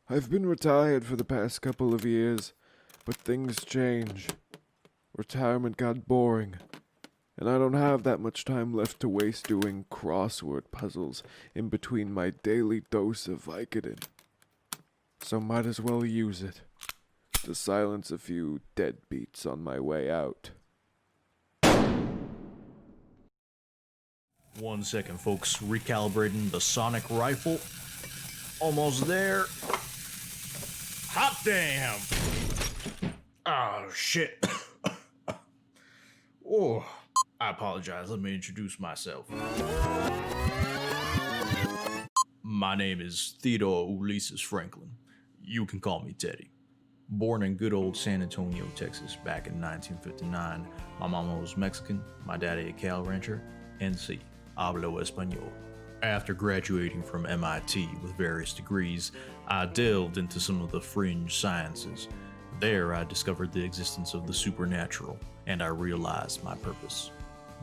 I've been retired for the past couple of years, but things change. Retirement got boring, and I don't have that much time left to waste doing crossword puzzles in between my daily dose of Vicodin. So might as well use it to silence a few deadbeats on my way out. 1 second, folks. Recalibrating the sonic rifle. Almost there. Hot damn! Oh, shit. Oh, I apologize. Let me introduce myself. My name is Theodore Ulysses Franklin. You can call me Teddy. Born in good old San Antonio, Texas, back in 1959. My mama was Mexican, my daddy a cow rancher, and sí, hablo español. After graduating from MIT with various degrees, I delved into some of the fringe sciences. There, I discovered the existence of the supernatural, and I realized my purpose: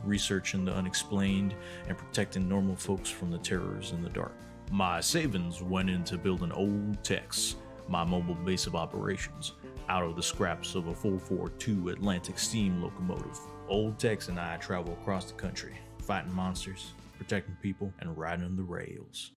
researching the unexplained and protecting normal folks from the terrors in the dark. My savings went into building Old Tex, my mobile base of operations, out of the scraps of a 442 Atlantic steam locomotive. Old Tex and I travel across the country, fighting monsters, protecting people, and riding the rails.